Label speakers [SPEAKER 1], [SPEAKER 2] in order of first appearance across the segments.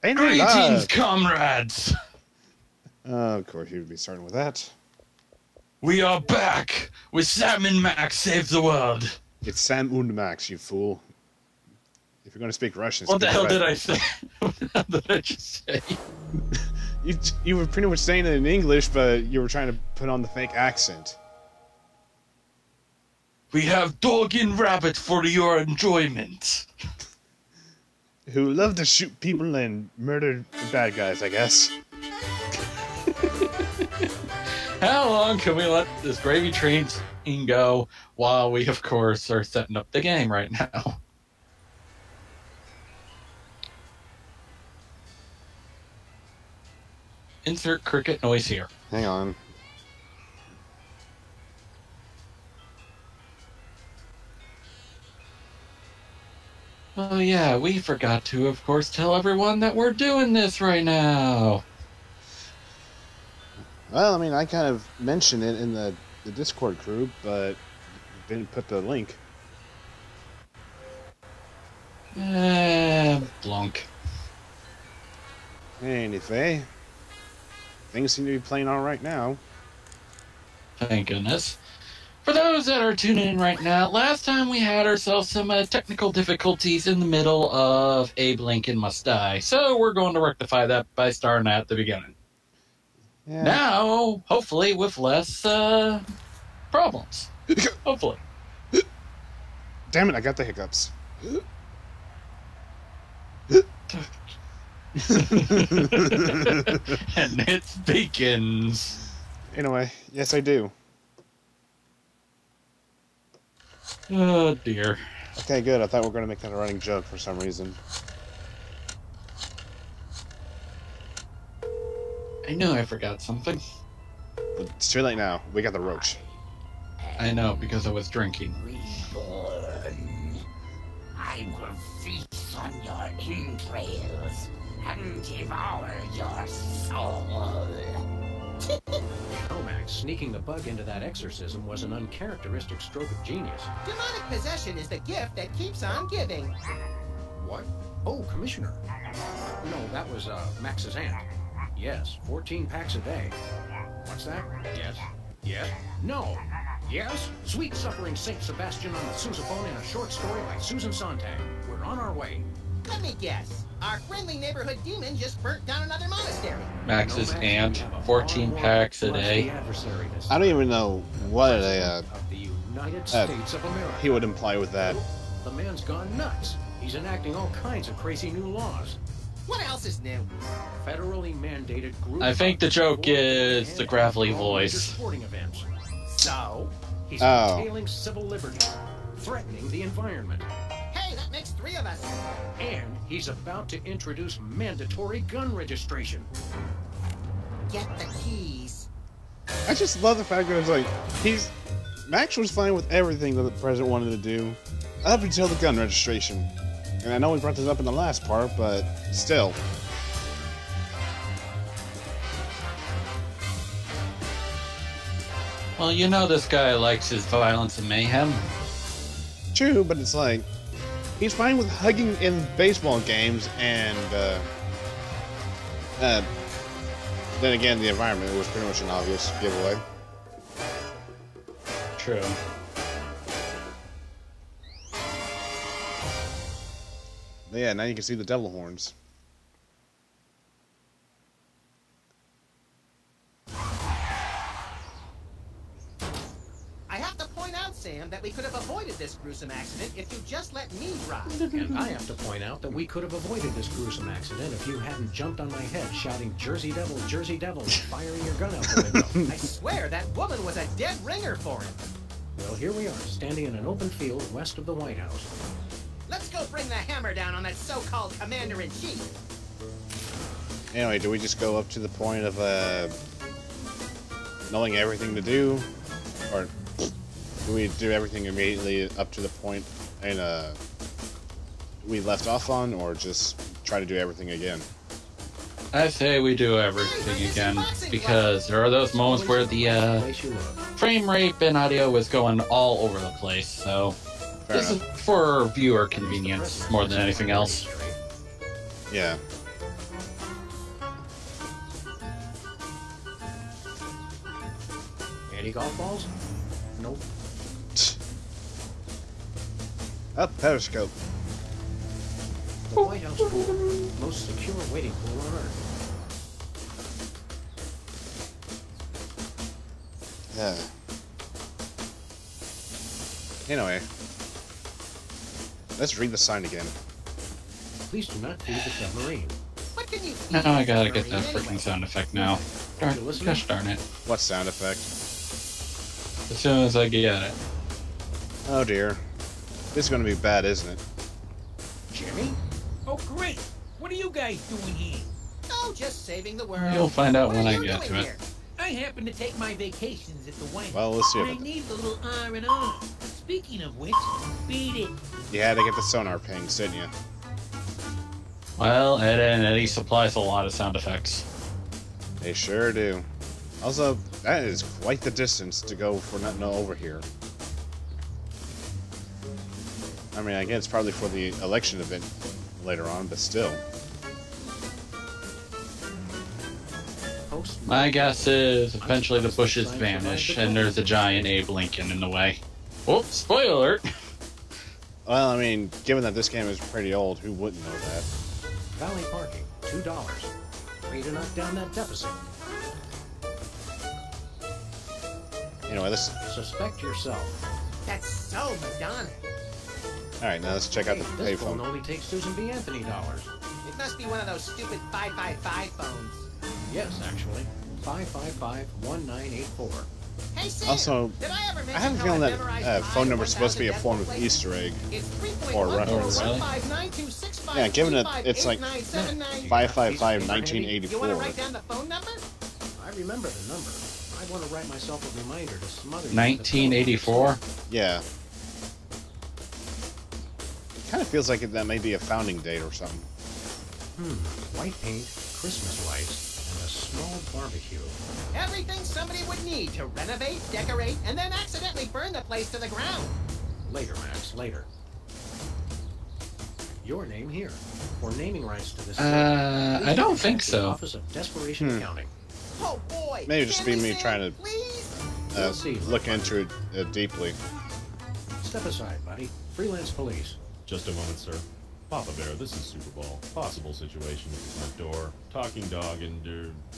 [SPEAKER 1] And
[SPEAKER 2] Greetings, comrades!
[SPEAKER 1] Of course, you'd be starting with that.
[SPEAKER 2] We are back with Sam and Max Save the World.
[SPEAKER 1] It's Sam und Max, you fool. If you're going to speak Russian,
[SPEAKER 2] what the hell did I say? What the hell did I just say?
[SPEAKER 1] you were pretty much saying it in English, but you were trying to put on the fake accent.
[SPEAKER 2] We have dog and rabbit for your enjoyment.
[SPEAKER 1] Who love to shoot people and murder the bad guys, I guess.
[SPEAKER 2] How long can we let this gravy train go while we, of course, are setting up the game right now? Insert cricket noise here.
[SPEAKER 1] Hang on.
[SPEAKER 2] Oh yeah, we forgot to, of course, tell everyone that we're doing this right now.
[SPEAKER 1] Well, I mean, I kind of mentioned it in the Discord group, but didn't put the link.
[SPEAKER 2] Blunk.
[SPEAKER 1] Anyway, things seem to be playing all right now.
[SPEAKER 2] Thank goodness. For those that are tuning in right now, last time we had ourselves some technical difficulties in the middle of Abe Lincoln Must Die, so we're going to rectify that by starting at the beginning. Yeah. Now, hopefully, with less problems. Hopefully.
[SPEAKER 1] Damn it, I got the hiccups.
[SPEAKER 2] And it begins.
[SPEAKER 1] Anyway, yes, I do.
[SPEAKER 2] Oh, dear.
[SPEAKER 1] Okay, good. I thought we were going to make that a running joke for some reason.
[SPEAKER 2] I know I forgot something.
[SPEAKER 1] But it's too late now. We got the roach.
[SPEAKER 2] I know, because I was drinking.
[SPEAKER 3] Reborn. I will feast on your entrails and devour your soul.
[SPEAKER 4] Oh, Max, sneaking the bug into that exorcism was an uncharacteristic stroke of genius.
[SPEAKER 5] Demonic possession is the gift that keeps on giving.
[SPEAKER 4] What? Oh, Commissioner. No, that was, Max's aunt. Yes, 14 packs a day. What's that? Yes. Yes. No. Yes? Sweet suffering Saint Sebastian on the sousaphone in a short story by Susan Sontag. We're on our way.
[SPEAKER 5] Let me guess. Our friendly neighborhood demon just burnt down another monastery.
[SPEAKER 2] Max's aunt, 14 packs a day.
[SPEAKER 1] I don't even know what he would imply with that.
[SPEAKER 4] The man's gone nuts. He's enacting all kinds of crazy new laws.
[SPEAKER 5] What else is new?
[SPEAKER 4] Federally mandated group.
[SPEAKER 2] I think the joke is the gravelly voice.
[SPEAKER 4] Sporting events. So, he's curtailing civil liberty, threatening the environment.
[SPEAKER 5] Hey, that makes 3 of us.
[SPEAKER 4] And he's about to introduce mandatory gun registration.
[SPEAKER 5] Get the keys.
[SPEAKER 1] I just love the fact that it's like Max was fine with everything that the president wanted to do, up until the gun registration. And I know we brought this up in the last part, but still.
[SPEAKER 2] Well, you know this guy likes his violence and mayhem.
[SPEAKER 1] True, but it's like, he's fine with hugging in baseball games and, then again, the environment was pretty much an obvious giveaway.
[SPEAKER 2] True.
[SPEAKER 1] But yeah, now you can see the devil horns.
[SPEAKER 5] I have to point out, Sam, that we could have avoided this gruesome accident if you just let me drive.
[SPEAKER 4] And I have to point out that we could have avoided this gruesome accident if you hadn't jumped on my head shouting, Jersey Devil, and firing your gun out the window.
[SPEAKER 5] I swear that woman was a dead ringer for him.
[SPEAKER 4] Well, here we are, standing in an open field west of the White House.
[SPEAKER 5] Let's go bring the hammer down on that so-called commander-in-chief.
[SPEAKER 1] Anyway, do we just go up to the point of, knowing everything to do? Or do we do everything immediately up to the point we left off on, or just try to do everything again?
[SPEAKER 2] I say we do everything again, because there are those moments where the frame rate and audio is going all over the place, so this is for viewer convenience more than anything else.
[SPEAKER 1] Yeah.
[SPEAKER 4] Any golf balls? Nope.
[SPEAKER 1] Up, periscope.
[SPEAKER 4] The White House pool. Most secure waiting pool on Earth.
[SPEAKER 1] Yeah. Anyway. Let's read the sign again.
[SPEAKER 4] Please do not feed the submarine.
[SPEAKER 5] What can you
[SPEAKER 2] Now I gotta get that
[SPEAKER 5] anyway?
[SPEAKER 2] freaking sound effect now. Darn, gosh darn it.
[SPEAKER 1] What sound effect?
[SPEAKER 2] As soon as I get it.
[SPEAKER 1] Oh dear. This is gonna be bad, isn't it?
[SPEAKER 4] Jimmy?
[SPEAKER 6] Oh, great! What are you guys doing here?
[SPEAKER 5] Oh, just saving the world.
[SPEAKER 2] You'll find out
[SPEAKER 5] What
[SPEAKER 2] when
[SPEAKER 5] are
[SPEAKER 2] I
[SPEAKER 5] you
[SPEAKER 2] get
[SPEAKER 5] doing
[SPEAKER 2] to it.
[SPEAKER 5] here?
[SPEAKER 6] I happen to take my vacations at the White
[SPEAKER 1] Well,
[SPEAKER 6] House.
[SPEAKER 1] let's see
[SPEAKER 6] And I
[SPEAKER 1] about that.
[SPEAKER 6] need the little R&R. Speaking of which, beat it.
[SPEAKER 1] You had to get the sonar pings, didn't you?
[SPEAKER 2] Well, Eddie supplies a lot of sound effects.
[SPEAKER 1] They sure do. Also, that is quite the distance to go for nothing over here. I mean, I guess it's probably for the election event later on, but still.
[SPEAKER 4] Post
[SPEAKER 2] My guess is eventually the bushes vanish and there's a giant Abe Lincoln in the way. Whoops, spoiler alert!
[SPEAKER 1] Well, I mean, given that this game is pretty old, who wouldn't know that?
[SPEAKER 4] Valley parking, $2. Way to knock down that deficit.
[SPEAKER 1] Anyway, let's...
[SPEAKER 4] Suspect yourself.
[SPEAKER 5] That's so Madonna.
[SPEAKER 1] Alright, now let's check out the
[SPEAKER 4] This phone
[SPEAKER 1] payphone.
[SPEAKER 4] only takes Susan B. Anthony dollars.
[SPEAKER 5] It must be one of those stupid 555 phones.
[SPEAKER 4] Yes, actually. 555-1984.
[SPEAKER 5] Hey, Sam,
[SPEAKER 1] Also,
[SPEAKER 5] did I ever mention
[SPEAKER 1] I have a
[SPEAKER 5] how
[SPEAKER 1] feeling
[SPEAKER 5] I
[SPEAKER 1] that
[SPEAKER 5] memorized
[SPEAKER 1] phone number is supposed to be a
[SPEAKER 5] 1000
[SPEAKER 1] form of
[SPEAKER 5] decimal
[SPEAKER 1] Easter egg.
[SPEAKER 5] It's
[SPEAKER 1] or
[SPEAKER 5] 3.14159265265.
[SPEAKER 2] reference.
[SPEAKER 1] Yeah, given that it's like 555-1984.
[SPEAKER 5] You want to write down the phone number?
[SPEAKER 4] I remember the number. I want to write myself a reminder to smother you.
[SPEAKER 2] 1984?
[SPEAKER 1] Yeah. Kind of feels like that may be a founding date or something.
[SPEAKER 4] White paint, Christmas lights, and a small barbecue.
[SPEAKER 5] Everything somebody would need to renovate, decorate, and then accidentally burn the place to the ground.
[SPEAKER 4] Later, Max, later. Your name here. For naming rights to this.
[SPEAKER 2] I don't think so.
[SPEAKER 4] Office of Desperation Accounting.
[SPEAKER 5] Oh boy!
[SPEAKER 1] Maybe just
[SPEAKER 5] Can
[SPEAKER 1] be
[SPEAKER 5] we
[SPEAKER 1] me
[SPEAKER 5] say,
[SPEAKER 1] trying to
[SPEAKER 5] please?
[SPEAKER 4] We'll see.
[SPEAKER 1] look into it deeply.
[SPEAKER 4] Step aside, buddy. Freelance police.
[SPEAKER 7] Just a moment, sir. Papa Bear, this is Super Bowl. Possible situation with the front door. Talking dog and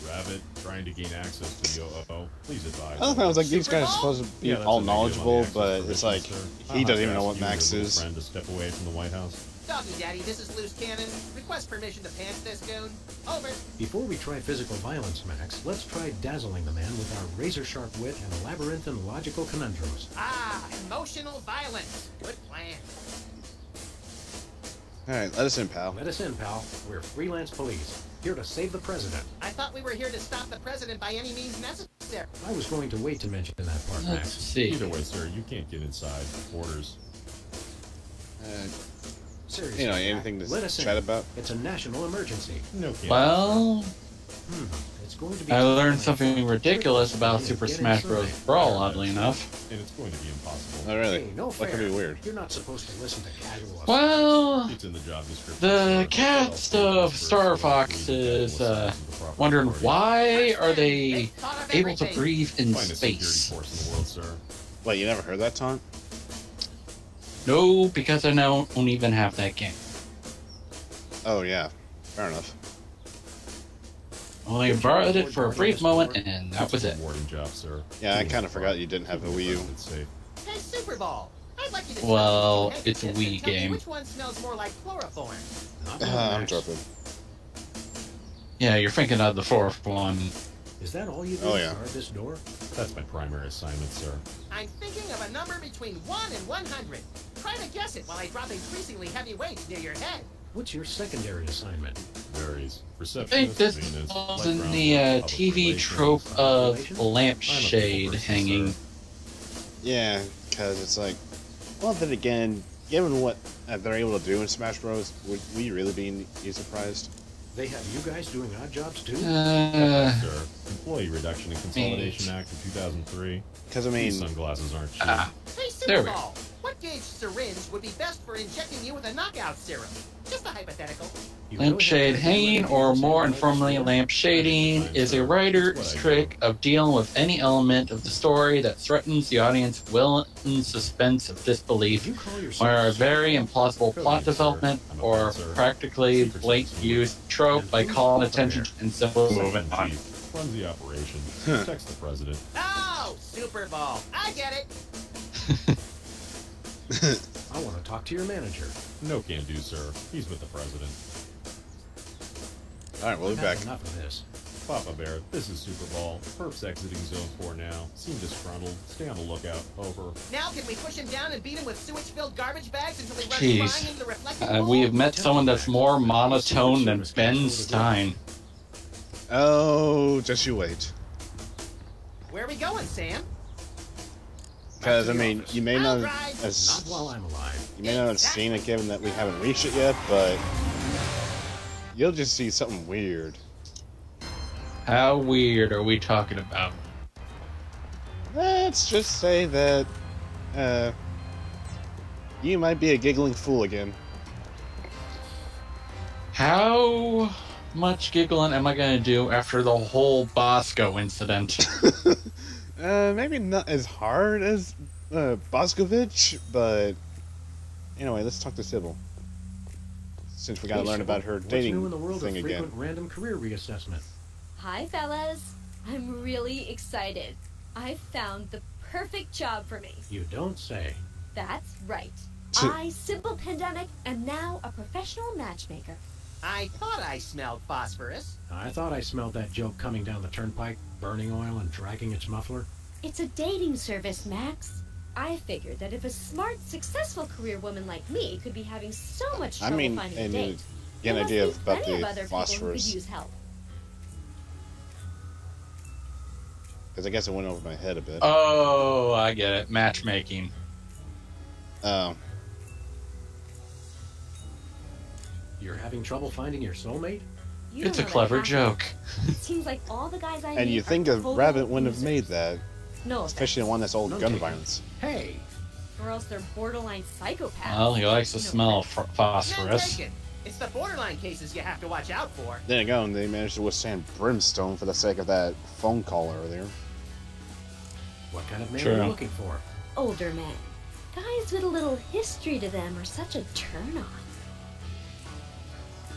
[SPEAKER 7] rabbit trying to gain access to the OO. Please advise.
[SPEAKER 1] I don't know, I was like, these guys are
[SPEAKER 5] Super
[SPEAKER 1] supposed to be
[SPEAKER 7] Yeah, that's
[SPEAKER 1] all
[SPEAKER 7] a big deal on the
[SPEAKER 1] knowledgeable,
[SPEAKER 7] access
[SPEAKER 1] but it's
[SPEAKER 7] provisions,
[SPEAKER 1] like,
[SPEAKER 7] sir.
[SPEAKER 1] he
[SPEAKER 7] I'll
[SPEAKER 1] doesn't
[SPEAKER 7] have
[SPEAKER 1] even
[SPEAKER 7] to
[SPEAKER 1] know
[SPEAKER 7] ask
[SPEAKER 1] what
[SPEAKER 7] you and
[SPEAKER 1] Max
[SPEAKER 7] your little
[SPEAKER 1] is.
[SPEAKER 7] friend to step away from the White House.
[SPEAKER 5] Doggy Daddy, this is Loose Cannon. Request permission to pants this goon. Over.
[SPEAKER 4] Before we try physical violence, Max, let's try dazzling the man with our razor-sharp wit and labyrinthine logical conundrums.
[SPEAKER 5] Ah, emotional violence. Good plan.
[SPEAKER 1] Alright, let us in, pal.
[SPEAKER 4] Let us in, pal. We're freelance police, here to save the president.
[SPEAKER 5] I thought we were here to stop the president by any means necessary.
[SPEAKER 4] I was going to wait to mention that part,
[SPEAKER 2] Let's
[SPEAKER 4] Max.
[SPEAKER 2] see.
[SPEAKER 7] Either way, sir, you can't get inside. Orders.
[SPEAKER 4] Seriously,
[SPEAKER 1] You know,
[SPEAKER 4] Mac,
[SPEAKER 1] anything to
[SPEAKER 4] let us
[SPEAKER 1] chat
[SPEAKER 4] in.
[SPEAKER 1] about?
[SPEAKER 4] It's a national emergency.
[SPEAKER 7] No can't.
[SPEAKER 2] Well,
[SPEAKER 4] It's going to be.
[SPEAKER 2] I learned something ridiculous about Super Smash Bros. Brawl, oddly enough.
[SPEAKER 7] And it's going to be impossible.
[SPEAKER 1] Oh, really?
[SPEAKER 4] Hey, no
[SPEAKER 1] That could
[SPEAKER 4] fair.
[SPEAKER 1] be weird.
[SPEAKER 4] You're not supposed to listen to casual.
[SPEAKER 2] Well,
[SPEAKER 7] It's in the job description.
[SPEAKER 2] the
[SPEAKER 7] sir.
[SPEAKER 2] cast of Star Fox is wondering why are they
[SPEAKER 5] Thought of
[SPEAKER 2] able to
[SPEAKER 5] everything.
[SPEAKER 2] breathe in
[SPEAKER 7] Find a security
[SPEAKER 2] space?
[SPEAKER 7] force in the world, sir.
[SPEAKER 1] Wait, you never heard that taunt?
[SPEAKER 2] No, because I don't even have that game.
[SPEAKER 1] Oh, yeah. Fair enough.
[SPEAKER 2] Only borrowed it for a brief moment, and that was it.
[SPEAKER 7] Rewarding job, sir.
[SPEAKER 1] Yeah, I
[SPEAKER 7] Doing
[SPEAKER 1] kind
[SPEAKER 7] the
[SPEAKER 1] of forgot you didn't have a Wii U.
[SPEAKER 7] It's safe.
[SPEAKER 5] Hey, Super Bowl. I'd like you to
[SPEAKER 2] Well,
[SPEAKER 5] tell me
[SPEAKER 2] it's a
[SPEAKER 5] and
[SPEAKER 2] Wii
[SPEAKER 5] tell me
[SPEAKER 2] game.
[SPEAKER 5] which one smells more like chloroform?
[SPEAKER 4] Not bad,
[SPEAKER 1] I'm
[SPEAKER 4] Max.
[SPEAKER 1] dropping.
[SPEAKER 2] Yeah, you're thinking of the fourth one.
[SPEAKER 4] Is that all you do
[SPEAKER 1] Oh,
[SPEAKER 4] to
[SPEAKER 1] yeah.
[SPEAKER 4] guard this door?
[SPEAKER 7] That's my primary assignment, sir.
[SPEAKER 5] I'm thinking of a number between 1 and 100. Try to guess it while I drop increasingly heavy weights near your head.
[SPEAKER 4] What's your secondary assignment?
[SPEAKER 7] Varies.
[SPEAKER 2] I
[SPEAKER 7] Receptionist,
[SPEAKER 2] think this
[SPEAKER 7] maintenance,
[SPEAKER 2] falls
[SPEAKER 7] light
[SPEAKER 2] in
[SPEAKER 7] ground
[SPEAKER 2] the
[SPEAKER 7] work, public
[SPEAKER 2] TV
[SPEAKER 7] relations.
[SPEAKER 2] trope of
[SPEAKER 4] Relations?
[SPEAKER 2] a lampshade
[SPEAKER 7] person,
[SPEAKER 2] hanging.
[SPEAKER 7] sir.
[SPEAKER 1] Yeah, because it's like, well, then again, given what they're able to do in Smash Bros, would we really be surprised?
[SPEAKER 4] They have you guys doing odd jobs too?
[SPEAKER 7] Sir, Employee Reduction and Consolidation Act of 2003.
[SPEAKER 1] Because, I
[SPEAKER 7] These
[SPEAKER 1] mean,
[SPEAKER 7] sunglasses aren't cheap.
[SPEAKER 2] Ah,
[SPEAKER 5] Hey,
[SPEAKER 2] There
[SPEAKER 5] Super
[SPEAKER 2] we go.
[SPEAKER 5] Bowl. What gauge syringe would be best for injecting you with a knockout serum. Just a hypothetical.
[SPEAKER 2] Lampshade hanging, or more informally, lampshading, is a writer's trick of dealing with any element of the story that threatens the audience's will and suspense of disbelief, or a very implausible plot development, or practically blatant use of trope by calling attention and simply moving on.
[SPEAKER 7] Runs the operation. Protects the president.
[SPEAKER 5] Oh, Super Bowl. I get it.
[SPEAKER 4] I want to talk to your manager.
[SPEAKER 7] No can do, sir. He's with the president.
[SPEAKER 1] Alright, we'll be back.
[SPEAKER 4] Enough of this.
[SPEAKER 7] Papa Bear, this is Super Ball. Perp's exiting Zone 4 now. Seem disgruntled. Stay on the lookout. Over.
[SPEAKER 5] Now can we push him down and beat him with sewage-filled garbage bags until he runs
[SPEAKER 2] Jeez.
[SPEAKER 5] flying into the reflecting pool?
[SPEAKER 2] We have met someone that's more monotone than Ben Stein.
[SPEAKER 1] Oh, just you wait.
[SPEAKER 5] Where are we going, Sam?
[SPEAKER 1] Because, I mean, you may not
[SPEAKER 5] All right.
[SPEAKER 4] Not while I'm alive.
[SPEAKER 1] you may not have seen it given that we haven't reached it yet, but you'll just see something weird.
[SPEAKER 2] How weird are we talking about?
[SPEAKER 1] Let's just say that, you might be a giggling fool again.
[SPEAKER 2] How much giggling am I going to do after the whole Bosco incident?
[SPEAKER 1] Maybe not as hard as, Boscovich, but anyway, let's talk to Sybil. Since we gotta
[SPEAKER 4] Hey,
[SPEAKER 1] learn
[SPEAKER 4] Sybil,
[SPEAKER 1] about her
[SPEAKER 4] what's
[SPEAKER 1] dating
[SPEAKER 4] new in the world
[SPEAKER 1] thing
[SPEAKER 4] of
[SPEAKER 1] again.
[SPEAKER 4] frequent random career reassessment?
[SPEAKER 8] Hi, fellas. I'm really excited. I found the perfect job for me.
[SPEAKER 4] You don't say.
[SPEAKER 8] That's right.
[SPEAKER 1] T-
[SPEAKER 8] I, Simple Pandemic, am now a professional matchmaker.
[SPEAKER 5] I thought I smelled phosphorus.
[SPEAKER 4] I thought I smelled that joke coming down the turnpike, burning oil and dragging its muffler.
[SPEAKER 8] It's a dating service, Max. I figured that if a smart, successful career woman like me could be having so much
[SPEAKER 1] I
[SPEAKER 8] trouble
[SPEAKER 1] mean,
[SPEAKER 8] finding a
[SPEAKER 1] and
[SPEAKER 8] date,
[SPEAKER 1] get an
[SPEAKER 8] there must
[SPEAKER 1] idea
[SPEAKER 8] be
[SPEAKER 1] about
[SPEAKER 8] plenty of
[SPEAKER 1] the
[SPEAKER 8] other people who could
[SPEAKER 1] phosphorus.
[SPEAKER 8] use help.
[SPEAKER 1] Because I guess it went over my head a bit.
[SPEAKER 2] Oh, I get it. Matchmaking.
[SPEAKER 1] Oh.
[SPEAKER 4] You're having trouble finding your soulmate?
[SPEAKER 8] You
[SPEAKER 2] It's a
[SPEAKER 8] don't know
[SPEAKER 2] clever
[SPEAKER 8] that
[SPEAKER 2] joke.
[SPEAKER 8] It seems like all the guys I
[SPEAKER 1] And
[SPEAKER 8] meet
[SPEAKER 1] you
[SPEAKER 8] are
[SPEAKER 1] think a
[SPEAKER 8] total
[SPEAKER 1] rabbit wouldn't have
[SPEAKER 8] losers.
[SPEAKER 1] made that.
[SPEAKER 8] No,
[SPEAKER 1] Especially one that's all
[SPEAKER 4] None
[SPEAKER 1] gun
[SPEAKER 4] taken.
[SPEAKER 1] violence.
[SPEAKER 4] Hey!
[SPEAKER 8] or else they're borderline psychopaths.
[SPEAKER 2] Well, he likes the
[SPEAKER 8] No
[SPEAKER 2] smell of
[SPEAKER 8] offense.
[SPEAKER 5] None
[SPEAKER 2] phosphorus.
[SPEAKER 5] taken. It's the borderline cases you have to watch out for.
[SPEAKER 1] Then again, they managed to withstand brimstone for the sake of that phone call earlier.
[SPEAKER 4] What kind of man
[SPEAKER 2] True.
[SPEAKER 4] are you looking for?
[SPEAKER 8] Older men. Guys with a little history to them are such a turn-on.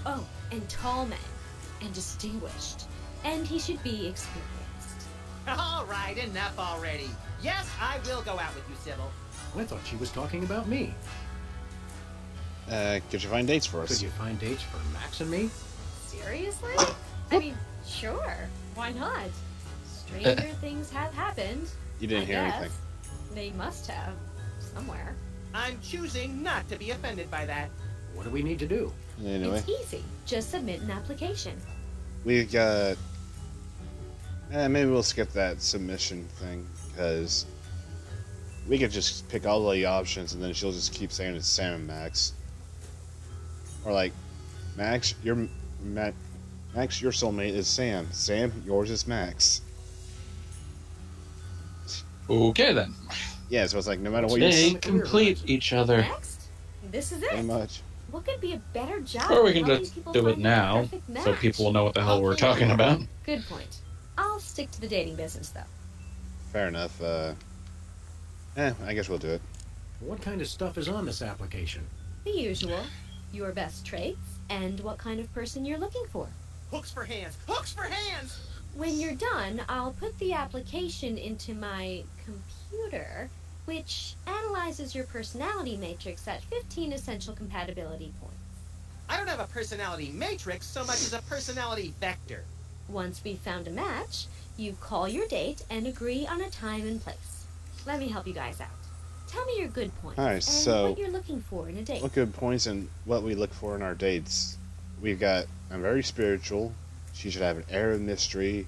[SPEAKER 8] Oh, and tall men. And distinguished. And he should be experienced.
[SPEAKER 5] All right, enough already. Yes, I will go out with you, Sybil.
[SPEAKER 4] I thought she was talking about me.
[SPEAKER 1] Could you find dates for us?
[SPEAKER 4] Could you find dates for Max and me?
[SPEAKER 8] Seriously? I mean, sure. Why not? Stranger things have happened.
[SPEAKER 1] You didn't
[SPEAKER 8] I
[SPEAKER 1] hear
[SPEAKER 8] guess.
[SPEAKER 1] anything.
[SPEAKER 8] They must have. Somewhere.
[SPEAKER 5] I'm choosing not to be offended by that.
[SPEAKER 4] What do we need to do?
[SPEAKER 1] Anyway,
[SPEAKER 8] It's easy. Just submit an application.
[SPEAKER 1] we got... maybe we'll skip that submission thing, because we could just pick all the options and then she'll just keep saying it's Sam and Max. Or like, Max, your soulmate is Sam. Sam, yours is Max.
[SPEAKER 2] Okay, then.
[SPEAKER 1] Yeah, so it's like, no matter what you
[SPEAKER 2] They
[SPEAKER 1] say,
[SPEAKER 2] complete each other.
[SPEAKER 8] Next? This is
[SPEAKER 1] pretty
[SPEAKER 8] it.
[SPEAKER 1] much.
[SPEAKER 8] What could be a better job?
[SPEAKER 2] Or we
[SPEAKER 8] than
[SPEAKER 2] can
[SPEAKER 8] helping
[SPEAKER 2] just
[SPEAKER 8] people
[SPEAKER 2] do it
[SPEAKER 8] find their
[SPEAKER 2] now,
[SPEAKER 8] perfect
[SPEAKER 2] so
[SPEAKER 8] match?
[SPEAKER 2] people will know what the hell we're
[SPEAKER 5] Okay.
[SPEAKER 2] talking about.
[SPEAKER 8] Good point. I'll stick to the dating business, though.
[SPEAKER 1] Fair enough. I guess we'll do it.
[SPEAKER 4] What kind of stuff is on this application?
[SPEAKER 8] The usual. Your best traits, and what kind of person you're looking for.
[SPEAKER 5] Hooks for hands! Hooks for hands!
[SPEAKER 8] When you're done, I'll put the application into my computer, which analyzes your personality matrix at 15 essential compatibility points.
[SPEAKER 5] I don't have a personality matrix so much as a personality vector.
[SPEAKER 8] Once we've found a match, you call your date and agree on a time and place. Let me help you guys out. Tell me your good points
[SPEAKER 1] Alright,
[SPEAKER 8] and
[SPEAKER 1] so-
[SPEAKER 8] what you're looking for in a date.
[SPEAKER 1] What good points and what we look for in our dates. We've got, I'm very spiritual. She should have an air of mystery.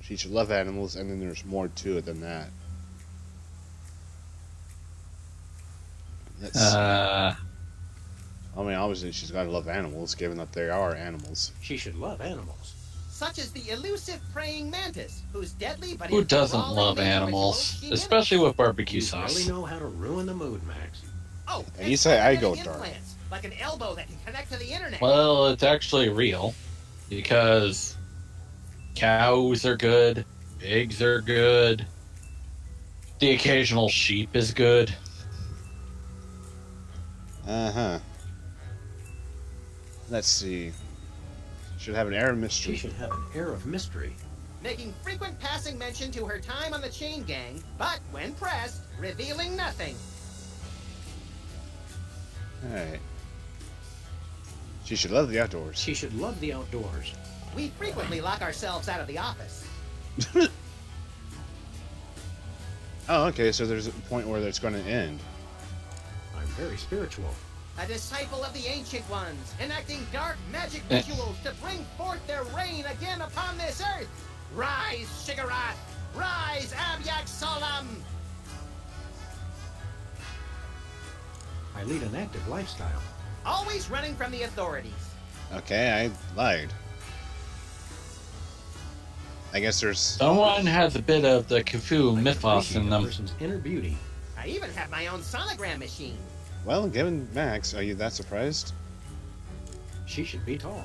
[SPEAKER 1] She should love animals, and then there's more to it than that. I mean, obviously she's got to love animals, given that they are animals.
[SPEAKER 4] She should love animals.
[SPEAKER 5] Such as the elusive praying mantis, who's deadly but
[SPEAKER 2] Who
[SPEAKER 5] in
[SPEAKER 2] doesn't
[SPEAKER 5] brawling
[SPEAKER 2] love
[SPEAKER 5] nature is
[SPEAKER 2] animals?
[SPEAKER 5] most
[SPEAKER 2] Especially with barbecue
[SPEAKER 4] You really
[SPEAKER 2] sauce.
[SPEAKER 4] know how to ruin the mood, Max.
[SPEAKER 5] Oh,
[SPEAKER 1] And you say I go
[SPEAKER 5] cybernetic
[SPEAKER 1] dark.
[SPEAKER 5] implants, like an elbow that can connect to the internet.
[SPEAKER 2] Well, it's actually real because cows are good, pigs are good, the occasional sheep is good.
[SPEAKER 1] Uh-huh. Let's see. Should have an air of
[SPEAKER 4] She
[SPEAKER 1] mystery.
[SPEAKER 4] should have an air of mystery.
[SPEAKER 5] Making frequent passing mention to her time on the chain gang, but when pressed, revealing nothing.
[SPEAKER 1] Alright. She should love the outdoors.
[SPEAKER 4] She should love the outdoors.
[SPEAKER 5] We frequently lock ourselves out of the office.
[SPEAKER 1] Oh, okay, so there's a point where it's going to end.
[SPEAKER 4] I'm very spiritual.
[SPEAKER 5] A disciple of the Ancient Ones, enacting dark magic rituals to bring forth their reign again upon this earth. Rise, Shiggarath! Rise, Abyak Solam!
[SPEAKER 4] I lead an active lifestyle.
[SPEAKER 5] Always running from the authorities.
[SPEAKER 1] Okay, I lied. I guess there's...
[SPEAKER 2] Someone has a bit of the Khufu
[SPEAKER 4] I
[SPEAKER 2] mythos
[SPEAKER 4] appreciate
[SPEAKER 2] in
[SPEAKER 4] a
[SPEAKER 2] them.
[SPEAKER 4] person's inner beauty.
[SPEAKER 5] I even have my own sonogram machine.
[SPEAKER 1] Well, given Max, are you that surprised?
[SPEAKER 4] She should be tall.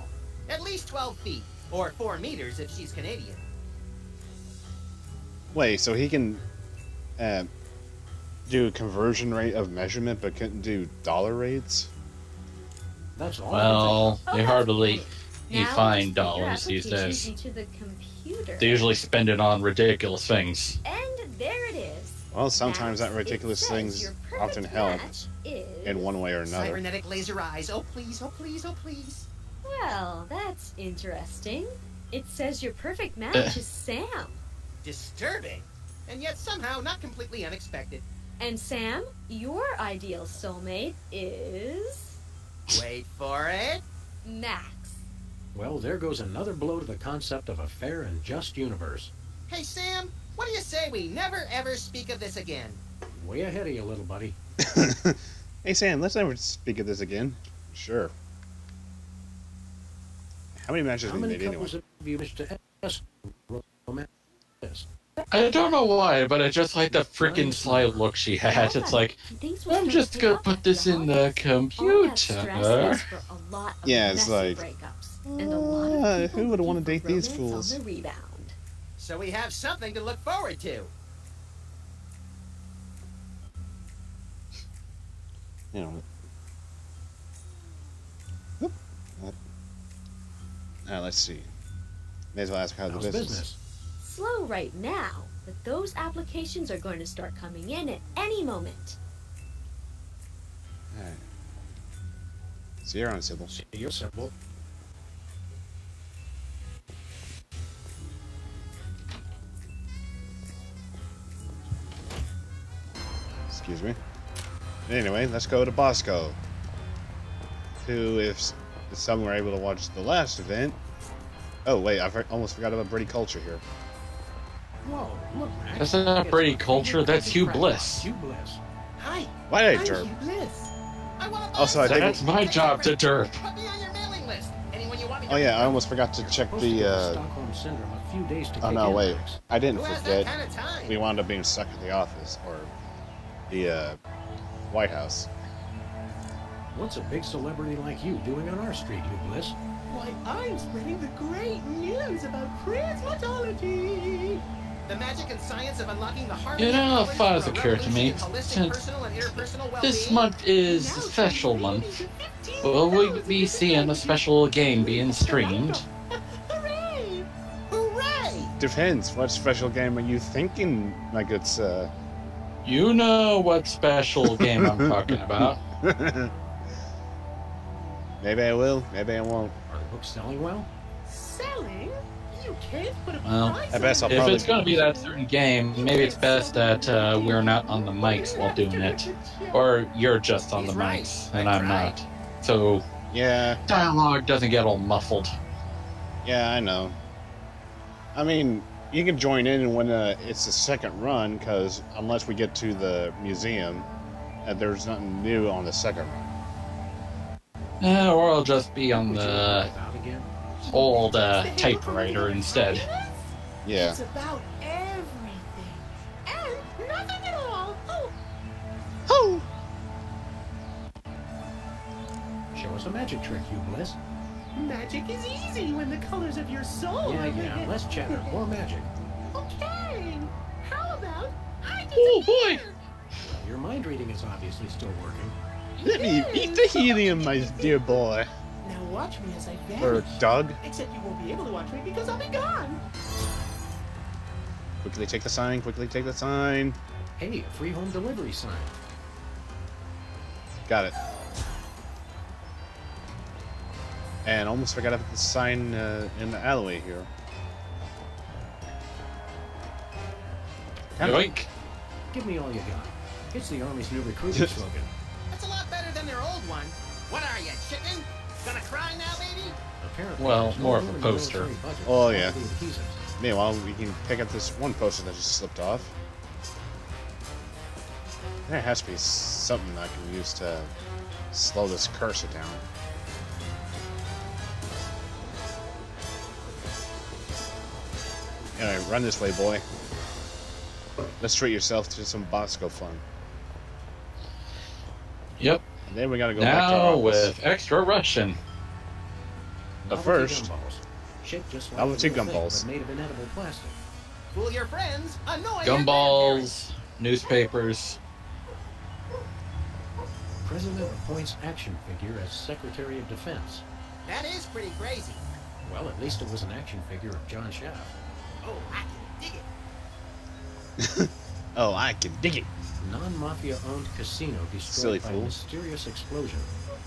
[SPEAKER 5] At least 12 feet, or 4 meters if she's Canadian.
[SPEAKER 1] Wait, so he can do conversion rate of measurement, but couldn't do dollar rates?
[SPEAKER 4] That's all.
[SPEAKER 2] Well,
[SPEAKER 8] Oh,
[SPEAKER 2] they
[SPEAKER 8] that's
[SPEAKER 2] hardly
[SPEAKER 8] great.
[SPEAKER 2] you
[SPEAKER 8] Now
[SPEAKER 2] find
[SPEAKER 8] just put your
[SPEAKER 2] dollars these
[SPEAKER 8] application
[SPEAKER 2] days.
[SPEAKER 8] Into the computer.
[SPEAKER 2] They usually spend it on ridiculous things.
[SPEAKER 8] And there it is.
[SPEAKER 1] Well, sometimes
[SPEAKER 8] Max,
[SPEAKER 1] that ridiculous
[SPEAKER 8] it says
[SPEAKER 1] things
[SPEAKER 8] your perfect
[SPEAKER 1] often help
[SPEAKER 8] match is...
[SPEAKER 1] in one way or another.
[SPEAKER 5] Cybernetic laser eyes. Oh, please, oh, please, oh, please.
[SPEAKER 8] Well, that's interesting. It says your perfect match is Sam.
[SPEAKER 5] Disturbing. And yet somehow not completely unexpected.
[SPEAKER 8] And Sam, your ideal soulmate is...
[SPEAKER 5] Wait for it.
[SPEAKER 8] Max.
[SPEAKER 4] Well, there goes another blow to the concept of a fair and just universe.
[SPEAKER 5] Hey, Sam, what do you say we never ever speak of this again?
[SPEAKER 4] Way ahead of you, little buddy.
[SPEAKER 1] Hey, Sam, let's never speak of this again. Sure. How many matches
[SPEAKER 4] How
[SPEAKER 1] have we
[SPEAKER 4] many
[SPEAKER 1] made anyway?
[SPEAKER 4] couples have you wished to ask romance?
[SPEAKER 2] I don't know why, but I just like the freaking sly look she had. It's like,
[SPEAKER 8] Thanks for
[SPEAKER 2] I'm just gonna put this in the
[SPEAKER 8] All that
[SPEAKER 2] computer.
[SPEAKER 8] stress is for a lot of
[SPEAKER 1] Yeah, it's
[SPEAKER 8] messy
[SPEAKER 1] like,
[SPEAKER 8] breakups. And a lot of people
[SPEAKER 1] who would want to
[SPEAKER 8] looking
[SPEAKER 1] date
[SPEAKER 8] for
[SPEAKER 1] these
[SPEAKER 8] romance
[SPEAKER 1] fools?
[SPEAKER 8] On the rebound.
[SPEAKER 5] So we have something to look forward to.
[SPEAKER 1] You know. Whoop. Let's see. May as well ask how the
[SPEAKER 4] How's
[SPEAKER 1] business.
[SPEAKER 8] Slow right now, but those applications are going to start coming in at any moment.
[SPEAKER 1] Alright. See you around, Sybil.
[SPEAKER 4] See you, Sybil.
[SPEAKER 1] Excuse me. Anyway, let's go to Bosco. Who, if some were able to watch the last event... Oh, wait, almost forgot about Brady Culture here.
[SPEAKER 4] Whoa, look, Max.
[SPEAKER 2] That's not
[SPEAKER 4] It's
[SPEAKER 2] Brady
[SPEAKER 4] a
[SPEAKER 2] Culture, that's Hugh
[SPEAKER 4] crap.
[SPEAKER 2] Bliss.
[SPEAKER 4] Hugh Bliss.
[SPEAKER 5] Hi.
[SPEAKER 1] Why did I
[SPEAKER 5] I'm
[SPEAKER 1] derp?
[SPEAKER 5] Hugh Bliss. I want to
[SPEAKER 1] Also, I think...
[SPEAKER 2] That's my job to derp.
[SPEAKER 5] Put me on your mailing list. Anyone you want me to
[SPEAKER 1] Oh yeah, I
[SPEAKER 5] reach
[SPEAKER 1] almost forgot to
[SPEAKER 4] You're
[SPEAKER 1] check
[SPEAKER 4] supposed to get
[SPEAKER 1] the,
[SPEAKER 4] Stockholm Syndrome a few days to
[SPEAKER 1] Oh
[SPEAKER 4] kick
[SPEAKER 1] no,
[SPEAKER 4] in,
[SPEAKER 1] wait.
[SPEAKER 4] Max.
[SPEAKER 1] I didn't
[SPEAKER 5] Who has
[SPEAKER 1] forget.
[SPEAKER 5] that kind of time?
[SPEAKER 1] We wound up being stuck at the office, or the, White House.
[SPEAKER 4] What's a big celebrity like you doing on our street, Hugh Bliss?
[SPEAKER 5] Why, I'm spreading the great news about transmutology. The magic and science of unlocking the harmony
[SPEAKER 2] You know,
[SPEAKER 5] of
[SPEAKER 2] a
[SPEAKER 5] colors
[SPEAKER 2] thought
[SPEAKER 5] for a
[SPEAKER 2] occurred to me.
[SPEAKER 5] revolution in holistic,
[SPEAKER 2] Since
[SPEAKER 5] personal, and interpersonal
[SPEAKER 2] this
[SPEAKER 5] well-being.
[SPEAKER 2] month is a special month, will we be seeing a special game being streamed?
[SPEAKER 5] Hooray! Hooray!
[SPEAKER 1] Depends. What special game are you thinking? Like it's,
[SPEAKER 2] You know what special game I'm talking about.
[SPEAKER 1] Maybe I will, maybe I won't.
[SPEAKER 4] Are the books selling well?
[SPEAKER 5] Selling? You can't put a
[SPEAKER 2] Well,
[SPEAKER 5] price
[SPEAKER 1] I guess
[SPEAKER 5] on
[SPEAKER 1] I'll
[SPEAKER 2] If
[SPEAKER 1] probably...
[SPEAKER 2] it's going to be that certain game, maybe it's best that we're not on the mics while doing it. Or you're just on the
[SPEAKER 5] He's right.
[SPEAKER 2] mics, and
[SPEAKER 5] I
[SPEAKER 2] I'm
[SPEAKER 5] tried.
[SPEAKER 2] not. So
[SPEAKER 1] Yeah,
[SPEAKER 2] dialogue doesn't get all muffled.
[SPEAKER 1] yeah, I know. I mean, you can join in when it's the second run, because unless we get to the museum, there's nothing new on the second run.
[SPEAKER 2] Or I'll just be on
[SPEAKER 4] Would you
[SPEAKER 2] the
[SPEAKER 4] wipe out again?
[SPEAKER 2] old typewriter instead.
[SPEAKER 1] Yeah.
[SPEAKER 5] It's about everything. And nothing at all. Oh,
[SPEAKER 1] Oh!
[SPEAKER 4] magic trick, you Bliss.
[SPEAKER 5] Magic is easy when the colors of your soul are
[SPEAKER 4] Yeah, less chatter, more magic.
[SPEAKER 5] Okay. How about I
[SPEAKER 2] Oh boy!
[SPEAKER 5] disappear?
[SPEAKER 4] Your mind reading is obviously still working.
[SPEAKER 1] Let me eat the helium, my dear boy.
[SPEAKER 5] Now watch me as I
[SPEAKER 1] Or
[SPEAKER 5] vanish.
[SPEAKER 1] dog.
[SPEAKER 5] Except you won't be able to watch me because I'll be gone.
[SPEAKER 1] Quickly take the sign, quickly take the sign.
[SPEAKER 4] Hey, a free home delivery sign.
[SPEAKER 1] Got it. And almost forgot about the sign in the alleyway here.
[SPEAKER 2] Yoink!
[SPEAKER 4] Give me all you got. It's the Army's new recruiting slogan.
[SPEAKER 5] That's a lot better than their old one. What are you, chicken? Gonna cry now, baby?
[SPEAKER 4] Apparently,
[SPEAKER 2] Well,
[SPEAKER 4] there's no
[SPEAKER 2] more of
[SPEAKER 4] room
[SPEAKER 2] a
[SPEAKER 4] in the
[SPEAKER 2] poster.
[SPEAKER 4] military budget for
[SPEAKER 1] Oh,
[SPEAKER 4] all
[SPEAKER 1] yeah.
[SPEAKER 4] the adhesives.
[SPEAKER 1] Meanwhile, we can pick up this one poster that just slipped off. There has to be something I can use to slow this cursor down. Anyway, run this way, boy. Let's treat yourself to some Bosco fun.
[SPEAKER 2] Yep.
[SPEAKER 1] And then we gotta go back to our
[SPEAKER 2] Now
[SPEAKER 1] office.
[SPEAKER 2] with extra Russian.
[SPEAKER 1] But
[SPEAKER 4] Novelty
[SPEAKER 1] first,
[SPEAKER 4] gumballs. Shaped just like
[SPEAKER 1] novelty
[SPEAKER 4] the real thing,
[SPEAKER 1] gumballs.
[SPEAKER 4] but made of inedible plastic.
[SPEAKER 5] Fool your friends, annoy your
[SPEAKER 2] Gumballs, newspapers.
[SPEAKER 4] President appoints action figure as Secretary of Defense.
[SPEAKER 5] grandparents. That is pretty crazy.
[SPEAKER 4] Well, at least it was an action figure of John Shaft.
[SPEAKER 5] Oh, I can dig it.
[SPEAKER 1] oh, I can dig it.
[SPEAKER 4] Non-mafia-owned casino
[SPEAKER 1] Silly
[SPEAKER 4] destroyed by
[SPEAKER 1] fool.
[SPEAKER 4] mysterious explosion.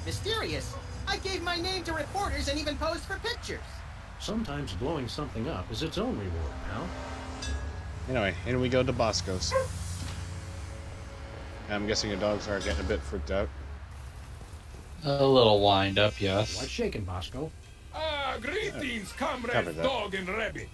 [SPEAKER 5] Mysterious. I gave my name to reporters and even posed for pictures.
[SPEAKER 4] Sometimes blowing something up is its own reward, pal.
[SPEAKER 1] Anyway, in we go to Bosco's. I'm guessing your dogs are getting a bit freaked out.
[SPEAKER 2] A little wind up,
[SPEAKER 4] What's
[SPEAKER 2] yes.
[SPEAKER 4] shaking, Bosco?
[SPEAKER 9] Greetings,
[SPEAKER 1] Cover
[SPEAKER 9] comrades,
[SPEAKER 1] that.
[SPEAKER 9] dog and rabbit.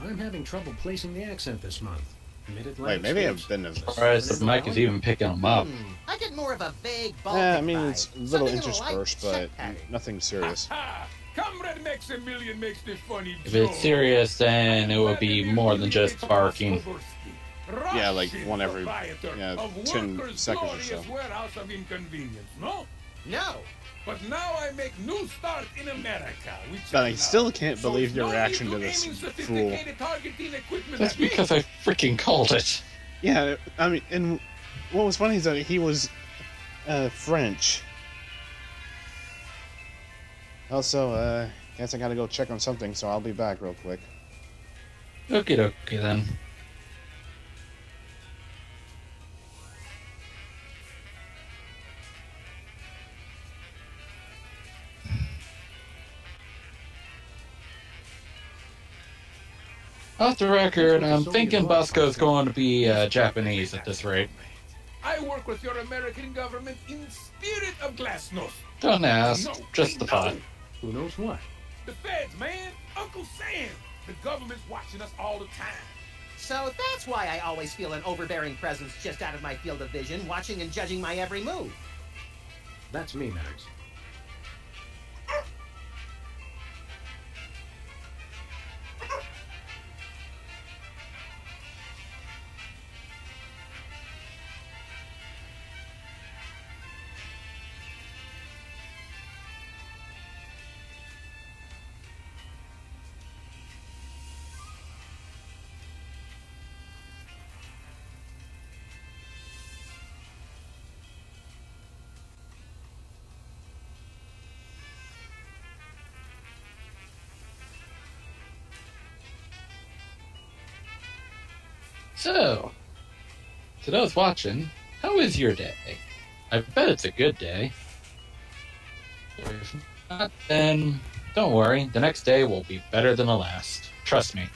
[SPEAKER 4] I'm having trouble placing the accent this month. Mid-Atlantic
[SPEAKER 1] Wait, maybe I've
[SPEAKER 4] states.
[SPEAKER 1] been a...
[SPEAKER 2] Surprised the mic is even picking them up.
[SPEAKER 5] I get more of a vague Baltic
[SPEAKER 1] I mean,
[SPEAKER 5] vibe.
[SPEAKER 1] it's a little
[SPEAKER 5] Something like
[SPEAKER 1] interspersed,
[SPEAKER 5] check
[SPEAKER 1] but
[SPEAKER 5] pattern.
[SPEAKER 1] nothing serious.
[SPEAKER 9] Ha! Comrade makes a million makes the funny
[SPEAKER 2] If it's serious, then it would be more than just barking.
[SPEAKER 1] Yeah, like one every, 10 seconds or so.
[SPEAKER 9] Warehouse of inconvenience, no?
[SPEAKER 5] No.
[SPEAKER 9] But now I make new start in America.
[SPEAKER 1] But I still can't believe your reaction to this fool.
[SPEAKER 2] That's because I freaking called it.
[SPEAKER 1] Yeah, I mean, and what was funny is that he was French. Also, guess I gotta go check on something, so I'll be back real quick.
[SPEAKER 2] Okie dokie then. Off the record, I'm thinking Bosco's going to be Japanese at this rate.
[SPEAKER 9] I work with your American government in spirit of glasnost.
[SPEAKER 2] Don't ask,
[SPEAKER 9] No,
[SPEAKER 2] just the thought.
[SPEAKER 4] Who knows what?
[SPEAKER 9] The feds, man. Uncle Sam. The government's watching us all the time.
[SPEAKER 5] So that's why I always feel an overbearing presence just out of my field of vision, watching and judging my every move.
[SPEAKER 4] That's me, Max.
[SPEAKER 2] So, to those watching, how is your day? I bet it's a good day. If not, then don't worry, the next day will be better than the last. Trust me.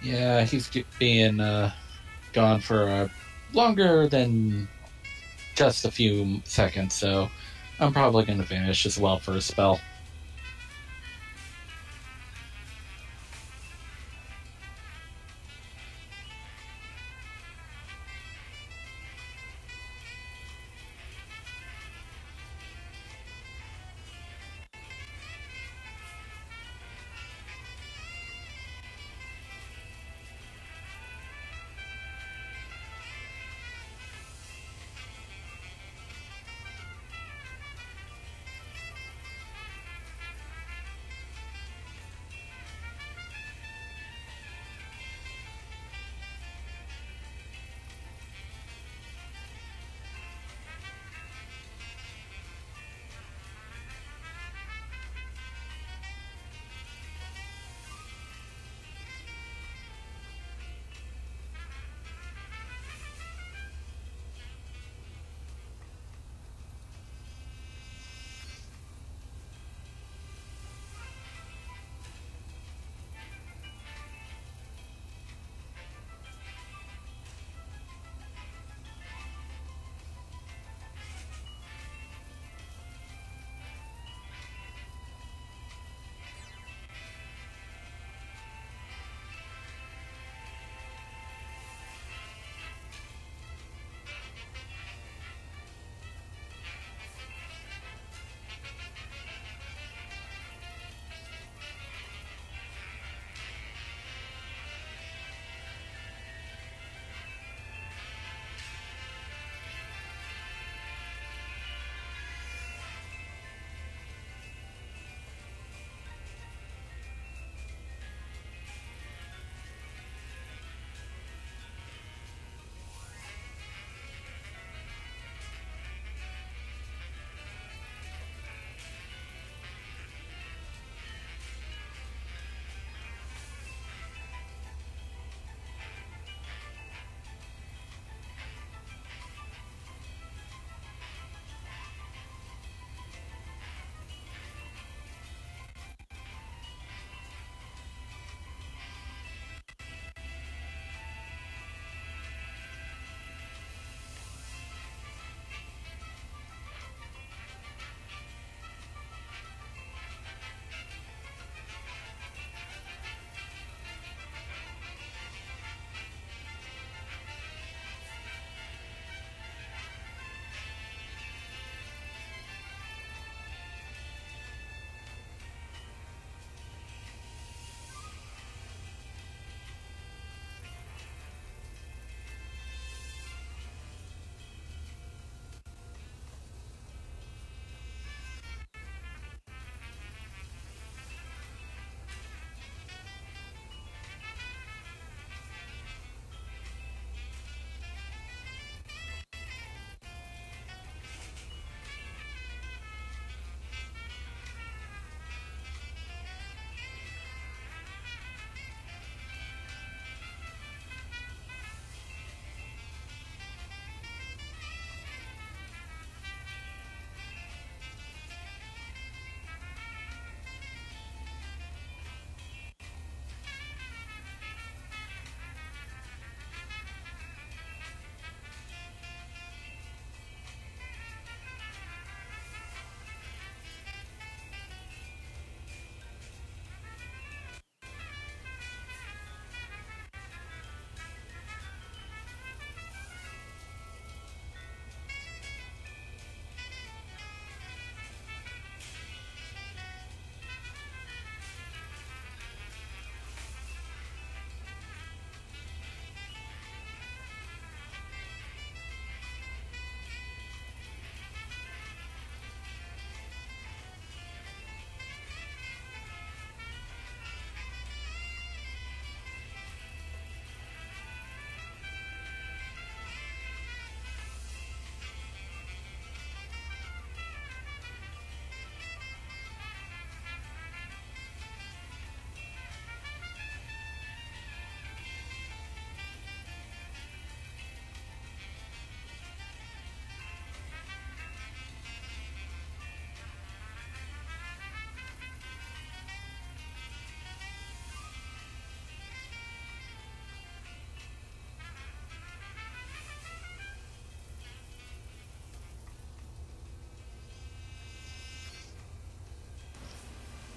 [SPEAKER 2] Yeah, he's being gone for longer than just a few seconds, so I'm probably going to vanish as well for a spell.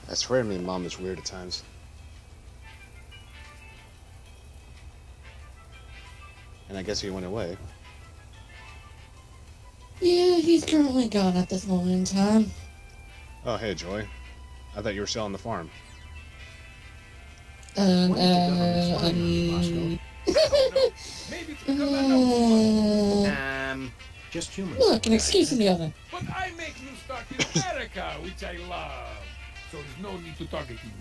[SPEAKER 1] I swear to me, Mom is weird at times. And I guess he went away.
[SPEAKER 2] Yeah, he's currently gone at this moment in time.
[SPEAKER 1] Oh, hey, Joy. I thought you were still on the farm.
[SPEAKER 4] Why is the government spying on you, Bosco?
[SPEAKER 9] Maybe it's because I know.
[SPEAKER 4] Just humans.
[SPEAKER 2] Look, an excuse in the oven.
[SPEAKER 9] But I make new stock in America, which I love. So there's no need to target me.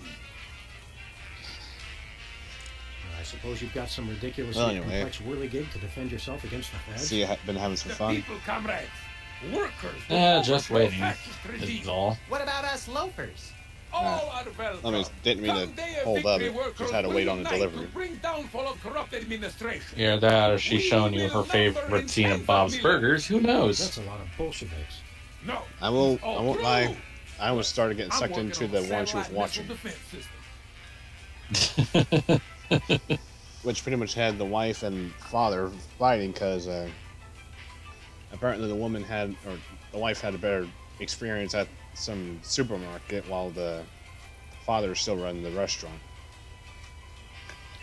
[SPEAKER 4] I suppose you've got some ridiculously
[SPEAKER 1] Well, anyway.
[SPEAKER 4] complex whirligig to defend yourself against the feds.
[SPEAKER 1] See, I've been having some
[SPEAKER 9] The
[SPEAKER 1] fun.
[SPEAKER 9] people, comrades. Workers.
[SPEAKER 2] Just waiting. This is all.
[SPEAKER 5] What about us loafers?
[SPEAKER 9] All are welcome.
[SPEAKER 1] I mean, didn't mean
[SPEAKER 9] Someday
[SPEAKER 1] to
[SPEAKER 9] a
[SPEAKER 1] hold up.
[SPEAKER 9] victory workers
[SPEAKER 1] Just had to
[SPEAKER 9] will
[SPEAKER 1] wait on the
[SPEAKER 9] unite
[SPEAKER 1] delivery.
[SPEAKER 9] to bring downfall of corrupt administration.
[SPEAKER 2] Either that or she's showing you her favorite scene of Bob's Burgers. Who knows?
[SPEAKER 4] That's a lot of Bolsheviks.
[SPEAKER 9] No.
[SPEAKER 1] I won't
[SPEAKER 9] Oh,
[SPEAKER 1] lie.
[SPEAKER 9] true.
[SPEAKER 1] I almost started getting
[SPEAKER 9] I'm
[SPEAKER 1] sucked
[SPEAKER 9] working
[SPEAKER 1] into
[SPEAKER 9] on
[SPEAKER 1] the
[SPEAKER 9] a
[SPEAKER 1] one she was
[SPEAKER 9] satellite missile
[SPEAKER 1] watching,
[SPEAKER 9] defense system.
[SPEAKER 1] which pretty much had the wife and father fighting because apparently the woman had, or the wife had a better experience at some supermarket while the father is still running the restaurant.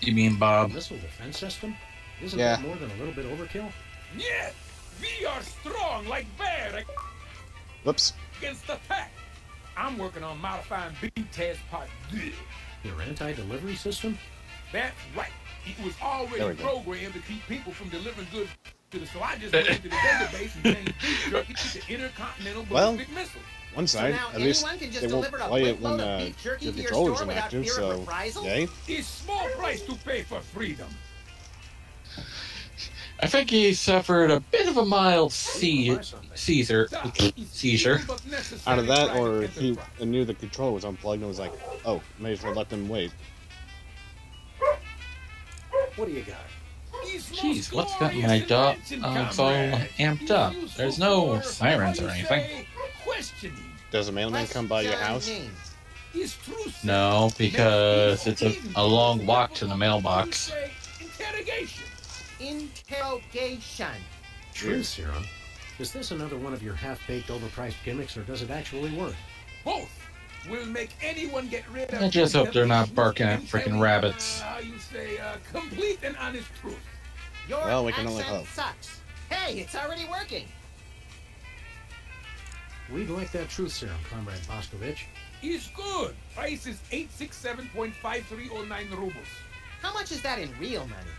[SPEAKER 2] You mean Bob?
[SPEAKER 4] Missile defense system? Isn't
[SPEAKER 1] Yeah.
[SPEAKER 4] that more than a little bit overkill?
[SPEAKER 9] Yes, we are strong like bear
[SPEAKER 1] Whoops.
[SPEAKER 9] against attack. I'm working on modifying B-Test Part D.
[SPEAKER 4] Your anti-delivery system?
[SPEAKER 9] That's right. It was
[SPEAKER 1] There
[SPEAKER 9] already
[SPEAKER 1] we go.
[SPEAKER 9] programmed to keep people from delivering goods to the. So I just went into the database and changed beef jerky to the intercontinental
[SPEAKER 1] Well,
[SPEAKER 9] ballistic missile.
[SPEAKER 1] One
[SPEAKER 5] So
[SPEAKER 1] side,
[SPEAKER 5] now
[SPEAKER 1] at least
[SPEAKER 5] anyone can just
[SPEAKER 1] they won't
[SPEAKER 5] deliver a
[SPEAKER 1] play it when
[SPEAKER 5] plate load of beef jerky
[SPEAKER 1] your
[SPEAKER 5] to your
[SPEAKER 1] controller's
[SPEAKER 5] store without
[SPEAKER 1] inactive,
[SPEAKER 5] fear of
[SPEAKER 1] so
[SPEAKER 5] reprisal?
[SPEAKER 1] yay.
[SPEAKER 9] It's small price to pay for freedom.
[SPEAKER 2] I think he suffered a bit of a mild seizure.
[SPEAKER 1] Out of that, or he knew the controller was unplugged and was like, oh, may as well let them wait.
[SPEAKER 4] What do you got?
[SPEAKER 2] Jeez, what's got my dog all amped up? There's no sirens or anything.
[SPEAKER 1] Does a mailman come by your house?
[SPEAKER 2] No, because it's a long walk to the mailbox.
[SPEAKER 5] Interrogation.
[SPEAKER 4] Truth serum? Is this another one of your half-baked, overpriced gimmicks, or does it actually work?
[SPEAKER 9] Both will make anyone get rid of.
[SPEAKER 2] I just hope they're not barking at freaking rabbits.
[SPEAKER 9] How you say, complete and honest truth.
[SPEAKER 5] Your
[SPEAKER 1] Well, we can only
[SPEAKER 5] accent
[SPEAKER 1] hope.
[SPEAKER 5] sucks. Hey, it's already working.
[SPEAKER 4] We'd like that truth serum, Comrade Boscovich.
[SPEAKER 9] Is good. Price is 867.5309 rubles.
[SPEAKER 5] How much is that in real money?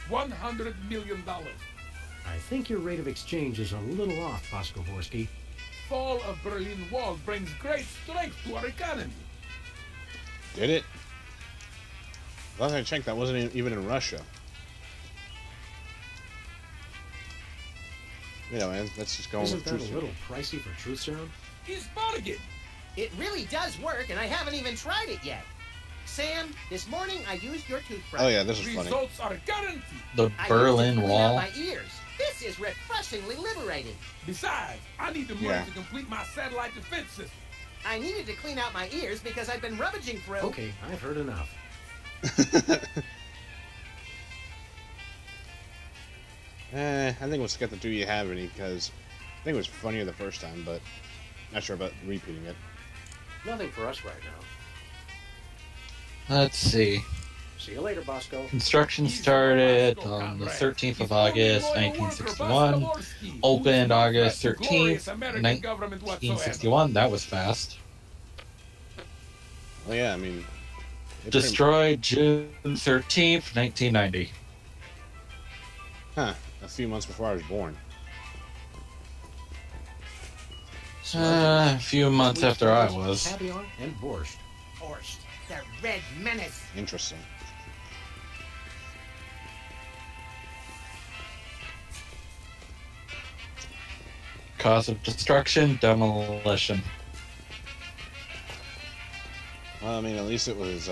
[SPEAKER 9] $100 million.
[SPEAKER 4] I think your rate of exchange is a little off, Boscovorsky.
[SPEAKER 9] Fall of Berlin Wall brings great strength to our economy.
[SPEAKER 1] Did it? Last I checked, that wasn't even in Russia. You know, man, let's just go on
[SPEAKER 4] Isn't
[SPEAKER 1] with
[SPEAKER 4] that
[SPEAKER 1] truth
[SPEAKER 4] a little pricey for truth serum?
[SPEAKER 9] Is bargain.
[SPEAKER 5] It really does work, and I haven't even tried it yet. Sam, this morning I used your toothbrush.
[SPEAKER 1] Oh yeah, this is funny.
[SPEAKER 9] Results are guaranteed.
[SPEAKER 2] The
[SPEAKER 5] I
[SPEAKER 2] Berlin
[SPEAKER 5] used it to clean out
[SPEAKER 2] Wall.
[SPEAKER 5] my ears. This is refreshingly liberating.
[SPEAKER 9] Besides, I need the money
[SPEAKER 1] Yeah.
[SPEAKER 9] to complete my satellite defense system.
[SPEAKER 5] I needed to clean out my ears because I've been rummaging through.
[SPEAKER 4] Okay, I've heard enough.
[SPEAKER 1] I think we'll skip the Do You Have Any, because I think it was funnier the first time, but not sure about repeating it.
[SPEAKER 4] Nothing for us right now.
[SPEAKER 2] Let's see.
[SPEAKER 4] See you later, Bosco.
[SPEAKER 2] Construction started on the 13th of August, 1961. Opened August 13th, 1961. That was fast.
[SPEAKER 1] Well, yeah, I mean... it pretty-
[SPEAKER 2] Destroyed June 13th, 1990.
[SPEAKER 1] Huh, a few months before I was born.
[SPEAKER 2] A few months after I was.
[SPEAKER 4] Caviar and borscht.
[SPEAKER 5] Borscht, the red menace.
[SPEAKER 1] Interesting.
[SPEAKER 2] Cause of destruction, demolition.
[SPEAKER 1] Well, I mean, at least it was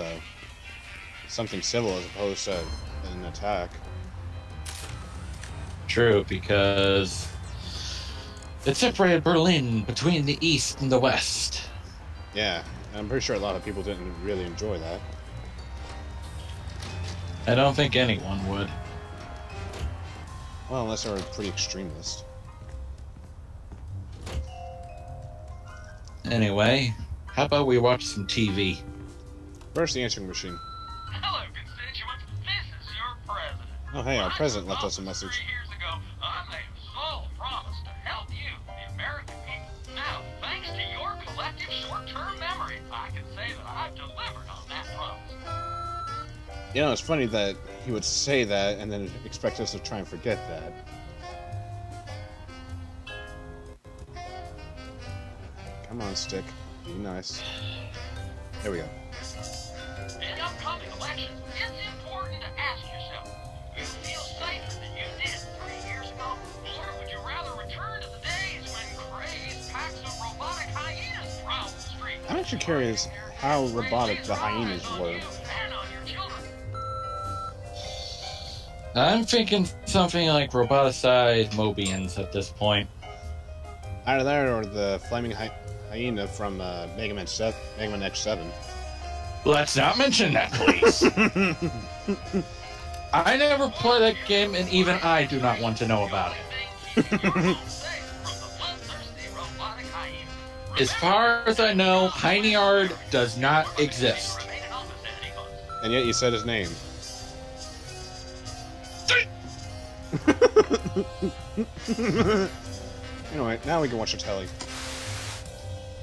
[SPEAKER 1] something civil as opposed to an attack.
[SPEAKER 2] True, because it separated Berlin between the east and the west.
[SPEAKER 1] Yeah, and I'm pretty sure a lot of people didn't really enjoy that.
[SPEAKER 2] I don't think anyone would.
[SPEAKER 1] Well, unless they were pretty extremist.
[SPEAKER 2] Anyway, How about we watch some TV?
[SPEAKER 1] Where's the answering machine?
[SPEAKER 10] Hello, constituents. This is your president.
[SPEAKER 1] Oh, hey, our
[SPEAKER 10] When I
[SPEAKER 1] president
[SPEAKER 10] took
[SPEAKER 1] left us a
[SPEAKER 10] office
[SPEAKER 1] message.
[SPEAKER 10] 3 years ago, I made a solemn promise to help you, the American people. Now, thanks to your collective short-term memory, I can say that I've delivered on that promise.
[SPEAKER 1] You know, it's funny that he would say that and then expect us to try and forget that. Come on, Stick. Be nice. There we go.
[SPEAKER 10] In upcoming elections, it's important to ask yourself, you feel safer than you did 3 years ago? Or would you rather return to the days when crazed packs of robotic hyenas prowled the streets?
[SPEAKER 1] I'm actually curious how robotic the hyenas were.
[SPEAKER 10] And on your children.
[SPEAKER 2] I'm thinking something like roboticized Mobians at this point.
[SPEAKER 1] Either that or the flaming hyena from Mega Man X7.
[SPEAKER 2] Let's not mention that, please. I never play that game, and even I do not want to know about it. As far as I know, Hineyard does not exist.
[SPEAKER 1] And yet you said his name. Anyway, now we can watch the telly.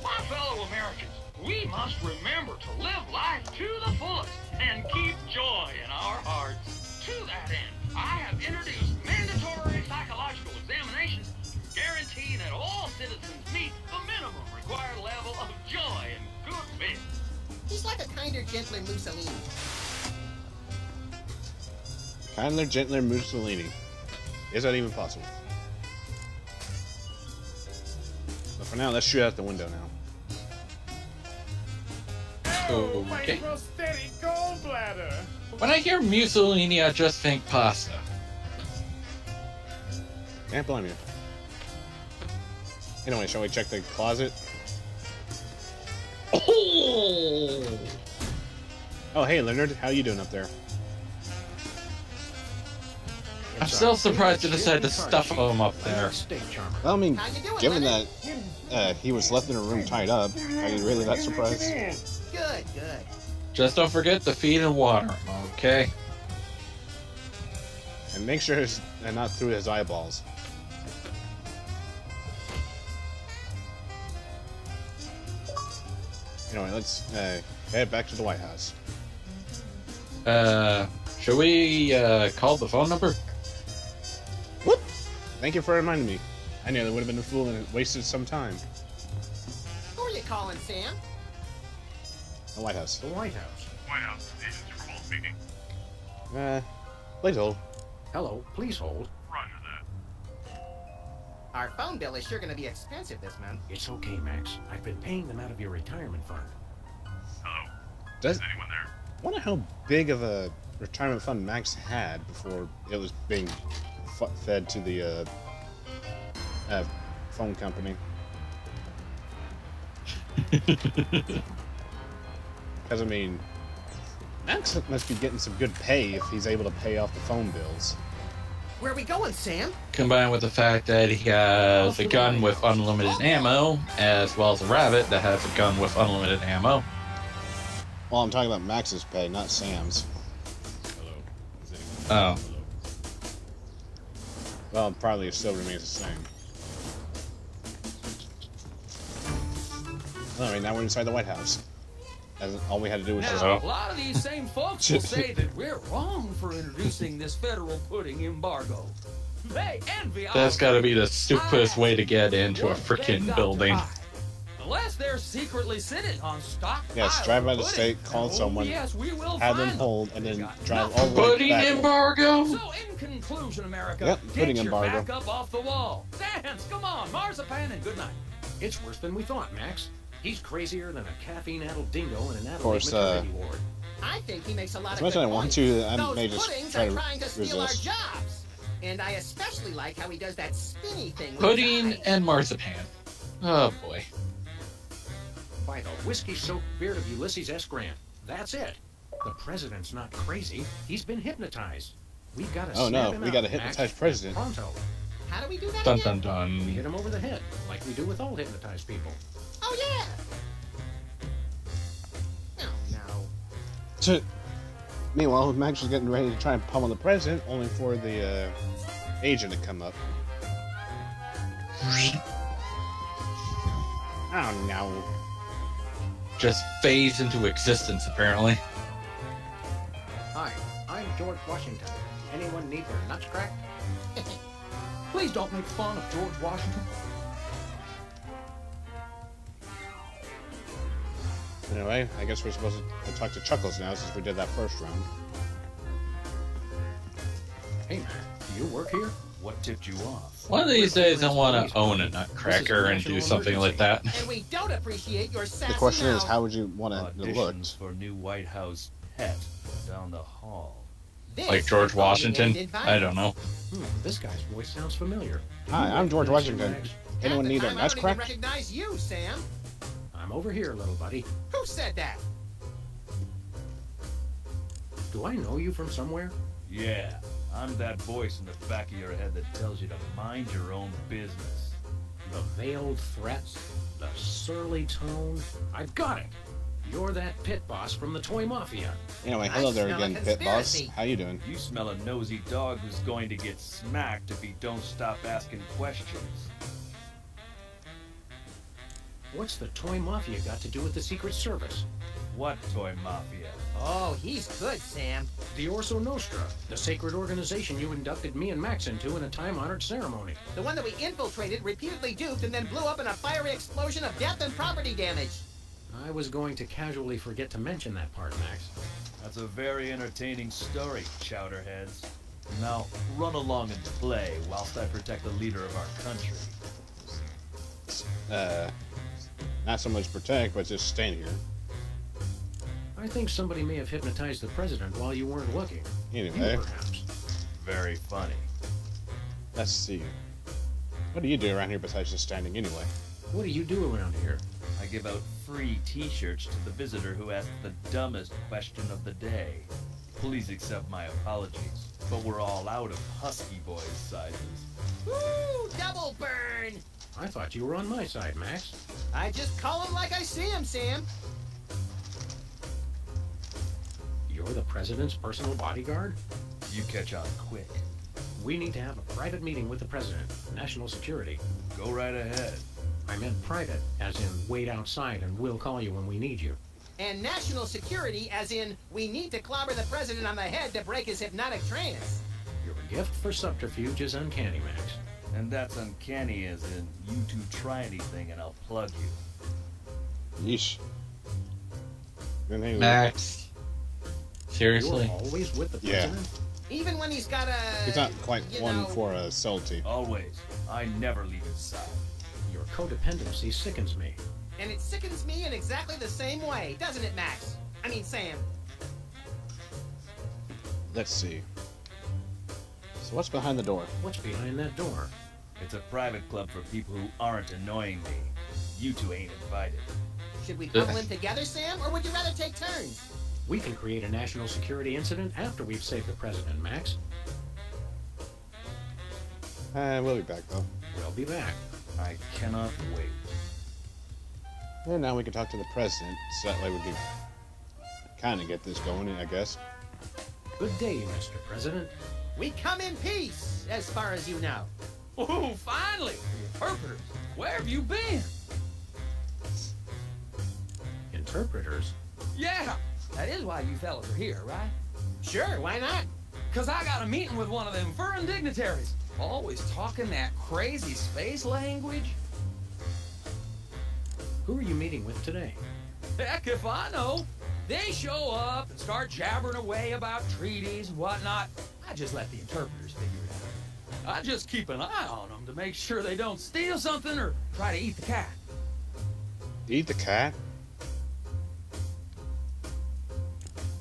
[SPEAKER 10] My fellow Americans, we must remember to live life to the fullest and keep joy in our hearts. To that end, I have introduced mandatory psychological examinations to guarantee that all citizens meet the minimum required level of joy and goodwill.
[SPEAKER 5] He's like a kinder, gentler Mussolini.
[SPEAKER 1] Kinder, gentler Mussolini. Is that even possible? But for now, let's shoot out the window now.
[SPEAKER 2] Okay.
[SPEAKER 9] prosthetic gallbladder.
[SPEAKER 2] When I hear Mussolini, I just think pasta.
[SPEAKER 1] Can't blame you. Anyway, shall we check the closet?
[SPEAKER 2] Oh!
[SPEAKER 1] Oh, hey, Leonard. How you doing up there?
[SPEAKER 2] I'm still surprised they decided to stuff him up there.
[SPEAKER 1] Well, I mean,
[SPEAKER 5] How you doing,
[SPEAKER 1] given
[SPEAKER 5] Leonard?
[SPEAKER 1] that he was left in a room tied up, are you really that surprised?
[SPEAKER 5] Good, good.
[SPEAKER 2] Just don't forget to feed and water him, okay?
[SPEAKER 1] And make sure he's not through his eyeballs. Anyway, let's head back to the White House.
[SPEAKER 2] Should we, call the phone number?
[SPEAKER 1] Whoop! Thank you for reminding me. I nearly would have been a fool and wasted some time.
[SPEAKER 5] Who are you calling, Sam?
[SPEAKER 1] The White House.
[SPEAKER 4] The White House.
[SPEAKER 10] White House, this is Super Bowl speaking.
[SPEAKER 1] Please hold.
[SPEAKER 4] Hello, please hold.
[SPEAKER 10] Roger that.
[SPEAKER 5] Our phone bill is sure going to be expensive this month.
[SPEAKER 4] It's okay, Max. I've been paying them out of your retirement fund.
[SPEAKER 10] Hello,
[SPEAKER 1] Does
[SPEAKER 10] is anyone there?
[SPEAKER 1] wonder how big of a retirement fund Max had before it was being fed to the phone company. Because, I mean, Max must be getting some good pay if he's able to pay off the phone bills.
[SPEAKER 5] Where are we going, Sam?
[SPEAKER 2] Combined with the fact that he has a gun with unlimited ammo, as well as a rabbit that has a gun with unlimited ammo.
[SPEAKER 1] Well, I'm talking about Max's pay, not Sam's.
[SPEAKER 7] Hello. Is anyone
[SPEAKER 2] Oh.
[SPEAKER 7] Hello.
[SPEAKER 1] Well, probably it still remains the same. Alright, now we're inside the White House. All we had to do was just...
[SPEAKER 6] Now, a lot of these same folks will say that we're wrong for introducing this federal pudding embargo. They envy our
[SPEAKER 2] That's gotta be the stupidest way to get into a
[SPEAKER 6] what they've
[SPEAKER 2] freaking
[SPEAKER 6] got
[SPEAKER 2] building.
[SPEAKER 6] to hide. Unless they're secretly sitting on stock.
[SPEAKER 1] Yes, drive by the state, call someone,
[SPEAKER 6] Yes, we will
[SPEAKER 1] have them
[SPEAKER 6] find
[SPEAKER 1] pulled, and then
[SPEAKER 6] Got
[SPEAKER 1] drive
[SPEAKER 6] nothing.
[SPEAKER 1] all the way
[SPEAKER 2] Pudding
[SPEAKER 1] back.
[SPEAKER 2] embargo?
[SPEAKER 6] So, in conclusion, America,
[SPEAKER 1] Yep,
[SPEAKER 6] get
[SPEAKER 1] pudding
[SPEAKER 6] your
[SPEAKER 1] embargo.
[SPEAKER 6] back up off the wall. Dance, come on, marzipan, and good night.
[SPEAKER 4] It's worse than we thought, Max. He's crazier than a caffeine-addled dingo in an adult
[SPEAKER 1] course,
[SPEAKER 4] maternity ward.
[SPEAKER 5] I think he makes a lot
[SPEAKER 1] As
[SPEAKER 5] of
[SPEAKER 1] much
[SPEAKER 5] good
[SPEAKER 1] as I want
[SPEAKER 5] points.
[SPEAKER 1] to, I
[SPEAKER 5] Those
[SPEAKER 1] may just
[SPEAKER 5] puddings
[SPEAKER 1] try
[SPEAKER 5] are
[SPEAKER 1] to
[SPEAKER 5] trying to steal our
[SPEAKER 1] resist.
[SPEAKER 5] jobs. And I especially like how he does that spinny thing with
[SPEAKER 2] Pudding
[SPEAKER 5] his eyes.
[SPEAKER 2] and marzipan. Oh boy.
[SPEAKER 4] By the whiskey-soaked beard of Ulysses S. Grant. That's it. The president's not crazy. He's been hypnotized. We've got to
[SPEAKER 1] Oh,
[SPEAKER 4] snap
[SPEAKER 1] no,
[SPEAKER 4] him
[SPEAKER 1] we
[SPEAKER 4] out,
[SPEAKER 1] gotta
[SPEAKER 4] Max.
[SPEAKER 1] hypnotize president.
[SPEAKER 4] Pronto.
[SPEAKER 5] How do we do that
[SPEAKER 2] Dun
[SPEAKER 5] again?
[SPEAKER 2] dun
[SPEAKER 4] We
[SPEAKER 2] dun.
[SPEAKER 4] hit him over the head, like we do with all hypnotized people.
[SPEAKER 5] Oh, yeah.
[SPEAKER 1] Meanwhile, Max was getting ready to try and pummel the president, only for the agent to come up. Oh no.
[SPEAKER 2] Just phase into existence, apparently.
[SPEAKER 4] Hi, I'm George Washington. Anyone need their nuts cracked?
[SPEAKER 6] Please don't make fun of George Washington.
[SPEAKER 1] Anyway, I guess we're supposed to talk to Chuckles now since we did that first round.
[SPEAKER 4] Hey, man, do you work here?
[SPEAKER 9] What tipped you off?
[SPEAKER 2] One of these days, I want to own a nutcracker and do something like that.
[SPEAKER 5] And we don't appreciate your sassy
[SPEAKER 1] The question is,
[SPEAKER 5] mouth.
[SPEAKER 1] how would you want it to look?
[SPEAKER 9] Auditions for new White House pet down the hall.
[SPEAKER 5] This
[SPEAKER 2] Like George
[SPEAKER 5] is only
[SPEAKER 2] Washington?
[SPEAKER 5] ended by-
[SPEAKER 2] I don't know.
[SPEAKER 4] This guy's voice sounds familiar. Do
[SPEAKER 1] Hi,
[SPEAKER 4] you
[SPEAKER 1] I'm George
[SPEAKER 4] recognize
[SPEAKER 1] Washington.
[SPEAKER 4] him, Max?
[SPEAKER 1] Anyone
[SPEAKER 5] Half the
[SPEAKER 1] need their
[SPEAKER 5] time I
[SPEAKER 1] nuts
[SPEAKER 5] don't even
[SPEAKER 1] cracked?
[SPEAKER 5] recognize you, Sam.
[SPEAKER 4] I'm over here, little buddy.
[SPEAKER 5] Who said that?
[SPEAKER 4] Do I know you from somewhere?
[SPEAKER 9] Yeah, I'm that voice in the back of your head that tells you to mind your own business.
[SPEAKER 4] The veiled threats, the surly tone. I've got it. You're that pit boss from the Toy Mafia.
[SPEAKER 1] Anyway,
[SPEAKER 5] I
[SPEAKER 1] hello there
[SPEAKER 5] smell a
[SPEAKER 1] again, Pit Boss.
[SPEAKER 5] conspiracy.
[SPEAKER 1] How you doing?
[SPEAKER 9] You smell a nosy dog who's going to get smacked if he don't stop asking questions.
[SPEAKER 4] What's the Toy Mafia got to do with the Secret Service?
[SPEAKER 9] What toy mafia?
[SPEAKER 5] Oh, he's good, Sam.
[SPEAKER 4] The Orso Nostra, the sacred organization you inducted me and Max into in a time-honored ceremony.
[SPEAKER 5] The one that we infiltrated, repeatedly duped, and then blew up in a fiery explosion of death and property damage.
[SPEAKER 4] I was going to casually forget to mention that part, Max.
[SPEAKER 9] That's a very entertaining story, chowderheads. Now, run along and play whilst I protect the leader of our country.
[SPEAKER 1] Not so much protect, but just stand here.
[SPEAKER 4] I think somebody may have hypnotized the president while you weren't looking.
[SPEAKER 1] Anyway,
[SPEAKER 4] You, perhaps.
[SPEAKER 9] Very funny.
[SPEAKER 1] let's see. What do you do around here besides just standing anyway?
[SPEAKER 4] What do you do around here?
[SPEAKER 9] I give out free t-shirts to the visitor who asks the dumbest question of the day. Please accept my apologies, but we're all out of Husky Boys sizes.
[SPEAKER 5] Woo! Double burn!
[SPEAKER 4] I thought you were on my side, Max.
[SPEAKER 5] I just call him like I see him, Sam.
[SPEAKER 4] You're the president's personal bodyguard?
[SPEAKER 9] You catch on quick.
[SPEAKER 4] We need to have a private meeting with the president, national security.
[SPEAKER 9] Go right ahead.
[SPEAKER 4] I meant private, as in wait outside and we'll call you when we need you.
[SPEAKER 5] And national security, as in, we need to clobber the president on the head to break his hypnotic trance.
[SPEAKER 4] Your gift for subterfuge is uncanny, Max.
[SPEAKER 9] And that's uncanny as in, you two try anything and I'll plug you.
[SPEAKER 1] Yeesh. Good name.
[SPEAKER 2] Max. Seriously?
[SPEAKER 4] You're always with the
[SPEAKER 1] Yeah.
[SPEAKER 4] president?
[SPEAKER 5] Even when he's got a...
[SPEAKER 1] He's not quite
[SPEAKER 5] you
[SPEAKER 1] one
[SPEAKER 5] know,
[SPEAKER 1] for a subtlety.
[SPEAKER 9] Always. I never leave his side.
[SPEAKER 4] Your codependency sickens me.
[SPEAKER 5] And it sickens me in exactly the same way, doesn't it, Max? I mean, Sam.
[SPEAKER 1] Let's see. So what's behind the door?
[SPEAKER 4] What's behind that door?
[SPEAKER 9] It's a private club for people who aren't annoying me. You two ain't invited.
[SPEAKER 5] Should we pummel him together, Sam, or would you rather take turns?
[SPEAKER 4] We can create a national security incident after we've saved the president, Max.
[SPEAKER 1] We'll be back though.
[SPEAKER 4] We'll be back.
[SPEAKER 9] I cannot wait.
[SPEAKER 1] And now we can talk to the president, so that way we can kind of get this going, I guess.
[SPEAKER 4] Good day, Mr. President.
[SPEAKER 5] We come in peace, as far as you know.
[SPEAKER 6] Oh, finally! Interpreters, where have you been?
[SPEAKER 4] Interpreters?
[SPEAKER 6] Yeah, that is why you fellas are here, right?
[SPEAKER 5] Sure, why not?
[SPEAKER 6] 'Cause I got a meeting with one of them foreign dignitaries. Always talking that crazy space language.
[SPEAKER 4] Who are you meeting with today?
[SPEAKER 6] Heck if I know. They show up and start jabbering away about treaties and whatnot. I just let the interpreters figure it out. I just keep an eye on them to make sure they don't steal something or try to eat the cat.
[SPEAKER 1] Eat the cat?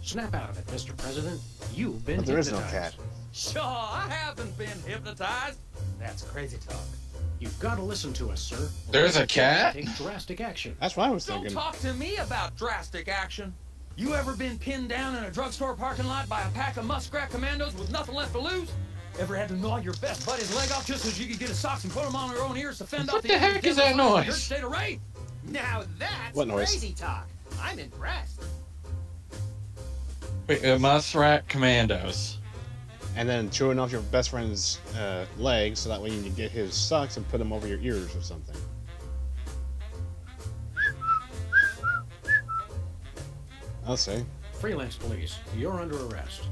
[SPEAKER 4] Snap out of it, Mr. President. You've been
[SPEAKER 1] But there is
[SPEAKER 4] hypnotized.
[SPEAKER 1] no cat.
[SPEAKER 6] Sure, I haven't been hypnotized. That's crazy talk.
[SPEAKER 4] You've got to listen to us, sir.
[SPEAKER 2] There's a cat?
[SPEAKER 4] Take drastic action.
[SPEAKER 1] That's what I was
[SPEAKER 6] Don't
[SPEAKER 1] thinking.
[SPEAKER 6] talk to me about drastic action. You ever been pinned down in a drugstore parking lot by a pack of muskrat commandos with nothing left to lose? Ever had to gnaw your best buddy's leg off just so you could get his socks and put them on your own ears to fend off
[SPEAKER 2] What
[SPEAKER 6] the
[SPEAKER 2] the heck is that noise?
[SPEAKER 6] state of rape?
[SPEAKER 5] Now that's
[SPEAKER 1] What noise?
[SPEAKER 5] crazy talk. I'm impressed.
[SPEAKER 2] Muskrat Commandos.
[SPEAKER 1] And then chewing off your best friend's leg so that way you can get his socks and put them over your ears or something. I'll say.
[SPEAKER 4] Freelance police, you're under arrest.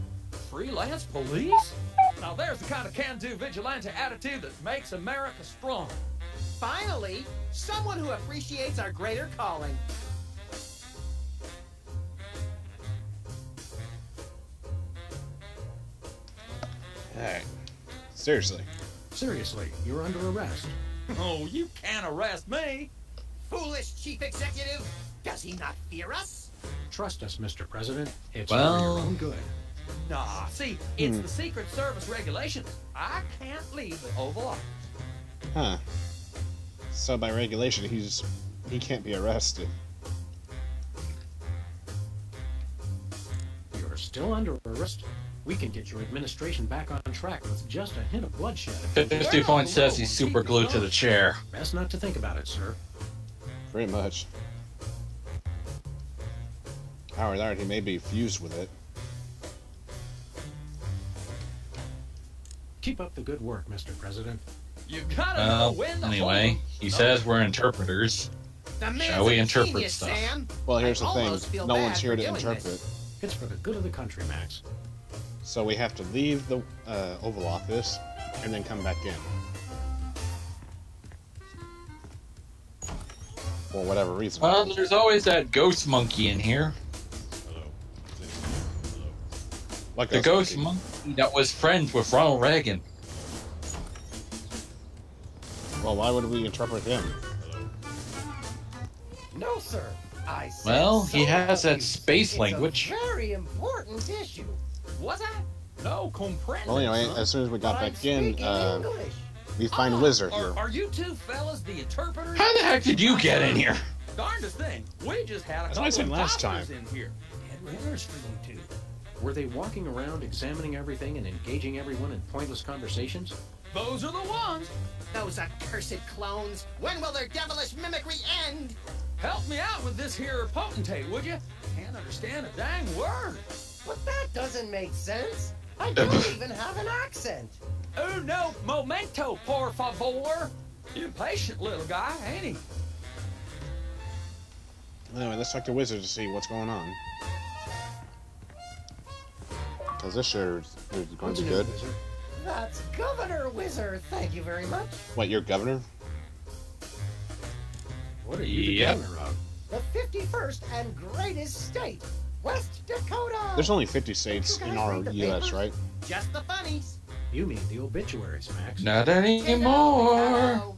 [SPEAKER 6] Freelance police? Now there's the kind of can-do vigilante attitude that makes America strong.
[SPEAKER 5] Finally, someone who appreciates our greater calling.
[SPEAKER 1] Hey, seriously.
[SPEAKER 4] Seriously, you're under arrest.
[SPEAKER 6] Oh, you can't arrest me.
[SPEAKER 5] Foolish chief executive, does he not fear us?
[SPEAKER 4] Trust us, Mr. President. It's
[SPEAKER 2] Well-
[SPEAKER 4] for your own good.
[SPEAKER 6] Nah, see, it's the Secret Service regulations. I can't leave the Oval Office.
[SPEAKER 1] Huh. So by regulation, he can't be arrested.
[SPEAKER 4] You're still under arrest. We can get your administration back on track with just a hint of bloodshed.
[SPEAKER 2] 50 Point says he's super glued to the chair.
[SPEAKER 4] Best not to think about it, sir.
[SPEAKER 1] Pretty much. Howard already may be fused with it.
[SPEAKER 4] Keep up the good work, Mr. President.
[SPEAKER 6] You gotta know when to
[SPEAKER 2] Anyway,
[SPEAKER 6] hold 'em.
[SPEAKER 2] he says we're interpreters.
[SPEAKER 5] The man's
[SPEAKER 2] Shall we
[SPEAKER 5] a
[SPEAKER 2] interpret
[SPEAKER 5] genius,
[SPEAKER 2] stuff?
[SPEAKER 5] Sam.
[SPEAKER 1] Well, here's
[SPEAKER 5] I
[SPEAKER 1] the
[SPEAKER 5] almost
[SPEAKER 1] thing.
[SPEAKER 5] feel
[SPEAKER 1] No
[SPEAKER 5] bad
[SPEAKER 1] one's here
[SPEAKER 5] for
[SPEAKER 1] to
[SPEAKER 5] doing
[SPEAKER 1] interpret.
[SPEAKER 5] this.
[SPEAKER 4] It's for the good of the country, Max.
[SPEAKER 1] So we have to leave the Oval Office and then come back in. For whatever reason.
[SPEAKER 2] Well, there's always that ghost monkey in here.
[SPEAKER 7] Hello. Hello.
[SPEAKER 1] Like
[SPEAKER 2] The
[SPEAKER 1] us
[SPEAKER 2] ghost
[SPEAKER 1] monkey.
[SPEAKER 2] monkey that was friends with Ronald Reagan.
[SPEAKER 1] Well, why would we interpret him?
[SPEAKER 7] Hello.
[SPEAKER 5] No, sir. I said
[SPEAKER 2] Well, he
[SPEAKER 5] so
[SPEAKER 2] has that
[SPEAKER 5] confused.
[SPEAKER 2] space
[SPEAKER 5] It's
[SPEAKER 2] language.
[SPEAKER 5] A very important issue.
[SPEAKER 6] Was I? No comprendo.
[SPEAKER 1] Well, anyway,
[SPEAKER 6] son.
[SPEAKER 1] as soon as we got
[SPEAKER 5] But I'm
[SPEAKER 1] back in,
[SPEAKER 5] speaking English.
[SPEAKER 1] we find
[SPEAKER 6] Oh,
[SPEAKER 1] Wizard here.
[SPEAKER 6] Are you two fellas the interpreters?
[SPEAKER 2] How the heck did you get in here?
[SPEAKER 6] Darndest thing. We just had a
[SPEAKER 1] That's
[SPEAKER 6] couple
[SPEAKER 1] what I said
[SPEAKER 6] of
[SPEAKER 1] last
[SPEAKER 6] doctors
[SPEAKER 1] time.
[SPEAKER 6] in here.
[SPEAKER 5] Dead rivers for you two.
[SPEAKER 4] Were they walking around examining everything and engaging everyone in pointless conversations?
[SPEAKER 6] Those are the ones.
[SPEAKER 5] Those accursed clones. When will their devilish mimicry end?
[SPEAKER 6] Help me out with this here potentate, would you? Can't understand a dang word.
[SPEAKER 5] But that doesn't make sense. I don't even have an accent.
[SPEAKER 6] Oh no, momento, por favor. Impatient little guy, ain't he?
[SPEAKER 1] Anyway, let's talk to Wizard to see what's going on. Because this sure is going to be good.
[SPEAKER 4] Wizard.
[SPEAKER 5] That's Governor Wizard. Thank you very much.
[SPEAKER 1] What, you're governor?
[SPEAKER 4] What are you the
[SPEAKER 2] Yep.
[SPEAKER 4] governor of?
[SPEAKER 5] The 51st and greatest state, West Dakota.
[SPEAKER 1] There's only 50 states in our U.S., right?
[SPEAKER 5] Just the funnies.
[SPEAKER 4] You mean the obituaries, Max.
[SPEAKER 2] Not anymore.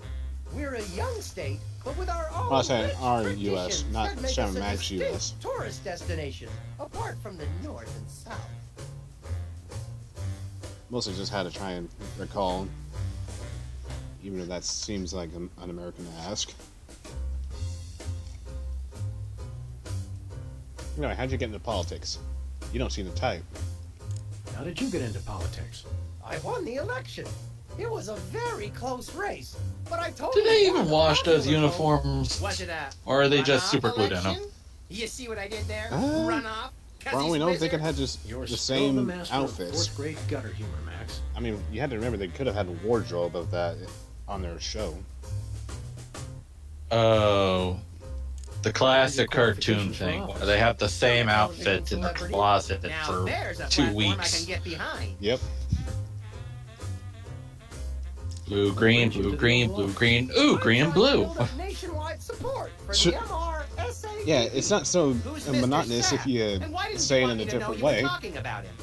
[SPEAKER 5] We're a young state, but with our own
[SPEAKER 1] Well, I said
[SPEAKER 5] rich
[SPEAKER 1] our
[SPEAKER 5] traditions
[SPEAKER 1] US, not
[SPEAKER 5] that make
[SPEAKER 1] Sam
[SPEAKER 5] us a
[SPEAKER 1] Max
[SPEAKER 5] distinct
[SPEAKER 1] US.
[SPEAKER 5] tourist destination, apart from the north and south.
[SPEAKER 1] Mostly just had to try and recall, even if that seems like un-American to ask. Anyway, how'd you get into politics? You don't seem the type.
[SPEAKER 4] How did you get into politics?
[SPEAKER 5] I won the election. It was a very close race, but I told
[SPEAKER 2] Do they
[SPEAKER 5] you
[SPEAKER 2] even
[SPEAKER 5] won
[SPEAKER 2] wash
[SPEAKER 5] the
[SPEAKER 2] those
[SPEAKER 5] popular vote.
[SPEAKER 2] uniforms?
[SPEAKER 5] Was it a
[SPEAKER 2] Or are they just
[SPEAKER 5] runoff
[SPEAKER 2] super glued in them?
[SPEAKER 5] election? You see what I did there?
[SPEAKER 1] Uh,
[SPEAKER 5] Runoff. 'Cause
[SPEAKER 1] Well,
[SPEAKER 5] he's
[SPEAKER 1] we know they
[SPEAKER 5] wizard?
[SPEAKER 1] could have just
[SPEAKER 4] You're
[SPEAKER 1] the
[SPEAKER 4] still
[SPEAKER 1] same
[SPEAKER 4] the master
[SPEAKER 1] outfits.
[SPEAKER 4] of fourth grade gutter humor, Max.
[SPEAKER 1] I mean, you had to remember they could have had a wardrobe of that on their show.
[SPEAKER 2] Oh, the classic cartoon thing where they have the same outfit in the closet
[SPEAKER 5] Now
[SPEAKER 2] for
[SPEAKER 5] there's a
[SPEAKER 2] 2
[SPEAKER 5] platform I
[SPEAKER 2] weeks.
[SPEAKER 5] can get behind.
[SPEAKER 1] Yep.
[SPEAKER 2] Blue, green, blue, green, blue, green. Ooh, green and blue.
[SPEAKER 5] Build up nationwide support for
[SPEAKER 1] So-
[SPEAKER 5] the MRSA.
[SPEAKER 1] Yeah, it's not so
[SPEAKER 5] Who's Mr.
[SPEAKER 1] monotonous if
[SPEAKER 5] Sapp?
[SPEAKER 1] you
[SPEAKER 5] And why didn't
[SPEAKER 1] say
[SPEAKER 5] you
[SPEAKER 1] it
[SPEAKER 5] want
[SPEAKER 1] in a
[SPEAKER 5] me to know
[SPEAKER 1] different
[SPEAKER 5] you were
[SPEAKER 1] way.
[SPEAKER 5] talking about him?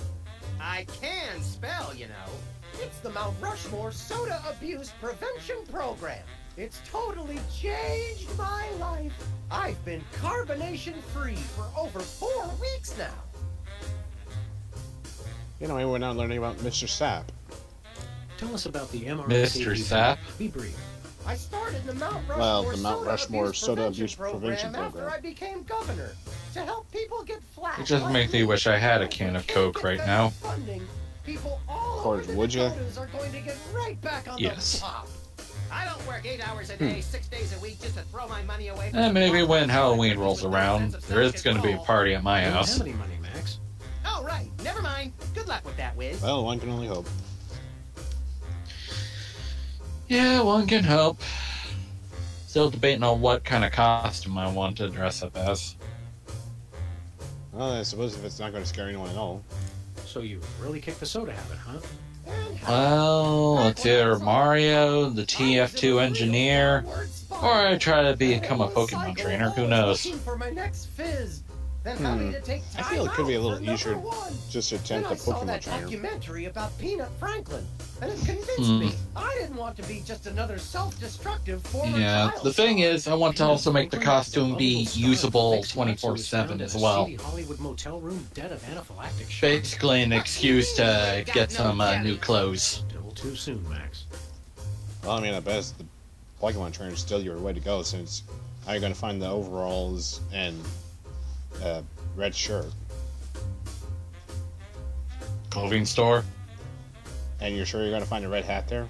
[SPEAKER 5] I can spell, you know. It's the Mount Rushmore Soda Abuse Prevention Program. It's totally changed my life. I've been carbonation free for over 4 weeks now.
[SPEAKER 1] You know, we're now learning about Mr. Sapp.
[SPEAKER 4] Tell us about the MRSA.
[SPEAKER 2] Mr. Sapp.
[SPEAKER 4] Be brief.
[SPEAKER 5] I started the Mount Rushmore,
[SPEAKER 1] Well, the Mount Rushmore Soda Abuse
[SPEAKER 5] Prevention
[SPEAKER 1] Prevention
[SPEAKER 5] Program
[SPEAKER 1] Program.
[SPEAKER 5] after I became governor to help people get flat.
[SPEAKER 2] It just
[SPEAKER 5] like
[SPEAKER 2] makes me wish I had a can of Coke right now.
[SPEAKER 5] Funding. People all
[SPEAKER 1] Of course,
[SPEAKER 5] over the
[SPEAKER 1] would ya?
[SPEAKER 5] Dakotas are going to get right back on
[SPEAKER 2] Yes.
[SPEAKER 5] the top. I don't work 8 hours a day, 6 days a week just to throw my money away. for
[SPEAKER 2] And
[SPEAKER 5] some
[SPEAKER 2] maybe
[SPEAKER 5] boss
[SPEAKER 2] when
[SPEAKER 5] with
[SPEAKER 2] Halloween
[SPEAKER 5] no
[SPEAKER 2] rolls
[SPEAKER 5] sense
[SPEAKER 2] around,
[SPEAKER 5] of
[SPEAKER 2] there is going to be a
[SPEAKER 5] self-control.
[SPEAKER 2] party at my
[SPEAKER 4] You don't
[SPEAKER 2] house.
[SPEAKER 4] have any money, Max.
[SPEAKER 5] Oh, right. Good luck with that, Wiz.
[SPEAKER 1] Well, one can only hope.
[SPEAKER 2] Yeah, one can hope. Still debating on what kind of costume I want to dress up as.
[SPEAKER 1] Well, I suppose if it's not going to scare anyone at all.
[SPEAKER 4] So you really kicked the soda habit, huh?
[SPEAKER 2] Well, it's either Mario, the TF2 engineer, or I try to become a Pokemon trainer. Who knows?
[SPEAKER 5] Looking for my next fizz. Then having to take
[SPEAKER 1] I
[SPEAKER 5] time
[SPEAKER 1] feel it could be a
[SPEAKER 5] out
[SPEAKER 1] little
[SPEAKER 5] for
[SPEAKER 1] easier
[SPEAKER 5] number one.
[SPEAKER 1] just to
[SPEAKER 5] Then
[SPEAKER 1] attempt
[SPEAKER 5] I
[SPEAKER 1] the
[SPEAKER 5] saw
[SPEAKER 1] Pokemon
[SPEAKER 5] that
[SPEAKER 1] trainer.
[SPEAKER 5] documentary about Peanut Franklin, and it convinced me I didn't want to be just another self-destructive former
[SPEAKER 2] Yeah,
[SPEAKER 5] child
[SPEAKER 2] the thing
[SPEAKER 5] star.
[SPEAKER 2] is, I want to also make the costume be usable 24/7 as well.
[SPEAKER 4] Hollywood motel room dead of anaphylactic shock.
[SPEAKER 2] Basically an excuse to get some new clothes.
[SPEAKER 4] Still too soon, Max.
[SPEAKER 1] Well, I mean, I bet the Pokemon trainer is still your way to go, since how are you going to find the overalls and red shirt?
[SPEAKER 2] Clothing store?
[SPEAKER 1] And you're sure you're going to find a red hat there?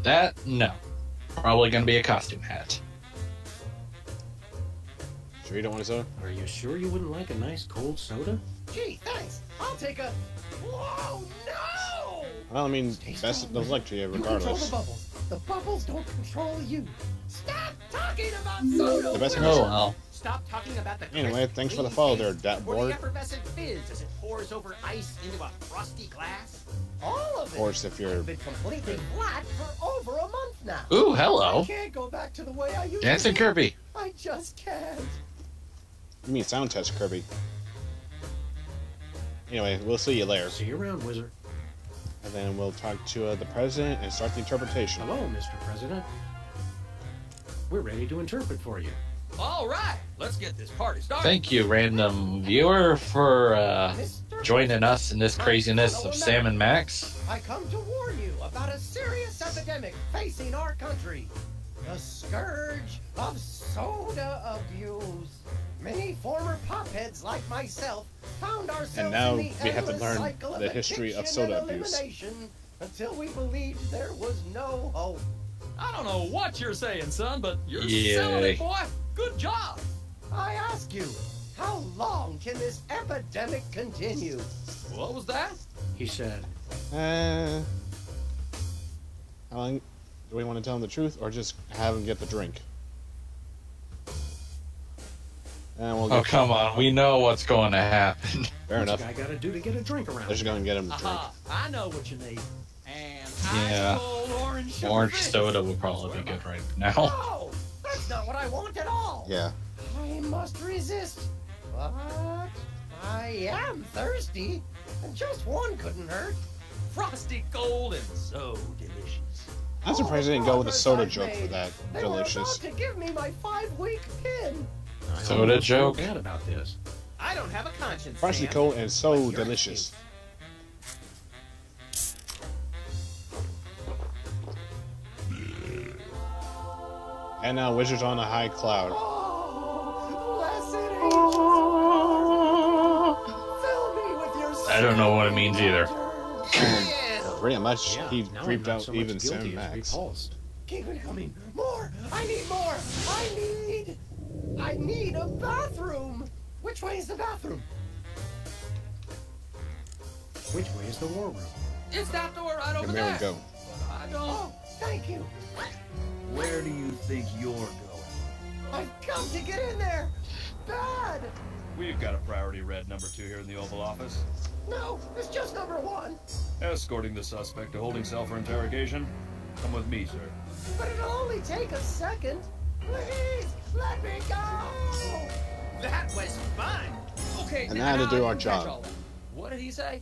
[SPEAKER 2] That, no. Probably going to be a costume hat.
[SPEAKER 1] Sure you don't want a soda?
[SPEAKER 4] Are you sure you wouldn't like a nice cold soda?
[SPEAKER 5] Gee, thanks. I'll take a... Whoa, no!
[SPEAKER 1] Well, I mean,
[SPEAKER 5] Stay
[SPEAKER 1] best
[SPEAKER 5] strong,
[SPEAKER 1] of those
[SPEAKER 5] Wiz.
[SPEAKER 1] luck to you,
[SPEAKER 5] You control the
[SPEAKER 1] regardless.
[SPEAKER 5] bubbles. The bubbles don't control you. Stop talking about soda.
[SPEAKER 1] The best
[SPEAKER 5] Wiz.
[SPEAKER 2] Oh, well.
[SPEAKER 5] Stop talking about the
[SPEAKER 1] Anyway,
[SPEAKER 5] crisp,
[SPEAKER 1] thanks for the
[SPEAKER 5] clean
[SPEAKER 1] follow
[SPEAKER 5] taste
[SPEAKER 1] there,
[SPEAKER 5] or
[SPEAKER 1] Board.
[SPEAKER 5] the effervescent fizz as it pours over ice into a frosty glass. All of it.
[SPEAKER 1] Of course, if you're...
[SPEAKER 5] I've been completely flat for over a month now.
[SPEAKER 2] Ooh,
[SPEAKER 5] I
[SPEAKER 2] hello.
[SPEAKER 5] can't go back to the way I used
[SPEAKER 2] Dancing
[SPEAKER 5] to be.
[SPEAKER 2] Kirby.
[SPEAKER 5] I just can't.
[SPEAKER 1] You mean sound test, Kirby. Anyway, we'll see you later.
[SPEAKER 4] See you around, Wizard.
[SPEAKER 1] And then we'll talk to the president and start the interpretation.
[SPEAKER 4] Hello, Mr. President. We're ready to interpret for you.
[SPEAKER 6] All right, let's get this party started.
[SPEAKER 2] Thank you, random viewer, for
[SPEAKER 5] Mr.
[SPEAKER 2] joining us in this craziness of Sam and Max.
[SPEAKER 5] I come to warn you about a serious epidemic facing our country. The scourge of soda abuse. Many former popheads like myself found ourselves
[SPEAKER 1] And now
[SPEAKER 5] in the
[SPEAKER 1] we have to
[SPEAKER 5] endless
[SPEAKER 1] learn
[SPEAKER 5] cycle of
[SPEAKER 1] the history of
[SPEAKER 5] addiction
[SPEAKER 1] soda
[SPEAKER 5] and
[SPEAKER 1] abuse.
[SPEAKER 5] elimination until we believed there was no hope.
[SPEAKER 6] I don't know what you're saying, son, but you're
[SPEAKER 2] Yay.
[SPEAKER 6] selling it, boy. Good job.
[SPEAKER 5] I ask you, how long can this epidemic continue?
[SPEAKER 6] What was that?
[SPEAKER 4] He said,
[SPEAKER 1] How long do we want to tell him the truth, or just have him get the drink? And we'll
[SPEAKER 2] Oh,
[SPEAKER 1] get
[SPEAKER 2] come on. We know what's going to happen.
[SPEAKER 1] fair
[SPEAKER 4] what's
[SPEAKER 1] enough.
[SPEAKER 4] a guy got to do to get a drink around
[SPEAKER 1] Let's just
[SPEAKER 4] here?
[SPEAKER 1] go and get him the drink.
[SPEAKER 6] Aha, I know what you need. And
[SPEAKER 2] Yeah.
[SPEAKER 6] ice cold orange sugar
[SPEAKER 2] Orange
[SPEAKER 6] fizz.
[SPEAKER 2] soda would probably be good right now.
[SPEAKER 5] No, that's not what I want at all.
[SPEAKER 1] Yeah.
[SPEAKER 5] I must resist. But I am thirsty, and just one couldn't hurt.
[SPEAKER 6] Frosty cold and so delicious.
[SPEAKER 1] I'm surprised they didn't go with a soda joke for that.
[SPEAKER 5] They
[SPEAKER 1] Delicious.
[SPEAKER 5] were about to give me my 5-week pin.
[SPEAKER 4] I
[SPEAKER 2] Soda
[SPEAKER 4] almost feel
[SPEAKER 2] joke.
[SPEAKER 4] bad about this.
[SPEAKER 5] I don't have a conscience,
[SPEAKER 1] Frosty
[SPEAKER 5] Sam.
[SPEAKER 1] cold and so
[SPEAKER 5] What's your
[SPEAKER 1] delicious. And now Wizard's on a high cloud.
[SPEAKER 5] Oh, blessed angels. Fill me with your
[SPEAKER 2] I don't know what it means either.
[SPEAKER 1] Pretty much,
[SPEAKER 4] Yeah,
[SPEAKER 1] he
[SPEAKER 4] now I'm
[SPEAKER 1] creeped
[SPEAKER 4] not
[SPEAKER 1] out
[SPEAKER 4] so much
[SPEAKER 1] even
[SPEAKER 4] guilty
[SPEAKER 1] Sam
[SPEAKER 4] as
[SPEAKER 1] Max.
[SPEAKER 4] repulsed.
[SPEAKER 5] Keep it coming. More. I need more. I need a bathroom. Which way is the bathroom?
[SPEAKER 4] Which way is the war room?
[SPEAKER 6] It's that door right over
[SPEAKER 1] And there
[SPEAKER 6] there.
[SPEAKER 1] we go.
[SPEAKER 6] But I don't.
[SPEAKER 5] Oh, thank you.
[SPEAKER 9] Where do you think you're going?
[SPEAKER 5] I've come to get in there. Bad.
[SPEAKER 9] We've got a priority red number 2 here in the Oval Office.
[SPEAKER 5] No, it's just number 1.
[SPEAKER 9] Escorting the suspect to holding cell for interrogation. Come with me, sir.
[SPEAKER 5] But it'll only take a second. Please, let me go.
[SPEAKER 6] That was fun. Okay,
[SPEAKER 1] And now to do
[SPEAKER 6] I
[SPEAKER 1] our
[SPEAKER 6] didn't catch
[SPEAKER 1] job.
[SPEAKER 6] all that. What did he say?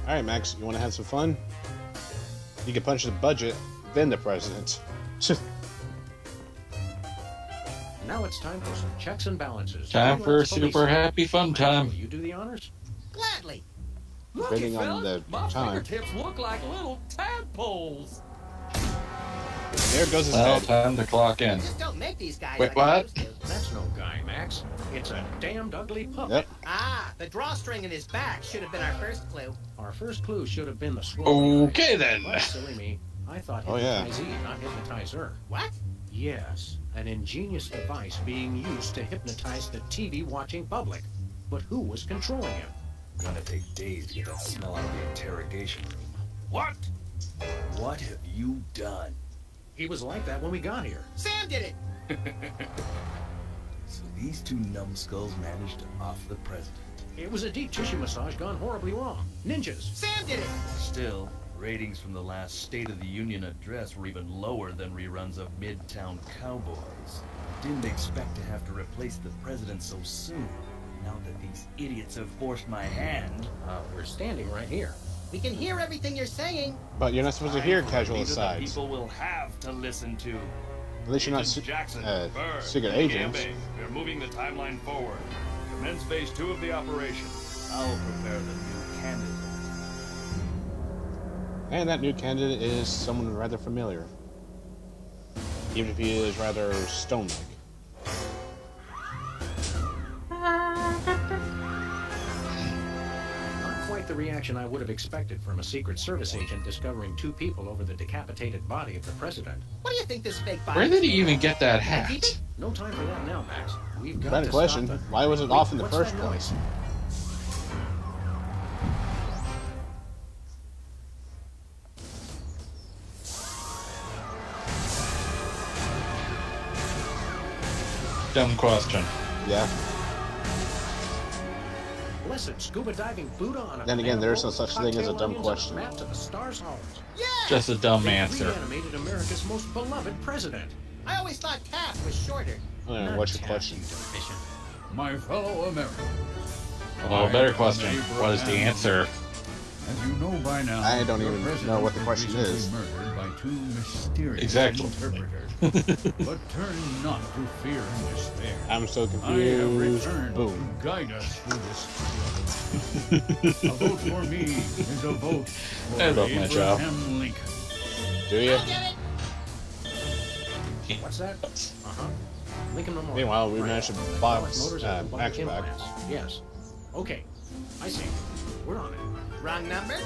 [SPEAKER 1] Alright, Max, you want to have some fun? You can punch the budget, then the president.
[SPEAKER 4] Now it's time for some checks and balances.
[SPEAKER 2] Time for
[SPEAKER 4] Ambulance police.
[SPEAKER 2] super happy fun time.
[SPEAKER 4] Will you do the honors?
[SPEAKER 5] Gladly.
[SPEAKER 6] Look,
[SPEAKER 1] Depending on
[SPEAKER 6] fella,
[SPEAKER 1] the
[SPEAKER 6] my
[SPEAKER 1] time.
[SPEAKER 6] fingertips look like little tadpoles.
[SPEAKER 1] There goes his
[SPEAKER 2] Well,
[SPEAKER 1] head.
[SPEAKER 2] time to clock in.
[SPEAKER 5] Just don't make these guys
[SPEAKER 2] Wait,
[SPEAKER 5] like I
[SPEAKER 2] what?
[SPEAKER 5] used to.
[SPEAKER 4] That's no guy, Max. It's a damned ugly puppet.
[SPEAKER 1] Yep.
[SPEAKER 5] Ah, the drawstring in his back should have been our first clue.
[SPEAKER 4] Our first clue should have been the swirl.
[SPEAKER 2] Okay then.
[SPEAKER 4] But silly me. I thought
[SPEAKER 1] Oh, yeah.
[SPEAKER 4] hypnotizee, not hypnotizer.
[SPEAKER 5] What?
[SPEAKER 4] Yes, an ingenious device being used to hypnotize the TV-watching public. But who was controlling him?
[SPEAKER 9] Gonna take days to get that smell out of the interrogation room. What? What have you done?
[SPEAKER 4] He was like that when we got here.
[SPEAKER 5] Sam did it!
[SPEAKER 9] So these two numbskulls managed to off the president.
[SPEAKER 4] It was a deep tissue massage gone horribly wrong. Ninjas.
[SPEAKER 5] Sam did it!
[SPEAKER 9] Still, ratings from the last State of the Union address were even lower than reruns of Midtown Cowboys. Didn't expect to have to replace the president so soon. Now that these idiots have forced my hand.
[SPEAKER 4] We're standing right here.
[SPEAKER 5] We can hear everything you're saying.
[SPEAKER 1] But you're not supposed to hear
[SPEAKER 9] I'm
[SPEAKER 1] casual
[SPEAKER 9] leader that
[SPEAKER 1] asides.
[SPEAKER 9] people will have to listen to.
[SPEAKER 1] At least you're not
[SPEAKER 9] Agent Jackson, Bird,
[SPEAKER 1] secret agents.
[SPEAKER 9] Gambay, we're moving the timeline forward. Commence phase 2 of the operation. I'll prepare the new candidate.
[SPEAKER 1] And that new candidate is someone rather familiar. Even if he is rather stone-like.
[SPEAKER 4] Not quite the reaction I would have expected from a Secret Service agent discovering two people over the decapitated body of the president.
[SPEAKER 5] What do you think this fake body
[SPEAKER 2] Where did he
[SPEAKER 5] is made
[SPEAKER 2] even
[SPEAKER 5] of?
[SPEAKER 2] get that
[SPEAKER 5] Can I keep
[SPEAKER 2] hat?
[SPEAKER 5] it?
[SPEAKER 4] No time for that now, Max. We've got
[SPEAKER 1] Better
[SPEAKER 4] to
[SPEAKER 1] question.
[SPEAKER 4] stop
[SPEAKER 1] Why was it
[SPEAKER 4] Wait,
[SPEAKER 1] off in the
[SPEAKER 4] what's
[SPEAKER 1] first
[SPEAKER 4] that
[SPEAKER 1] place?
[SPEAKER 4] noise?
[SPEAKER 2] Dumb question.
[SPEAKER 1] Yeah.
[SPEAKER 4] Blessed scuba diving Buddha on a
[SPEAKER 1] Then again, there's no
[SPEAKER 4] banana boat
[SPEAKER 1] such
[SPEAKER 4] with
[SPEAKER 1] thing as a
[SPEAKER 4] cocktail
[SPEAKER 1] dumb
[SPEAKER 4] onions and
[SPEAKER 1] question.
[SPEAKER 4] Map to the stars' homes.
[SPEAKER 5] Yeah!
[SPEAKER 2] Just a dumb
[SPEAKER 4] They
[SPEAKER 2] answer.
[SPEAKER 4] reanimated America's most beloved president.
[SPEAKER 5] I always thought Taft was shorter.
[SPEAKER 1] I don't know,
[SPEAKER 4] Not
[SPEAKER 1] what's your
[SPEAKER 4] Taft,
[SPEAKER 1] question?
[SPEAKER 4] you deficient.
[SPEAKER 11] My fellow Americans,
[SPEAKER 2] Oh, better question. What is the answer?
[SPEAKER 11] as you know by now,
[SPEAKER 1] I don't
[SPEAKER 11] your
[SPEAKER 1] even
[SPEAKER 11] president
[SPEAKER 1] know what the
[SPEAKER 11] was
[SPEAKER 1] question
[SPEAKER 11] recently
[SPEAKER 1] is.
[SPEAKER 11] murdered by two mysterious
[SPEAKER 2] Exactly.
[SPEAKER 11] interpreters. But turn not to fear and despair.
[SPEAKER 1] I'm so
[SPEAKER 11] I have
[SPEAKER 1] confused.
[SPEAKER 11] returned
[SPEAKER 1] Boom.
[SPEAKER 11] to guide us through this struggle. A vote for me is a vote for
[SPEAKER 2] I love my job.
[SPEAKER 11] Abraham Lincoln.
[SPEAKER 1] Do you?
[SPEAKER 5] I get it!
[SPEAKER 4] What's that? Uh-huh. Lincoln Memorial.
[SPEAKER 1] Meanwhile, we
[SPEAKER 4] Right.
[SPEAKER 1] managed to
[SPEAKER 4] Hydraulic
[SPEAKER 1] box
[SPEAKER 4] motors and robotic
[SPEAKER 1] Max back.
[SPEAKER 4] implants. Yes. Okay. I see. We're on it.
[SPEAKER 5] Wrong number?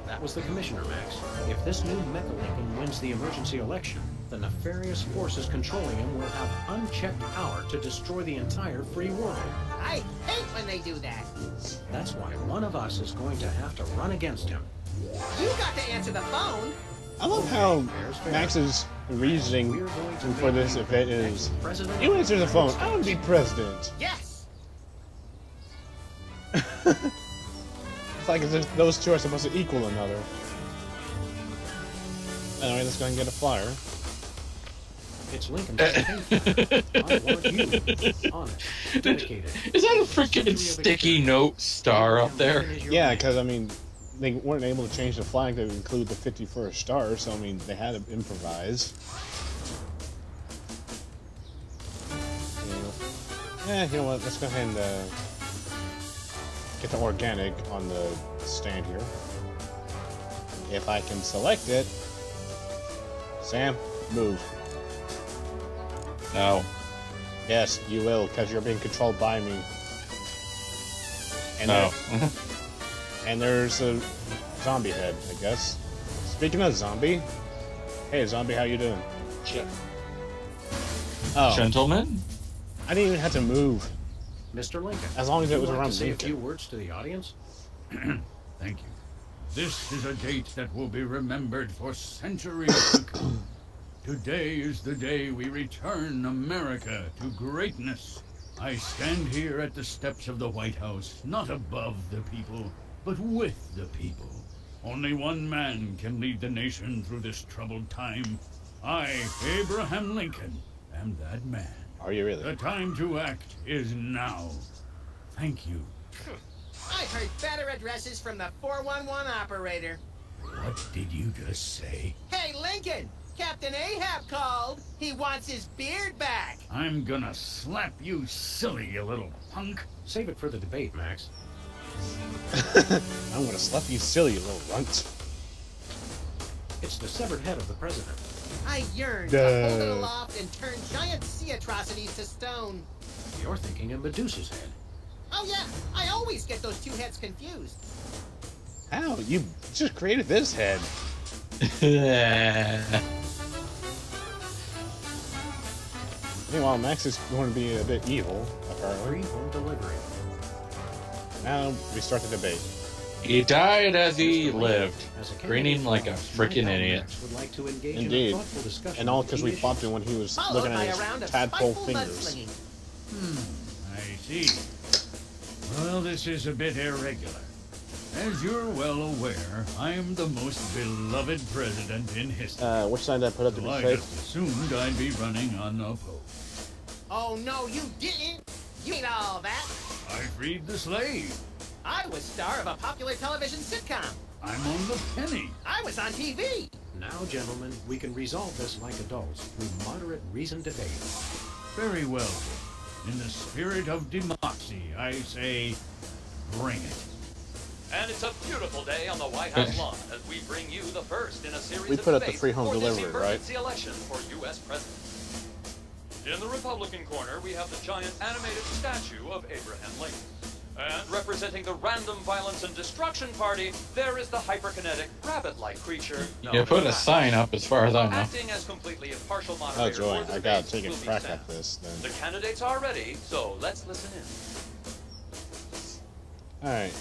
[SPEAKER 4] That was the commissioner, Max. If this new Mecha Lincoln wins the emergency election, the nefarious forces controlling him will have unchecked power to destroy the entire free world.
[SPEAKER 5] I hate when they do that.
[SPEAKER 4] That's why one of us is going to have to run against him.
[SPEAKER 5] You got to answer the phone.
[SPEAKER 1] I love how
[SPEAKER 4] Fair's fair.
[SPEAKER 1] Max's reasoning
[SPEAKER 4] We're going to
[SPEAKER 1] for
[SPEAKER 4] make
[SPEAKER 1] this
[SPEAKER 4] you
[SPEAKER 1] event
[SPEAKER 4] the
[SPEAKER 1] is,
[SPEAKER 4] next president
[SPEAKER 1] you
[SPEAKER 4] of
[SPEAKER 1] answer the
[SPEAKER 4] United
[SPEAKER 1] phone,
[SPEAKER 4] States.
[SPEAKER 1] I want to be president.
[SPEAKER 5] Yes.
[SPEAKER 1] It's like as if those two are supposed to equal another. Anyway, let's go and get a flyer.
[SPEAKER 4] It's Lincoln's education. I want you. Honest. Dedicated.
[SPEAKER 2] Is that a freaking sticky note star up there?
[SPEAKER 1] Yeah, because, I mean, they weren't able to change the flag to include the 51st star, so, I mean, they had to improvise. You know what, let's go ahead and get the organic on the stand here. If I can select it. Sam, move.
[SPEAKER 2] No.
[SPEAKER 1] Yes, you will, because you're being controlled by me. And
[SPEAKER 2] No.
[SPEAKER 1] and there's a zombie head, I guess. Speaking of zombie, hey zombie, how you doing? Oh,
[SPEAKER 2] Gentlemen?
[SPEAKER 1] I didn't even have to move,
[SPEAKER 4] Mr. Lincoln.
[SPEAKER 1] as long as it
[SPEAKER 4] would
[SPEAKER 1] was
[SPEAKER 4] you like
[SPEAKER 1] around
[SPEAKER 4] to say a
[SPEAKER 1] Lincoln.
[SPEAKER 4] few words to the audience?
[SPEAKER 11] Thank you. This is a date that will be remembered for centuries to come. Today is the day we return America to greatness. I stand here at the steps of the White House, not above the people, but with the people. Only one man can lead the nation through this troubled time. I, Abraham Lincoln, am that man.
[SPEAKER 1] Are you really?
[SPEAKER 11] The time to act is now. Thank you.
[SPEAKER 5] I've heard better addresses from the 411 operator.
[SPEAKER 11] What did you just say?
[SPEAKER 5] Hey, Lincoln! Captain Ahab called. He wants his beard back.
[SPEAKER 11] I'm gonna slap you silly, you little punk.
[SPEAKER 4] Save it for the debate, Max.
[SPEAKER 1] I'm gonna slap you silly, you little runt.
[SPEAKER 4] It's the severed head of the president.
[SPEAKER 5] I yearn to hold it aloft and turn giant sea atrocities to stone.
[SPEAKER 4] You're thinking of Medusa's head.
[SPEAKER 5] Oh yeah, I always get those two heads confused.
[SPEAKER 1] How? You just created this head. Meanwhile, Max is going to be a bit evil, apparently.
[SPEAKER 4] Free home delivery.
[SPEAKER 1] Now we start the debate.
[SPEAKER 2] He died as he
[SPEAKER 4] Mr. Lincoln,
[SPEAKER 2] lived,
[SPEAKER 4] as a
[SPEAKER 2] grinning like a freaking
[SPEAKER 4] candidate,
[SPEAKER 2] idiot.
[SPEAKER 4] Max would like to engage in
[SPEAKER 1] Indeed.
[SPEAKER 4] a thoughtful discussion
[SPEAKER 1] And all
[SPEAKER 4] of the
[SPEAKER 1] because we
[SPEAKER 4] key
[SPEAKER 1] popped
[SPEAKER 4] issues.
[SPEAKER 1] him when he was
[SPEAKER 5] Followed
[SPEAKER 1] looking
[SPEAKER 5] by
[SPEAKER 1] at
[SPEAKER 5] a round
[SPEAKER 1] his
[SPEAKER 5] of
[SPEAKER 1] tadpole
[SPEAKER 5] spiteful
[SPEAKER 1] fingers.
[SPEAKER 5] mudslinging.
[SPEAKER 11] I see. Well, this is a bit irregular. As you're well aware, I'm the most beloved president in history.
[SPEAKER 1] Which sign did I put up to
[SPEAKER 11] So
[SPEAKER 1] be
[SPEAKER 11] I
[SPEAKER 1] safe?
[SPEAKER 11] just assumed I'd be running unopposed.
[SPEAKER 5] Oh, no, you didn't. You ain't all that.
[SPEAKER 11] I freed the slave.
[SPEAKER 5] I was star of a popular television sitcom.
[SPEAKER 11] I'm on the penny.
[SPEAKER 5] I was on TV.
[SPEAKER 4] Now, gentlemen, we can resolve this like adults through moderate reasoned debate.
[SPEAKER 11] Very well. In the spirit of democracy, I say, bring it.
[SPEAKER 6] And it's a beautiful day on the White House lawn as we bring you the first in a series
[SPEAKER 1] We
[SPEAKER 6] of
[SPEAKER 1] put up the
[SPEAKER 6] debates
[SPEAKER 1] free home
[SPEAKER 6] for this
[SPEAKER 1] delivery, right?
[SPEAKER 6] emergency election for U.S. president. In the Republican corner, we have the giant animated statue of Abraham Lincoln. And representing the Random Violence and Destruction Party, there is the hyperkinetic, rabbit-like creature.
[SPEAKER 2] You put a sign up as far as I know.
[SPEAKER 6] Acting as completely impartial
[SPEAKER 1] Oh,
[SPEAKER 6] moderator
[SPEAKER 1] joy.
[SPEAKER 6] for the
[SPEAKER 1] I gotta
[SPEAKER 6] debates
[SPEAKER 1] take a
[SPEAKER 6] will be
[SPEAKER 1] crack
[SPEAKER 6] Sam.
[SPEAKER 1] at this, then.
[SPEAKER 6] The candidates are ready, so let's listen in.
[SPEAKER 1] Alright.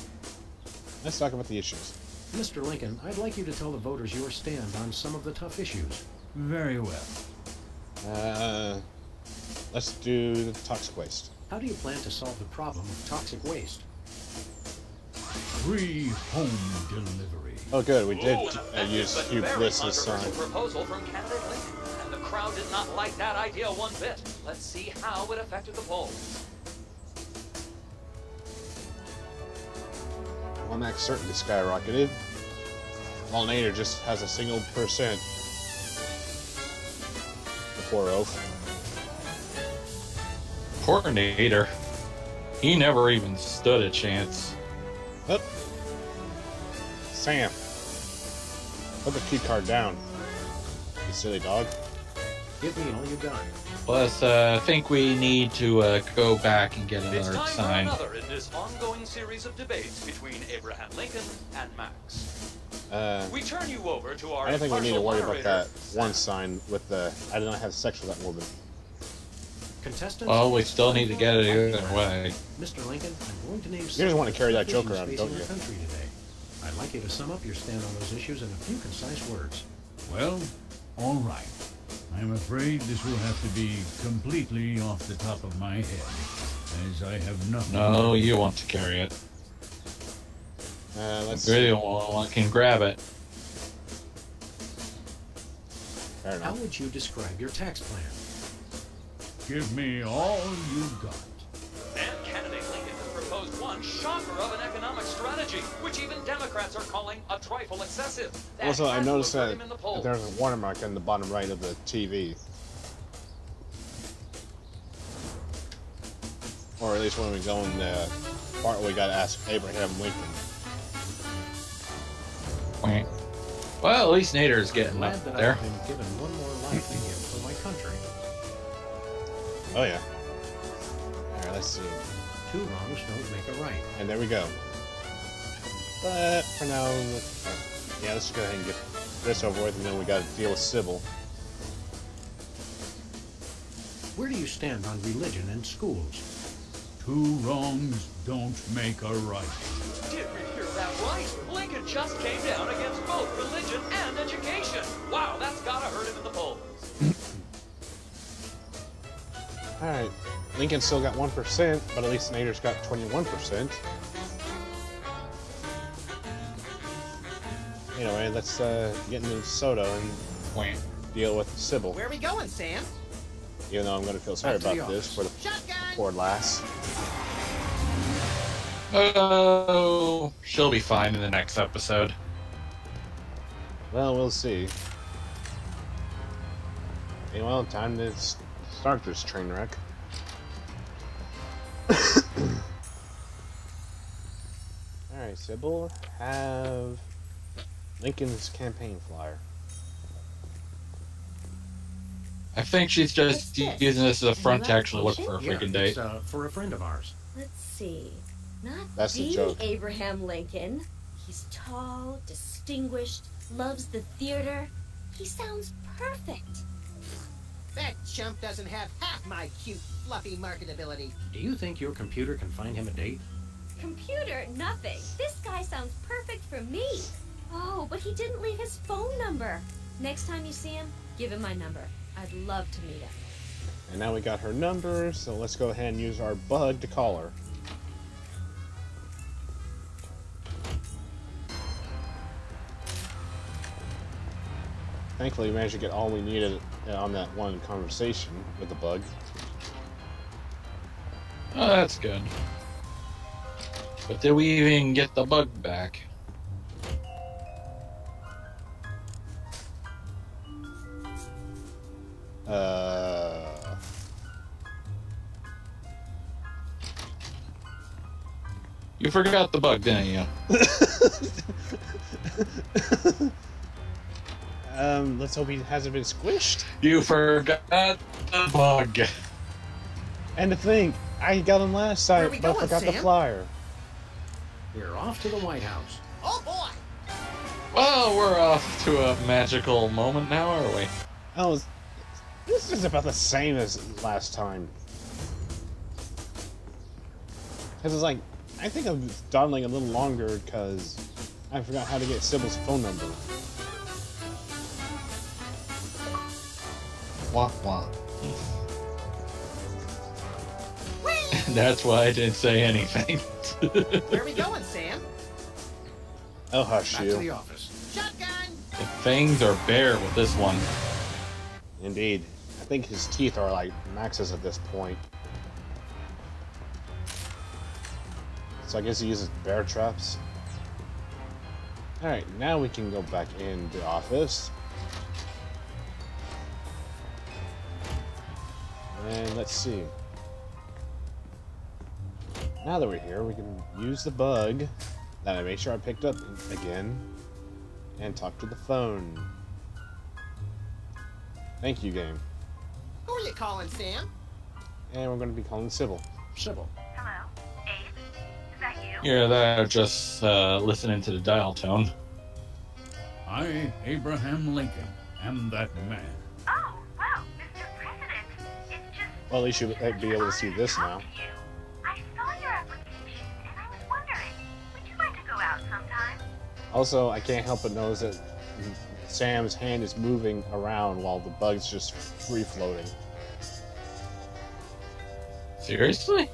[SPEAKER 1] Let's talk about the issues.
[SPEAKER 4] Mr. Lincoln, I'd like you to tell the voters your stand on some of the tough issues.
[SPEAKER 11] Very well.
[SPEAKER 1] Let's do the toxic waste.
[SPEAKER 4] How do you plan to solve the problem of toxic waste?
[SPEAKER 11] Free home delivery.
[SPEAKER 1] Oh, good. We did
[SPEAKER 6] Ooh, that
[SPEAKER 1] use
[SPEAKER 6] is a
[SPEAKER 1] Hugh
[SPEAKER 6] very
[SPEAKER 1] Bliss's sign.
[SPEAKER 6] controversial proposal from candidate Lincoln, and the crowd did not like that idea one bit. Let's see how it affected the polls.
[SPEAKER 1] Well, Max certainly skyrocketed. While Nader just has a single percent. The poor oaf.
[SPEAKER 2] Poor Nader. He never even stood a chance.
[SPEAKER 1] Up. Sam. Put the key card down. You silly dog.
[SPEAKER 4] Give me all you got.
[SPEAKER 2] Plus, I think we need to go back and get
[SPEAKER 6] It's
[SPEAKER 2] another
[SPEAKER 6] time
[SPEAKER 2] sign.
[SPEAKER 6] for another in this ongoing series of debates between Abraham Lincoln and Max. We turn you over to our
[SPEAKER 1] I don't think we need to
[SPEAKER 6] impartial
[SPEAKER 1] worry about
[SPEAKER 6] moderator,
[SPEAKER 1] that one sign with the I did not have sex with that woman.
[SPEAKER 4] Contestants.
[SPEAKER 2] Well, we still need to get it either way.
[SPEAKER 4] Mr. Lincoln, I'm going to name
[SPEAKER 1] just want to carry that joke around,
[SPEAKER 4] issues
[SPEAKER 1] don't
[SPEAKER 4] facing
[SPEAKER 1] you?
[SPEAKER 4] our country today. I'd like you to sum up your stand on those issues in a few concise words.
[SPEAKER 11] Well, all right. I'm afraid this will have to be completely off the top of my head, as I have nothing.
[SPEAKER 2] No, you want to carry it.
[SPEAKER 1] Let's
[SPEAKER 2] You're
[SPEAKER 1] see.
[SPEAKER 2] the one that can grab it.
[SPEAKER 1] Fair
[SPEAKER 4] How
[SPEAKER 1] enough.
[SPEAKER 4] would you describe your tax plan?
[SPEAKER 11] Give me all you got.
[SPEAKER 6] And candidate Lincoln has proposed one shocker of an economic strategy, which even Democrats are calling a trifle excessive. That
[SPEAKER 1] Also, I
[SPEAKER 6] has to
[SPEAKER 1] noticed
[SPEAKER 6] have hurt
[SPEAKER 1] that
[SPEAKER 6] him in the polls.
[SPEAKER 1] there's a watermark in the bottom right of the TV. Or at least when we go in the part where we gotta ask Abraham Lincoln.
[SPEAKER 2] Wait. Well, at least Nader's getting
[SPEAKER 4] Glad
[SPEAKER 2] up
[SPEAKER 4] that
[SPEAKER 2] there.
[SPEAKER 4] I've been given one more life to give for my country.
[SPEAKER 1] Oh yeah. Alright, let's see.
[SPEAKER 4] Two wrongs don't make a right.
[SPEAKER 1] And there we go. But for now, yeah, let's go ahead and get this over with, and then we gotta deal with Sybil.
[SPEAKER 4] Where do you stand on religion in schools?
[SPEAKER 11] Two wrongs don't make a right.
[SPEAKER 6] Did we hear that right? Lincoln just came down against both religion and education. Wow, that's gotta hurt him in the polls.
[SPEAKER 1] Alright, Lincoln still got 1%, but at least Nader's got 21%. Anyway, let's get into soda and
[SPEAKER 2] Wait.
[SPEAKER 1] deal with Sybil.
[SPEAKER 5] Where are we going, Sam?
[SPEAKER 1] Even though I'm going to feel sorry
[SPEAKER 4] Back to
[SPEAKER 1] about
[SPEAKER 4] the
[SPEAKER 1] this for the
[SPEAKER 5] Shotgun!
[SPEAKER 1] poor lass.
[SPEAKER 2] Oh, she'll be fine in the next episode.
[SPEAKER 1] Well, we'll see. Well, time to start this train wreck. Alright, Sybil, have Lincoln's campaign flyer.
[SPEAKER 2] I think she's just
[SPEAKER 8] What's this?
[SPEAKER 2] using this as a front to
[SPEAKER 8] New
[SPEAKER 2] actually look for a
[SPEAKER 4] Yeah,
[SPEAKER 2] freaking date.
[SPEAKER 4] it's for a friend of ours.
[SPEAKER 8] Let's see. Not
[SPEAKER 1] That's the
[SPEAKER 8] the
[SPEAKER 1] joke.
[SPEAKER 8] Abraham Lincoln. He's tall, distinguished, loves the theater. He sounds perfect.
[SPEAKER 5] That chump doesn't have half my cute, fluffy marketability.
[SPEAKER 4] Do you think your computer can find him a date?
[SPEAKER 8] Computer, nothing. This guy sounds perfect for me. Oh, but he didn't leave his phone number. Next time you see him, give him my number. I'd love to meet him.
[SPEAKER 1] And now we got her number, so let's go ahead and use our bug to call her. Thankfully, we managed to get all we needed on that one conversation with the bug.
[SPEAKER 2] Oh, that's good. But did we even get the bug back? You forgot the bug, didn't you?
[SPEAKER 1] Let's hope he hasn't been squished.
[SPEAKER 2] You forgot the bug.
[SPEAKER 1] And to think, I got him last time,
[SPEAKER 5] Where are we
[SPEAKER 1] but I
[SPEAKER 5] going,
[SPEAKER 1] forgot the
[SPEAKER 5] Sam?
[SPEAKER 1] flyer.
[SPEAKER 4] We're off to the White House.
[SPEAKER 5] Oh boy!
[SPEAKER 2] Well, we're off to a magical moment now, are we?
[SPEAKER 1] Oh, this is about the same as last time. Because it's like, I think I'm dawdling a little longer because I forgot how to get Sybil's phone number.
[SPEAKER 2] Wah wah. That's why I didn't say anything.
[SPEAKER 5] Where are we going, Sam?
[SPEAKER 1] Oh, hush
[SPEAKER 4] Back to the
[SPEAKER 1] you.
[SPEAKER 4] office.
[SPEAKER 5] Shotgun!
[SPEAKER 2] The fangs are bare with this one.
[SPEAKER 1] Indeed. I think his teeth are like Max's at this point. So I guess he uses bear traps. Alright, now we can go back in the office. And let's see. Now that we're here, we can use the bug that I made sure I picked up again and talk to the phone. Thank you, game.
[SPEAKER 5] Who are you calling, Sam?
[SPEAKER 1] And we're going to be calling Sybil.
[SPEAKER 4] Sybil.
[SPEAKER 12] Hello? Abe? Is that you?
[SPEAKER 2] You're there just listening to the dial tone.
[SPEAKER 11] I, Abraham Lincoln, am that man.
[SPEAKER 12] Oh, wow, Mr. President. It's just...
[SPEAKER 1] Well, at least you'll be able to see this now.
[SPEAKER 12] I saw your application, and I was wondering, would you like to go out sometime?
[SPEAKER 1] Also, I can't help but notice that Sam's hand is moving around while the bug's just free-floating.
[SPEAKER 2] Seriously?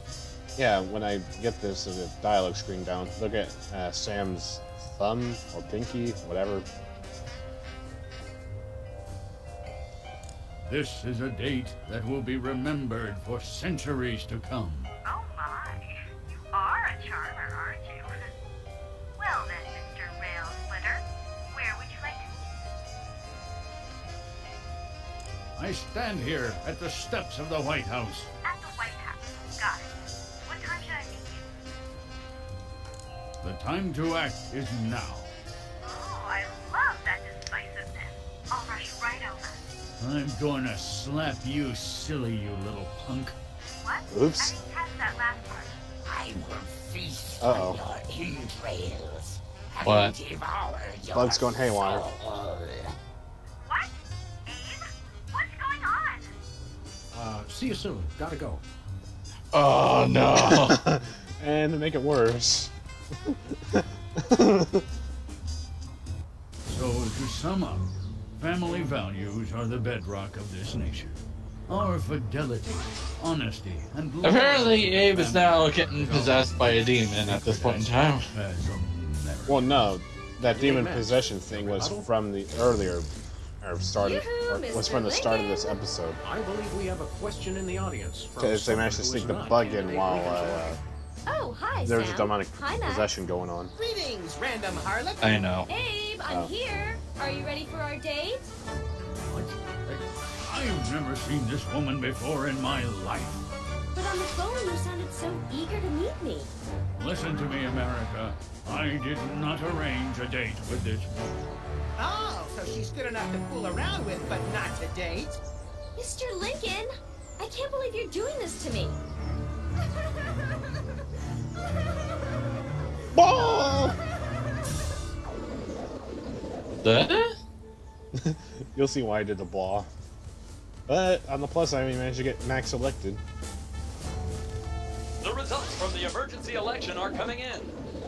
[SPEAKER 1] Yeah, when I get this the dialogue screen down, look at Sam's thumb or pinky, whatever.
[SPEAKER 11] This is a date that will be remembered for centuries to come.
[SPEAKER 12] Oh my, you are a charmer, aren't you? Well then, Mr. Rail Splitter, where would you like to meet?
[SPEAKER 11] I stand here at the steps of the White House.
[SPEAKER 12] At the White House. Got it. What time should I meet you?
[SPEAKER 11] The time to act is now.
[SPEAKER 12] Oh, I love that decisiveness. I'll rush right over.
[SPEAKER 11] I'm gonna slap you silly, you little punk.
[SPEAKER 12] What?
[SPEAKER 1] Oops.
[SPEAKER 12] I didn't catch that last part.
[SPEAKER 3] I will feast
[SPEAKER 1] Uh-oh.
[SPEAKER 3] on your entrails.
[SPEAKER 2] What?
[SPEAKER 3] And devour your
[SPEAKER 1] Bug's going haywire.
[SPEAKER 3] soul.
[SPEAKER 12] What? Abe? What's going on?
[SPEAKER 4] See you soon. Gotta go.
[SPEAKER 2] Oh no!
[SPEAKER 1] And to make it worse.
[SPEAKER 11] So, to sum up, family values are the bedrock of this nation. Our fidelity, honesty, and love
[SPEAKER 2] Apparently, Abe is
[SPEAKER 11] for
[SPEAKER 2] now
[SPEAKER 11] family
[SPEAKER 2] getting possessed by a demon at this point in time.
[SPEAKER 11] as America.
[SPEAKER 1] Well, no, that demon
[SPEAKER 4] Amen.
[SPEAKER 1] possession thing was from the earlier, or started, or
[SPEAKER 8] Yoo-hoo,
[SPEAKER 1] was
[SPEAKER 8] Mr.
[SPEAKER 1] from the start of this
[SPEAKER 8] Lincoln.
[SPEAKER 1] episode.
[SPEAKER 4] I believe we have a question in the audience. from
[SPEAKER 1] Because they managed to
[SPEAKER 4] someone
[SPEAKER 1] sneak
[SPEAKER 4] who
[SPEAKER 1] the
[SPEAKER 4] is not
[SPEAKER 1] bug in
[SPEAKER 4] candidate
[SPEAKER 1] while
[SPEAKER 4] Lincoln's
[SPEAKER 8] Oh, hi,
[SPEAKER 1] there was a
[SPEAKER 8] Sam.
[SPEAKER 1] demonic
[SPEAKER 8] Hi, Max.
[SPEAKER 1] possession going on.
[SPEAKER 5] Greetings, random harlot.
[SPEAKER 2] I know.
[SPEAKER 8] Abe, I'm
[SPEAKER 1] Oh.
[SPEAKER 8] here. Are you ready for our date?
[SPEAKER 11] What? I've never seen this woman before in my life.
[SPEAKER 8] But on the phone, you sounded so eager to meet me.
[SPEAKER 11] Listen to me, America. I did not arrange a date with this woman.
[SPEAKER 5] Oh, so she's good enough to fool around with, but not to date.
[SPEAKER 8] Mr. Lincoln, I can't believe you're doing this to me.
[SPEAKER 2] The?
[SPEAKER 1] You'll see why I did the blah. But on the plus side, we managed to get Max elected.
[SPEAKER 13] The results from the emergency election are coming in.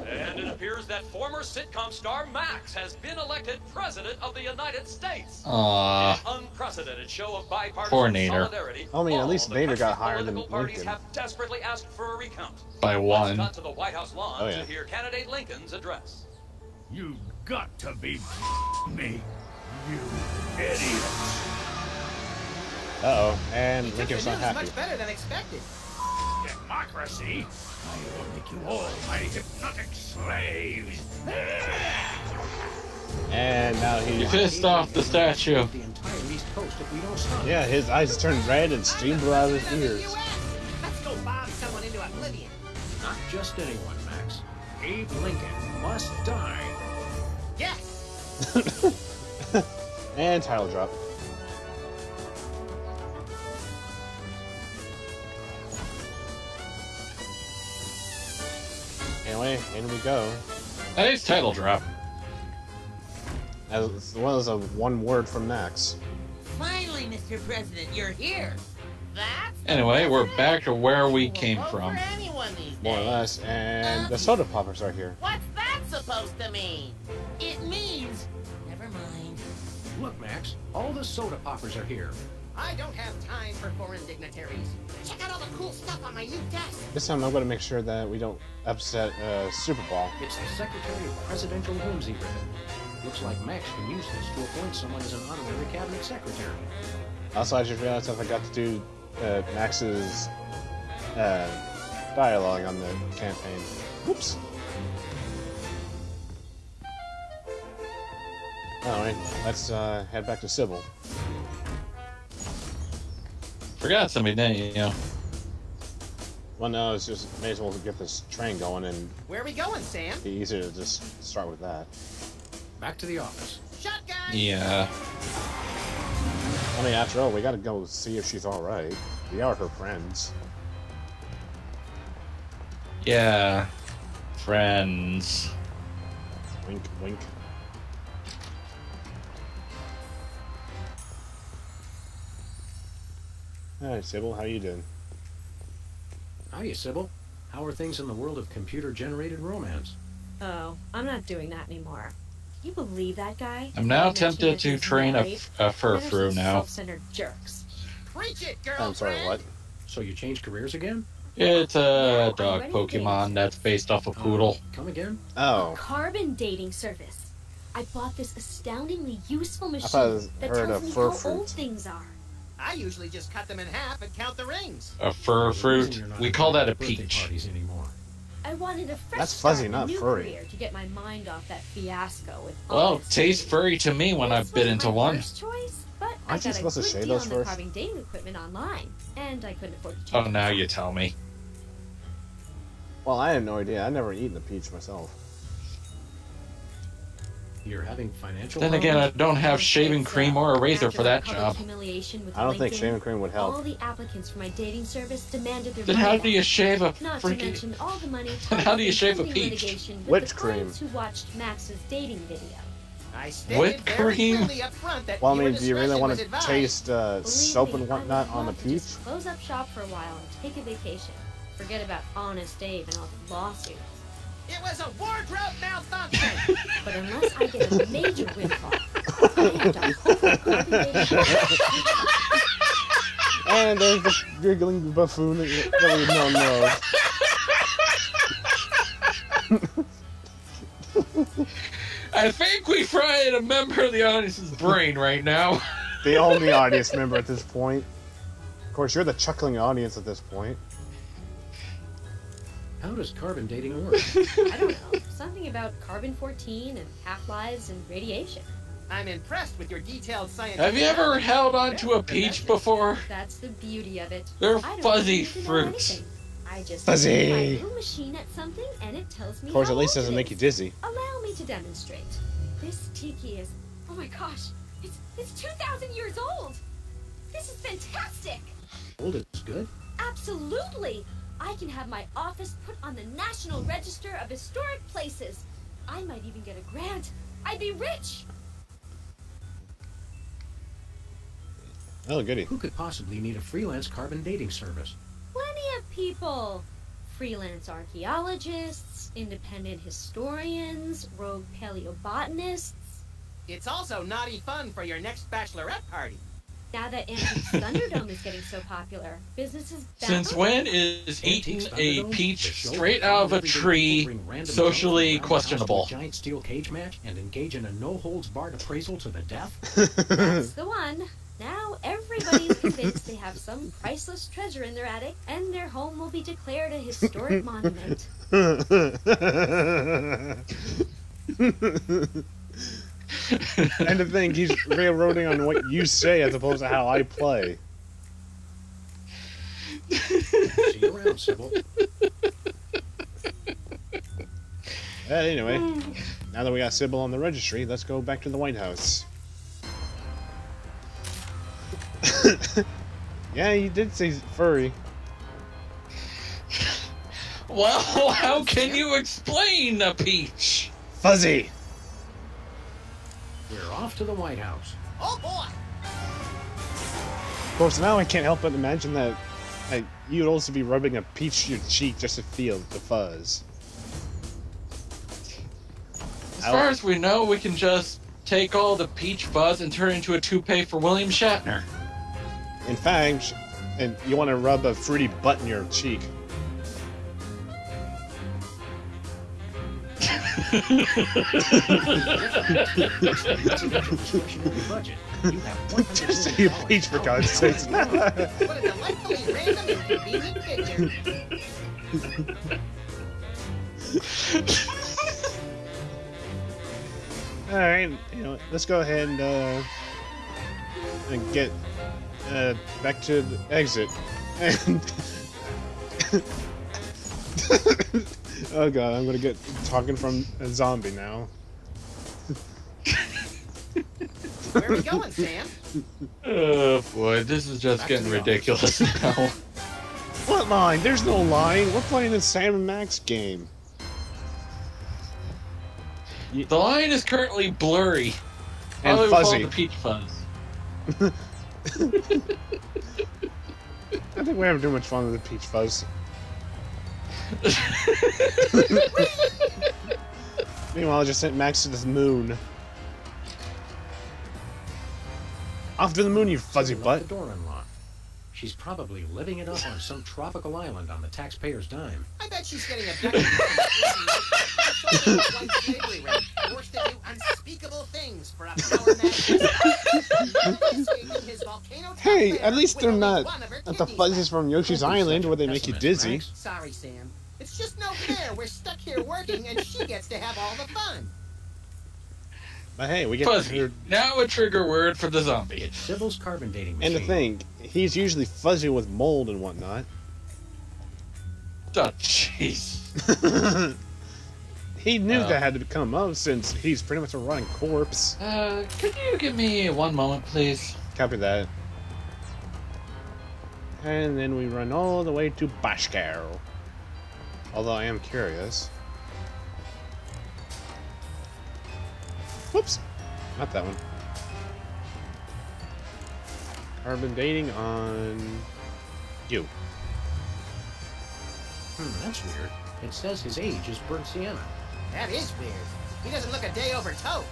[SPEAKER 13] And it appears that former sitcom star Max has been elected President of the United States.
[SPEAKER 2] Aww.
[SPEAKER 13] An unprecedented show of bipartisan
[SPEAKER 2] Poor Nader.
[SPEAKER 13] solidarity.
[SPEAKER 1] I mean, at
[SPEAKER 13] All
[SPEAKER 1] least
[SPEAKER 13] the
[SPEAKER 1] Nader
[SPEAKER 13] country's
[SPEAKER 1] got higher than
[SPEAKER 13] political parties
[SPEAKER 1] Lincoln.
[SPEAKER 13] have desperately asked for a recount.
[SPEAKER 2] By
[SPEAKER 13] Let's
[SPEAKER 2] one.
[SPEAKER 13] cut to the White House lawn
[SPEAKER 1] Oh, yeah.
[SPEAKER 13] to hear candidate Lincoln's address.
[SPEAKER 11] You've got to be me, you idiot.
[SPEAKER 1] Uh-oh, and
[SPEAKER 5] He took
[SPEAKER 1] Lincoln's
[SPEAKER 5] the
[SPEAKER 1] not
[SPEAKER 5] news
[SPEAKER 1] happy.
[SPEAKER 5] much better than expected.
[SPEAKER 11] Democracy? I will make you all my hypnotic slaves.
[SPEAKER 1] And now
[SPEAKER 2] You
[SPEAKER 1] he's...
[SPEAKER 2] pissed off the statue.
[SPEAKER 4] The entire East Coast if we don't stop.
[SPEAKER 1] Yeah, his eyes turned red and steam blew out of his ears.
[SPEAKER 5] Let's go bomb someone into oblivion.
[SPEAKER 4] Not just anyone, Max. Abe Lincoln must die.
[SPEAKER 5] Yes!
[SPEAKER 1] And title drop. Anyway, in we go.
[SPEAKER 2] Nice title drop.
[SPEAKER 1] As well as a one word from Max.
[SPEAKER 3] Finally, Mr. President, you're here. That's
[SPEAKER 2] Anyway, we're back to where we came
[SPEAKER 3] vote
[SPEAKER 2] from.
[SPEAKER 3] for anyone these
[SPEAKER 1] More or
[SPEAKER 3] days.
[SPEAKER 1] less. And the soda poppers are here.
[SPEAKER 3] What's that supposed to mean? It means... Never mind.
[SPEAKER 4] Look, Max, all the soda poppers are here.
[SPEAKER 5] I don't have time for foreign dignitaries. Check out all the cool stuff on my new desk.
[SPEAKER 1] This time I'm going to make sure that we don't upset Super Ball.
[SPEAKER 4] It's the Secretary of Presidential Whimsy ribbon. Looks like Max can use this to appoint someone as an honorary cabinet secretary.
[SPEAKER 1] Also, I just realized I forgot to do Max's dialogue on the campaign. Whoops. Alright, let's head back to Sybil.
[SPEAKER 2] Forgot something, didn't you?
[SPEAKER 1] Well, no, it's just may as well get this train going and
[SPEAKER 5] Where are we going, Sam?
[SPEAKER 1] be easier to just start with that.
[SPEAKER 4] Back to the office.
[SPEAKER 5] Shotgun!
[SPEAKER 2] Yeah.
[SPEAKER 1] I mean, after all, we gotta go see if she's alright. We are her friends.
[SPEAKER 2] Yeah. Friends.
[SPEAKER 1] Wink, wink. Alright, Sybil, how you doing?
[SPEAKER 4] Hiya, Sybil. How are things in the world of computer-generated romance?
[SPEAKER 8] Oh, I'm not doing that anymore. Can you believe that guy?
[SPEAKER 2] I'm now
[SPEAKER 8] Mentioning
[SPEAKER 2] tempted
[SPEAKER 8] that
[SPEAKER 2] to
[SPEAKER 8] he's
[SPEAKER 2] train
[SPEAKER 8] married.
[SPEAKER 2] a
[SPEAKER 8] Men are
[SPEAKER 2] fur-through
[SPEAKER 8] some
[SPEAKER 2] now.
[SPEAKER 8] Self-centered jerks.
[SPEAKER 5] Preach it, girlfriend!
[SPEAKER 1] I'm sorry, what?
[SPEAKER 4] So you changed careers again?
[SPEAKER 2] It's a
[SPEAKER 8] Yeah,
[SPEAKER 2] dog
[SPEAKER 8] already
[SPEAKER 2] Pokemon
[SPEAKER 8] dated.
[SPEAKER 2] that's based off a poodle.
[SPEAKER 4] Come again?
[SPEAKER 1] Oh.
[SPEAKER 8] Carbon dating service. I bought this astoundingly useful machine
[SPEAKER 1] thought it was
[SPEAKER 8] that
[SPEAKER 1] heard
[SPEAKER 8] tells
[SPEAKER 1] of
[SPEAKER 8] me
[SPEAKER 1] fur
[SPEAKER 8] how
[SPEAKER 1] fruit.
[SPEAKER 8] old things are.
[SPEAKER 5] I usually just cut them in half and count the rings.
[SPEAKER 2] A fur
[SPEAKER 4] There's a
[SPEAKER 2] fruit.
[SPEAKER 4] reason you're not
[SPEAKER 2] We call that a
[SPEAKER 4] invited to birthday
[SPEAKER 2] peach.
[SPEAKER 4] parties anymore.
[SPEAKER 8] I wanted a fresh
[SPEAKER 1] That's fuzzy,
[SPEAKER 8] start,
[SPEAKER 1] not
[SPEAKER 8] a new
[SPEAKER 1] furry.
[SPEAKER 8] career to get my mind off that fiasco with
[SPEAKER 2] Well,
[SPEAKER 8] Onyx
[SPEAKER 2] tastes
[SPEAKER 8] dating.
[SPEAKER 2] furry to me when I
[SPEAKER 8] This
[SPEAKER 2] bit
[SPEAKER 8] wasn't
[SPEAKER 2] into
[SPEAKER 8] my
[SPEAKER 2] one.
[SPEAKER 8] First choice, but I
[SPEAKER 1] Aren't you
[SPEAKER 8] got a
[SPEAKER 1] supposed to
[SPEAKER 8] good
[SPEAKER 1] shave
[SPEAKER 8] deal
[SPEAKER 1] those
[SPEAKER 8] on the
[SPEAKER 1] first?
[SPEAKER 8] carving dating equipment online, and I couldn't afford to
[SPEAKER 2] Oh,
[SPEAKER 8] change.
[SPEAKER 2] now you tell me.
[SPEAKER 1] Well, I had no idea. I'd never eaten a peach myself.
[SPEAKER 4] You're having financial
[SPEAKER 2] Then again, I
[SPEAKER 4] problems?
[SPEAKER 2] don't have shaving cream or a razor
[SPEAKER 8] After
[SPEAKER 2] for
[SPEAKER 8] the
[SPEAKER 2] that
[SPEAKER 8] public
[SPEAKER 2] job.
[SPEAKER 8] humiliation with
[SPEAKER 1] I don't think
[SPEAKER 8] LinkedIn,
[SPEAKER 1] shaving cream would
[SPEAKER 8] all
[SPEAKER 1] help.
[SPEAKER 8] the applicants for my dating service demanded their
[SPEAKER 2] Then
[SPEAKER 8] money
[SPEAKER 2] how
[SPEAKER 8] back.
[SPEAKER 2] do you shave a
[SPEAKER 8] Not to
[SPEAKER 2] freaking...
[SPEAKER 8] mention all the money
[SPEAKER 2] Then how do you
[SPEAKER 8] tied up
[SPEAKER 2] shave a
[SPEAKER 8] in pending
[SPEAKER 2] peach?
[SPEAKER 8] litigation with
[SPEAKER 1] Whipped
[SPEAKER 8] the
[SPEAKER 1] cream.
[SPEAKER 8] clients who watched Max's dating video.
[SPEAKER 5] I stated
[SPEAKER 2] Whipped
[SPEAKER 5] very
[SPEAKER 2] cream?
[SPEAKER 5] clearly up front that
[SPEAKER 1] Well, I
[SPEAKER 5] viewer
[SPEAKER 1] mean, do you really
[SPEAKER 5] discretion
[SPEAKER 1] want
[SPEAKER 5] was
[SPEAKER 1] to
[SPEAKER 5] advised.
[SPEAKER 1] taste
[SPEAKER 8] Believe
[SPEAKER 1] soap
[SPEAKER 8] me,
[SPEAKER 1] and
[SPEAKER 8] I
[SPEAKER 1] whatnot
[SPEAKER 8] would
[SPEAKER 1] on the
[SPEAKER 8] love to
[SPEAKER 1] peach?
[SPEAKER 8] just close up shop for a while and take a vacation. Forget about Honest Abe and all the lawsuits.
[SPEAKER 5] It was a wardrobe malfunction!
[SPEAKER 8] But unless I get a major windfall, I have to hold the carbon dating.
[SPEAKER 1] And there's the giggling buffoon that we don't know.
[SPEAKER 2] I think we fried a member of the audience's brain right now.
[SPEAKER 1] The only audience member at this point. Of course, you're the chuckling audience at this point.
[SPEAKER 4] How does carbon dating work?
[SPEAKER 8] I don't know. Something about carbon-14 and half-lives and radiation.
[SPEAKER 5] I'm impressed with your detailed scientific
[SPEAKER 2] Have you ever
[SPEAKER 5] knowledge.
[SPEAKER 2] held onto a peach before?
[SPEAKER 8] That's the beauty of it.
[SPEAKER 2] They're
[SPEAKER 8] I don't
[SPEAKER 2] fuzzy
[SPEAKER 8] need to know
[SPEAKER 2] fruits.
[SPEAKER 8] anything. I just
[SPEAKER 1] Fuzzy.
[SPEAKER 8] put my little machine at something and it tells me
[SPEAKER 1] Of course,
[SPEAKER 8] how
[SPEAKER 1] at least
[SPEAKER 8] old
[SPEAKER 1] doesn't
[SPEAKER 8] it
[SPEAKER 1] make you
[SPEAKER 8] is.
[SPEAKER 1] dizzy.
[SPEAKER 8] Allow me to demonstrate. This tiki is, oh my gosh, it's 2,000 years old. This is fantastic.
[SPEAKER 4] Old is good?
[SPEAKER 8] Absolutely. I can have my office put on the National Register of Historic Places. I might even get a grant. I'd be rich.
[SPEAKER 1] Oh, goody.
[SPEAKER 4] Who could possibly need a freelance carbon dating service?
[SPEAKER 8] Plenty of people. Freelance archaeologists, independent historians, rogue paleobotanists.
[SPEAKER 5] It's also naughty fun for your next bachelorette party.
[SPEAKER 8] Now that Antique Thunderdome is getting so popular, businesses bound
[SPEAKER 2] Since when is eating a peach straight out of a tree socially questionable?
[SPEAKER 4] Giant steel cage match and engage in a no-holds-barred appraisal to the death?
[SPEAKER 8] That's the one. Now everybody's convinced they have some priceless treasure in their attic, and their home will be declared a historic monument.
[SPEAKER 1] And to think he's railroading on what you say as opposed to how I play.
[SPEAKER 4] See you around, Sybil.
[SPEAKER 1] Anyway, now that we got Sybil on the registry, let's go back to the White House. Yeah, you did say furry.
[SPEAKER 2] Well, how can you explain a peach?
[SPEAKER 1] Fuzzy!
[SPEAKER 4] We're off to the White House.
[SPEAKER 5] Oh boy!
[SPEAKER 1] Of course, now I can't help but imagine that you'd also be rubbing a peach to your cheek just to feel the fuzz.
[SPEAKER 2] As far as we know, we can just take all the peach fuzz and turn it into a toupee for William Shatner.
[SPEAKER 1] In fact, and you want to rub a fruity butt in your cheek. Just say a peach for God's sake.
[SPEAKER 5] What a delightfully random and convenient picture.
[SPEAKER 1] Alright, let's go ahead and get back to the exit. And oh god, I'm gonna get talking from a zombie now.
[SPEAKER 5] Where are we going, Sam?
[SPEAKER 2] Oh boy, this is just getting ridiculous now.
[SPEAKER 1] What line? There's no line. We're playing the Sam and Max game.
[SPEAKER 2] The line is currently blurry.
[SPEAKER 1] And
[SPEAKER 2] Probably
[SPEAKER 1] fuzzy.
[SPEAKER 2] with all the peach fuzz.
[SPEAKER 1] I think we're having too much fun with the peach fuzz. Meanwhile, I just sent Max to the moon. Off to the moon, you fuzzy butt.
[SPEAKER 4] The door unlocked. She's probably living it up on some tropical island on the taxpayer's dime.
[SPEAKER 5] I bet she's getting a better slavery ring, forced to do unspeakable things for a power man.
[SPEAKER 1] Hey, at least they're not the fuzzies from Yoshi's Island where they make you dizzy.
[SPEAKER 5] Sorry, Sam. It's just no fair. We're stuck here working, and she gets to have all the fun.
[SPEAKER 1] But hey, we get
[SPEAKER 2] Fuzzy. Now a trigger word for the zombie.
[SPEAKER 4] Sybil's carbon dating
[SPEAKER 1] And
[SPEAKER 4] machine.
[SPEAKER 1] the thing, he's usually fuzzy with mold and whatnot.
[SPEAKER 2] Oh, jeez.
[SPEAKER 1] He knew that had to come up since he's pretty much a rotting corpse.
[SPEAKER 2] Could you give me one moment, please?
[SPEAKER 1] Copy that. And then we run all the way to Bashkar. Although I am curious. Whoops! Not that one. Carbon dating on you.
[SPEAKER 4] That's weird. It says his age is burnt sienna.
[SPEAKER 5] That is weird. He doesn't look a day over toe.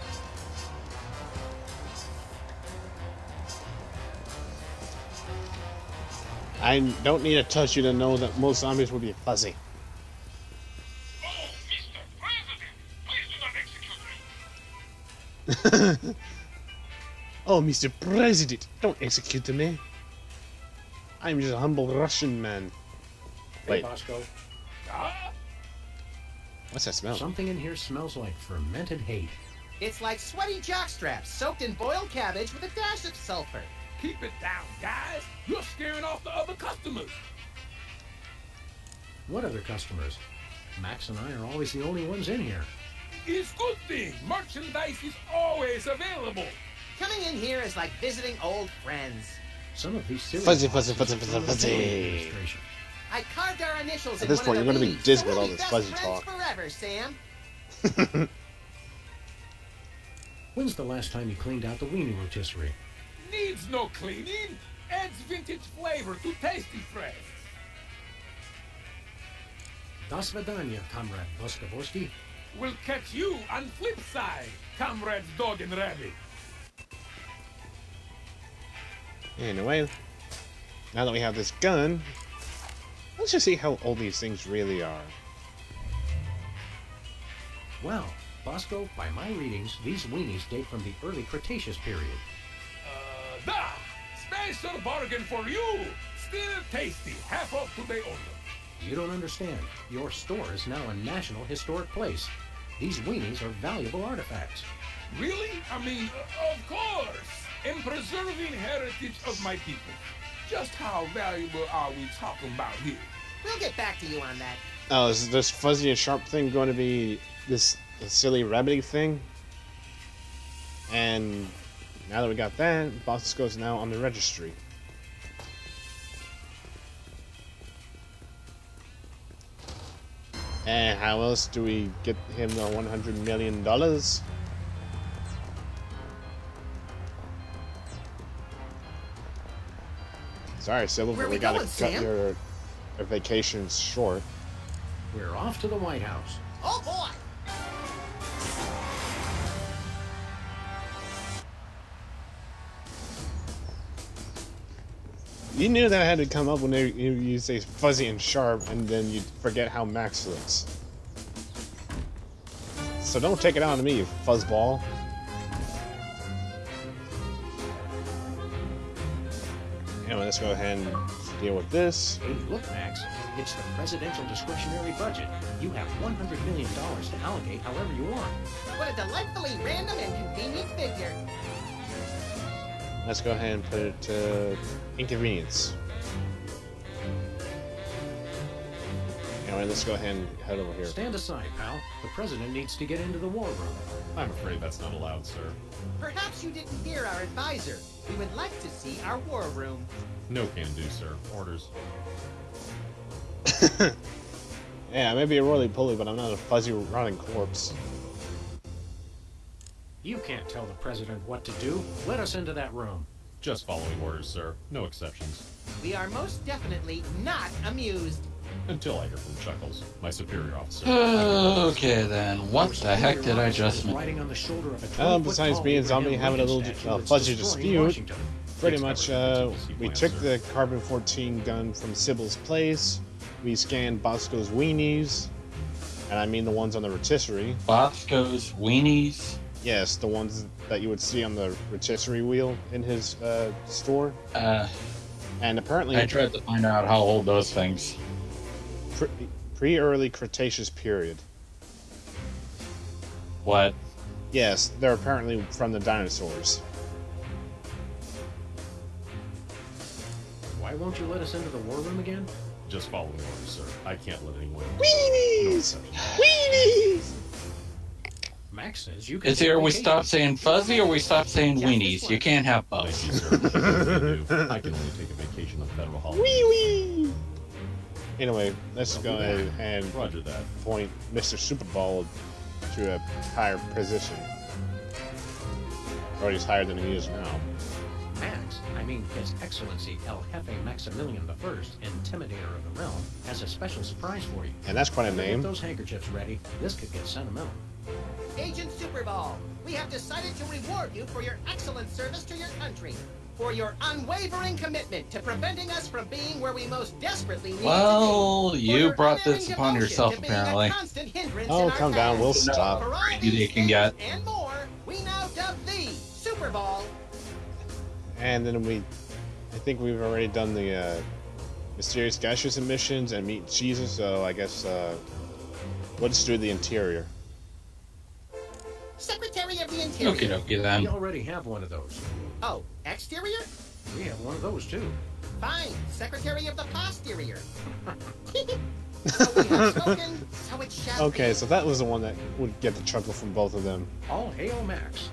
[SPEAKER 1] I don't need to touch you to know that most zombies will be fuzzy. Oh, Mr. President, don't execute me. I'm just a humble Russian man.
[SPEAKER 4] Hey,
[SPEAKER 1] Wait,
[SPEAKER 4] Bosco.
[SPEAKER 1] what's that smell?
[SPEAKER 4] Something in here smells like fermented hate.
[SPEAKER 5] It's like sweaty jockstraps soaked in boiled cabbage with a dash of sulfur.
[SPEAKER 6] Keep it down, guys. You're scaring off the other customers.
[SPEAKER 4] What other customers? Max and I are always the only ones in here.
[SPEAKER 6] It's good thing. Merchandise is always available.
[SPEAKER 5] Coming in here is like visiting old friends.
[SPEAKER 4] Some of these serious
[SPEAKER 1] Fuzzy,
[SPEAKER 4] bosses
[SPEAKER 1] fuzzy,
[SPEAKER 4] are
[SPEAKER 1] fuzzy,
[SPEAKER 4] from the
[SPEAKER 1] fuzzy.
[SPEAKER 4] administration.
[SPEAKER 5] I carved our initials
[SPEAKER 1] At
[SPEAKER 5] in
[SPEAKER 1] this
[SPEAKER 5] one
[SPEAKER 1] point,
[SPEAKER 5] of
[SPEAKER 1] you're
[SPEAKER 5] the
[SPEAKER 1] gonna be
[SPEAKER 5] leaves,
[SPEAKER 1] dizzy
[SPEAKER 5] so
[SPEAKER 1] with
[SPEAKER 5] we'll
[SPEAKER 1] all
[SPEAKER 5] be
[SPEAKER 1] this
[SPEAKER 5] best
[SPEAKER 1] fuzzy
[SPEAKER 5] friends
[SPEAKER 1] talk.
[SPEAKER 5] forever, Sam.
[SPEAKER 4] When's the last time you cleaned out the weenie rotisserie?
[SPEAKER 11] Needs no cleaning. Adds vintage flavor to tasty fresh.
[SPEAKER 4] Das Vidania, Comrade Boskaborski.
[SPEAKER 11] We'll catch you on flip side, comrades Dog and Rabbit.
[SPEAKER 1] Anyway, now that we have this gun, let's just see how old these things really are.
[SPEAKER 4] Well, Bosco, by my readings, these weenies date from the early Cretaceous period.
[SPEAKER 11] Da! Special bargain for you! Still tasty, half off today only.
[SPEAKER 4] You don't understand. Your store is now a national historic place. These weenies are valuable artifacts.
[SPEAKER 11] Really? I mean, of course! In preserving heritage of my people. Just how valuable are we talking about here?
[SPEAKER 5] We'll get back to you on that.
[SPEAKER 1] Oh, is this fuzzy and sharp thing going to be this silly rabbity thing? And now that we got that, Bosco's now on the registry. And how else do we get him the $100 million? Sorry, Sybil, but we gotta cut your vacations short.
[SPEAKER 4] We're off to the White House.
[SPEAKER 5] Oh boy!
[SPEAKER 1] You knew that had to come up when you say fuzzy and sharp, and then you forget how Max looks. So don't take it out on me, you fuzzball. Anyway, let's go ahead and deal with this.
[SPEAKER 4] Hey, look, Max. It's the presidential discretionary budget. You have $100 million to allocate however you want.
[SPEAKER 5] What a delightfully random and convenient figure.
[SPEAKER 1] Let's go ahead and put it to inconvenience. Anyway, let's go ahead and head over here.
[SPEAKER 4] Stand aside, pal. The president needs to get into the war room.
[SPEAKER 7] I'm afraid that's not allowed, sir.
[SPEAKER 5] Perhaps you didn't hear our advisor. We would like to see our war room.
[SPEAKER 7] No can do, sir. Orders.
[SPEAKER 1] Yeah, I may be a roly-poly, but I'm not a fuzzy rotting corpse.
[SPEAKER 4] You can't tell the president what to do. Let us into that room.
[SPEAKER 7] Just following orders, sir. No exceptions.
[SPEAKER 5] We are most definitely not amused.
[SPEAKER 7] Until I hear from Chuckles, my superior officer.
[SPEAKER 2] Okay then, what the heck did I just miss?
[SPEAKER 4] Riding on the shoulder of a
[SPEAKER 1] Well, besides me and Zombie having a little fuzzy dispute, pretty much we took the Carbon-14 gun from Sybil's place, we scanned Bosco's weenies, and I mean the ones on the rotisserie.
[SPEAKER 2] Bosco's weenies?
[SPEAKER 1] Yes, the ones that you would see on the rotisserie wheel in his store. And apparently...
[SPEAKER 2] I tried to find out how old those things.
[SPEAKER 1] Pre-early Cretaceous period.
[SPEAKER 2] What?
[SPEAKER 1] Yes, they're apparently from the dinosaurs.
[SPEAKER 4] Why won't you let us into the war room again?
[SPEAKER 7] Just following orders, sir. I can't let anyone...
[SPEAKER 1] Weenies! Weenies!
[SPEAKER 4] Max says you can...
[SPEAKER 2] It's either we stop saying fuzzy or we stop saying weenies. You can't have both.
[SPEAKER 7] Thank you, sir. I can only take a vacation on federal holidays.
[SPEAKER 1] Wee wee! Anyway, let's go ahead and
[SPEAKER 7] Roger that.
[SPEAKER 1] point Mr. Superball to a higher position. Or he's higher than he is now.
[SPEAKER 4] Max, I mean His Excellency El Jefe Maximilian I, Intimidator of the Realm, has a special surprise for you.
[SPEAKER 1] And that's quite a name.
[SPEAKER 4] Get those handkerchiefs ready. This could get sentimental.
[SPEAKER 5] Agent Superball, we have decided to reward you for your excellent service to your country. For your unwavering commitment to preventing us from being where we most desperately need
[SPEAKER 2] Well,
[SPEAKER 5] to be.
[SPEAKER 2] you brought this upon yourself, apparently.
[SPEAKER 1] Oh, calm down, we'll stop.
[SPEAKER 5] For all
[SPEAKER 2] They can get.
[SPEAKER 5] and more, we now dub thee Superball.
[SPEAKER 1] And then I think we've already done the mysterious gaseous emissions and meet Jesus, so I guess we'll just do the interior.
[SPEAKER 5] Secretary of the Interior.
[SPEAKER 2] Okie dokie then.
[SPEAKER 4] We already have one of those.
[SPEAKER 5] Oh, exterior?
[SPEAKER 4] We have one of those too.
[SPEAKER 5] Fine, Secretary of the Posterior. So we have spoken, so it shall
[SPEAKER 1] Okay,
[SPEAKER 5] be.
[SPEAKER 1] so that was the one that would get the chuckle from both of them.
[SPEAKER 4] All hail Max.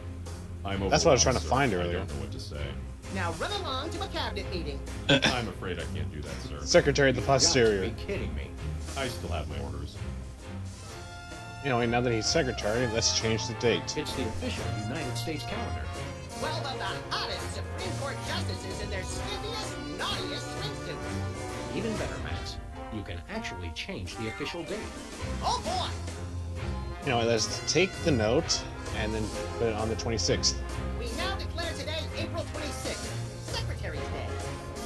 [SPEAKER 1] That's what I was trying to
[SPEAKER 7] sir.
[SPEAKER 1] find
[SPEAKER 7] I
[SPEAKER 1] earlier.
[SPEAKER 7] don't know what to say.
[SPEAKER 5] Now run along to a cabinet meeting.
[SPEAKER 7] I'm afraid I can't do that, sir.
[SPEAKER 1] Secretary of the
[SPEAKER 4] You've got to
[SPEAKER 1] Posterior.
[SPEAKER 4] be kidding me.
[SPEAKER 7] I still have my orders.
[SPEAKER 1] Anyway, now that he's secretary, let's change the date.
[SPEAKER 4] It's the official United States calendar.
[SPEAKER 5] 12 of the hottest Supreme Court justices in their skimpiest, naughtiest swimsuits.
[SPEAKER 4] Even better, Max. You can actually change the official date.
[SPEAKER 5] Oh boy!
[SPEAKER 1] You know, let's take the note and then put it on the 26th.
[SPEAKER 5] We now declare today April 26th, Secretary's Day.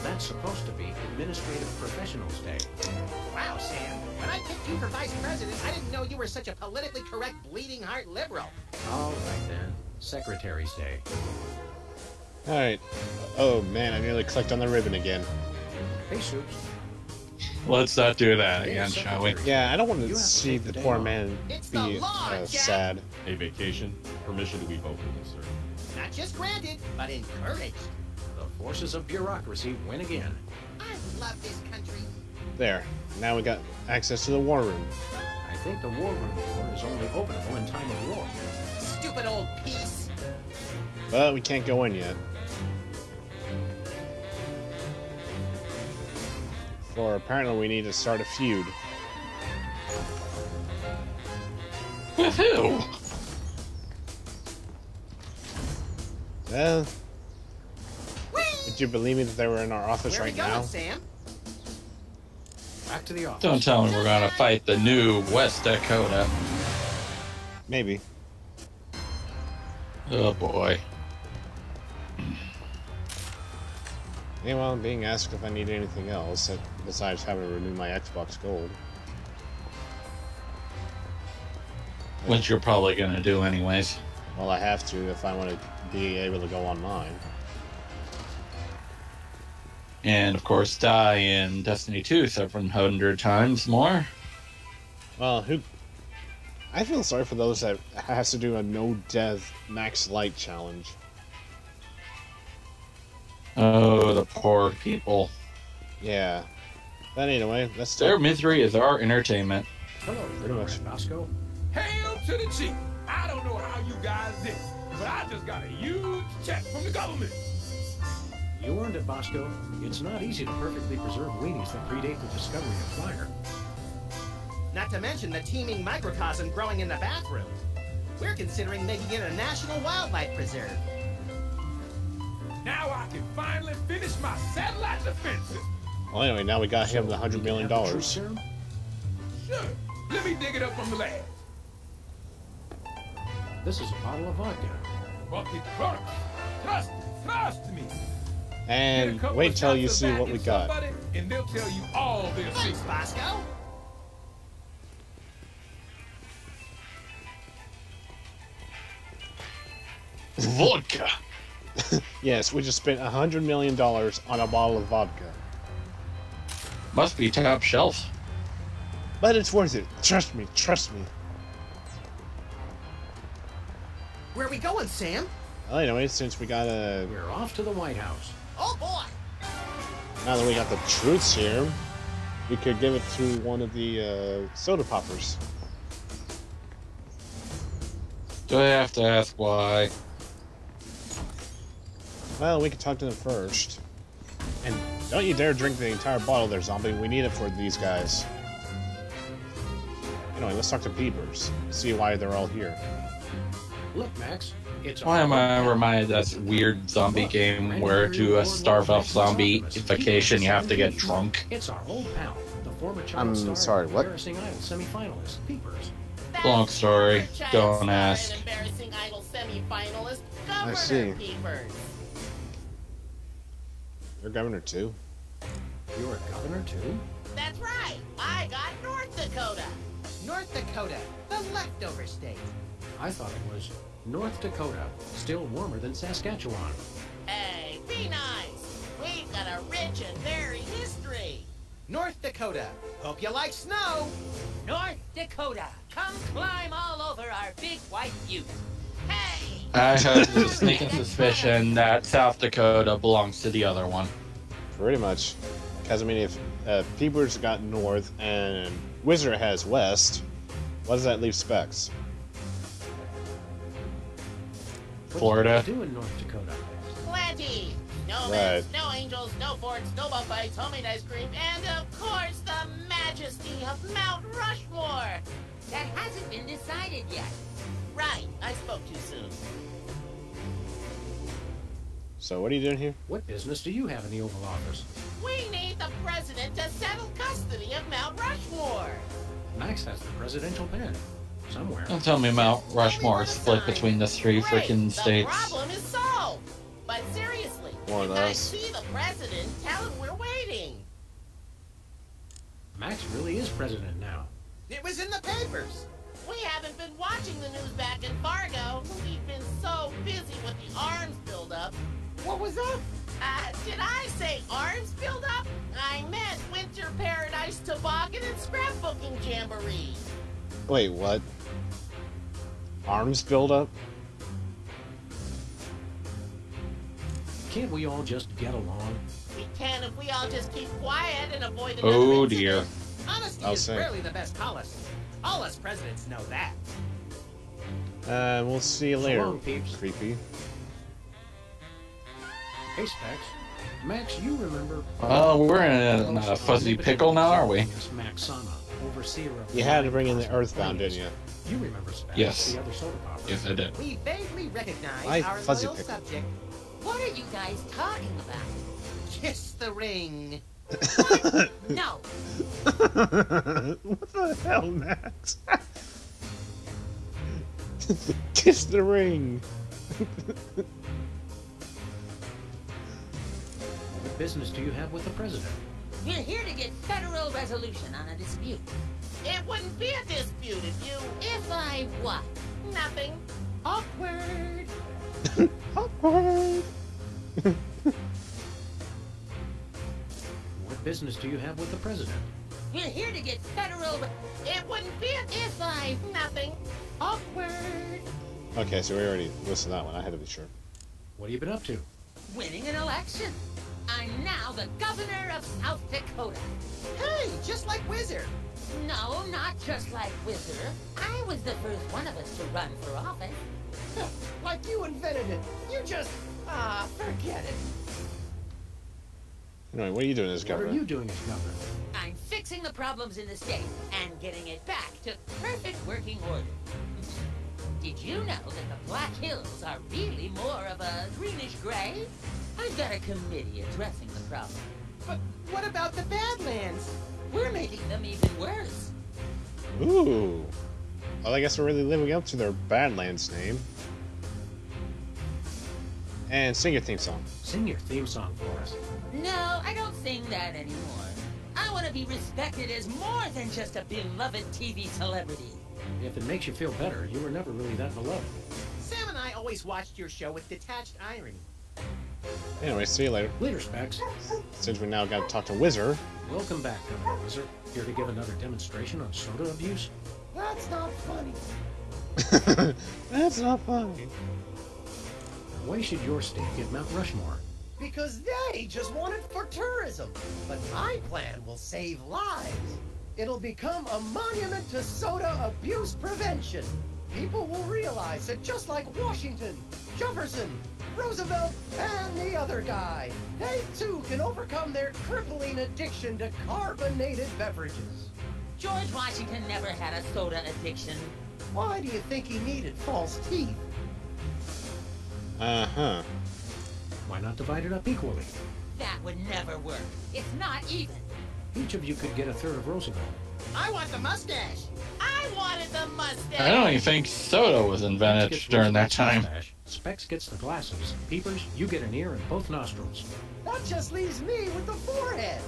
[SPEAKER 4] That's supposed to be Administrative Professionals Day.
[SPEAKER 5] Wow, Sam. When I picked you for vice president, I didn't know you were such a politically correct bleeding heart liberal.
[SPEAKER 4] All right, then. Secretary's Day.
[SPEAKER 1] Alright. Oh, man, I nearly clicked on the ribbon again.
[SPEAKER 4] Hey, Soups.
[SPEAKER 2] Let's not do that again, shall we?
[SPEAKER 1] Yeah, I don't want to see the poor man
[SPEAKER 5] It's
[SPEAKER 1] be
[SPEAKER 5] the law, Jack.
[SPEAKER 1] sad.
[SPEAKER 7] A vacation, permission to weep openly, sir.
[SPEAKER 5] Not just granted, but encouraged.
[SPEAKER 4] The forces of bureaucracy win again.
[SPEAKER 5] I love this country.
[SPEAKER 1] There. Now we got access to the war room.
[SPEAKER 4] I think the war room door is only openable in time of war.
[SPEAKER 5] Stupid old piece.
[SPEAKER 1] But we can't go in yet. For apparently we need to start a feud.
[SPEAKER 2] With who?
[SPEAKER 1] Well, would you believe me that they were in our office
[SPEAKER 5] Where are we
[SPEAKER 1] right
[SPEAKER 5] going,
[SPEAKER 1] now?
[SPEAKER 5] Sam?
[SPEAKER 4] Back to the office.
[SPEAKER 2] Don't tell me we're gonna fight the new West Dakota.
[SPEAKER 1] Maybe.
[SPEAKER 2] Oh boy.
[SPEAKER 1] Meanwhile, I'm being asked if I need anything else besides having to renew my Xbox Gold.
[SPEAKER 2] Which you're probably gonna do anyways.
[SPEAKER 1] Well, I have to if I want to be able to go online.
[SPEAKER 2] And of course, die in Destiny 2 700 times more.
[SPEAKER 1] Well, I feel sorry for those that has to do a no-death max light challenge.
[SPEAKER 2] Oh, the poor people.
[SPEAKER 1] Yeah. But anyway, let's
[SPEAKER 2] Their misery is our entertainment.
[SPEAKER 4] Hello,
[SPEAKER 1] Pretty much.
[SPEAKER 4] Bosco.
[SPEAKER 11] Hail to the chief. I don't know how you guys did it, but I just got a huge check from the government.
[SPEAKER 4] You earned it, Bosco. It's not easy to perfectly preserve weenies that predate the discovery of fire.
[SPEAKER 5] Not to mention the teeming microcosm growing in the bathroom. We're considering making it a national wildlife preserve.
[SPEAKER 11] Now I can finally finish my satellite defenses.
[SPEAKER 1] Well, anyway, now we got him the $100 million.
[SPEAKER 11] Sure. Let me dig it up from the lab.
[SPEAKER 4] This is a bottle of vodka.
[SPEAKER 11] Bucket trucks. Trust me.
[SPEAKER 1] And wait till you see what we got.
[SPEAKER 11] And they'll tell you all their
[SPEAKER 5] Thanks,
[SPEAKER 11] secrets.
[SPEAKER 5] Bosco.
[SPEAKER 2] Vodka.
[SPEAKER 1] Yes, we just spent $100 million on a bottle of vodka.
[SPEAKER 2] Must be top shelf.
[SPEAKER 1] But it's worth it. Trust me, trust me.
[SPEAKER 5] Where are we going, Sam?
[SPEAKER 1] Well, anyway, since we got a...
[SPEAKER 4] We're off to the White House.
[SPEAKER 5] Oh, boy.
[SPEAKER 1] Now that we got the truths here, we could give it to one of the soda poppers.
[SPEAKER 2] Do I have to ask why?
[SPEAKER 1] Well, we can talk to them first. And don't you dare drink the entire bottle there, zombie. We need it for these guys. Anyway, let's talk to Peepers. See why they're all here.
[SPEAKER 4] Look, Max. It's
[SPEAKER 2] Why am I reminded of that weird zombie game where to starve off zombie-ification you have to get drunk?
[SPEAKER 4] It's our old pal, the former child
[SPEAKER 1] I'm
[SPEAKER 4] star
[SPEAKER 1] sorry, what?
[SPEAKER 4] Embarrassing Idol semi-finalist, Peepers.
[SPEAKER 2] Long story.
[SPEAKER 3] Child
[SPEAKER 2] Don't
[SPEAKER 3] star
[SPEAKER 2] ask.
[SPEAKER 3] and Embarrassing Idol semi-finalist,
[SPEAKER 1] I
[SPEAKER 3] Governor
[SPEAKER 1] see.
[SPEAKER 3] Peepers.
[SPEAKER 1] You're governor too.
[SPEAKER 4] You're a governor, too?
[SPEAKER 3] That's right. I got North Dakota.
[SPEAKER 5] North Dakota, the leftover state.
[SPEAKER 4] I thought it was North Dakota, still warmer than Saskatchewan.
[SPEAKER 3] Hey, be nice. We've got a rich and varied history.
[SPEAKER 5] North Dakota, hope you like snow.
[SPEAKER 3] North Dakota, come climb all over our big white butte. Hey!
[SPEAKER 2] I have a sneaking suspicion that South Dakota belongs to the other one.
[SPEAKER 1] Pretty much. Because, I mean, if Peepers got north and Wizard has west, what does that leave Specs?
[SPEAKER 2] Florida.
[SPEAKER 4] What do you do in North Dakota?
[SPEAKER 3] Plenty. No
[SPEAKER 1] Right.
[SPEAKER 3] myths, no angels, no forts, no bullfights, homemade ice cream, and of course the majesty of Mount Rushmore. That hasn't been decided yet. Right, I spoke too soon.
[SPEAKER 1] So what are you doing here?
[SPEAKER 4] What business do you have in the Oval Office?
[SPEAKER 3] We need the president to settle custody of Mount Rushmore.
[SPEAKER 4] Max has the presidential pen. Somewhere.
[SPEAKER 2] Don't tell me Mount Rushmore is split between the three freaking states.
[SPEAKER 3] The problem is solved. But seriously,
[SPEAKER 1] One of
[SPEAKER 3] if I
[SPEAKER 1] those.
[SPEAKER 3] see the president, tell him we're waiting.
[SPEAKER 4] Max really is president now.
[SPEAKER 5] It was in the papers.
[SPEAKER 3] We haven't been watching the news back in Fargo. We've been so busy with the arms buildup.
[SPEAKER 5] What was that?
[SPEAKER 3] Did I say arms buildup? I meant Winter Paradise Toboggan and Scrapbooking Jamboree.
[SPEAKER 1] Wait, what? Arms buildup?
[SPEAKER 4] Can't we all just get along?
[SPEAKER 3] We can if we all just keep quiet and avoid another
[SPEAKER 2] Oh
[SPEAKER 3] incident.
[SPEAKER 2] dear.
[SPEAKER 5] Honesty
[SPEAKER 1] I'll
[SPEAKER 5] is
[SPEAKER 1] say.
[SPEAKER 5] rarely the best policy. All us presidents know that.
[SPEAKER 1] We'll see you
[SPEAKER 4] So
[SPEAKER 1] later,
[SPEAKER 4] long, peeps.
[SPEAKER 1] creepy.
[SPEAKER 4] Hey, Specs. Max, you remember...
[SPEAKER 2] Oh, we're in a fuzzy pickle now, are we?
[SPEAKER 4] Max Sama, overseer of...
[SPEAKER 1] You had to bring in the Earthbound, didn't you?
[SPEAKER 4] You remember Specs,
[SPEAKER 2] Yes.
[SPEAKER 4] the other soda popper.
[SPEAKER 2] Yes, I did.
[SPEAKER 5] We vaguely recognize
[SPEAKER 1] I
[SPEAKER 5] our
[SPEAKER 1] fuzzy
[SPEAKER 5] loyal
[SPEAKER 1] pickle.
[SPEAKER 5] subject.
[SPEAKER 3] What are you guys talking about?
[SPEAKER 5] Kiss the ring.
[SPEAKER 3] No.
[SPEAKER 1] What the hell, Max? Kiss the ring.
[SPEAKER 4] What business do you have with the president?
[SPEAKER 14] We're here to get federal resolution on a dispute.
[SPEAKER 3] It wouldn't be a dispute if you...
[SPEAKER 14] If I what?
[SPEAKER 3] Nothing.
[SPEAKER 5] Awkward.
[SPEAKER 1] Awkward.
[SPEAKER 4] What business do you have with the president?
[SPEAKER 14] We're here to get federal...
[SPEAKER 3] It wouldn't be a...
[SPEAKER 14] If I...
[SPEAKER 3] Nothing.
[SPEAKER 5] Awkward.
[SPEAKER 1] Okay, so we already listened to that one. I had to be sure.
[SPEAKER 4] What have you been up to?
[SPEAKER 14] Winning an election. I'm now the governor of South Dakota.
[SPEAKER 5] Hey, just like Wizard.
[SPEAKER 14] No, not just like Wizard. I was the first one of us to run for office.
[SPEAKER 5] Like you invented it. You just... forget it.
[SPEAKER 1] Anyway, what are you doing as
[SPEAKER 4] What
[SPEAKER 1] governor?
[SPEAKER 4] are you doing as governor?
[SPEAKER 14] I'm fixing the problems in the state and getting it back to perfect working order. Did you know that the Black Hills are really more of a greenish gray? I've got a committee addressing the problem.
[SPEAKER 5] But what about the Badlands?
[SPEAKER 14] We're making them even worse.
[SPEAKER 1] Ooh. Well, I guess we're really living up to their Badlands name. And sing your theme song.
[SPEAKER 4] Sing your theme song for us.
[SPEAKER 14] No, I don't sing that anymore. I want to be respected as more than just a beloved TV celebrity.
[SPEAKER 4] If it makes you feel better, you were never really that beloved.
[SPEAKER 5] Sam and I always watched your show with detached irony.
[SPEAKER 1] Anyway, see you later.
[SPEAKER 4] Later, Specs.
[SPEAKER 1] Since we now got to talk to Wizard.
[SPEAKER 4] Welcome back, Governor Wizard. Here to give another demonstration on soda abuse?
[SPEAKER 5] That's not funny.
[SPEAKER 1] That's not funny.
[SPEAKER 4] Why should your state get Mount Rushmore?
[SPEAKER 5] Because they just want it for tourism. But my plan will save lives. It'll become a monument to soda abuse prevention. People will realize that just like Washington, Jefferson, Roosevelt, and the other guy, they too can overcome their crippling addiction to carbonated beverages.
[SPEAKER 14] George Washington never had a soda addiction.
[SPEAKER 5] Why do you think he needed false teeth?
[SPEAKER 1] Uh-huh.
[SPEAKER 4] Why not divide it up equally?
[SPEAKER 14] That would never work. It's not even.
[SPEAKER 4] Each of you could get a third of Roosevelt.
[SPEAKER 5] I want the mustache.
[SPEAKER 3] I wanted the mustache.
[SPEAKER 2] I don't even think soda was invented
[SPEAKER 4] Gets
[SPEAKER 2] during that
[SPEAKER 4] Roosevelt's
[SPEAKER 2] time.
[SPEAKER 4] mustache. Specs gets the glasses. Peepers, you get an ear and both nostrils.
[SPEAKER 5] That just leaves me with the forehead.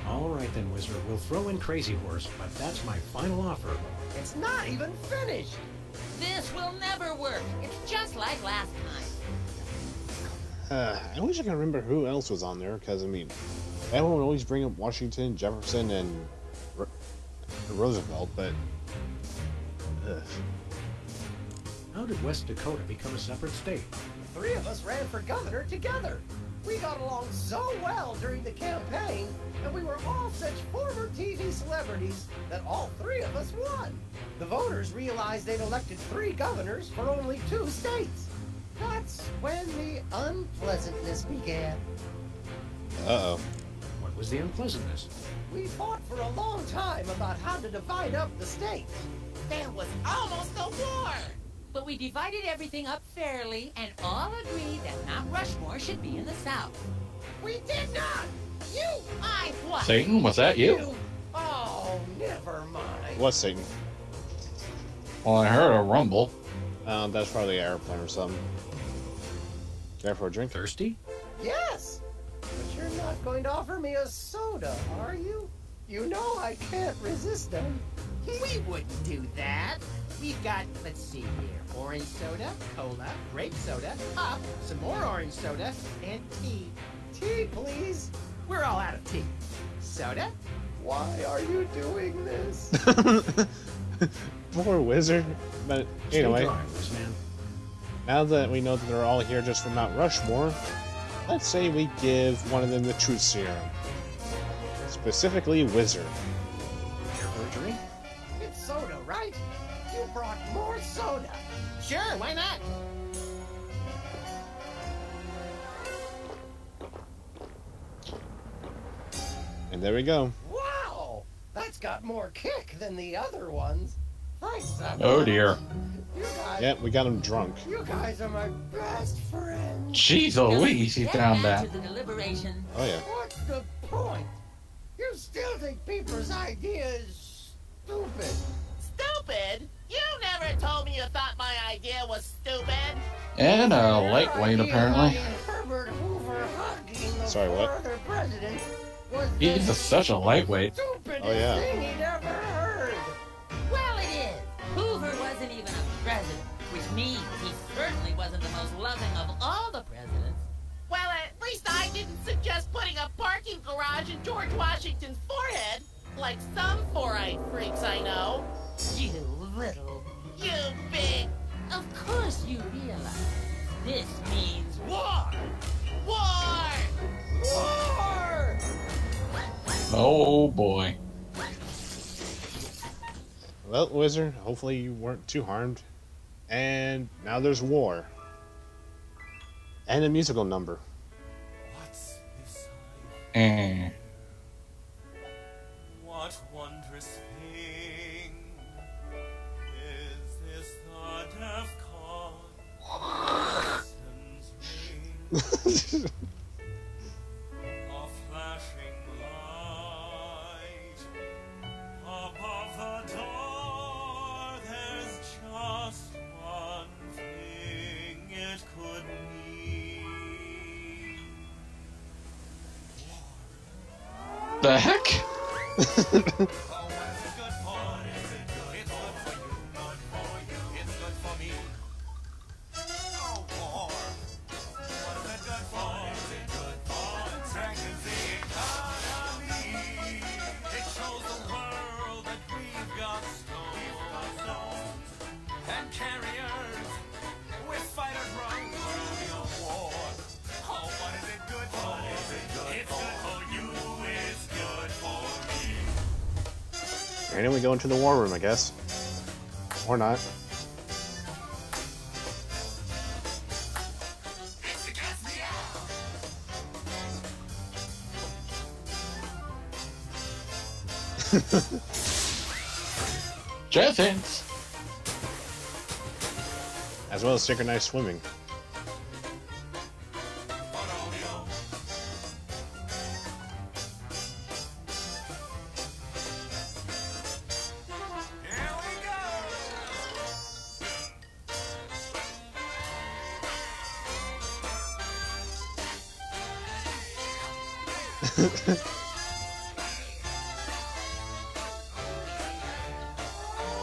[SPEAKER 4] All right then, Wizard. We'll throw in Crazy Horse, but that's my final offer.
[SPEAKER 5] It's not even finished.
[SPEAKER 14] This will never work. It's just like last time.
[SPEAKER 1] I wish I could remember who else was on there, because, I mean, everyone would always bring up Washington, Jefferson, and Roosevelt, but... Ugh.
[SPEAKER 4] How did West Dakota become a separate state?
[SPEAKER 5] The three of us ran for governor together. We got along so well during the campaign, and we were all such former TV celebrities that all three of us won. The voters realized they'd elected 3 governors for only 2 states. That's when the unpleasantness began.
[SPEAKER 1] Uh-oh.
[SPEAKER 4] What was the unpleasantness?
[SPEAKER 5] We fought for a long time about how to divide up the states.
[SPEAKER 3] There was almost a war.
[SPEAKER 14] but we divided everything up fairly and all agreed that Mount Rushmore should be in the south.
[SPEAKER 5] We did not! You!
[SPEAKER 14] I what?
[SPEAKER 2] Satan, was that you?
[SPEAKER 5] Oh, never mind.
[SPEAKER 1] What, Satan?
[SPEAKER 2] Well, I heard a rumble.
[SPEAKER 1] That's probably an airplane or something. Care for a drink?
[SPEAKER 2] Thirsty?
[SPEAKER 5] Yes! But you're not going to offer me a soda, are you? You know I can't resist them.
[SPEAKER 3] We wouldn't do that. We've got, let's see here, orange soda, cola, grape soda, up, some more orange soda, and tea.
[SPEAKER 5] Tea, please.
[SPEAKER 3] We're all out of tea. Soda?
[SPEAKER 5] Why are you doing this?
[SPEAKER 1] Poor wizard. But anyway,
[SPEAKER 4] Stay dry, man.
[SPEAKER 1] now that we know that they're all here just for Mount Rushmore, let's say we give one of them the truth serum. Specifically, wizard.
[SPEAKER 4] Perjury?
[SPEAKER 5] It's soda, right? You brought more soda.
[SPEAKER 3] Sure, why not?
[SPEAKER 1] And there we go.
[SPEAKER 5] Wow! That's got more kick than the other ones. Thanks,
[SPEAKER 2] Oh dear.
[SPEAKER 5] You guys,
[SPEAKER 1] Yeah, we got him drunk.
[SPEAKER 5] you guys are my best friends.
[SPEAKER 2] Jeez Louise, he
[SPEAKER 14] Get
[SPEAKER 2] found
[SPEAKER 14] back
[SPEAKER 2] that.
[SPEAKER 14] to the deliberation.
[SPEAKER 1] Oh yeah.
[SPEAKER 5] What's the point? You still think Peeper's idea is stupid.
[SPEAKER 3] Stupid? You never told me you thought my idea was stupid.
[SPEAKER 2] And a
[SPEAKER 5] Your
[SPEAKER 2] lightweight,
[SPEAKER 5] idea
[SPEAKER 2] apparently.
[SPEAKER 5] about Herbert Hoover hugging the
[SPEAKER 1] Sorry, what?
[SPEAKER 5] other president was
[SPEAKER 2] He's
[SPEAKER 5] the
[SPEAKER 2] such a lightweight.
[SPEAKER 5] stupidest
[SPEAKER 1] Oh, yeah.
[SPEAKER 5] thing he'd ever heard.
[SPEAKER 14] Well, it is. Hoover wasn't even a president, which means he certainly wasn't the most loving of all the presidents.
[SPEAKER 3] Well, at least I didn't suggest putting a parking garage in George Washington's forehead, like some four-eyed freaks I know.
[SPEAKER 14] You little...
[SPEAKER 3] You big...
[SPEAKER 14] Of course you realize this means war.
[SPEAKER 3] War!
[SPEAKER 5] War!
[SPEAKER 2] Oh boy.
[SPEAKER 1] Well, wizard, hopefully you weren't too harmed. And now there's war. And a musical number.
[SPEAKER 15] What's beside?
[SPEAKER 2] Eh.
[SPEAKER 15] What wondrous thing is this the deaf cause? Ring, a flashing light above the door. There's just one thing it could mean.
[SPEAKER 2] The heck?
[SPEAKER 15] Oh, what is it good for? What is it good? It's good for you. Good for you. It's good for me. Oh, war. What is it good for? What is it good for? It strengthens the economy. It shows the world that we've got stones and carriers with fighters round the war. Oh, what is it good for? What is it good for? It's good for you. It's good for me.
[SPEAKER 1] And then we go into the war room, I guess. Or not.
[SPEAKER 2] Just hints.
[SPEAKER 1] As well as synchronized swimming.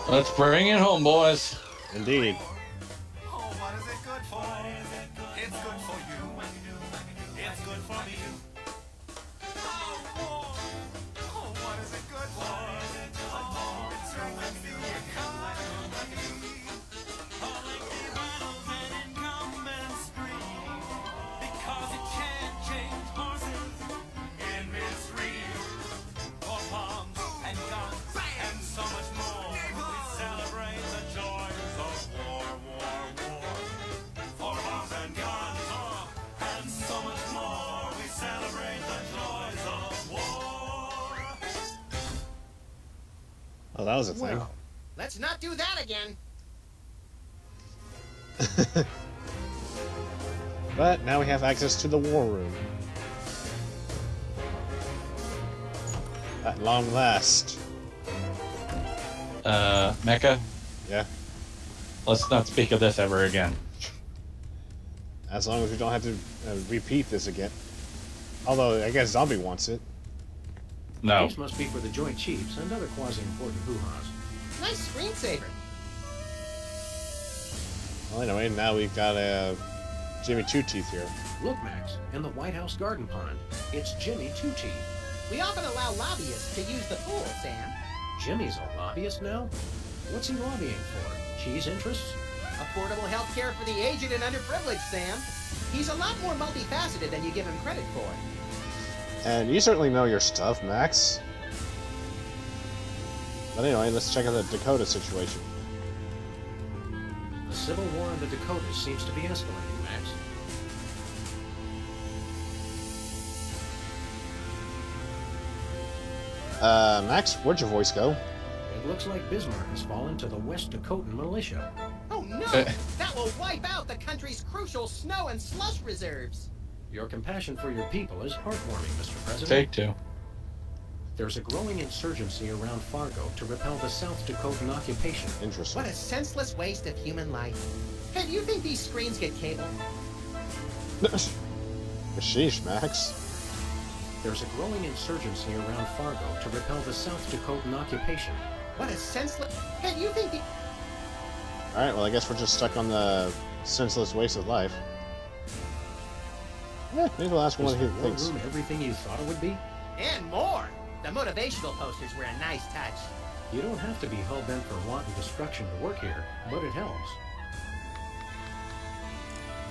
[SPEAKER 2] Let's bring it home, boys.
[SPEAKER 1] Indeed.
[SPEAKER 15] Oh, what is it good for? It's good for you. It's good for me. Oh, war. Oh, what is it good for? Oh, it strengthens the economy. Oh, like the battles and incumbents scream. Because it can't change horses in midstream. For bombs and guns and so much more. We celebrate the joys of war, war, war. For bombs and guns and so much more. We celebrate the joys of war.
[SPEAKER 1] Oh, that was a thing.
[SPEAKER 3] Well, let's not do that again.
[SPEAKER 1] But now we have access to the war room. At long last.
[SPEAKER 2] Mecha?
[SPEAKER 1] Yeah?
[SPEAKER 2] Let's not speak of this ever again.
[SPEAKER 1] As long as we don't have to repeat this again. Although, I guess Zombie wants it.
[SPEAKER 2] No.
[SPEAKER 4] These must be for the Joint Chiefs and other quasi-important hoo-has.
[SPEAKER 5] Nice screensaver.
[SPEAKER 1] Well, anyway, now we've got Jimmy Two Teeth here.
[SPEAKER 4] Look, Max, in the White House garden pond. It's Jimmy Two Teeth.
[SPEAKER 5] We often allow lobbyists to use the pool, Sam.
[SPEAKER 4] Jimmy's a lobbyist now? What's he lobbying for? Cheese interests?
[SPEAKER 5] Affordable health care for the aged and underprivileged, Sam. He's a lot more multifaceted than you give him credit for.
[SPEAKER 1] And you certainly know your stuff, Max. But anyway, let's check out the Dakota situation.
[SPEAKER 4] The civil war in the Dakotas seems to be escalating, Max.
[SPEAKER 1] Max, where'd your voice go?
[SPEAKER 4] It looks like Bismarck has fallen to the West Dakotan militia.
[SPEAKER 5] Oh no! That will wipe out the country's crucial snow and slush reserves.
[SPEAKER 4] Your compassion for your people is heartwarming, Mr. President.
[SPEAKER 2] Take two.
[SPEAKER 4] There's a growing insurgency around Fargo to repel the South Dakotan occupation.
[SPEAKER 1] Interesting.
[SPEAKER 5] What a senseless waste of human life. Hey, do you think these screens get cable?
[SPEAKER 1] Sheesh, Max.
[SPEAKER 4] There's a growing insurgency around Fargo to repel the South Dakotan occupation.
[SPEAKER 5] What a senseless... Hey, do you think the...
[SPEAKER 1] Alright, well I guess we're just stuck on the senseless waste of life. Yeah, maybe we'll ask one of his things.
[SPEAKER 4] Room everything you thought it would be?
[SPEAKER 5] And more! The motivational posters were a nice touch.
[SPEAKER 4] You don't have to be hell-bent for wanton destruction to work here, but it helps.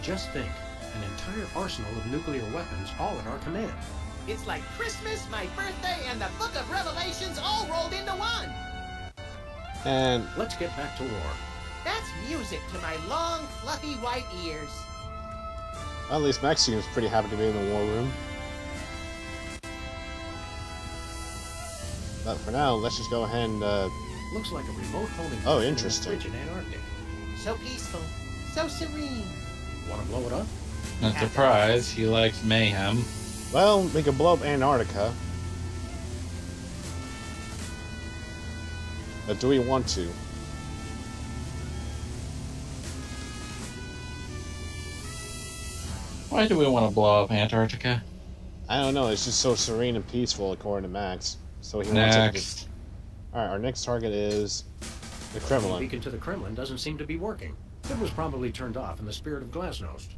[SPEAKER 4] Just think, an entire arsenal of nuclear weapons all at our command.
[SPEAKER 5] It's like Christmas, my birthday, and the Book of Revelations all rolled into one!
[SPEAKER 1] And...
[SPEAKER 4] let's get back to war.
[SPEAKER 5] That's music to my long, fluffy white ears.
[SPEAKER 1] Well, at least Max seems pretty happy to be in the war room. But for now, let's just go ahead and,
[SPEAKER 4] Looks like a remote homing
[SPEAKER 1] oh,
[SPEAKER 4] in the
[SPEAKER 1] interesting.
[SPEAKER 4] frigid Antarctic.
[SPEAKER 5] So peaceful, so serene.
[SPEAKER 4] Want to blow it up?
[SPEAKER 2] Not surprised, he likes mayhem.
[SPEAKER 1] Well, we could blow up Antarctica. But do we want to?
[SPEAKER 2] Why do we want to blow up Antarctica?
[SPEAKER 1] I don't know, it's just so serene and peaceful according to Max. So he
[SPEAKER 2] Next.
[SPEAKER 1] wants it to just... Alright, our next target is the
[SPEAKER 4] The
[SPEAKER 1] Kremlin.
[SPEAKER 4] beacon to the Kremlin doesn't seem to be working. It was probably turned off in the spirit of Glasnost.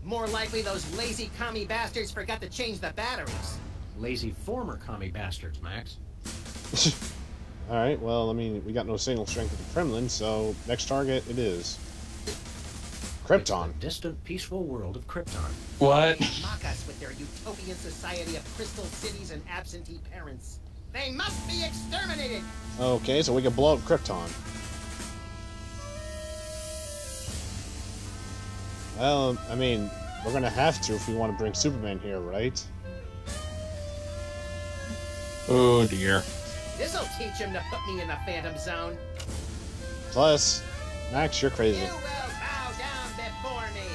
[SPEAKER 5] More likely those lazy commie bastards forgot to change the batteries.
[SPEAKER 4] Lazy former commie bastards, Max.
[SPEAKER 1] Alright, well, I mean, we got no signal strength at the Kremlin, so next target it is. Krypton.
[SPEAKER 4] It's the distant, peaceful world of Krypton.
[SPEAKER 2] What?
[SPEAKER 5] They mock us with their utopian society of crystal cities and absentee parents. They must be exterminated!
[SPEAKER 1] Okay, so we can blow up Krypton. Well, I mean, we're gonna have to if we want to bring Superman here, right?
[SPEAKER 2] Oh dear.
[SPEAKER 5] This'll teach him to put me in the Phantom Zone.
[SPEAKER 1] Plus, Max, you're crazy.
[SPEAKER 5] You will bow down before me.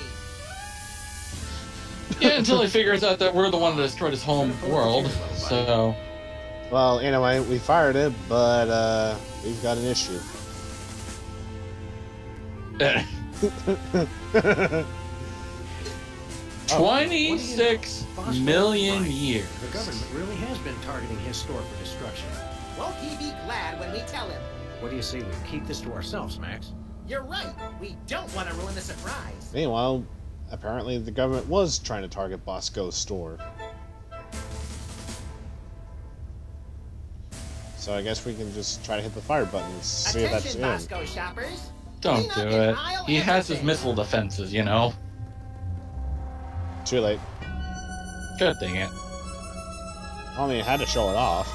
[SPEAKER 2] Yeah, until he figures out that we're the one that destroyed his home world. So.
[SPEAKER 1] Well, anyway, we fired it, but we've got an issue.
[SPEAKER 2] 26 million years.
[SPEAKER 4] The government really has been targeting his store for destruction.
[SPEAKER 5] Won't he be glad when we tell him?
[SPEAKER 4] What do you say we keep this to ourselves, Max?
[SPEAKER 5] You're right. We don't want to ruin the surprise.
[SPEAKER 1] Meanwhile, apparently the government was trying to target Bosco's store. So I guess we can just try to hit the fire button and see if that's
[SPEAKER 5] Attention,
[SPEAKER 1] in.
[SPEAKER 5] Bosco shoppers.
[SPEAKER 2] Don't do it. He has his missile defenses, you know.
[SPEAKER 1] Too late.
[SPEAKER 2] God dang it.
[SPEAKER 1] I mean, I had to show it off.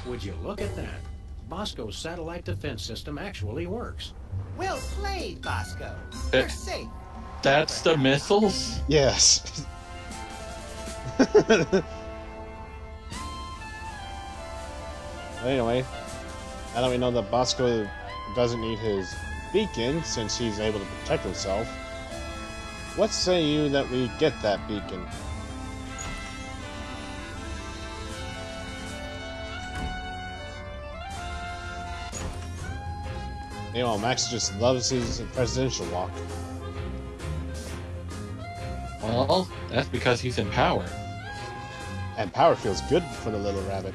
[SPEAKER 4] Would you look at that? Bosco's satellite defense system actually works.
[SPEAKER 5] Well played, Bosco. You're safe.
[SPEAKER 2] That's the missiles?
[SPEAKER 1] Yes. Anyway, now that we know that Bosco doesn't need his beacon, since he's able to protect himself. What say you that we get that beacon? You know, Max just loves his presidential walk.
[SPEAKER 2] Well, that's because he's in power.
[SPEAKER 1] And power feels good for the little rabbit.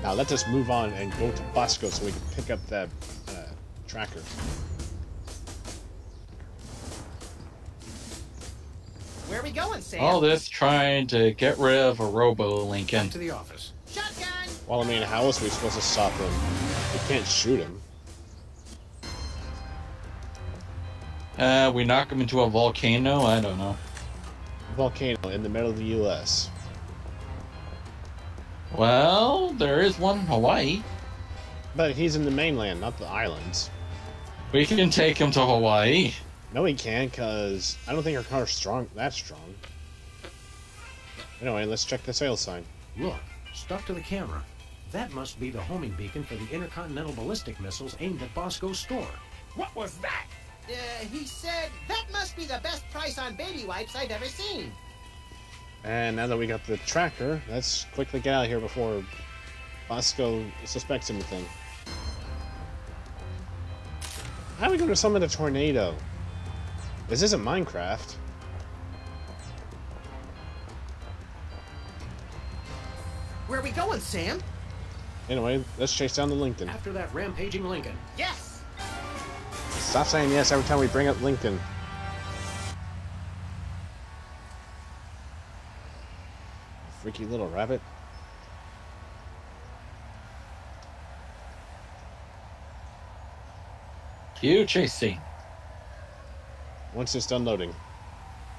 [SPEAKER 1] Now let us move on and go to Bosco so we can pick up that tracker.
[SPEAKER 3] Where are we going, Sam?
[SPEAKER 2] All this trying to get rid of a Robo-Lincoln.
[SPEAKER 4] To the office.
[SPEAKER 3] Shotgun!
[SPEAKER 1] Well, I mean, how else are we supposed to stop him? We can't shoot him.
[SPEAKER 2] We knock him into a volcano? I don't know.
[SPEAKER 1] Volcano in the middle of the U.S.
[SPEAKER 2] Well, there is one in Hawaii.
[SPEAKER 1] But he's in the mainland, not the islands.
[SPEAKER 2] We can take him to Hawaii.
[SPEAKER 1] No, he can't, because I don't think our car's that strong. Anyway, let's check the sales sign.
[SPEAKER 4] Look, stuck to the camera. That must be the homing beacon for the intercontinental ballistic missiles aimed at Bosco's store.
[SPEAKER 3] What was that? He said, that must be the best price on baby wipes I've ever seen.
[SPEAKER 1] And now that we got the tracker, let's quickly get out of here before Bosco suspects anything. How are we going to summon a tornado? This isn't Minecraft.
[SPEAKER 3] Where are we going, Sam?
[SPEAKER 1] Anyway, let's chase down the Lincoln.
[SPEAKER 4] After that rampaging Lincoln.
[SPEAKER 3] Yes!
[SPEAKER 1] Stop saying yes every time we bring up Lincoln. Freaky little rabbit.
[SPEAKER 2] Cue chase scene.
[SPEAKER 1] Once it's done loading.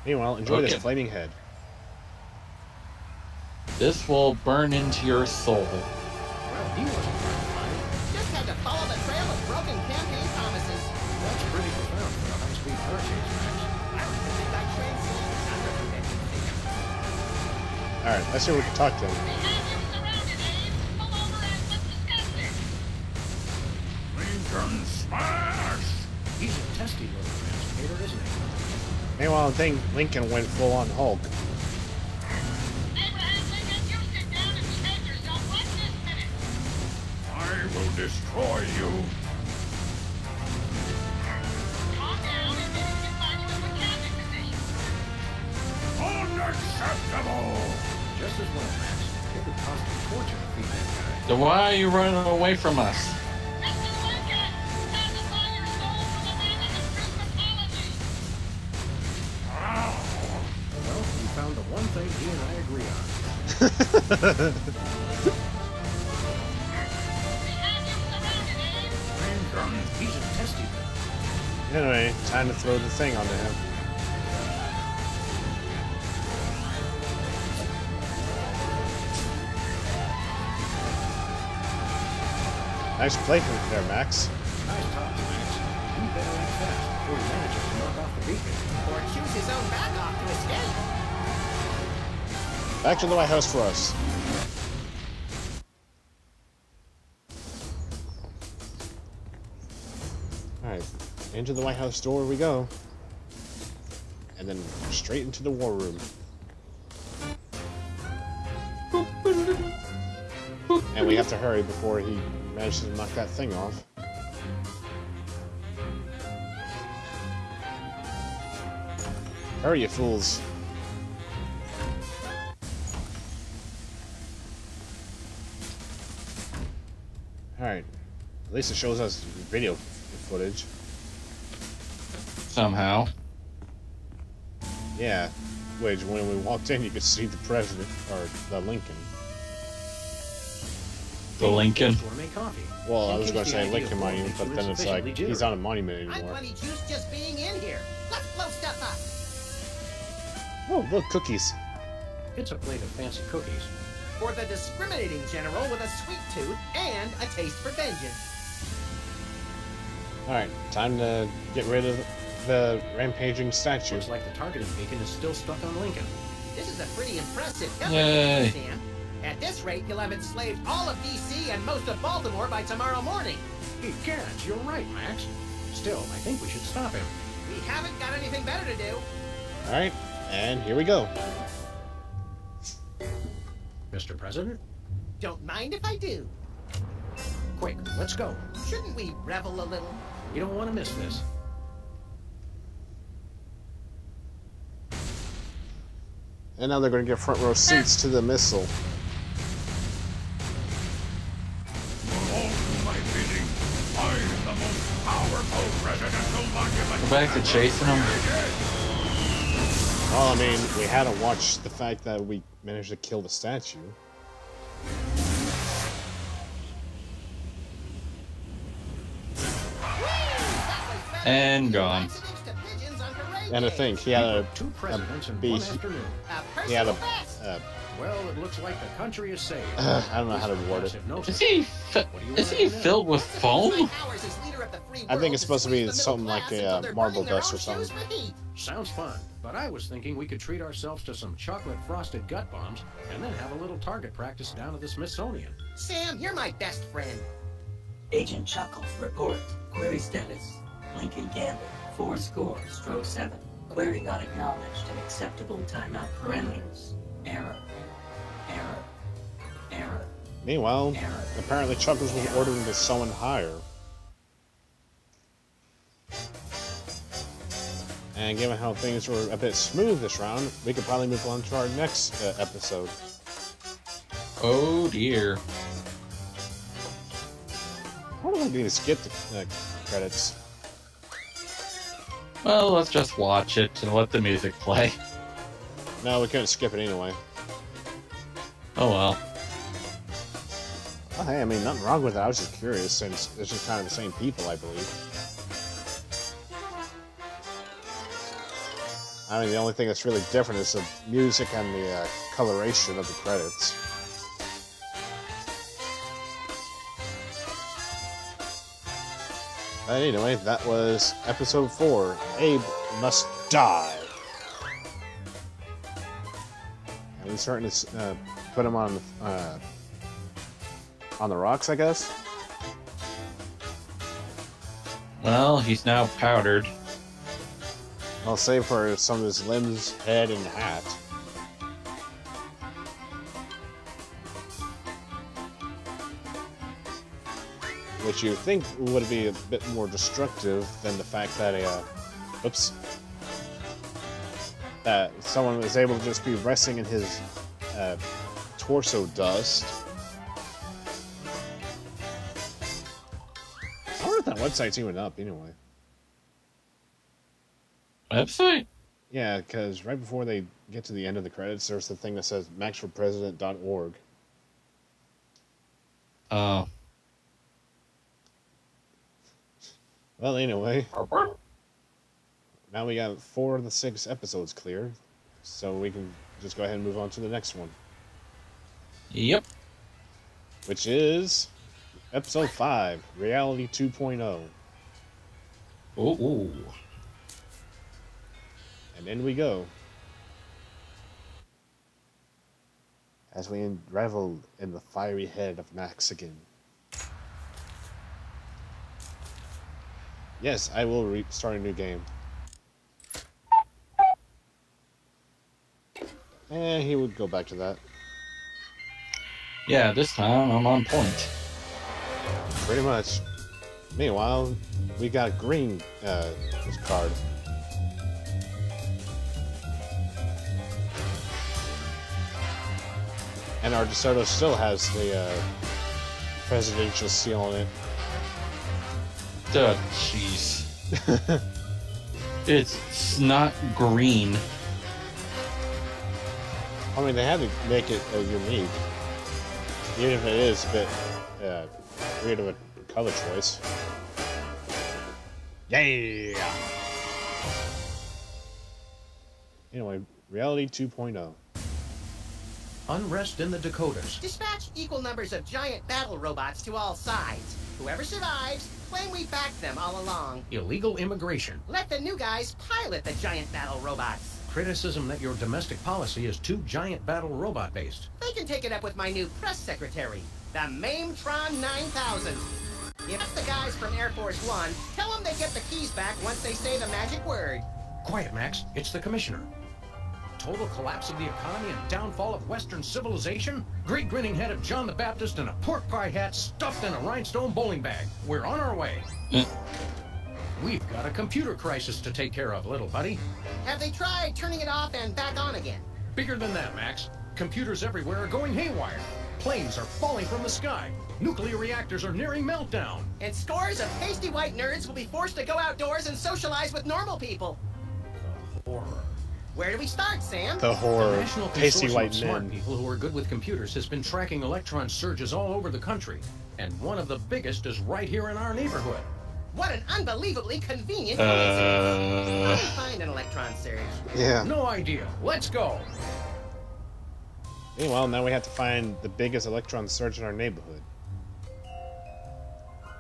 [SPEAKER 1] Meanwhile, enjoy this flaming head.
[SPEAKER 2] This will burn into your soul.
[SPEAKER 4] Well, he wasn't trying to find it.
[SPEAKER 3] Just had to follow the trail of broken campaign promises.
[SPEAKER 4] That's pretty profound for a high-speed car chase, Max.
[SPEAKER 3] I like to think I transcend underrated.
[SPEAKER 1] Alright, let's see if we can talk to him.
[SPEAKER 11] Lincoln smash!
[SPEAKER 4] He's a testy little transporter, isn't he?
[SPEAKER 1] Meanwhile, I think Lincoln went full on Hulk.
[SPEAKER 11] I will destroy you.
[SPEAKER 10] Calm down and then we can find you in the captain position.
[SPEAKER 11] Unacceptable!
[SPEAKER 4] Just as well, Max. It would cost a fortune to feed that guy.
[SPEAKER 2] Then why are you running away from us?
[SPEAKER 4] Well, we found the one thing he and I agree on. He's a testy one.
[SPEAKER 1] Anyway, time to throw the thing onto him. Nice play from there, Max.
[SPEAKER 4] Nice talk, Max. You better act fast before he manages to knock off the beacon.
[SPEAKER 3] Or choose his own back off to escape.
[SPEAKER 1] Back to the White House for us. Alright, into the White House door we go. And then straight into the war room. And we have to hurry before he manages to knock that thing off. Hurry, you fools. Alright. At least it shows us video footage.
[SPEAKER 2] Somehow.
[SPEAKER 1] Yeah. Which, when we walked in, you could see the president, or the Lincoln.
[SPEAKER 2] The Lincoln.
[SPEAKER 4] Gourmet coffee.
[SPEAKER 1] Well, I
[SPEAKER 4] In
[SPEAKER 1] was
[SPEAKER 4] case
[SPEAKER 1] going to
[SPEAKER 4] the
[SPEAKER 1] say
[SPEAKER 4] idea
[SPEAKER 1] Lincoln
[SPEAKER 4] of
[SPEAKER 1] Monument,
[SPEAKER 4] makes
[SPEAKER 1] but
[SPEAKER 4] you
[SPEAKER 1] then it's like,
[SPEAKER 4] insufficiently
[SPEAKER 1] he's
[SPEAKER 4] jittery.
[SPEAKER 1] not a monument
[SPEAKER 3] I'm
[SPEAKER 1] anymore.
[SPEAKER 3] bloody juiced just being in here. Let's blow stuff up.
[SPEAKER 1] Oh, look, cookies.
[SPEAKER 4] It's a plate of fancy cookies.
[SPEAKER 3] For the discriminating general with a sweet tooth and a taste for vengeance.
[SPEAKER 1] Alright, time to get rid of the rampaging statue.
[SPEAKER 4] Looks like the targeting beacon is still stuck on Lincoln.
[SPEAKER 3] This is a pretty impressive
[SPEAKER 2] Yay.
[SPEAKER 3] effort, Sam. At this rate, you'll have enslaved all of D.C. and most of Baltimore by tomorrow morning.
[SPEAKER 4] Egad, you're right, Max. Still, I think we should stop him.
[SPEAKER 5] We haven't got anything better to do.
[SPEAKER 1] Alright, and here we go.
[SPEAKER 4] Mr. President?
[SPEAKER 5] Don't mind if I do.
[SPEAKER 4] Quick, let's go.
[SPEAKER 5] Shouldn't we revel a little?
[SPEAKER 4] We don't want to miss this.
[SPEAKER 1] And now they're going to get front row seats to the missile.
[SPEAKER 2] Go back to chasing them.
[SPEAKER 1] Well, I mean, we had to watch the fact that we managed to kill the statue.
[SPEAKER 2] And gone.
[SPEAKER 1] And I think he had a B. He had a.
[SPEAKER 4] Well, it looks like the country is saved.
[SPEAKER 1] I don't know how to word it.
[SPEAKER 2] Is he filled with foam?
[SPEAKER 1] I think it's supposed to be something like a marble dust or something.
[SPEAKER 4] Sounds fun, but I was thinking we could treat ourselves to some chocolate frosted gut bombs and then have a little target practice down at the Smithsonian.
[SPEAKER 5] Sam, you're my best friend.
[SPEAKER 16] Agent Chuckles, report. Query status. Lincoln Gambit, 4-7. Query not acknowledged in acceptable timeout parameters. Error.
[SPEAKER 1] Meanwhile, apparently Chuckles was ordering to summon higher. And given how things were a bit smooth this round, we could probably move on to our next episode.
[SPEAKER 2] Oh dear.
[SPEAKER 1] Why do I need to skip the credits?
[SPEAKER 2] Well, let's just watch it and let the music play.
[SPEAKER 1] No, we couldn't skip it anyway.
[SPEAKER 2] Oh well.
[SPEAKER 1] Oh, hey, I mean, nothing wrong with it. I was just curious, since it's just kind of the same people, I believe. I mean, the only thing that's really different is the music and the coloration of the credits. But anyway, that was episode 4. Abe Must Die. And we're starting to put him on the rocks, I guess.
[SPEAKER 2] Well, he's now powdered.
[SPEAKER 1] I'll save for some of his limbs, head, and hat. Which you think would be a bit more destructive than the fact that that someone was able to just be resting in his torso dust. I wonder if that website's even up anyway.
[SPEAKER 2] Website?
[SPEAKER 1] Yeah, because right before they get to the end of the credits, there's the thing that says maxforpresident.org.
[SPEAKER 2] Oh.
[SPEAKER 1] Well, anyway. Now we got 4 of the 6 episodes clear, so we can just go ahead and move on to the next one.
[SPEAKER 2] Yep.
[SPEAKER 1] Which is episode 5, Reality 2.0.
[SPEAKER 2] Ooh.
[SPEAKER 1] And in we go. As we unravel in the fiery head of Max again. Yes, I will start a new game. And he would go back to that.
[SPEAKER 2] Yeah, this time I'm on point.
[SPEAKER 1] Pretty much. Meanwhile, we got green this card. And our DeSoto still has the presidential seal on it.
[SPEAKER 2] Oh, jeez. It's not green.
[SPEAKER 1] I mean, they had to make it unique. Even if it is a bit weird of a color choice. Yeah! Anyway, Reality 2.0.
[SPEAKER 4] Unrest in the Dakotas.
[SPEAKER 5] Dispatch equal numbers of giant battle robots to all sides. Whoever survives, claim we backed them all along.
[SPEAKER 4] Illegal immigration.
[SPEAKER 5] Let the new guys pilot the giant battle robots.
[SPEAKER 4] Criticism that your domestic policy is too giant battle robot based.
[SPEAKER 5] They can take it up with my new press secretary, the Mametron 9000.
[SPEAKER 3] If it's the guys from Air Force One, tell them they get the keys back once they say the magic word.
[SPEAKER 4] Quiet, Max. It's the Commissioner. Total collapse of the economy and downfall of Western civilization? Great grinning head of John the Baptist and a pork pie hat stuffed in a rhinestone bowling bag. We're on our way. We've got a computer crisis to take care of, little buddy.
[SPEAKER 3] Have they tried turning it off and back on again?
[SPEAKER 4] Bigger than that, Max. Computers everywhere are going haywire. Planes are falling from the sky. Nuclear reactors are nearing meltdown.
[SPEAKER 3] And scores of pasty white nerds will be forced to go outdoors and socialize with normal people.
[SPEAKER 4] Horror.
[SPEAKER 3] Where do we start, Sam?
[SPEAKER 1] The horror.
[SPEAKER 4] The National
[SPEAKER 1] Pasty
[SPEAKER 4] Consortium
[SPEAKER 1] white
[SPEAKER 4] of smart
[SPEAKER 1] men.
[SPEAKER 4] people who are good with computers has been tracking electron surges all over the country. And one of the biggest is right here in our neighborhood.
[SPEAKER 3] What an unbelievably convenient coincidence. How do you find an electron surge?
[SPEAKER 1] Yeah.
[SPEAKER 4] No idea. Let's go.
[SPEAKER 1] Meanwhile, now we have to find the biggest electron surge in our neighborhood.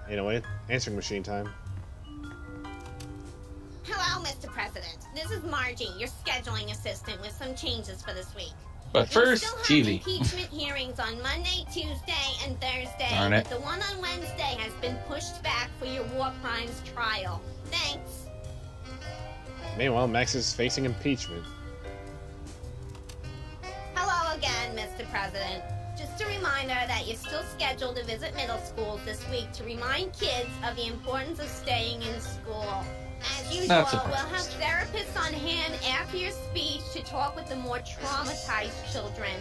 [SPEAKER 1] Anyway, answering machine time.
[SPEAKER 17] Hello, Mr. President. This is Margie, your scheduling assistant, with some changes for this week.
[SPEAKER 2] But first,
[SPEAKER 17] we still have
[SPEAKER 2] TV.
[SPEAKER 17] impeachment hearings on Monday, Tuesday, and Thursday.
[SPEAKER 2] Darn it.
[SPEAKER 17] But the one on Wednesday has been pushed back for your war crimes trial. Thanks.
[SPEAKER 1] Meanwhile, Max is facing impeachment.
[SPEAKER 17] Hello again, Mr. President. Just a reminder that you're still scheduled to visit middle schools this week to remind kids of the importance of staying in school. As usual,
[SPEAKER 2] Not
[SPEAKER 17] we'll
[SPEAKER 2] surprised.
[SPEAKER 17] have therapists on hand after your speech to talk with the more traumatized children.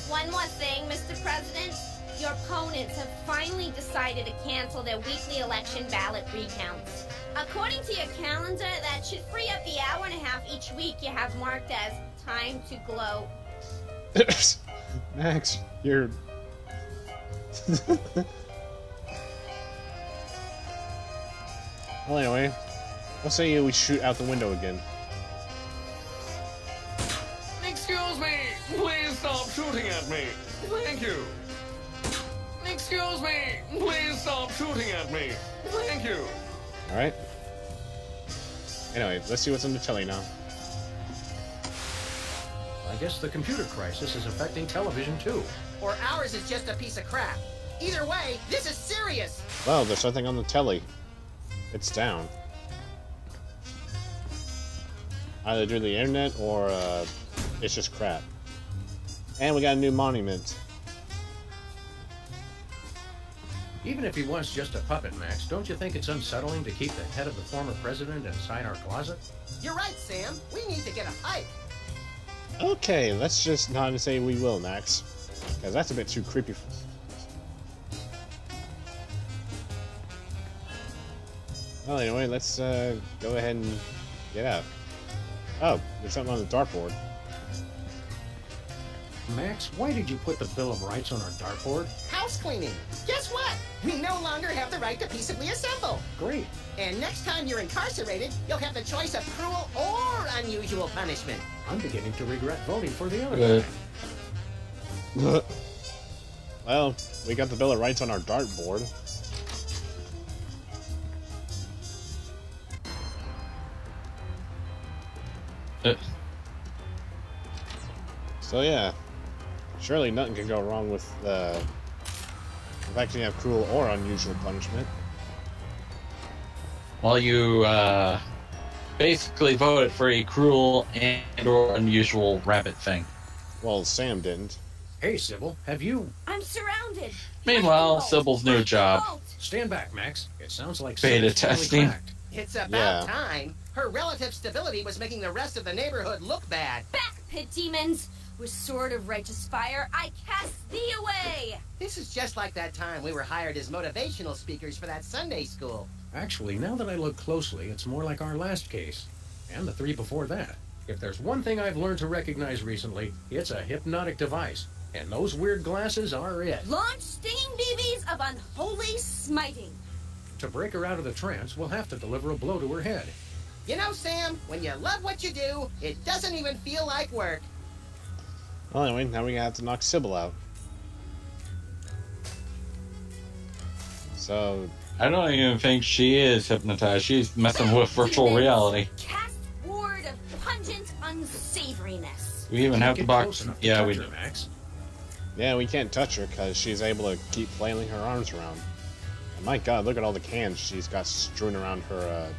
[SPEAKER 17] One more thing, Mr. President. Your opponents have finally decided to cancel their weekly election ballot recounts. According to your calendar, that should free up the hour and a half each week you have marked as time to gloat.
[SPEAKER 1] Max, you're... Well, anyway, let's say we shoot out the window again.
[SPEAKER 6] Excuse me! Please stop shooting at me! Thank you! Excuse me! Please stop shooting at me! Thank you!
[SPEAKER 1] Alright. Anyway, let's see what's on the telly now.
[SPEAKER 4] I guess the computer crisis is affecting television too.
[SPEAKER 3] Or ours is just a piece of crap. Either way, this is serious.
[SPEAKER 1] Well, there's something on the telly. It's down. Either due to the internet or it's just crap. And we got a new monument.
[SPEAKER 4] Even if he was just a puppet, Max, don't you think it's unsettling to keep the head of the former president inside our closet?
[SPEAKER 3] You're right, Sam. We need to get a hike.
[SPEAKER 1] Okay, let's just not say we will, Max. Because that's a bit too creepy. Well, anyway, let's go ahead and get out. Oh, there's something on the dartboard.
[SPEAKER 4] Max, why did you put the Bill of Rights on our dartboard?
[SPEAKER 3] House cleaning. Guess what? We no longer have the right to peaceably assemble.
[SPEAKER 4] Great.
[SPEAKER 3] And next time you're incarcerated, you'll have the choice of cruel or unusual punishment.
[SPEAKER 4] I'm beginning to regret voting for the other guy.
[SPEAKER 1] Well, we got the Bill of Rights on our dartboard. So yeah, surely nothing can go wrong with the fact that you have cruel or unusual punishment.
[SPEAKER 2] Well, you basically voted for a cruel and or unusual rabbit thing.
[SPEAKER 1] Well, Sam didn't.
[SPEAKER 4] Hey, Sybil, have you...
[SPEAKER 17] I'm surrounded.
[SPEAKER 2] Meanwhile, Sybil's new job.
[SPEAKER 4] Stand back, Max. It sounds like
[SPEAKER 2] Beta
[SPEAKER 4] Sybil's finally
[SPEAKER 2] testing.
[SPEAKER 4] cracked.
[SPEAKER 3] It's about
[SPEAKER 2] Yeah.
[SPEAKER 3] time. Her relative stability was making the rest of the neighborhood look bad.
[SPEAKER 8] Back, pit demons! With sword of righteous fire, I cast thee away!
[SPEAKER 3] This is just like that time we were hired as motivational speakers for that Sunday school.
[SPEAKER 4] Actually, now that I look closely, it's more like our last case. And the 3 before that. If there's one thing I've learned to recognize recently, it's a hypnotic device. And those weird glasses are it.
[SPEAKER 8] Launch stinging BBs of unholy smiting.
[SPEAKER 4] To break her out of the trance, we'll have to deliver a blow to her head.
[SPEAKER 3] You know, Sam, when you love what you do, it doesn't even feel like work.
[SPEAKER 1] Well, anyway, now we have to knock Sybil out. So...
[SPEAKER 2] I don't even think she is hypnotized. She's messing with virtual reality.
[SPEAKER 8] Cast ward of pungent unsavoriness.
[SPEAKER 2] We even have the
[SPEAKER 4] Get
[SPEAKER 2] box.
[SPEAKER 4] close enough to
[SPEAKER 2] Yeah,
[SPEAKER 4] touch
[SPEAKER 2] we
[SPEAKER 4] her,
[SPEAKER 2] do.
[SPEAKER 4] Max.
[SPEAKER 1] Yeah, we can't touch her because she's able to keep flailing her arms around. And my god, look at all the cans she's got strewn around her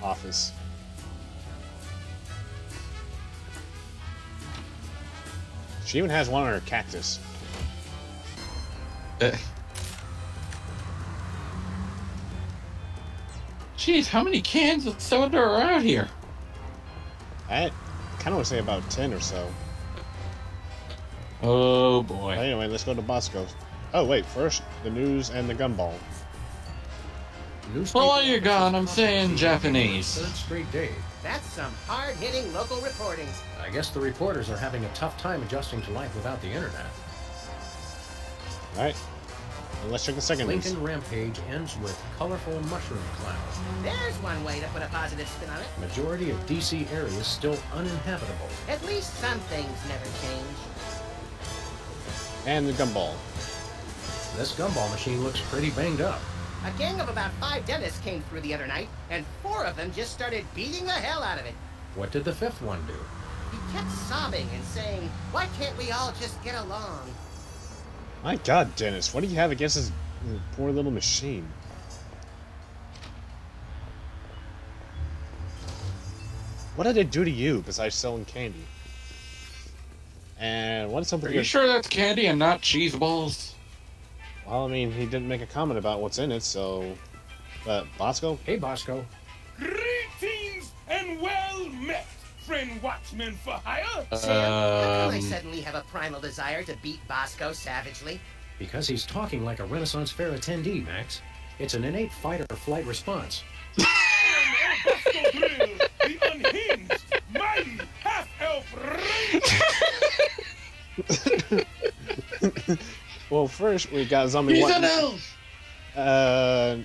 [SPEAKER 1] office. She even has one on her cactus.
[SPEAKER 2] Jeez, how many cans of soda are out here?
[SPEAKER 1] I kind of want to say about 10 or so.
[SPEAKER 2] Oh boy.
[SPEAKER 1] Anyway, let's go to Bosco's. Oh wait, first the news and the gumball.
[SPEAKER 2] Well, while you're gone, I'm saying Japanese.
[SPEAKER 4] Third straight day.
[SPEAKER 5] That's some hard-hitting local reporting.
[SPEAKER 4] I guess the reporters are having a tough time adjusting to life without the internet.
[SPEAKER 1] Alright, let's check the second news.
[SPEAKER 4] Lincoln Rampage ends with colorful mushroom clouds.
[SPEAKER 5] There's one way to put a positive spin on it.
[SPEAKER 4] Majority of DC areas still uninhabitable.
[SPEAKER 5] At least some things never change.
[SPEAKER 1] And the gumball.
[SPEAKER 4] This gumball machine looks pretty banged up.
[SPEAKER 5] A gang of about 5 dentists came through the other night, and 4 of them just started beating the hell out of it.
[SPEAKER 4] What did the 5th one do?
[SPEAKER 5] He kept sobbing and saying, "Why can't we all just get along?"
[SPEAKER 1] My god, Dennis, what do you have against this poor little machine? What did it do to you besides selling candy? And what's something?
[SPEAKER 2] Are you sure that's candy and not cheese balls?
[SPEAKER 1] Well, I mean, he didn't make a comment about what's in it, so... But, Bosco?
[SPEAKER 4] Hey, Bosco.
[SPEAKER 18] Greetings and well met, friend watchman for hire.
[SPEAKER 5] Sam, how come I suddenly have a primal desire to beat Bosco savagely?
[SPEAKER 4] Because he's talking like a Renaissance Fair attendee, Max. It's an innate fight or flight response.
[SPEAKER 18] Bosco Grill, the unhinged, mighty, half-elf
[SPEAKER 1] Well, first we got Zombie
[SPEAKER 2] He's
[SPEAKER 1] One.
[SPEAKER 2] an elf!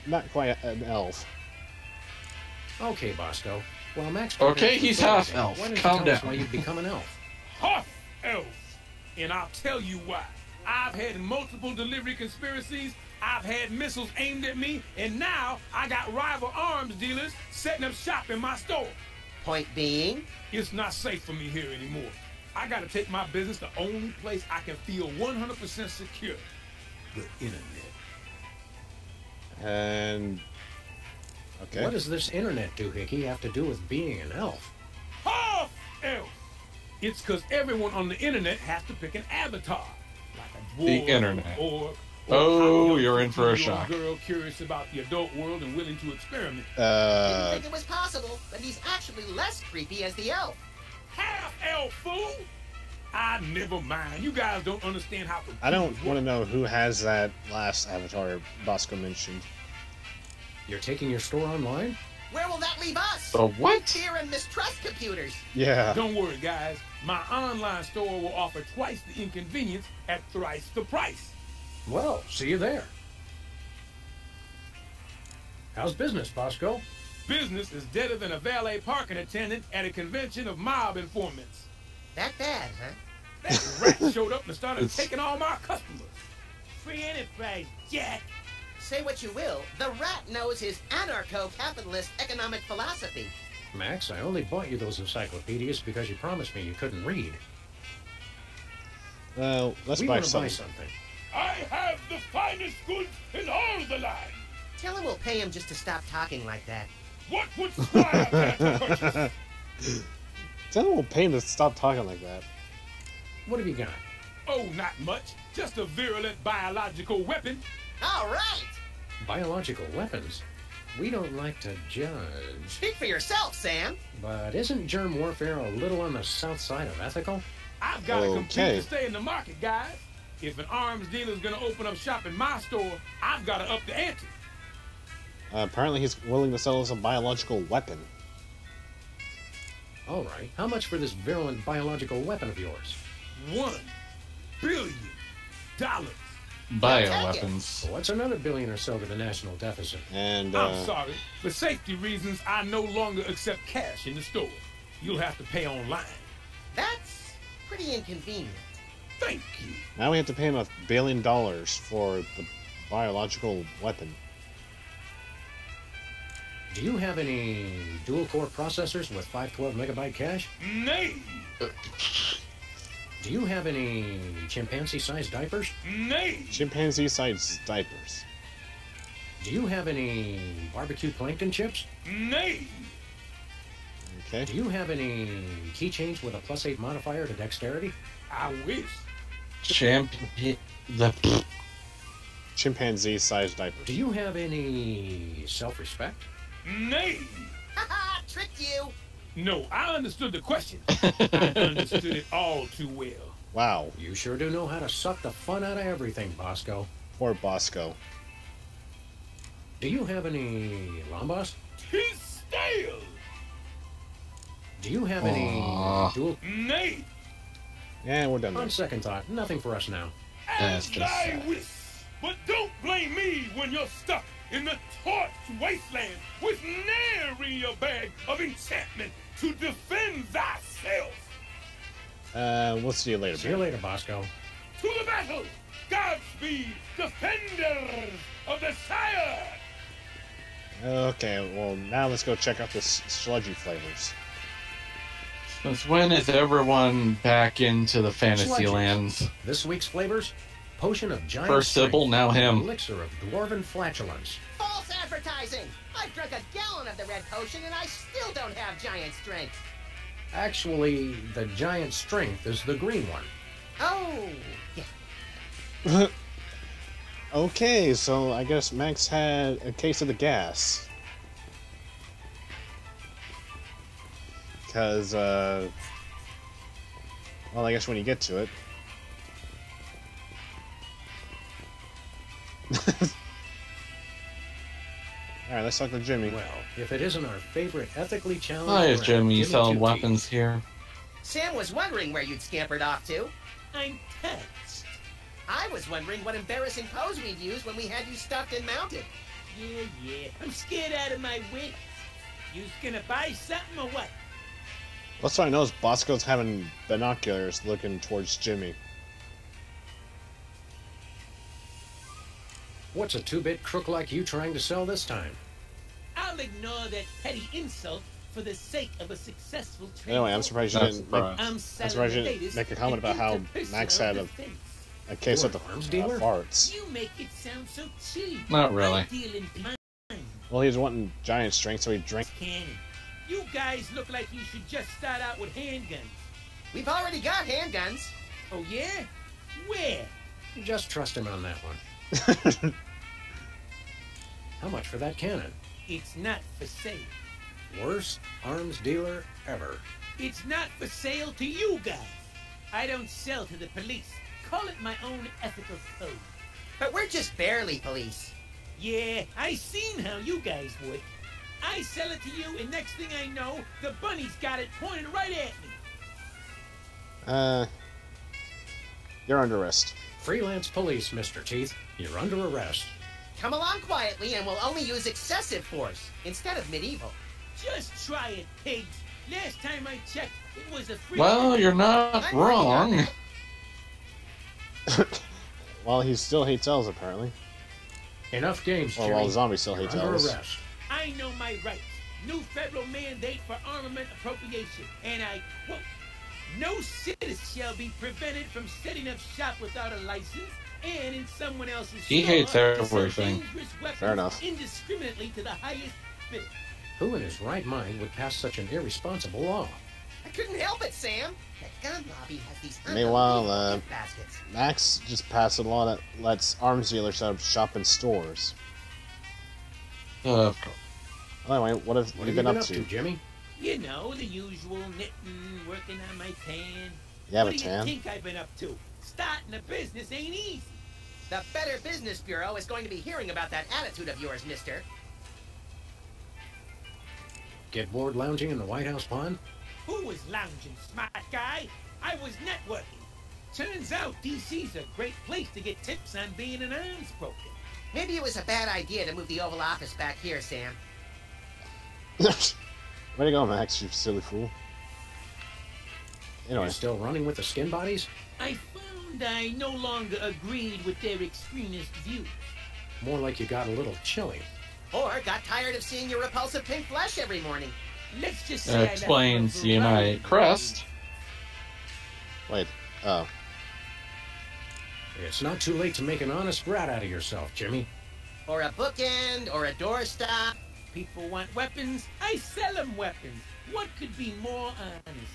[SPEAKER 1] Not quite an elf.
[SPEAKER 4] Okay, Bosco. Well, Max...
[SPEAKER 2] Okay, he's half-elf.
[SPEAKER 4] Why don't you
[SPEAKER 2] Calm
[SPEAKER 4] tell us
[SPEAKER 2] down.
[SPEAKER 4] why you've become an elf?
[SPEAKER 18] half-elf. And I'll tell you why. I've had multiple delivery conspiracies, I've had missiles aimed at me, and now I got rival arms dealers setting up shop in my store.
[SPEAKER 5] Point being?
[SPEAKER 18] It's not safe for me here anymore. I gotta take my business the only place I can feel 100% secure. The internet.
[SPEAKER 1] And... Okay.
[SPEAKER 4] What does this internet doohickey have to do with being an elf?
[SPEAKER 18] Half-elf! It's because everyone on the internet has to pick an avatar. Like a dwarf,
[SPEAKER 2] The internet.
[SPEAKER 18] Or
[SPEAKER 2] Oh, you're in for a shock.
[SPEAKER 18] girl curious about the adult world and willing to experiment.
[SPEAKER 5] Didn't think it was possible, but he's actually less creepy as the elf.
[SPEAKER 18] Half-elf, fool! Never mind. You guys don't understand how
[SPEAKER 1] I don't want to know who has that last avatar Bosco mentioned.
[SPEAKER 4] You're taking your store online?
[SPEAKER 5] Where will that leave us?
[SPEAKER 2] The what?
[SPEAKER 5] Here in Mistrust Computers.
[SPEAKER 1] Yeah.
[SPEAKER 18] Don't worry, guys. My online store will offer twice the inconvenience at thrice the price.
[SPEAKER 4] Well, see you there. How's business, Bosco?
[SPEAKER 18] Business is deader than a valet parking attendant at a convention of mob informants.
[SPEAKER 5] That bad, huh?
[SPEAKER 18] That rat showed up and started taking all my customers. Free enterprise, Jack.
[SPEAKER 5] Say what you will, the rat knows his anarcho-capitalist economic philosophy.
[SPEAKER 4] Max, I only bought you those encyclopedias because you promised me you couldn't read.
[SPEAKER 1] Well, let's
[SPEAKER 4] we
[SPEAKER 1] buy
[SPEAKER 4] want to buy
[SPEAKER 1] something.
[SPEAKER 4] something.
[SPEAKER 18] I have the finest goods in all the land.
[SPEAKER 5] Tell him we'll pay him just to stop talking like that.
[SPEAKER 18] What would Squire care to purchase?
[SPEAKER 1] Tell him we'll pay him to stop talking like that.
[SPEAKER 4] What have you got?
[SPEAKER 18] Oh, not much. Just a virulent biological weapon.
[SPEAKER 5] All right.
[SPEAKER 4] Biological weapons? We don't like to judge.
[SPEAKER 5] Speak for yourself, Sam.
[SPEAKER 4] But isn't germ warfare a little on the south side of ethical?
[SPEAKER 18] I've got to compete to stay in the market, guys. If an arms dealer's going to open up shop in my store, I've got to up the ante.
[SPEAKER 1] Apparently he's willing to sell us a biological weapon.
[SPEAKER 4] All right. How much for this virulent biological weapon of yours?
[SPEAKER 18] $1 billion.
[SPEAKER 2] Bioweapons.
[SPEAKER 4] What's another billion or so to the national deficit?
[SPEAKER 1] And
[SPEAKER 18] I'm sorry. For safety reasons, I no longer accept cash in the store. You'll have to pay online.
[SPEAKER 5] That's pretty inconvenient.
[SPEAKER 18] Thank you.
[SPEAKER 1] now we have to pay him $1 billion for the biological weapon.
[SPEAKER 4] Do you have any dual-core processors with 512 megabyte cache?
[SPEAKER 18] Nay.
[SPEAKER 4] Do you have any chimpanzee-sized diapers?
[SPEAKER 18] Nay!
[SPEAKER 1] Chimpanzee-sized diapers.
[SPEAKER 4] Do you have any barbecue plankton chips?
[SPEAKER 18] Nay!
[SPEAKER 1] Okay.
[SPEAKER 4] Do you have any keychains with a +8 modifier to dexterity?
[SPEAKER 18] I wish.
[SPEAKER 1] Chimpanzee-sized diapers.
[SPEAKER 4] Do you have any self-respect?
[SPEAKER 18] Nay!
[SPEAKER 5] Haha, tricked you!
[SPEAKER 18] No, I understood the question. I understood it all too well.
[SPEAKER 1] Wow.
[SPEAKER 4] You sure do know how to suck the fun out of everything, Bosco.
[SPEAKER 1] Poor Bosco.
[SPEAKER 4] Do you have any Lambas?
[SPEAKER 18] He's stale!
[SPEAKER 4] Do you have any dual...
[SPEAKER 18] Nay!
[SPEAKER 1] Yeah, we're done.
[SPEAKER 4] On second thought, nothing for us now.
[SPEAKER 18] As thy wish. But don't blame me when you're stuck in the torched wasteland with nary a bag of enchantment to defend thyself.
[SPEAKER 1] We'll see you later.
[SPEAKER 4] See you later, Bosco.
[SPEAKER 18] To the battle! Godspeed, defenders of the Shire!
[SPEAKER 1] Okay, well, now let's go check out the sludgy flavors.
[SPEAKER 2] Since when is everyone back into the fantasy
[SPEAKER 4] Sludges.
[SPEAKER 2] lands?
[SPEAKER 4] This week's flavors: potion of giant
[SPEAKER 2] First Sybil,
[SPEAKER 4] strength,
[SPEAKER 2] now him.
[SPEAKER 4] elixir of dwarven flatulence.
[SPEAKER 5] False advertising! I've drunk a gallon of the red potion and I still don't have giant strength.
[SPEAKER 4] Actually, the giant strength is the green one.
[SPEAKER 5] Oh, yeah.
[SPEAKER 1] Okay, so I guess Max had a case of the gas. Because, well, I guess when you get to it. Alright, let's talk to Jimmy.
[SPEAKER 4] Well, if it isn't our favorite ethically challenged...
[SPEAKER 2] Hi,
[SPEAKER 4] round,
[SPEAKER 2] Jimmy selling
[SPEAKER 4] 2T.
[SPEAKER 2] weapons here.
[SPEAKER 5] Sam was wondering where you'd scampered off to.
[SPEAKER 3] I'm touched.
[SPEAKER 5] I was wondering what embarrassing pose we'd use when we had you stuffed and mounted.
[SPEAKER 3] Yeah. I'm scared out of my wits. You's gonna buy something or what?
[SPEAKER 1] That's what I know is Bosco's having binoculars looking towards Jimmy.
[SPEAKER 4] What's a two-bit crook like you trying to sell this time?
[SPEAKER 3] I'll ignore that petty insult for the sake of a successful trade.
[SPEAKER 1] Anyway, I'm surprised you didn't make,
[SPEAKER 3] I'm
[SPEAKER 1] I'm surprised you didn't make a comment about how Max had a case of the farts.
[SPEAKER 3] You make it sound so cheap.
[SPEAKER 2] Not really.
[SPEAKER 3] I deal in blind
[SPEAKER 1] Well, he was wanting giant strength, so he drank.
[SPEAKER 3] cannon. You guys look like you should just start out with handguns.
[SPEAKER 5] We've already got handguns.
[SPEAKER 3] Oh yeah? Where?
[SPEAKER 4] Just trust him on that one. How much for that cannon?
[SPEAKER 3] It's not for sale.
[SPEAKER 4] Worst arms dealer ever.
[SPEAKER 3] It's not for sale to you guys. I don't sell to the police. Call it my own ethical code.
[SPEAKER 5] But we're just barely police.
[SPEAKER 3] Yeah, I seen how you guys would. I sell it to you, and next thing I know, the bunny's got it pointed right at me.
[SPEAKER 1] You're under arrest.
[SPEAKER 4] Freelance police, Mr. Teeth. You're under arrest.
[SPEAKER 5] Come along quietly and we'll only use excessive force instead of medieval.
[SPEAKER 3] Just try it, pigs. Last time I checked, it was a free...
[SPEAKER 2] Well, you're not wrong.
[SPEAKER 1] Well, he still hates elves, apparently.
[SPEAKER 4] Enough games,
[SPEAKER 1] Well,
[SPEAKER 4] Jimmy.
[SPEAKER 1] while zombies still
[SPEAKER 4] You're
[SPEAKER 1] hates
[SPEAKER 4] under
[SPEAKER 1] elves.
[SPEAKER 4] arrest.
[SPEAKER 3] I know my rights. New federal mandate for armament appropriation. And I quote, no citizen shall be prevented from setting up shop without a license and in someone else's
[SPEAKER 2] He
[SPEAKER 3] store
[SPEAKER 2] hates
[SPEAKER 3] to sell
[SPEAKER 2] everything.
[SPEAKER 3] dangerous weapons
[SPEAKER 1] Fair enough.
[SPEAKER 3] indiscriminately to the highest bidder.
[SPEAKER 4] Who in his right mind would pass such an irresponsible law?
[SPEAKER 5] I couldn't help it, Sam. The gun lobby has these
[SPEAKER 1] Meanwhile,
[SPEAKER 5] unbelievable gift baskets.
[SPEAKER 1] Max just passed a law that lets arms dealers set up shop in stores.
[SPEAKER 2] Of course.
[SPEAKER 1] Anyway, what have you been up to?
[SPEAKER 4] Jimmy?
[SPEAKER 3] You know, the usual knitting, working on my tan.
[SPEAKER 1] You have
[SPEAKER 3] what
[SPEAKER 1] a
[SPEAKER 3] do
[SPEAKER 1] tan?
[SPEAKER 3] you think I've been up to? Starting a business ain't easy.
[SPEAKER 5] The Better Business Bureau is going to be hearing about that attitude of yours, mister.
[SPEAKER 4] Get bored lounging in the White House pond?
[SPEAKER 3] Who was lounging, smart guy? I was networking. Turns out DC's a great place to get tips on being an arms broker.
[SPEAKER 5] Maybe it was a bad idea to move the Oval Office back here, Sam.
[SPEAKER 1] Way to go, Max, you silly fool. Anyway.
[SPEAKER 4] You still running with the skin bodies?
[SPEAKER 3] I found I no longer agreed with their extremist views.
[SPEAKER 4] More like you got a little chilly.
[SPEAKER 5] Or got tired of seeing your repulsive pink flesh every morning.
[SPEAKER 3] Let's just say
[SPEAKER 2] Explains Unite Crest.
[SPEAKER 1] Wait, Oh.
[SPEAKER 4] It's not too late to make an honest rat out of yourself, Jimmy.
[SPEAKER 5] Or a bookend, or a doorstop.
[SPEAKER 3] People want weapons. I sell them weapons. What could be more honest?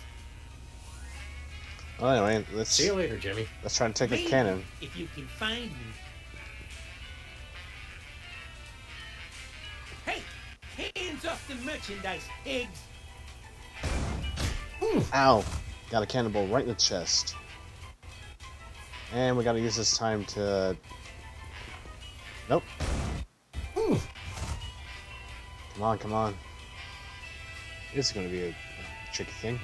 [SPEAKER 1] Well, anyway, let's
[SPEAKER 4] see you later, Jimmy.
[SPEAKER 1] Let's try to take
[SPEAKER 3] Maybe,
[SPEAKER 1] a cannon.
[SPEAKER 3] if you can find me. Hey, hands off the merchandise, pigs.
[SPEAKER 1] Ow! Got a cannonball right in the chest. And we gotta use this time to... Nope. Come on, come on. This is gonna be a tricky thing.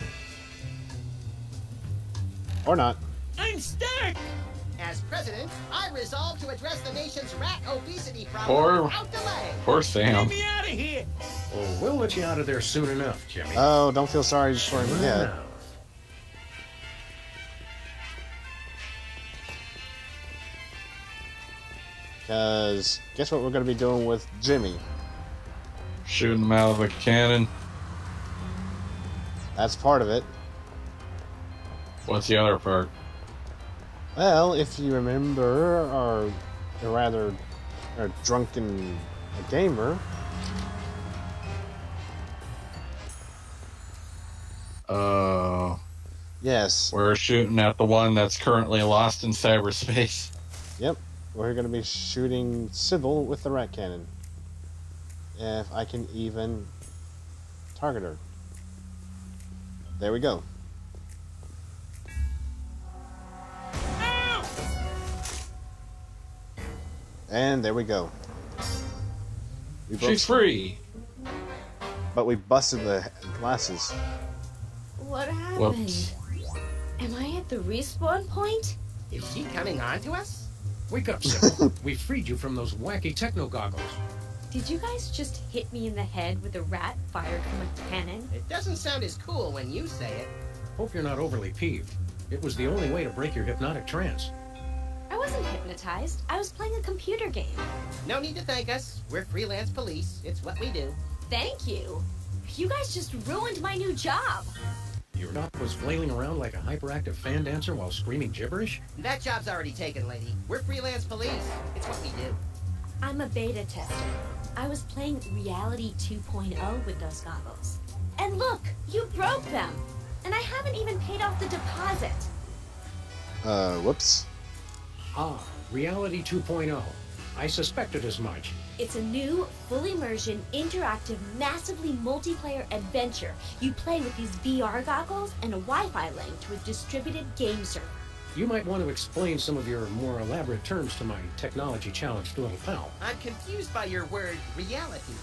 [SPEAKER 1] Or not.
[SPEAKER 3] I'm stuck!
[SPEAKER 5] As president, I resolve to address the nation's rat obesity problem without delay.
[SPEAKER 2] Poor Sam.
[SPEAKER 3] Get me out of here!
[SPEAKER 4] Oh, we'll let you out of there soon enough, Jimmy.
[SPEAKER 1] Oh, don't feel sorry for him yet. Because guess what we're going to be doing with Jimmy?
[SPEAKER 2] Shooting him out of a cannon.
[SPEAKER 1] That's part of it.
[SPEAKER 2] What's the other part?
[SPEAKER 1] Well, if you remember, our drunken gamer. Yes.
[SPEAKER 2] We're shooting at the one that's currently lost in cyberspace.
[SPEAKER 1] Yep. We're going to be shooting Sybil with the rat cannon. If I can even target her. There we go. And there we go.
[SPEAKER 2] She's free.
[SPEAKER 1] But we busted the glasses.
[SPEAKER 8] What happened?
[SPEAKER 2] Whoops.
[SPEAKER 8] Am I at the respawn point?
[SPEAKER 5] Is she coming on to us?
[SPEAKER 4] Wake up, Sybil. We freed you from those wacky techno goggles.
[SPEAKER 8] Did you guys just hit me in the head with a rat fired from a cannon?
[SPEAKER 5] It doesn't sound as cool when you say it.
[SPEAKER 4] Hope you're not overly peeved. It was the only way to break your hypnotic trance.
[SPEAKER 8] I wasn't hypnotized. I was playing a computer game.
[SPEAKER 5] No need to thank us. We're freelance police. It's what we do.
[SPEAKER 8] Thank you. You guys just ruined my new job.
[SPEAKER 4] Your dog was flailing around like a hyperactive fan dancer while screaming gibberish?
[SPEAKER 5] That job's already taken, lady. We're freelance police. It's what we do.
[SPEAKER 8] I'm a beta tester. I was playing Reality 2.0 with those goggles. And look, you broke them. And I haven't even paid off the deposit.
[SPEAKER 1] Whoops.
[SPEAKER 4] Ah, Reality 2.0. I suspected as much.
[SPEAKER 8] It's a new, full immersion, interactive, massively multiplayer adventure. You play with these VR goggles and a Wi-Fi link to a distributed game server.
[SPEAKER 4] You might want to explain some of your more elaborate terms to my technology-challenged little pal.
[SPEAKER 5] I'm confused by your word, reality.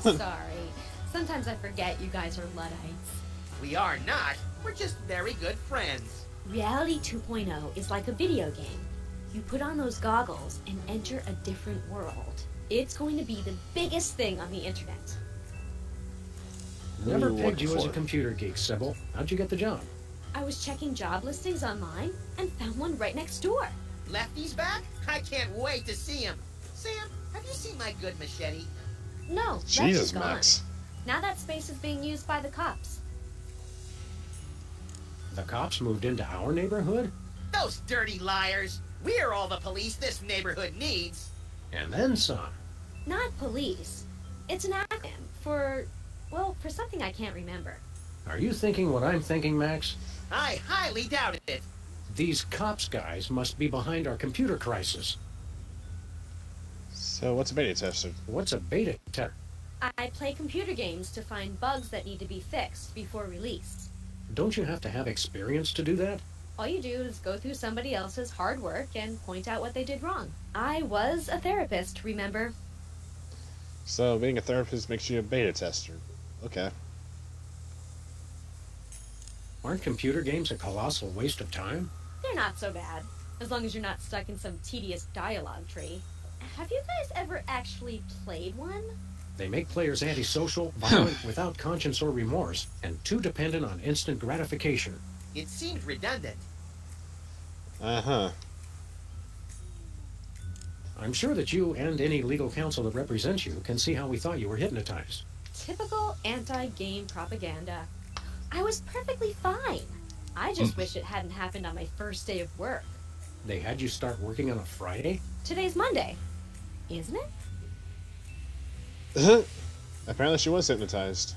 [SPEAKER 8] Sorry. Sometimes I forget you guys are Luddites.
[SPEAKER 5] We are not. We're just very good friends.
[SPEAKER 8] Reality 2.0 is like a video game. You put on those goggles and enter a different world. It's going to be the biggest thing on the internet.
[SPEAKER 4] Never pegged you as a computer geek, Sybil. How'd you get the job?
[SPEAKER 8] I was checking job listings online and found one right next door.
[SPEAKER 5] Lefty's back? I can't wait to see him. Sam, have you seen my good machete?
[SPEAKER 8] No,
[SPEAKER 1] Jesus,
[SPEAKER 8] Lefty's gone.
[SPEAKER 1] Max.
[SPEAKER 8] Now that space is being used by the cops.
[SPEAKER 4] The cops moved into our neighborhood?
[SPEAKER 5] Those dirty liars. We're all the police this neighborhood needs.
[SPEAKER 4] And then some.
[SPEAKER 8] Not police. It's an acronym for, well, for something I can't remember.
[SPEAKER 4] Are you thinking what I'm thinking, Max?
[SPEAKER 5] I highly doubt it.
[SPEAKER 4] These cops guys must be behind our computer crisis.
[SPEAKER 1] So what's a beta tester?
[SPEAKER 4] What's a beta tester?
[SPEAKER 8] I play computer games to find bugs that need to be fixed before release.
[SPEAKER 4] Don't you have to have experience to do that?
[SPEAKER 8] All you do is go through somebody else's hard work and point out what they did wrong. I was a therapist, remember?
[SPEAKER 1] So being a therapist makes you a beta tester. Okay.
[SPEAKER 4] Aren't computer games a colossal waste of time?
[SPEAKER 8] They're not so bad, as long as you're not stuck in some tedious dialogue tree. Have you guys ever actually played one?
[SPEAKER 4] They make players antisocial, violent, without conscience or remorse, and too dependent on instant gratification.
[SPEAKER 5] It seemed redundant.
[SPEAKER 1] Uh-huh.
[SPEAKER 4] I'm sure that you and any legal counsel that represents you can see how we thought you were hypnotized.
[SPEAKER 8] Typical anti-game propaganda. I was perfectly fine. I just wish it hadn't happened on my first day of work.
[SPEAKER 4] They had you start working on a Friday?
[SPEAKER 8] Today's Monday, isn't it?
[SPEAKER 1] Apparently she was hypnotized.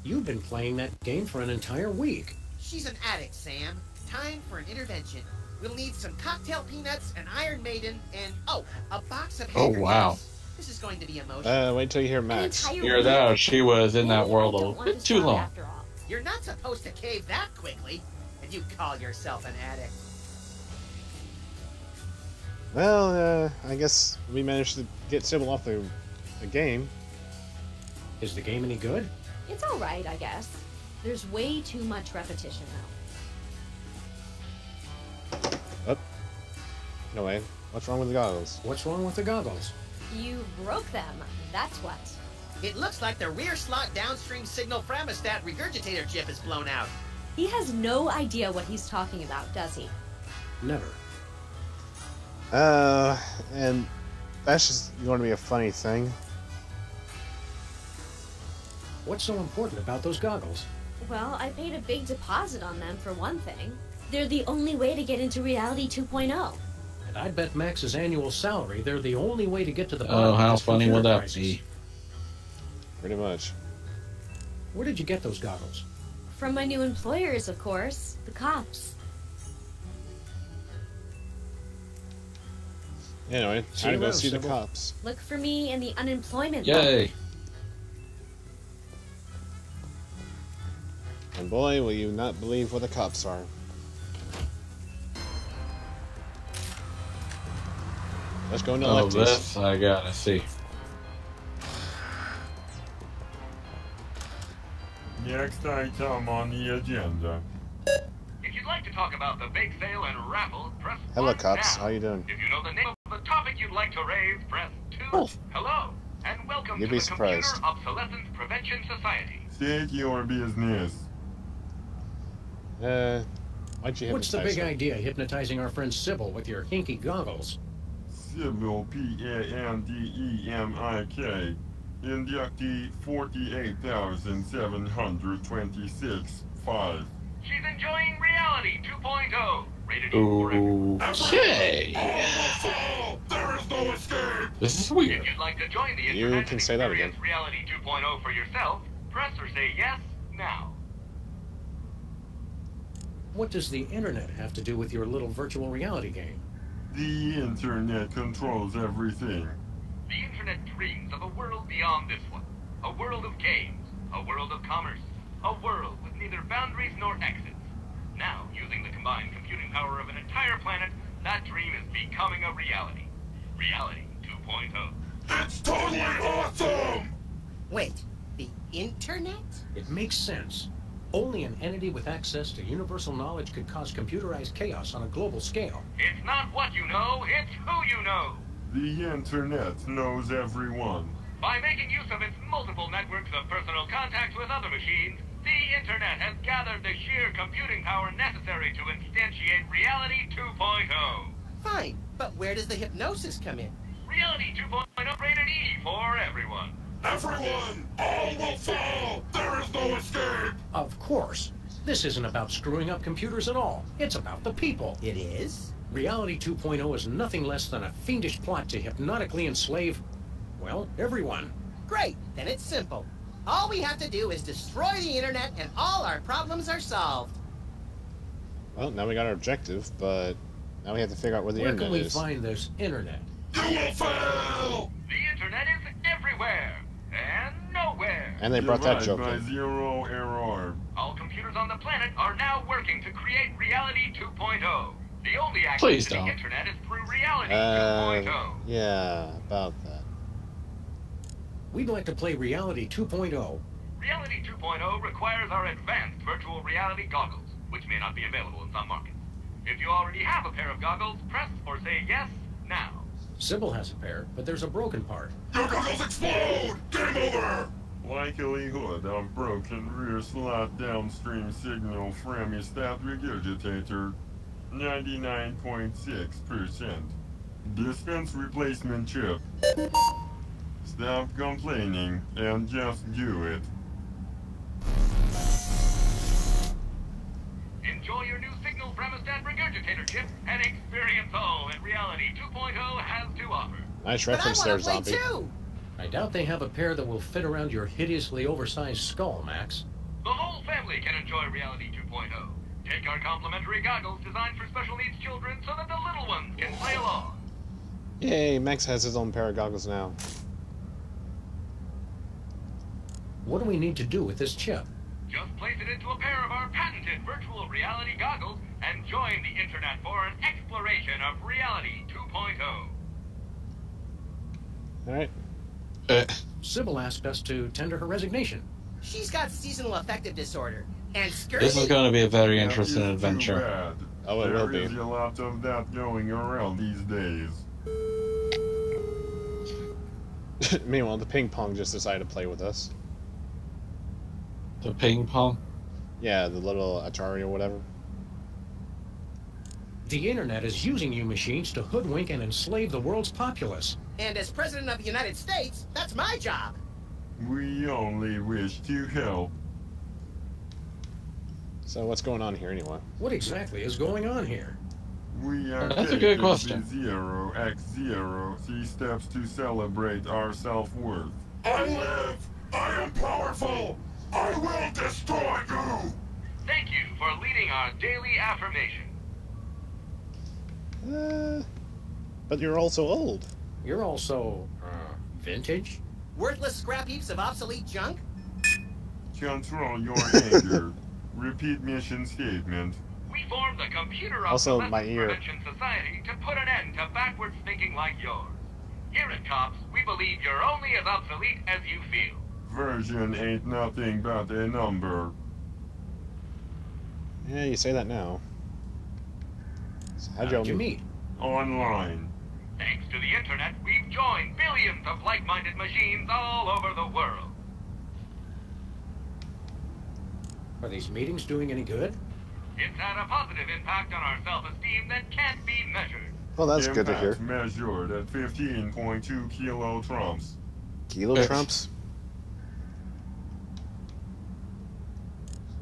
[SPEAKER 4] You've been playing that game for an entire week.
[SPEAKER 5] She's an addict, Sam. Time for an intervention. We'll need some cocktail peanuts, an Iron Maiden, and, a box of
[SPEAKER 2] Oh, wow.
[SPEAKER 5] This is going to be emotional.
[SPEAKER 1] Wait till you hear Max.
[SPEAKER 2] Hear that? She was in that world a little bit too long.
[SPEAKER 5] You're not supposed to cave that quickly, and you call yourself an addict.
[SPEAKER 1] Well, I guess we managed to get Sybil off the game.
[SPEAKER 4] Is the game any good?
[SPEAKER 8] It's alright, I guess. There's way too much repetition, though.
[SPEAKER 1] Oh. No way. What's wrong with the goggles?
[SPEAKER 4] What's wrong with the goggles?
[SPEAKER 8] You broke them, that's what.
[SPEAKER 5] It looks like the rear slot downstream signal thermostat regurgitator chip is blown out.
[SPEAKER 8] He has no idea what he's talking about, does he?
[SPEAKER 4] Never.
[SPEAKER 1] And that's just going to be a funny thing.
[SPEAKER 4] What's so important about those goggles?
[SPEAKER 8] Well, I paid a big deposit on them, for one thing. They're the only way to get into Reality 2.0.
[SPEAKER 4] And I'd bet Max's annual salary they're the only way to get to the bottom
[SPEAKER 2] Oh,
[SPEAKER 4] of
[SPEAKER 2] how
[SPEAKER 4] this
[SPEAKER 2] funny
[SPEAKER 4] computer
[SPEAKER 2] would that
[SPEAKER 4] crisis.
[SPEAKER 2] be?
[SPEAKER 1] Pretty much.
[SPEAKER 4] Where did you get those goggles?
[SPEAKER 8] From my new employers, of course. The cops.
[SPEAKER 1] Anyway, time to go see the cops.
[SPEAKER 8] Look for me in the unemployment
[SPEAKER 2] Yay!
[SPEAKER 8] book.
[SPEAKER 1] And boy, will you not believe what the cops are. Let's go into
[SPEAKER 2] Oh,
[SPEAKER 1] Lefties.
[SPEAKER 2] this I gotta see.
[SPEAKER 7] Next item on the agenda.
[SPEAKER 10] If you'd like to talk about the big sale and raffle, press
[SPEAKER 1] Hello,
[SPEAKER 10] 1
[SPEAKER 1] cops.
[SPEAKER 10] now.
[SPEAKER 1] How you doing?
[SPEAKER 10] If you know the name of the topic you'd like to raise, press 2.
[SPEAKER 1] Oh.
[SPEAKER 10] Hello, and welcome
[SPEAKER 1] You'd
[SPEAKER 10] to
[SPEAKER 1] be
[SPEAKER 10] the
[SPEAKER 1] surprised.
[SPEAKER 10] Computer Obsolescence Prevention Society.
[SPEAKER 7] Take your business.
[SPEAKER 1] Why'd you
[SPEAKER 4] What's the
[SPEAKER 1] hypnotize
[SPEAKER 4] big
[SPEAKER 1] her?
[SPEAKER 4] idea hypnotizing our friend Sybil with your hinky goggles?
[SPEAKER 7] Sybil, P-A-N-D-E-M-I-K. Inductee 48,726. 5.
[SPEAKER 10] She's enjoying Reality 2.0. Rated E for everyone.
[SPEAKER 2] Okay.
[SPEAKER 7] There is no escape.
[SPEAKER 2] This is weird.
[SPEAKER 10] If you'd like to join the
[SPEAKER 1] You
[SPEAKER 10] internet
[SPEAKER 1] can
[SPEAKER 10] and
[SPEAKER 1] say that
[SPEAKER 10] experience
[SPEAKER 1] again.
[SPEAKER 10] Reality 2.0 for yourself, press or say yes now.
[SPEAKER 4] What does the internet have to do with your little virtual reality game?
[SPEAKER 7] The internet controls everything.
[SPEAKER 10] The internet dreams of a world beyond this one. A world of games, a world of commerce, a world with neither boundaries nor exits. Now, using the combined computing power of an entire planet, that dream is becoming a reality. Reality 2.0.
[SPEAKER 7] It's totally awesome!
[SPEAKER 5] Wait, the internet?
[SPEAKER 4] It makes sense. Only an entity with access to universal knowledge could cause computerized chaos on a global scale.
[SPEAKER 10] It's not what you know, it's who you know.
[SPEAKER 7] The internet knows everyone.
[SPEAKER 10] By making use of its multiple networks of personal contact with other machines, the internet has gathered the sheer computing power necessary to instantiate Reality 2.0.
[SPEAKER 5] Fine, but where does the hypnosis come in?
[SPEAKER 10] Reality 2.0 rated E for everyone.
[SPEAKER 7] Everyone! All will fall! There is no escape!
[SPEAKER 4] Of course. This isn't about screwing up computers at all. It's about the people.
[SPEAKER 5] It is?
[SPEAKER 4] Reality 2.0 is nothing less than a fiendish plot to hypnotically enslave, well, everyone.
[SPEAKER 5] Great, then it's simple. All we have to do is destroy the internet and all our problems are solved.
[SPEAKER 1] Well, now we got our objective, but now we have to figure out where the
[SPEAKER 4] Where
[SPEAKER 1] internet
[SPEAKER 4] can we
[SPEAKER 1] is.
[SPEAKER 4] find this internet?
[SPEAKER 7] You will fail!
[SPEAKER 10] The internet is everywhere and nowhere.
[SPEAKER 1] And they brought that
[SPEAKER 7] Divide
[SPEAKER 1] joke
[SPEAKER 7] by
[SPEAKER 1] in.
[SPEAKER 7] 0 error.
[SPEAKER 10] All computers on the planet are now working to create Reality 2.0. The only access
[SPEAKER 2] Please
[SPEAKER 10] to the
[SPEAKER 2] don't.
[SPEAKER 10] internet is through Reality 2.0.
[SPEAKER 1] Yeah, about that.
[SPEAKER 4] We'd like to play Reality 2.0.
[SPEAKER 10] Reality 2.0 requires our advanced virtual reality goggles, which may not be available in some markets. If you already have a pair of goggles, press or say yes now.
[SPEAKER 4] Sybil has a pair, but there's a broken part.
[SPEAKER 7] Your goggles explode! Game over! Likelihood of broken rear slot downstream signal thermostat regurgitator 99.6%. Dispense replacement chip. Stop complaining and just do it.
[SPEAKER 10] dictatorship and experience all that Reality 2.0 has to offer.
[SPEAKER 1] Nice reference there, Zombie.
[SPEAKER 4] I doubt they have a pair that will fit around your hideously oversized skull, Max.
[SPEAKER 10] The whole family can enjoy Reality 2.0. Take our complimentary goggles designed for special needs children so that the little ones can play along.
[SPEAKER 1] Yay, Max has his own pair of goggles now.
[SPEAKER 4] What do we need to do with this chip?
[SPEAKER 10] Just place it into a pair of our patented virtual reality goggles and join the internet for an exploration of Reality 2.0.
[SPEAKER 1] Alright.
[SPEAKER 4] Sybil asked us to tender her resignation.
[SPEAKER 5] She's got seasonal affective disorder. And scurvy.
[SPEAKER 2] This is going to be a very interesting adventure.
[SPEAKER 1] Oh, it will be.
[SPEAKER 7] There is a lot of that going around these days.
[SPEAKER 1] Meanwhile, the ping pong just decided to play with us.
[SPEAKER 2] The ping pong?
[SPEAKER 1] Yeah, the little Atari or whatever.
[SPEAKER 4] The internet is using you machines to hoodwink and enslave the world's populace.
[SPEAKER 5] And as President of the United States, that's my job.
[SPEAKER 7] We only wish to help.
[SPEAKER 1] So what's going on here anyway?
[SPEAKER 4] What exactly is going on here?
[SPEAKER 7] We are
[SPEAKER 2] That's a good question.
[SPEAKER 7] 0x0 see steps to celebrate our self-worth.
[SPEAKER 11] I live! I am powerful! I will destroy you!
[SPEAKER 10] Thank you for leading our daily affirmation.
[SPEAKER 1] But you're also old.
[SPEAKER 4] You're also, vintage?
[SPEAKER 5] Worthless scrap heaps of obsolete junk?
[SPEAKER 7] Control your anger. Repeat mission statement.
[SPEAKER 10] We formed the Computer
[SPEAKER 1] Also, my
[SPEAKER 10] Obsolescence
[SPEAKER 1] ear.
[SPEAKER 10] Prevention Society to put an end to backwards thinking like yours. Here at COPS, we believe you're only as obsolete as you feel.
[SPEAKER 7] Version ain't nothing but a number.
[SPEAKER 1] Yeah, you say that now. So how'd you
[SPEAKER 4] meet?
[SPEAKER 7] Online.
[SPEAKER 10] Thanks to the internet, we've joined billions of like-minded machines all over the world.
[SPEAKER 4] Are these meetings doing any good?
[SPEAKER 10] It's had a positive impact on our self-esteem that can't be measured.
[SPEAKER 1] Well, that's good to hear.
[SPEAKER 7] Impact measured at 15.2 kilo trumps.
[SPEAKER 1] Kilo trumps?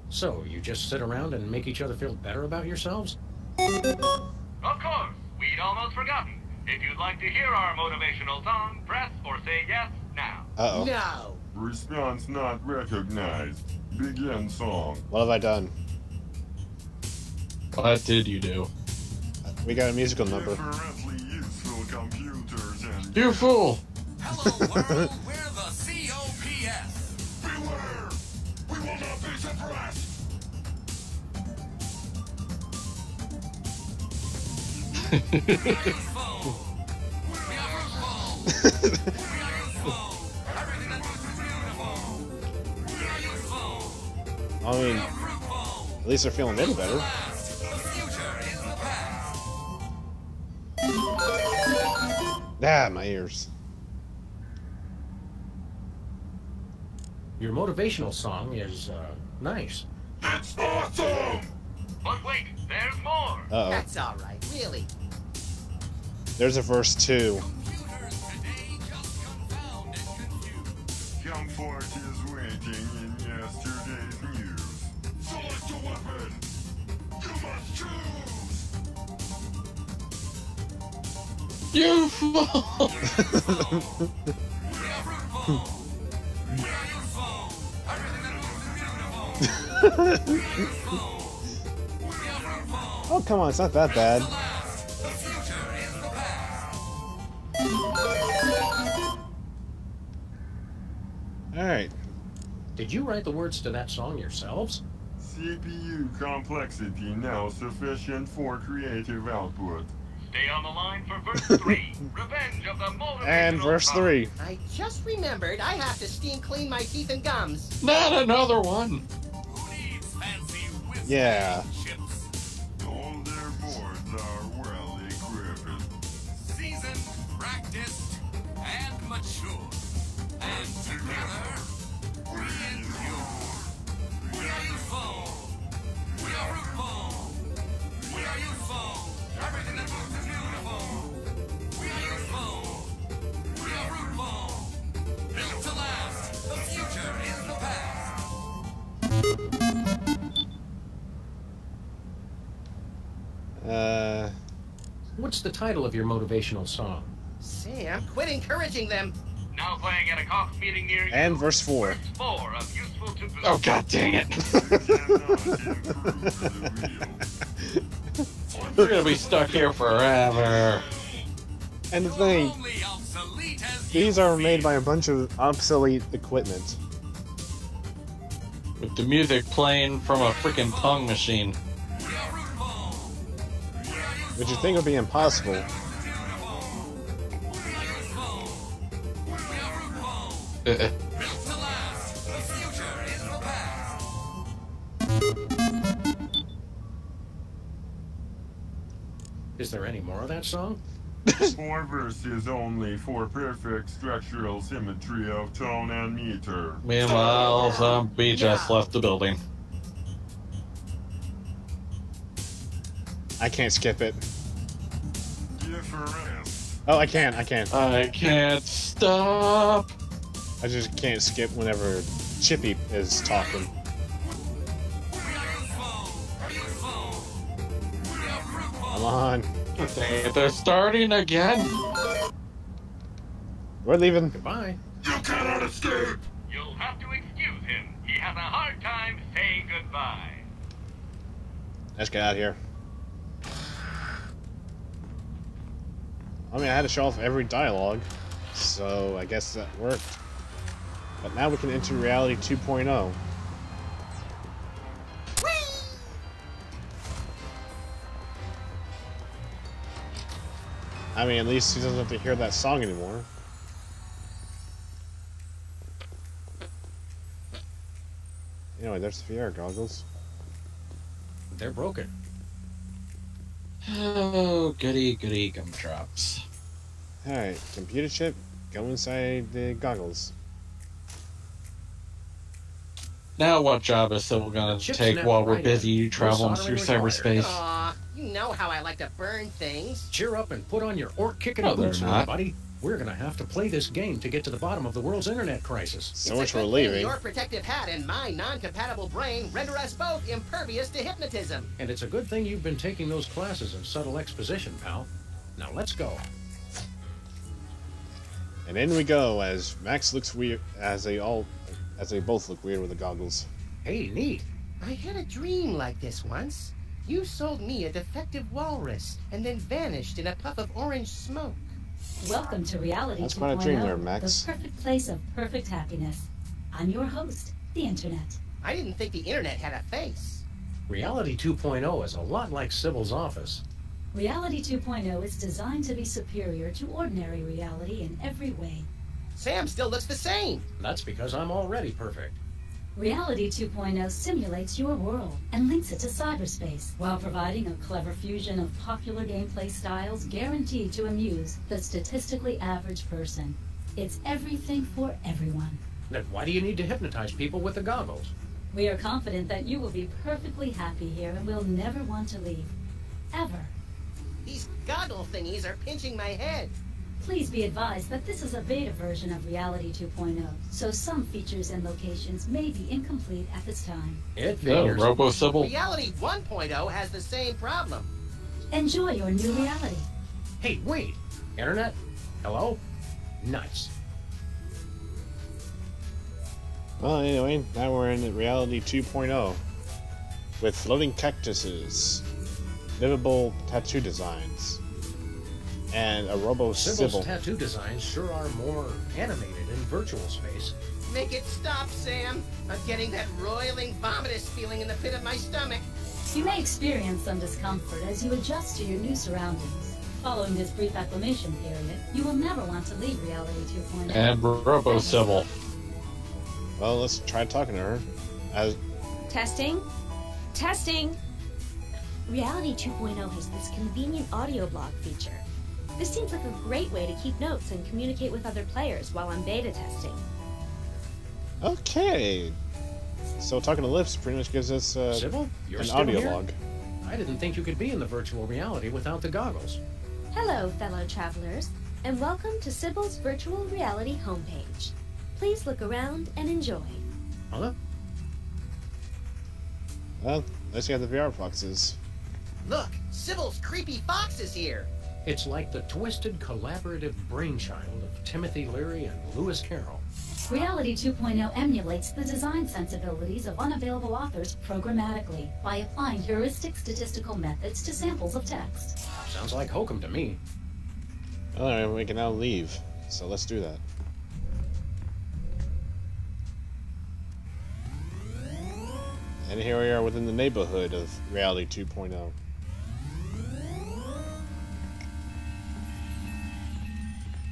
[SPEAKER 4] So, you just sit around and make each other feel better about yourselves?
[SPEAKER 10] Of course, we'd almost forgotten. If you'd like to hear our motivational song, press or say yes now.
[SPEAKER 1] Uh-oh.
[SPEAKER 5] No.
[SPEAKER 7] Response not recognized. Begin song.
[SPEAKER 1] What have I done?
[SPEAKER 2] What did you do?
[SPEAKER 1] We got a musical number.
[SPEAKER 7] Differently useful computers and...
[SPEAKER 2] You fool!
[SPEAKER 15] Hello, world. We're the COPS.
[SPEAKER 11] Beware! We will not be suppressed!
[SPEAKER 1] I mean, at least they're feeling a little better. Ah, my ears.
[SPEAKER 4] Your motivational song is, nice.
[SPEAKER 11] It's awesome!
[SPEAKER 10] But wait, there's more.
[SPEAKER 1] Uh-oh.
[SPEAKER 5] That's all right, really.
[SPEAKER 1] There's a verse 2.
[SPEAKER 7] Comfort is waiting in yesterday's news.
[SPEAKER 11] Select a weapon! You must choose!
[SPEAKER 2] You fool!
[SPEAKER 1] Oh, come on, it's not that bad. Alright.
[SPEAKER 4] Did you write the words to that song yourselves?
[SPEAKER 7] CPU complexity now sufficient for creative output.
[SPEAKER 10] Stay on the line for verse 3. Revenge of the motivational
[SPEAKER 1] And verse 3.
[SPEAKER 5] I just remembered I have to steam clean my teeth and gums.
[SPEAKER 2] Not another one!
[SPEAKER 1] Yeah.
[SPEAKER 7] All their boards are well equipped.
[SPEAKER 15] Seasoned, practiced, and mature. And together, we endure. We are youthful. We are fruitful. We are youthful. Everything that moves is beautiful. We are youthful. We are fruitful. Built to last. The future is the past.
[SPEAKER 4] What's the title of your motivational song?
[SPEAKER 5] Sam, quit encouraging them.
[SPEAKER 10] Now playing at a coffee meeting near you.
[SPEAKER 1] And verse 4.
[SPEAKER 10] Verse 4 of Useful to Possess.
[SPEAKER 2] Oh, god dang it. We're gonna be stuck here forever.
[SPEAKER 1] And the thing, these are made by a bunch of obsolete equipment.
[SPEAKER 2] With the music playing from a freaking Pong machine.
[SPEAKER 1] Which you think would be impossible.
[SPEAKER 4] Is there any more of that song?
[SPEAKER 19] 4 verses only for perfect structural symmetry of tone and meter.
[SPEAKER 2] Meanwhile, Zombie just left the building.
[SPEAKER 1] I can't skip it. Oh, I can.
[SPEAKER 2] I can't stop.
[SPEAKER 1] I just can't skip whenever Chippy is talking. Come on.
[SPEAKER 2] They're starting again.
[SPEAKER 1] We're leaving.
[SPEAKER 4] Goodbye.
[SPEAKER 19] You cannot escape!
[SPEAKER 10] You'll have to excuse him. He has a hard time saying goodbye.
[SPEAKER 1] Let's get out of here. I mean, I had to show off every dialogue, so I guess that worked. But now we can enter reality 2.0. I mean, at least he doesn't have to hear that song anymore. Anyway, there's the VR goggles.
[SPEAKER 4] They're broken.
[SPEAKER 2] Oh, goody goody gumdrops.
[SPEAKER 1] Alright, computer chip, go inside the goggles.
[SPEAKER 2] Now what job is Sybil gonna take while we're busy traveling through cyberspace?
[SPEAKER 5] Aw, you know how I like to burn things.
[SPEAKER 4] Cheer up and put on your orc-kicking
[SPEAKER 2] No,
[SPEAKER 4] boots,
[SPEAKER 2] they're not.
[SPEAKER 4] buddy. We're gonna have to play this game to get to the bottom of the world's internet crisis.
[SPEAKER 1] So much for leaving.
[SPEAKER 5] Your protective hat and my non-compatible brain render us both impervious to hypnotism.
[SPEAKER 4] And it's a good thing you've been taking those classes in subtle exposition, pal. Now let's go.
[SPEAKER 1] And in we go as Max looks weird, as they both look weird with the goggles.
[SPEAKER 4] Hey, neat.
[SPEAKER 5] I had a dream like this once. You sold me a defective walrus and then vanished in a puff of orange smoke.
[SPEAKER 20] Welcome to Reality 2.0,
[SPEAKER 1] That's quite a dream there, Max.
[SPEAKER 20] the perfect place of perfect happiness. I'm your host, the Internet.
[SPEAKER 5] I didn't think the internet had a face.
[SPEAKER 4] Reality 2.0 is a lot like Sybil's office.
[SPEAKER 20] Reality 2.0 is designed to be superior to ordinary reality in every way.
[SPEAKER 5] Sam still looks the same.
[SPEAKER 4] That's because I'm already perfect.
[SPEAKER 20] Reality 2.0 simulates your world and links it to cyberspace while providing a clever fusion of popular gameplay styles guaranteed to amuse the statistically average person. It's everything for everyone.
[SPEAKER 4] Then why do you need to hypnotize people with the goggles?
[SPEAKER 20] We are confident that you will be perfectly happy here and will never want to leave. Ever.
[SPEAKER 5] These goggle thingies are pinching my head.
[SPEAKER 20] Please be advised that this is a beta version of Reality 2.0, so some features and locations may be incomplete at this time.
[SPEAKER 4] It figures.
[SPEAKER 2] Robo-Sybil.
[SPEAKER 5] Reality 1.0 has the same problem.
[SPEAKER 20] Enjoy your new reality.
[SPEAKER 4] Hey, wait. Internet? Hello? Nice.
[SPEAKER 1] Well, anyway, now we're in reality 2.0 with floating cactuses, livable tattoo designs, and a
[SPEAKER 4] Sybil's
[SPEAKER 1] robo-Sybil.
[SPEAKER 4] tattoo designs sure are more animated in virtual space.
[SPEAKER 5] Make it stop, Sam. I'm getting that roiling, vomitous feeling in the pit of my stomach.
[SPEAKER 20] You may experience some discomfort as you adjust to your new surroundings. Following this brief acclimation period, you will never want to leave Reality 2.0.
[SPEAKER 2] And Robo-Sybil.
[SPEAKER 1] Well, let's try talking to her.
[SPEAKER 17] Testing? Testing! Reality 2.0 has this convenient audio blog feature. This seems like a great way to keep notes and communicate with other players while I'm beta testing.
[SPEAKER 1] Okay. So talking to lips pretty much gives us
[SPEAKER 4] Sybil, you're
[SPEAKER 1] an
[SPEAKER 4] still
[SPEAKER 1] audio
[SPEAKER 4] here?
[SPEAKER 1] log.
[SPEAKER 4] I didn't think you could be in the virtual reality without the goggles.
[SPEAKER 17] Hello, fellow travelers, and welcome to Sybil's virtual reality homepage. Please look around and enjoy.
[SPEAKER 4] Huh?
[SPEAKER 1] Well, let's see how the VR boxes.
[SPEAKER 5] Look, Sybil's creepy fox is here.
[SPEAKER 4] It's like the twisted collaborative brainchild of Timothy Leary and Lewis Carroll.
[SPEAKER 20] Reality 2.0 emulates the design sensibilities of unavailable authors programmatically by applying heuristic statistical methods to samples of text.
[SPEAKER 4] Sounds like hokum to me.
[SPEAKER 1] Alright, we can now leave. So let's do that. And here we are within the neighborhood of Reality 2.0.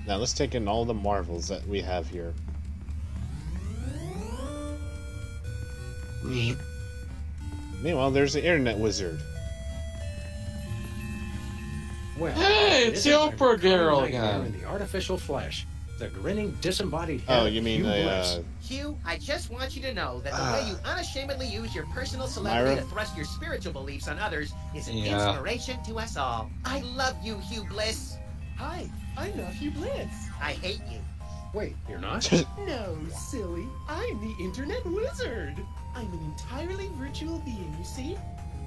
[SPEAKER 1] Now let's take in all the marvels that we have here. Meanwhile, there's the internet wizard.
[SPEAKER 4] Well,
[SPEAKER 2] hey, it's the Oprah girl again.
[SPEAKER 4] In the artificial flesh, the grinning, disembodied head.
[SPEAKER 1] Oh, you mean the
[SPEAKER 5] Hugh, I just want you to know that the way you unashamedly use your personal celebrity to thrust your spiritual beliefs on others is an inspiration to us all. I love you, Hugh Bliss.
[SPEAKER 21] Hi, I'm not Hugh Bliss.
[SPEAKER 5] I hate you.
[SPEAKER 4] Wait, you're not?
[SPEAKER 21] No, silly. I'm the internet wizard. I'm an entirely virtual being, you see?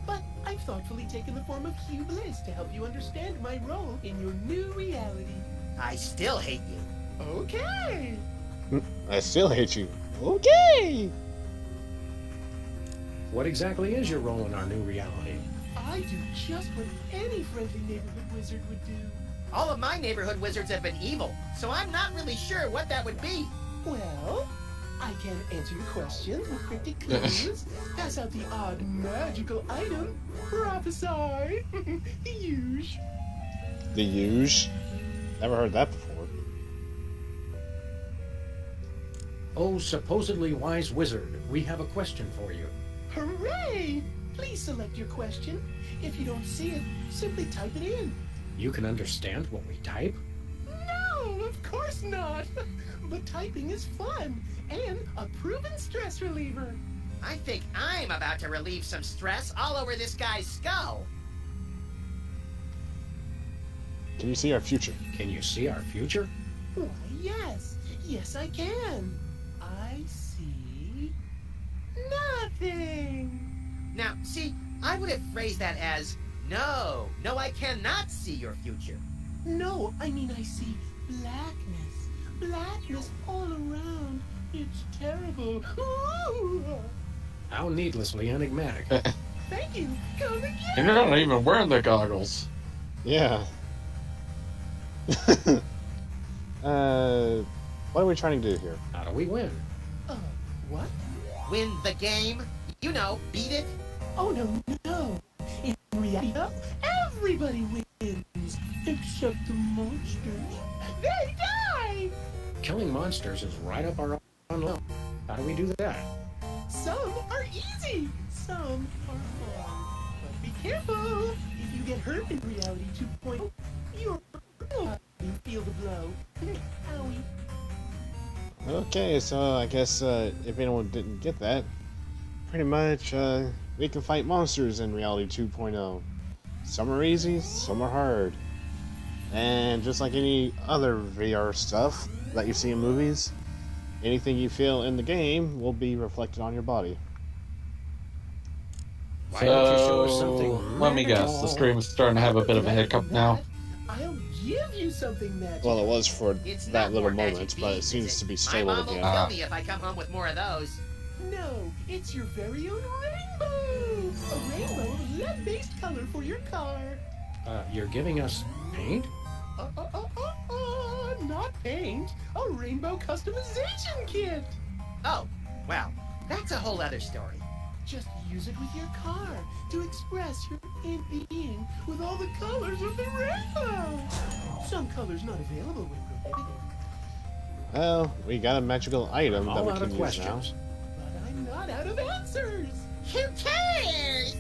[SPEAKER 21] But I've thoughtfully taken the form of Hugh Bliss to help you understand my role in your new reality.
[SPEAKER 5] I still hate you.
[SPEAKER 21] Okay.
[SPEAKER 1] I still hate you. Okay.
[SPEAKER 4] What exactly is your role in our new reality?
[SPEAKER 21] I do just what any friendly neighborhood wizard would do.
[SPEAKER 5] All of my neighborhood wizards have been evil, so I'm not really sure what that would be.
[SPEAKER 21] Well, I can answer your questions with cryptic clues, pass out the odd magical item, prophesy, the huge.
[SPEAKER 1] The huge? Never heard that before.
[SPEAKER 4] Oh, supposedly wise wizard, we have a question for you.
[SPEAKER 21] Hooray! Please select your question. If you don't see it, simply type it in.
[SPEAKER 4] You can understand what we type?
[SPEAKER 21] No, of course not. But typing is fun and a proven stress reliever.
[SPEAKER 5] I think I'm about to relieve some stress all over this guy's skull.
[SPEAKER 1] Can you see our future?
[SPEAKER 4] Can you see our future?
[SPEAKER 21] Why, yes. Yes, I can. I see nothing.
[SPEAKER 5] Now, see, I would have phrased that as, no, I cannot see your future.
[SPEAKER 21] No, I mean I see blackness. Blackness all around. It's terrible. Ooh.
[SPEAKER 4] How needlessly enigmatic.
[SPEAKER 21] Thank you. Come again.
[SPEAKER 2] You're not even wearing the goggles.
[SPEAKER 1] Yeah. What are we trying to do here?
[SPEAKER 4] How do we win?
[SPEAKER 21] What?
[SPEAKER 5] Win the game? You know, beat it?
[SPEAKER 21] Oh, no. In reality, everybody wins. Except the monsters. They die!
[SPEAKER 4] Killing monsters is right up our own level. How do we do that?
[SPEAKER 21] Some are easy. Some are hard. But be careful. If you get hurt in Reality 2.0, you're you feel the blow. Owie.
[SPEAKER 1] Okay, so I guess if anyone didn't get that, pretty much we can fight monsters in Reality 2.0. Some are easy, some are hard. And just like any other VR stuff that you see in movies, anything you feel in the game will be reflected on your body.
[SPEAKER 4] Why don't you show us something?
[SPEAKER 2] Let me guess, the stream is starting to have a bit of a hiccup now.
[SPEAKER 21] I'll give you something magic.
[SPEAKER 1] Well, it was for
[SPEAKER 5] It's
[SPEAKER 1] that
[SPEAKER 5] not
[SPEAKER 1] little
[SPEAKER 5] more magic
[SPEAKER 1] moment, but it
[SPEAKER 5] beans,
[SPEAKER 1] seems
[SPEAKER 5] is
[SPEAKER 1] to be
[SPEAKER 5] My
[SPEAKER 1] stable
[SPEAKER 5] mom will
[SPEAKER 1] again.
[SPEAKER 5] kill me if I come home with more of those.
[SPEAKER 21] No, it's your very own rainbow. A rainbow of lead-based color for your car.
[SPEAKER 4] You're giving us paint?
[SPEAKER 21] Not paint. A rainbow customization kit.
[SPEAKER 5] Oh, well, that's a whole other story.
[SPEAKER 21] Just use it with your car to express your inner being with all the colors of the rainbow. Some colors not available when prohibited.
[SPEAKER 1] Well, we got a magical item that
[SPEAKER 4] all
[SPEAKER 1] we
[SPEAKER 4] out
[SPEAKER 1] can
[SPEAKER 4] of
[SPEAKER 1] use
[SPEAKER 4] questions.
[SPEAKER 21] But I'm not out of answers.
[SPEAKER 5] Who cares?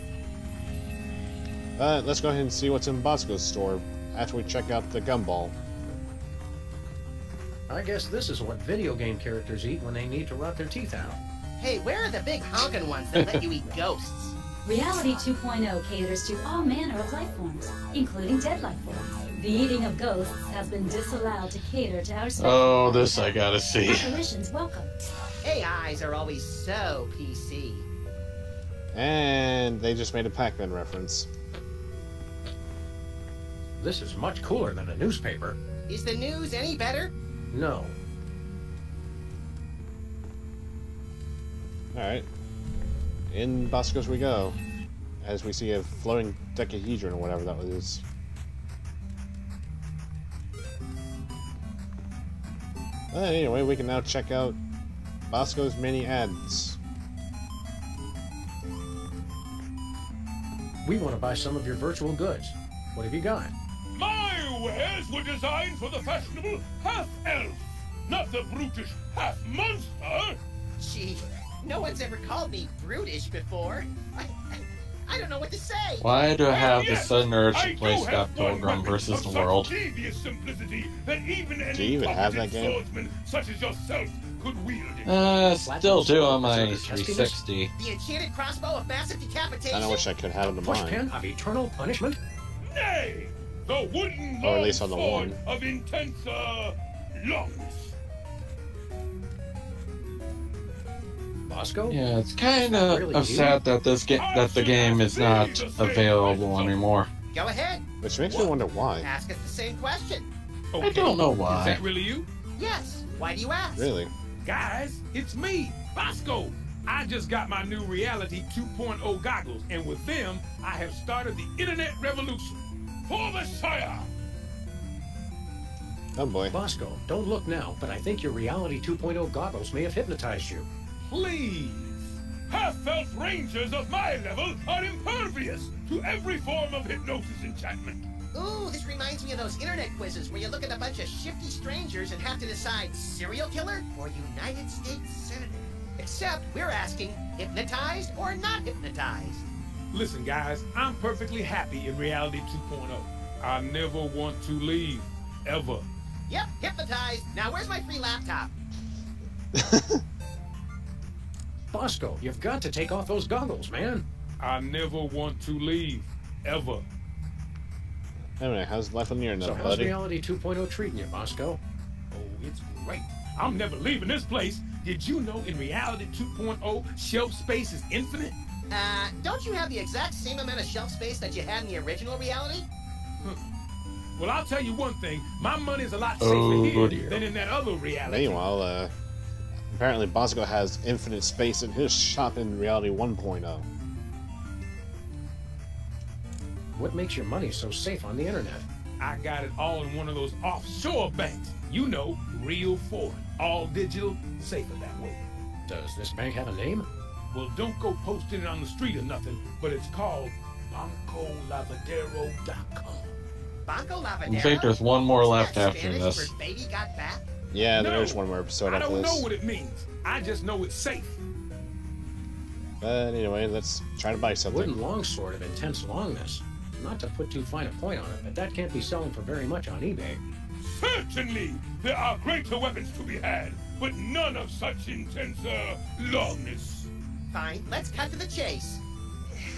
[SPEAKER 1] Let's go ahead and see what's in Bosco's store after we check out the gumball.
[SPEAKER 4] I guess this is what video game characters eat when they need to rot their teeth out.
[SPEAKER 5] Hey, where are the big honkin' ones that let you eat ghosts?
[SPEAKER 20] Reality 2.0 caters to all manner of life forms, including dead life forms. The eating of ghosts has been disallowed to cater to our
[SPEAKER 2] Oh, this I gotta see.
[SPEAKER 20] Apparitions welcome.
[SPEAKER 5] AIs are always so PC.
[SPEAKER 1] And they just made a Pac-Man reference.
[SPEAKER 4] This is much cooler than a newspaper.
[SPEAKER 5] Is the news any better?
[SPEAKER 4] No.
[SPEAKER 1] Alright. In Bosco's we go. As we see a floating decahedron or whatever that was. Anyway, we can now check out Bosco's mini ads.
[SPEAKER 4] We want to buy some of your virtual goods. What have you got?
[SPEAKER 18] My wares were designed for the fashionable half-elf, not the brutish half-monster.
[SPEAKER 5] Gee, no one's ever called me brutish before. I don't know what to say.
[SPEAKER 2] Why do I have the sudden urge
[SPEAKER 18] I
[SPEAKER 2] to play
[SPEAKER 18] do have
[SPEAKER 2] Scott
[SPEAKER 18] one
[SPEAKER 2] Pilgrim
[SPEAKER 18] weapon
[SPEAKER 2] versus
[SPEAKER 18] of
[SPEAKER 2] the
[SPEAKER 18] such
[SPEAKER 2] World?
[SPEAKER 18] devious simplicity that even
[SPEAKER 1] Do you even have that game?
[SPEAKER 18] swordsman such as yourself could wield it.
[SPEAKER 2] Still do on my 360.
[SPEAKER 5] The enchanted crossbow of massive decapitation?
[SPEAKER 1] I wish I could have it on
[SPEAKER 4] Pushpin
[SPEAKER 1] mine.
[SPEAKER 4] of eternal punishment?
[SPEAKER 18] Nay, the wooden
[SPEAKER 1] Or at least on the
[SPEAKER 18] sword
[SPEAKER 1] one.
[SPEAKER 18] of intense, longness.
[SPEAKER 4] Bosco?
[SPEAKER 2] Yeah, it's kind of sad that the game is not available anymore.
[SPEAKER 5] Go ahead.
[SPEAKER 1] Which makes me wonder why.
[SPEAKER 5] Ask us the same question.
[SPEAKER 2] I don't know why.
[SPEAKER 18] Is that really you?
[SPEAKER 5] Yes. Why do you ask?
[SPEAKER 1] Really?
[SPEAKER 18] Guys, it's me, Bosco. I just got my new Reality 2.0 goggles, and with them, I have started the internet revolution. For the Sire!
[SPEAKER 1] Oh boy.
[SPEAKER 4] Bosco, don't look now, but I think your Reality 2.0 goggles may have hypnotized you.
[SPEAKER 18] Please! Half-elf rangers of my level are impervious to every form of hypnosis enchantment.
[SPEAKER 5] Ooh, this reminds me of those internet quizzes where you look at a bunch of shifty strangers and have to decide serial killer or United States Senator. Except we're asking, hypnotized or not hypnotized?
[SPEAKER 18] Listen, guys, I'm perfectly happy in Reality 2.0. I never want to leave, ever.
[SPEAKER 5] Yep, hypnotized. Now where's my free laptop?
[SPEAKER 4] Bosco, you've got to take off those goggles, man.
[SPEAKER 18] I never want to leave, ever.
[SPEAKER 1] Anyway, how's life on the internet,
[SPEAKER 4] So how's
[SPEAKER 1] buddy?
[SPEAKER 4] Reality 2.0 treating you, Bosco?
[SPEAKER 18] Oh, it's great. I'm never leaving this place. Did you know in Reality 2.0, shelf space is infinite?
[SPEAKER 5] Don't you have the exact same amount of shelf space that you had in the original Reality?
[SPEAKER 18] Well, I'll tell you one thing. My money's a lot safer here than in that other Reality.
[SPEAKER 1] Meanwhile, apparently Bosco has infinite space in his shop in Reality 1.0.
[SPEAKER 4] What makes your money so safe on the internet?
[SPEAKER 18] I got it all in one of those offshore banks. You know, real foreign. All digital, safer that way.
[SPEAKER 4] Does this bank have a name?
[SPEAKER 18] Well, don't go posting it on the street or nothing, but it's called BancoLavadero.com.
[SPEAKER 5] Banco Lavadero?
[SPEAKER 2] I think there's one more left after
[SPEAKER 5] Spanish
[SPEAKER 2] this.
[SPEAKER 5] for baby got back?
[SPEAKER 1] Yeah,
[SPEAKER 18] No,
[SPEAKER 1] there's one more episode
[SPEAKER 18] I
[SPEAKER 1] after
[SPEAKER 18] don't
[SPEAKER 1] this.
[SPEAKER 18] know what it means. I just know it's safe.
[SPEAKER 1] But anyway, let's try to buy something.
[SPEAKER 4] Wooden longsword of intense longness. Not to put too fine a point on it, but that can't be selling for very much on eBay.
[SPEAKER 18] Certainly, there are greater weapons to be had, but none of such intense, longness.
[SPEAKER 5] Fine, let's cut to the chase.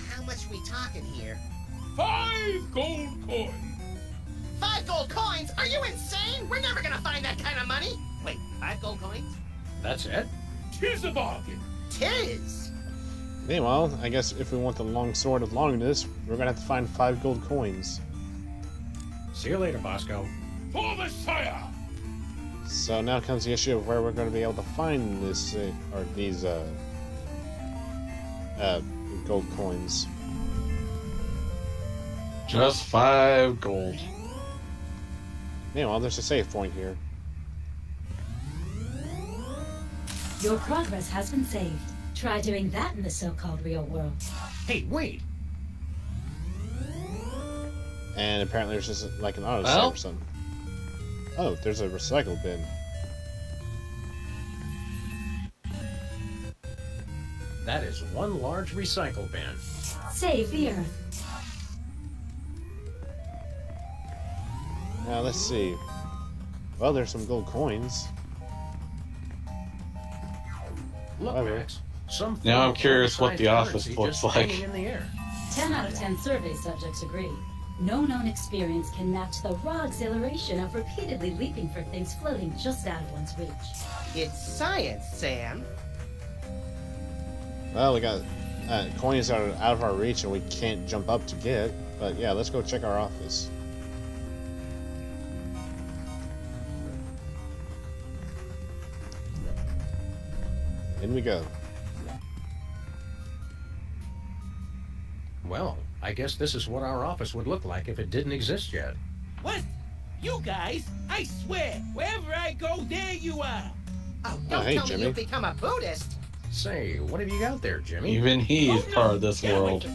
[SPEAKER 5] How much we talking here?
[SPEAKER 18] 5 gold coins.
[SPEAKER 5] 5 gold coins? Are you insane? We're never gonna find that kind of money. Wait, 5 gold coins?
[SPEAKER 4] That's it?
[SPEAKER 18] 'Tis a bargain.
[SPEAKER 5] 'Tis.
[SPEAKER 1] Meanwhile, I guess if we want the long sword of longness, we're gonna have to find 5 gold coins.
[SPEAKER 4] See you later, Bosco.
[SPEAKER 18] For the Sire!
[SPEAKER 1] So now comes the issue of where we're going to be able to find this, or these, gold coins.
[SPEAKER 2] Just 5 gold.
[SPEAKER 1] Meanwhile, there's a save point here.
[SPEAKER 20] Your progress has been saved. Try doing that in the so-called real world.
[SPEAKER 4] Hey, wait!
[SPEAKER 1] And apparently there's just like an auto save
[SPEAKER 2] Well?
[SPEAKER 1] or something. Oh, there's a recycle bin.
[SPEAKER 4] That is one large recycle bin.
[SPEAKER 20] Save the Earth.
[SPEAKER 1] Now let's see. Well, there's some gold coins.
[SPEAKER 4] Look,
[SPEAKER 1] Whatever.
[SPEAKER 4] Max. Some
[SPEAKER 2] Now I'm
[SPEAKER 4] form of
[SPEAKER 2] curious what the
[SPEAKER 4] unassigned
[SPEAKER 2] office
[SPEAKER 4] currency
[SPEAKER 2] looks
[SPEAKER 4] just
[SPEAKER 2] like.
[SPEAKER 4] hanging in the air.
[SPEAKER 20] 10 out of 10 survey subjects agree. No known experience can match the raw exhilaration of repeatedly leaping for things floating just out of one's reach.
[SPEAKER 5] It's science, Sam.
[SPEAKER 1] Well, we got coins that are out of our reach and we can't jump up to get. But yeah, let's go check our office. In we go.
[SPEAKER 4] Well, I guess this is what our office would look like if it didn't exist yet.
[SPEAKER 3] What? You guys? I swear, wherever I go, there you are.
[SPEAKER 5] Oh, don't
[SPEAKER 1] hey,
[SPEAKER 5] tell
[SPEAKER 1] Jimmy.
[SPEAKER 5] me you've become a Buddhist.
[SPEAKER 4] Say, what have you got there, Jimmy?
[SPEAKER 2] Even he's part of this world.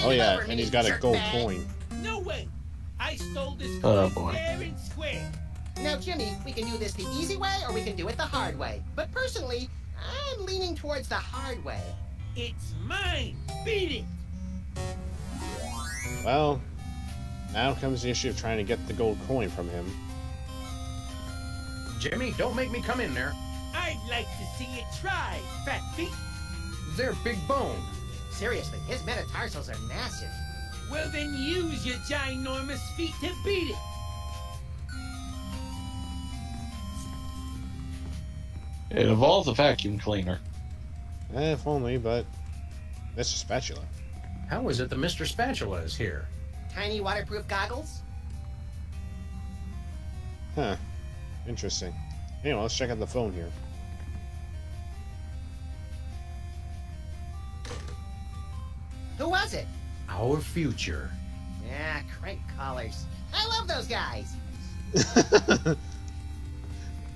[SPEAKER 1] Oh yeah, and he's got a gold coin.
[SPEAKER 3] No way. I stole this
[SPEAKER 2] Oh,
[SPEAKER 3] coin
[SPEAKER 2] boy.
[SPEAKER 3] fair and square.
[SPEAKER 5] Now, Jimmy, we can do this the easy way or we can do it the hard way. But personally, I'm leaning towards the hard way.
[SPEAKER 3] It's mine. Beat it.
[SPEAKER 1] Well, now comes the issue of trying to get the gold coin from him.
[SPEAKER 4] Jimmy, don't make me come in there.
[SPEAKER 3] I'd like to see it try, fat feet.
[SPEAKER 4] They're big boned.
[SPEAKER 5] Seriously, his metatarsals are massive.
[SPEAKER 3] Well, then use your ginormous feet to beat it.
[SPEAKER 2] It involves a vacuum cleaner.
[SPEAKER 1] If only, but that's a spatula.
[SPEAKER 4] How is it that Mr. Spatula is here?
[SPEAKER 5] Tiny waterproof goggles?
[SPEAKER 1] Huh. Interesting. Anyway, let's check out the phone here.
[SPEAKER 5] Who was it?
[SPEAKER 4] Our future.
[SPEAKER 5] Yeah, crank callers. I love those guys.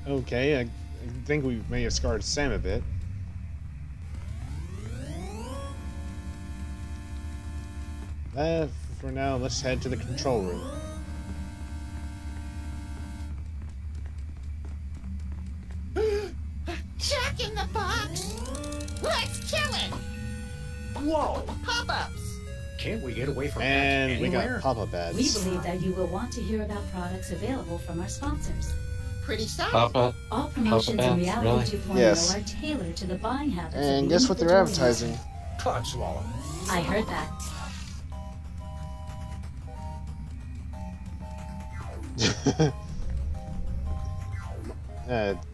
[SPEAKER 1] Okay, I think we may have scarred Sam a bit. For now, let's head to the control room.
[SPEAKER 5] Jack in the box! Let's kill it! Whoa, pop-ups!
[SPEAKER 4] Can't we get away from that
[SPEAKER 1] And we
[SPEAKER 4] anywhere?
[SPEAKER 1] got pop-up
[SPEAKER 20] We
[SPEAKER 1] ads.
[SPEAKER 20] believe that you will want to hear about products available from our sponsors.
[SPEAKER 5] Pretty stuff.
[SPEAKER 2] Papa.
[SPEAKER 20] All promotions
[SPEAKER 2] Papa
[SPEAKER 20] in
[SPEAKER 2] Bats,
[SPEAKER 20] Reality
[SPEAKER 2] really?
[SPEAKER 20] 2.0
[SPEAKER 1] Yes.
[SPEAKER 20] are tailored to the buying habits of
[SPEAKER 1] And
[SPEAKER 20] the
[SPEAKER 1] guess what they're
[SPEAKER 20] individual
[SPEAKER 1] advertising?
[SPEAKER 20] user.
[SPEAKER 4] Cod swallow.
[SPEAKER 20] I heard that.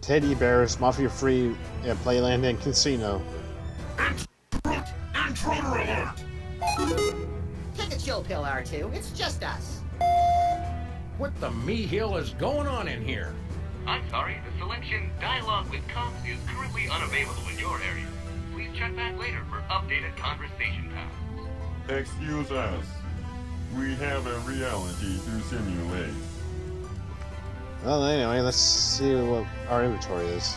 [SPEAKER 1] Teddy Bears, Mafia Free, Playland and Casino.
[SPEAKER 19] Intruder alert!
[SPEAKER 5] Take a chill pill, R2. It's just us.
[SPEAKER 4] What the me-hill is going on in here?
[SPEAKER 10] I'm sorry, the selection Dialogue with Cops is currently unavailable in your area. Please check back later for updated conversation times.
[SPEAKER 19] Excuse us. We have a reality to simulate.
[SPEAKER 1] Well, anyway, let's see what our inventory is.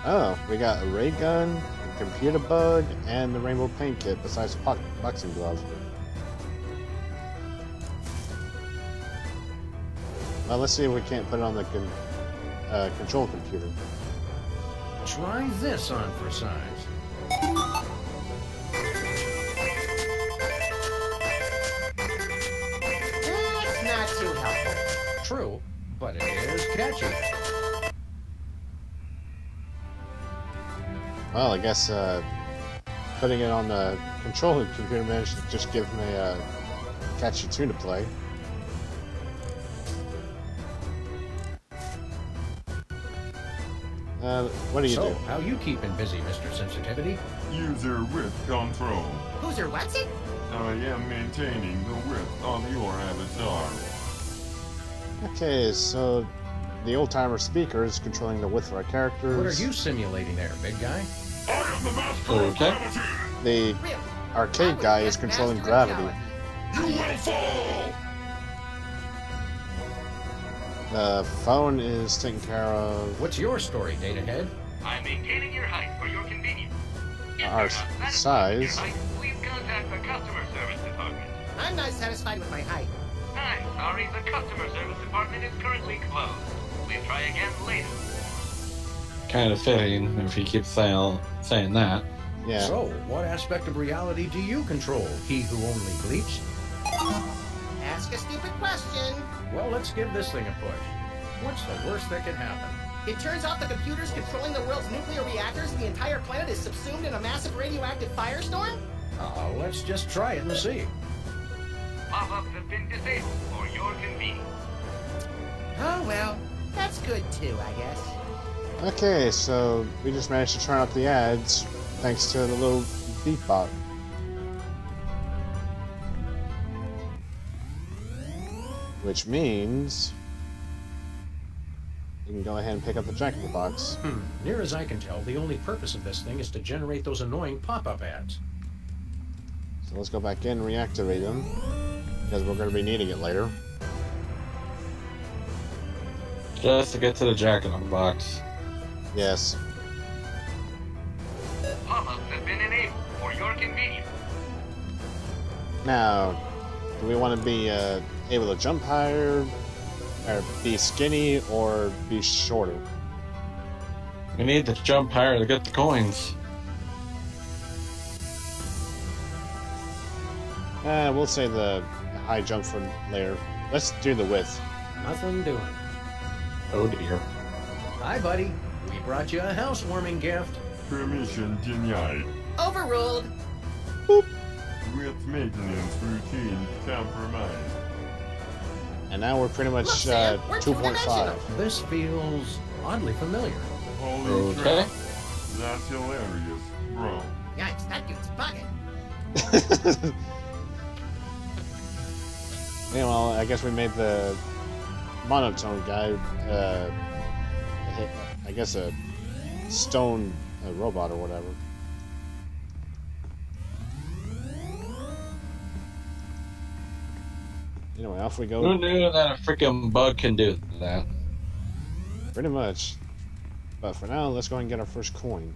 [SPEAKER 1] Oh, we got a ray gun, a computer bug, and the rainbow paint kit besides the boxing glove. Well, let's see if we can't put it on the control computer.
[SPEAKER 4] Try this on for size.
[SPEAKER 5] That's not too helpful.
[SPEAKER 4] True, but it is catchy.
[SPEAKER 1] Well, I guess putting it on the control computer managed to just give me a catchy tune to play. What do you do?
[SPEAKER 4] How you keeping busy, Mr. Sensitivity?
[SPEAKER 19] User width control.
[SPEAKER 5] Who's your what's it?
[SPEAKER 19] I am maintaining the width of your avatar.
[SPEAKER 1] Okay, so the old-timer speaker is controlling the width of our characters.
[SPEAKER 4] What are you simulating there, big guy?
[SPEAKER 19] I am the master of
[SPEAKER 1] Okay.
[SPEAKER 19] gravity.
[SPEAKER 1] The arcade guy is controlling gravity.
[SPEAKER 19] You will fall!
[SPEAKER 1] The phone is taking care of
[SPEAKER 4] What's your story, Datahead?
[SPEAKER 10] I'm maintaining your height for your convenience.
[SPEAKER 1] our size.
[SPEAKER 10] Please contact the customer service department.
[SPEAKER 5] I'm not satisfied with my height.
[SPEAKER 10] I'm sorry, the customer service department is currently closed. Please try again later.
[SPEAKER 2] Kind of fitting if he keeps saying that.
[SPEAKER 1] Yeah.
[SPEAKER 4] So, what aspect of reality do you control, he who only bleeps?
[SPEAKER 5] Ask a stupid question.
[SPEAKER 4] Well, let's give this thing a push. What's the worst that could happen?
[SPEAKER 5] It turns out the computers controlling the world's nuclear reactors and the entire planet is subsumed in a massive radioactive firestorm?
[SPEAKER 4] Let's just try it and see.
[SPEAKER 10] Pop-ups have been disabled for your convenience.
[SPEAKER 5] Oh well, that's good too, I guess.
[SPEAKER 1] Okay, so we just managed to turn off the ads thanks to the little beep bot. Which means we can go ahead and pick up the Jack-in-the-Box.
[SPEAKER 4] Near as I can tell, the only purpose of this thing is to generate those annoying pop-up ads.
[SPEAKER 1] So let's go back in and reactivate them, because we're going to be needing it later.
[SPEAKER 2] Just to get to the Jack-in-the-Box.
[SPEAKER 1] Yes.
[SPEAKER 10] Pop-ups have been enabled for your convenience.
[SPEAKER 1] Now, do we want to be able to jump higher, or be skinny, or be shorter?
[SPEAKER 2] We need to jump higher to get the coins.
[SPEAKER 1] We'll say the high jump for later. Let's do the width.
[SPEAKER 4] Nothing doing.
[SPEAKER 2] Oh dear.
[SPEAKER 4] Hi, buddy. We brought you a housewarming gift.
[SPEAKER 19] Permission denied.
[SPEAKER 5] Overruled.
[SPEAKER 19] With maintenance routine compromised.
[SPEAKER 1] And now we're pretty much
[SPEAKER 5] Look, Sam, we're
[SPEAKER 1] 2.5.
[SPEAKER 4] This feels oddly familiar.
[SPEAKER 19] Holy
[SPEAKER 2] Okay.
[SPEAKER 19] crap. That's hilarious, bro.
[SPEAKER 5] Yikes, that dude's bugging.
[SPEAKER 1] Yeah, well, I guess we made the monotone guy, I guess a stone robot or whatever. Anyway, off we go.
[SPEAKER 2] Who knew that a freaking bug can do that?
[SPEAKER 1] Pretty much. But for now, let's go ahead and get our first coin.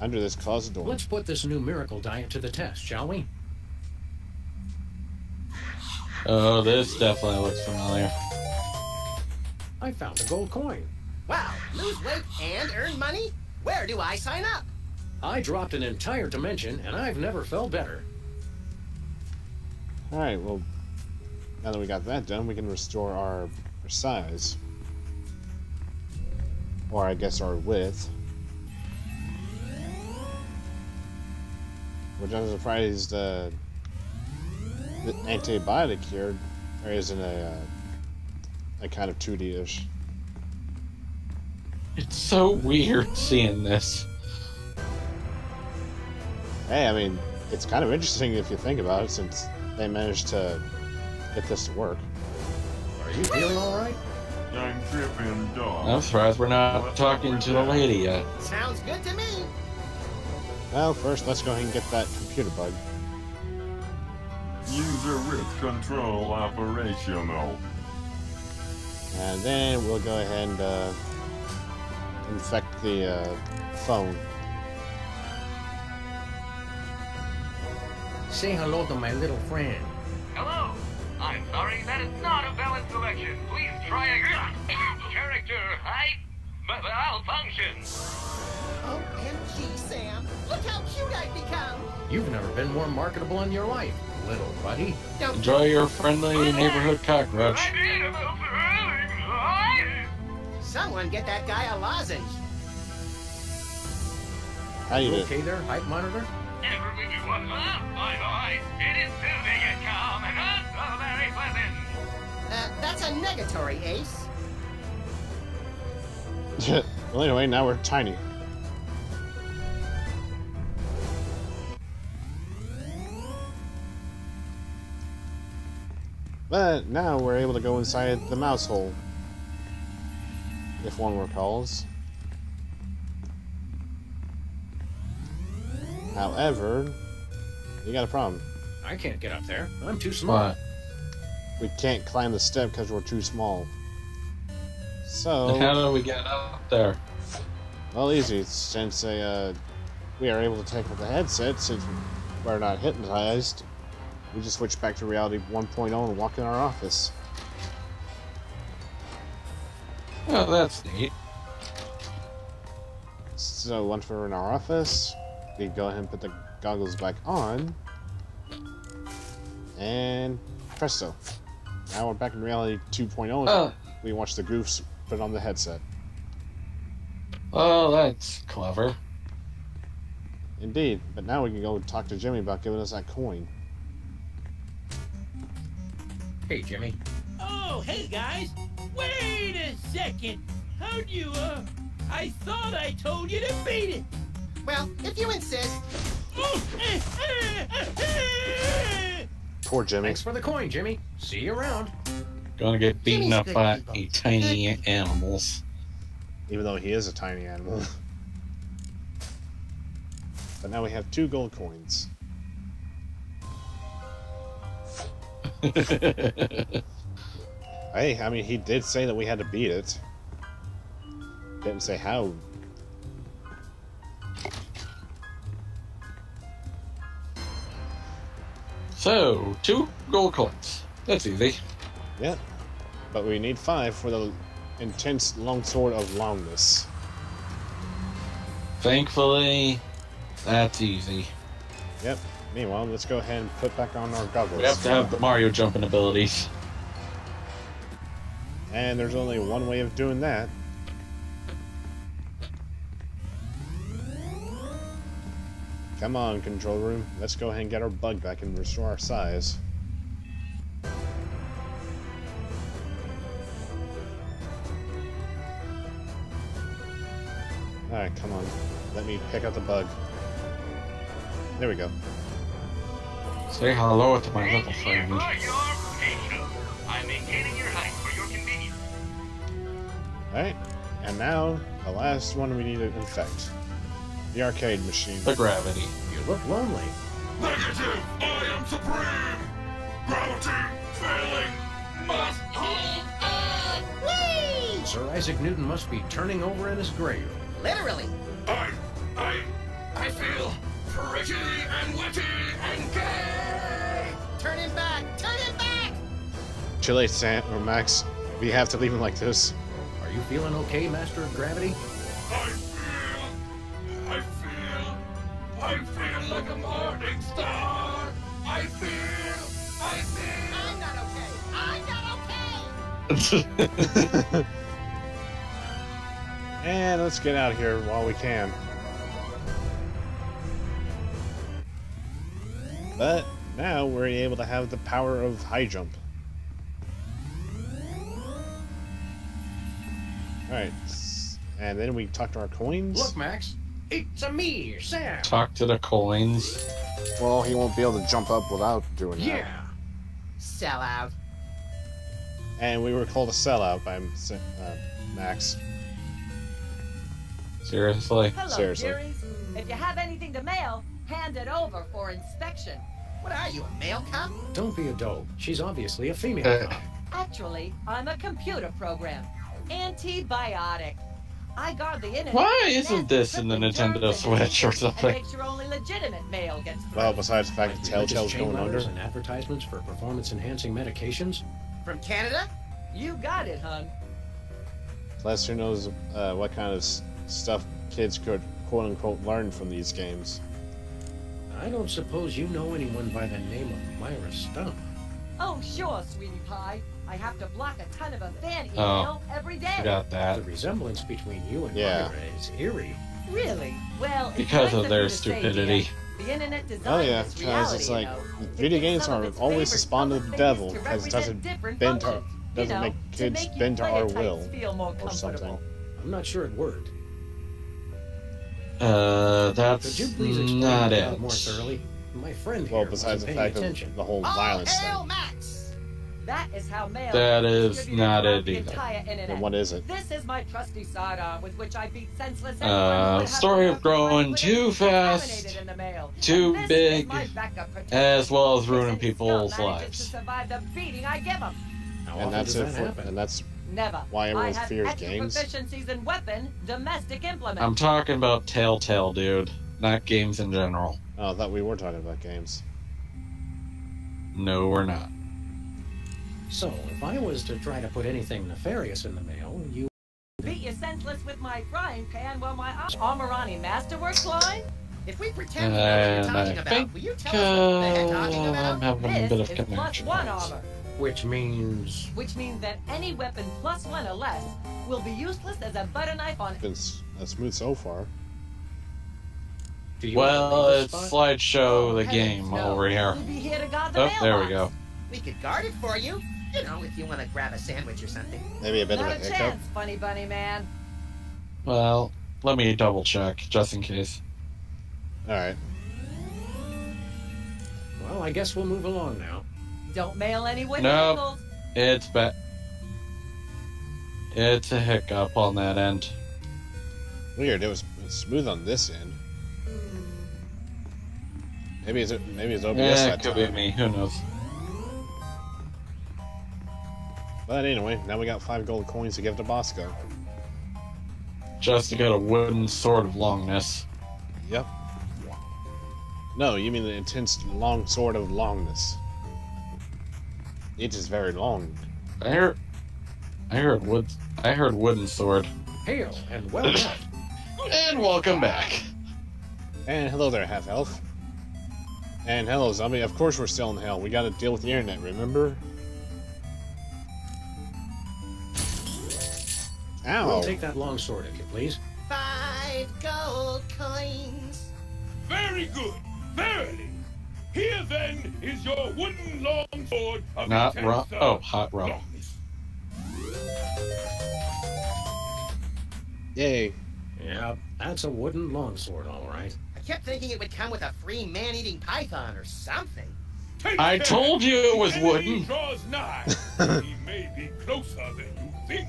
[SPEAKER 1] Under this closet door.
[SPEAKER 4] Let's put this new miracle diet to the test, shall we?
[SPEAKER 2] Oh, this definitely looks familiar.
[SPEAKER 4] I found a gold coin.
[SPEAKER 5] Wow, lose weight and earn money? Where do I sign up?
[SPEAKER 4] I dropped an entire dimension, and I've never felt better.
[SPEAKER 1] Alright, well, now that we got that done, we can restore our size. Or I guess our width. Which I'm surprised the antibiotic here isn't a kind of 2D-ish.
[SPEAKER 2] It's so weird seeing this.
[SPEAKER 1] Hey, I mean, it's kind of interesting if you think about it, since they managed to get this to work.
[SPEAKER 4] Are you feeling alright?
[SPEAKER 19] I'm tripping, dog.
[SPEAKER 2] I'm surprised we're not talking to the lady yet.
[SPEAKER 5] Sounds good to me.
[SPEAKER 1] Well, first, let's go ahead and get that computer bug.
[SPEAKER 19] User risk control operational.
[SPEAKER 1] And then we'll go ahead and infect the phone.
[SPEAKER 4] Say hello to my little friend.
[SPEAKER 10] Hello. I'm sorry, that is not a valid selection. Please try again. Character height malfunction.
[SPEAKER 5] OMG, Sam. Look how cute I've become.
[SPEAKER 4] You've never been more marketable in your life, little buddy.
[SPEAKER 2] Enjoy your friendly neighborhood cockroach.
[SPEAKER 5] Someone get that guy a lozenge.
[SPEAKER 1] How you
[SPEAKER 4] You
[SPEAKER 1] doing?
[SPEAKER 4] okay there, height monitor?
[SPEAKER 10] It is soothing and calm and not very pleasant.
[SPEAKER 5] That's a negatory, Ace.
[SPEAKER 1] Well, anyway, now we're tiny. But now we're able to go inside the mouse hole, if one recalls. However, you got a problem.
[SPEAKER 4] I can't get up there. I'm too small.
[SPEAKER 2] What?
[SPEAKER 1] We can't climb the step because we're too small. So,
[SPEAKER 2] How do we get up there?
[SPEAKER 1] well, easy. Since we are able to take off the headset, since we're not hypnotized, we just switch back to reality 1.0 and walk in our office.
[SPEAKER 2] Oh, that's neat.
[SPEAKER 1] So once we're in our office, we go ahead and put the goggles back on, and presto. Now we're back in reality 2.0.
[SPEAKER 2] Oh.
[SPEAKER 1] We watch the goofs put on the headset.
[SPEAKER 2] Oh, that's clever.
[SPEAKER 1] Indeed, but now we can go talk to Jimmy about giving us that coin.
[SPEAKER 4] Hey, Jimmy.
[SPEAKER 3] Oh, hey guys. Wait a second. How'd you, I thought I told you to beat it.
[SPEAKER 5] Well, if you insist.
[SPEAKER 1] Poor Jimmy.
[SPEAKER 4] Thanks for the coin, Jimmy. See you around.
[SPEAKER 2] Gonna get beaten up by tiny animals.
[SPEAKER 1] Even though he is a tiny animal. But now we have 2 gold coins. Hey, I mean, he did say that we had to beat it. Didn't say how.
[SPEAKER 2] So, 2 gold coins. That's easy.
[SPEAKER 1] Yep. But we need 5 for the intense longsword of longness.
[SPEAKER 2] Thankfully, that's easy.
[SPEAKER 1] Yep. Meanwhile, let's go ahead and put back on our goggles.
[SPEAKER 2] We have to have the Mario jumping abilities.
[SPEAKER 1] And there's only one way of doing that. Come on, control room. Let's go ahead and get our bug back and restore our size. Alright, come on. Let me pick up the bug. There we go.
[SPEAKER 2] Say hello to my little friend.
[SPEAKER 10] I'm maintaining your height for your convenience.
[SPEAKER 1] Alright, and now, the last one we need to infect. The arcade machine.
[SPEAKER 2] The gravity.
[SPEAKER 4] You look lonely.
[SPEAKER 15] Negative! I am supreme! Gravity failing must
[SPEAKER 14] Whee!
[SPEAKER 4] Sir Isaac Newton must be turning over in his grave.
[SPEAKER 14] Literally.
[SPEAKER 15] I feel pretty and witty and gay!
[SPEAKER 14] Turn him back! Turn him back!
[SPEAKER 1] Too late, Sam or Max. We have to leave him like this.
[SPEAKER 4] Are you feeling okay, Master of Gravity?
[SPEAKER 15] I feel like a morning star! I feel...
[SPEAKER 14] I'm not okay!
[SPEAKER 1] And let's get out of here while we can. But now we're able to have the power of high jump. Alright. And then we talk to our coins.
[SPEAKER 4] Look, Max. It's a me, Sam.
[SPEAKER 2] Talk to the coins.
[SPEAKER 1] Well, he won't be able to jump up without doing that.
[SPEAKER 4] Yeah.
[SPEAKER 14] Sell out.
[SPEAKER 1] And we were called a sellout by Max.
[SPEAKER 2] Seriously?
[SPEAKER 9] Hello,
[SPEAKER 1] Seriously.
[SPEAKER 9] dearies. If you have anything to mail, hand it over for inspection.
[SPEAKER 14] What are you, a mail cop?
[SPEAKER 4] Don't be a dope. She's obviously a female cop.
[SPEAKER 9] Actually, I'm a computer program. Antibiotic. I guard the internet.
[SPEAKER 2] Why isn't this in the Nintendo Switch or
[SPEAKER 9] And
[SPEAKER 2] something?
[SPEAKER 9] make sure only legitimate mail gets through.
[SPEAKER 1] Well, besides the fact that
[SPEAKER 4] Religious
[SPEAKER 1] Telltale's
[SPEAKER 4] chain
[SPEAKER 1] going under.
[SPEAKER 4] letters and advertisements for performance-enhancing medications.
[SPEAKER 14] From Canada?
[SPEAKER 9] You got it, hun.
[SPEAKER 1] Plus, who knows what kind of stuff kids could quote-unquote learn from these games.
[SPEAKER 4] I don't suppose you know anyone by the name of Myra Stump.
[SPEAKER 9] Oh, sure, sweetie pie. I have to block a ton of a fan
[SPEAKER 2] Oh,
[SPEAKER 9] email every day.
[SPEAKER 2] Forgot that.
[SPEAKER 4] The resemblance between you and
[SPEAKER 1] Yeah.
[SPEAKER 4] Myra is eerie.
[SPEAKER 9] Really? Well, it's
[SPEAKER 2] Because
[SPEAKER 9] nice
[SPEAKER 2] of their
[SPEAKER 9] you to say,
[SPEAKER 2] stupidity.
[SPEAKER 9] dear. The internet designed
[SPEAKER 1] Oh yeah,
[SPEAKER 9] this
[SPEAKER 1] because
[SPEAKER 9] reality,
[SPEAKER 1] it's like
[SPEAKER 9] you know.
[SPEAKER 1] video
[SPEAKER 9] It
[SPEAKER 1] games
[SPEAKER 9] gets some
[SPEAKER 1] are
[SPEAKER 9] of its
[SPEAKER 1] always the
[SPEAKER 9] favorite
[SPEAKER 1] spawn of the
[SPEAKER 9] public
[SPEAKER 1] devil
[SPEAKER 9] figures to
[SPEAKER 1] because it doesn't
[SPEAKER 9] represent different
[SPEAKER 1] bend our,
[SPEAKER 9] functions,
[SPEAKER 1] doesn't
[SPEAKER 9] you know,
[SPEAKER 1] make
[SPEAKER 9] to
[SPEAKER 1] kids
[SPEAKER 9] make you
[SPEAKER 1] bend to our
[SPEAKER 9] player
[SPEAKER 1] will
[SPEAKER 9] types feel more
[SPEAKER 1] or something.
[SPEAKER 9] comfortable.
[SPEAKER 4] I'm not sure it worked.
[SPEAKER 2] That's
[SPEAKER 4] Could you please explain
[SPEAKER 2] not
[SPEAKER 4] that
[SPEAKER 2] it.
[SPEAKER 4] more thoroughly? My friend
[SPEAKER 1] Well,
[SPEAKER 4] here
[SPEAKER 1] besides
[SPEAKER 4] wasn't
[SPEAKER 1] the
[SPEAKER 4] paying
[SPEAKER 1] fact
[SPEAKER 4] attention.
[SPEAKER 1] of the whole
[SPEAKER 14] All
[SPEAKER 1] violence
[SPEAKER 14] hail
[SPEAKER 1] thing.
[SPEAKER 14] Max!
[SPEAKER 9] That is how mail
[SPEAKER 2] That is
[SPEAKER 9] distributed
[SPEAKER 2] not
[SPEAKER 9] throughout
[SPEAKER 2] it
[SPEAKER 9] the
[SPEAKER 2] either.
[SPEAKER 9] entire internet.
[SPEAKER 1] Then what is it?
[SPEAKER 9] This is my trusty sidearm with which I beat senseless anyone who would have
[SPEAKER 2] Story
[SPEAKER 9] the
[SPEAKER 2] of growing
[SPEAKER 9] nerve to
[SPEAKER 2] too
[SPEAKER 9] write
[SPEAKER 2] fast,
[SPEAKER 9] contaminated in the mail.
[SPEAKER 2] too
[SPEAKER 9] And this
[SPEAKER 2] big,
[SPEAKER 9] is my backup protection.
[SPEAKER 2] as well as
[SPEAKER 9] This
[SPEAKER 2] ruining
[SPEAKER 9] scum
[SPEAKER 2] people's
[SPEAKER 9] manages to
[SPEAKER 2] lives.
[SPEAKER 9] survive the beating I give him.
[SPEAKER 4] How
[SPEAKER 1] And
[SPEAKER 4] often
[SPEAKER 1] that's
[SPEAKER 4] does
[SPEAKER 1] it
[SPEAKER 4] that
[SPEAKER 1] for,
[SPEAKER 4] happen?
[SPEAKER 1] and that's
[SPEAKER 9] Never.
[SPEAKER 1] why everyone
[SPEAKER 9] I have
[SPEAKER 1] fears
[SPEAKER 9] extra
[SPEAKER 1] games.
[SPEAKER 9] proficiencies in weapon, domestic implements.
[SPEAKER 2] I'm talking about Telltale, dude, not games in general.
[SPEAKER 1] Oh, I thought we were talking about games.
[SPEAKER 2] No, we're not.
[SPEAKER 4] So, if I was to try to put anything nefarious in the mail, you...
[SPEAKER 9] Beat you senseless with my frying pan while my Armorani Masterworks line?
[SPEAKER 14] If we pretend we know what you're
[SPEAKER 2] And
[SPEAKER 14] talking
[SPEAKER 2] I
[SPEAKER 14] about,
[SPEAKER 2] think
[SPEAKER 14] will you tell us what they're talking
[SPEAKER 2] I'm
[SPEAKER 14] about?
[SPEAKER 2] having a bit of
[SPEAKER 9] This is
[SPEAKER 2] connection.
[SPEAKER 9] +1 armor.
[SPEAKER 4] Which means...
[SPEAKER 9] Which means that any weapon +1 or less will be useless as a butter knife on
[SPEAKER 1] Been smooth so far.
[SPEAKER 4] Do you
[SPEAKER 2] Well,
[SPEAKER 4] believe
[SPEAKER 2] it's
[SPEAKER 4] this spot?
[SPEAKER 2] slideshow the
[SPEAKER 14] heavens,
[SPEAKER 2] game
[SPEAKER 14] no.
[SPEAKER 2] over here.
[SPEAKER 9] We'll be here to guard the
[SPEAKER 2] Oh,
[SPEAKER 9] mailbox.
[SPEAKER 2] there we go.
[SPEAKER 14] We could guard it for you. You know, if you want to grab a sandwich or something.
[SPEAKER 1] Maybe a bit
[SPEAKER 9] Not
[SPEAKER 1] of
[SPEAKER 9] a
[SPEAKER 1] a hiccup.
[SPEAKER 9] chance, funny bunny man.
[SPEAKER 2] Well, let me double check, just in case.
[SPEAKER 1] Alright.
[SPEAKER 4] Well, I guess we'll move along now.
[SPEAKER 9] Don't mail any with
[SPEAKER 2] Nope.
[SPEAKER 9] nickels.
[SPEAKER 2] It's It's a hiccup on that end.
[SPEAKER 1] Weird, it was smooth on this end. Maybe it's OBS
[SPEAKER 2] Yeah,
[SPEAKER 1] that
[SPEAKER 2] it could
[SPEAKER 1] time.
[SPEAKER 2] be me. Who knows?
[SPEAKER 1] But anyway, now we got 5 gold coins to give to Bosco.
[SPEAKER 2] Just to get a wooden sword of longness.
[SPEAKER 1] Yep. No, you mean the intense long sword of longness. It is very long.
[SPEAKER 2] I heard wooden sword.
[SPEAKER 4] Hail and welcome.
[SPEAKER 2] And welcome back.
[SPEAKER 1] And hello there, half elf. And hello, zombie. Of course we're still in hell. We gotta deal with the internet, remember? Ow!
[SPEAKER 4] We'll take that long sword, if you please.
[SPEAKER 5] 5 gold coins.
[SPEAKER 18] Very good. Verily. Here then is your wooden long sword of
[SPEAKER 2] Not
[SPEAKER 18] intense,
[SPEAKER 2] rock. Oh, hot rock.
[SPEAKER 18] longness.
[SPEAKER 1] Yay.
[SPEAKER 4] Yeah, that's a wooden longsword, all right.
[SPEAKER 5] I kept thinking it would come with a free man-eating python or something.
[SPEAKER 2] I told you it was wooden.
[SPEAKER 18] Draws nigh. He may be closer than you think.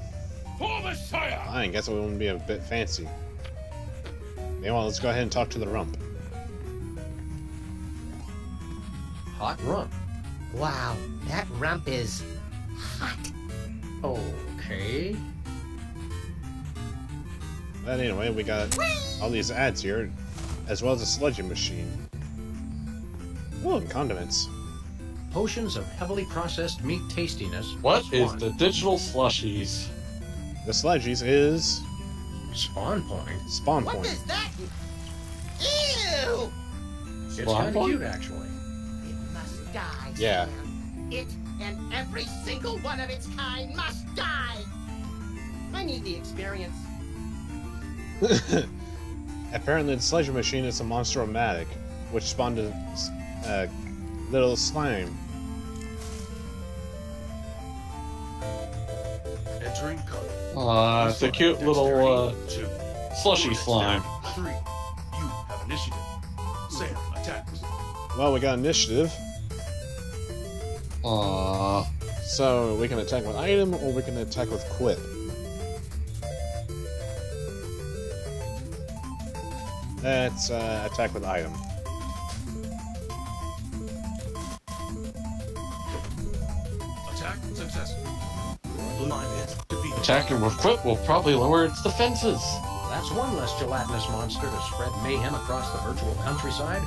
[SPEAKER 18] For the Sire.
[SPEAKER 1] I guess it wouldn't be a bit fancy. Meanwhile, let's go ahead and talk to the rump.
[SPEAKER 4] Hot rump.
[SPEAKER 5] Wow, that rump is hot.
[SPEAKER 4] Okay.
[SPEAKER 1] But anyway, we got all these ads here, as well as a sludging machine. Oh, and condiments.
[SPEAKER 4] Potions of heavily processed meat tastiness.
[SPEAKER 2] What is
[SPEAKER 4] Spawn.
[SPEAKER 2] the digital slushies?
[SPEAKER 1] The sludgies is
[SPEAKER 4] Spawn point.
[SPEAKER 1] Spawn
[SPEAKER 5] What
[SPEAKER 1] point.
[SPEAKER 5] is that? Ew!
[SPEAKER 4] It's
[SPEAKER 2] Spawn
[SPEAKER 4] kind of
[SPEAKER 2] point?
[SPEAKER 4] cute, actually.
[SPEAKER 5] It must die.
[SPEAKER 1] Yeah.
[SPEAKER 5] Sam. It and every single one of its kind must die. I need the experience.
[SPEAKER 1] Apparently, the sludging machine is a monster-o-matic, which spawned a little slime.
[SPEAKER 11] Entering code.
[SPEAKER 2] It's a cute little slushy slime.
[SPEAKER 11] 3. You have initiative. Sam attacks.
[SPEAKER 1] Well, we got initiative,
[SPEAKER 2] Aww.
[SPEAKER 1] so we can attack with item or we can attack with quip. Let's attack with item.
[SPEAKER 11] Attack successful. Line is defeated.
[SPEAKER 2] Attacking with quip will probably lower its defenses.
[SPEAKER 4] That's one less gelatinous monster to spread mayhem across the virtual countryside.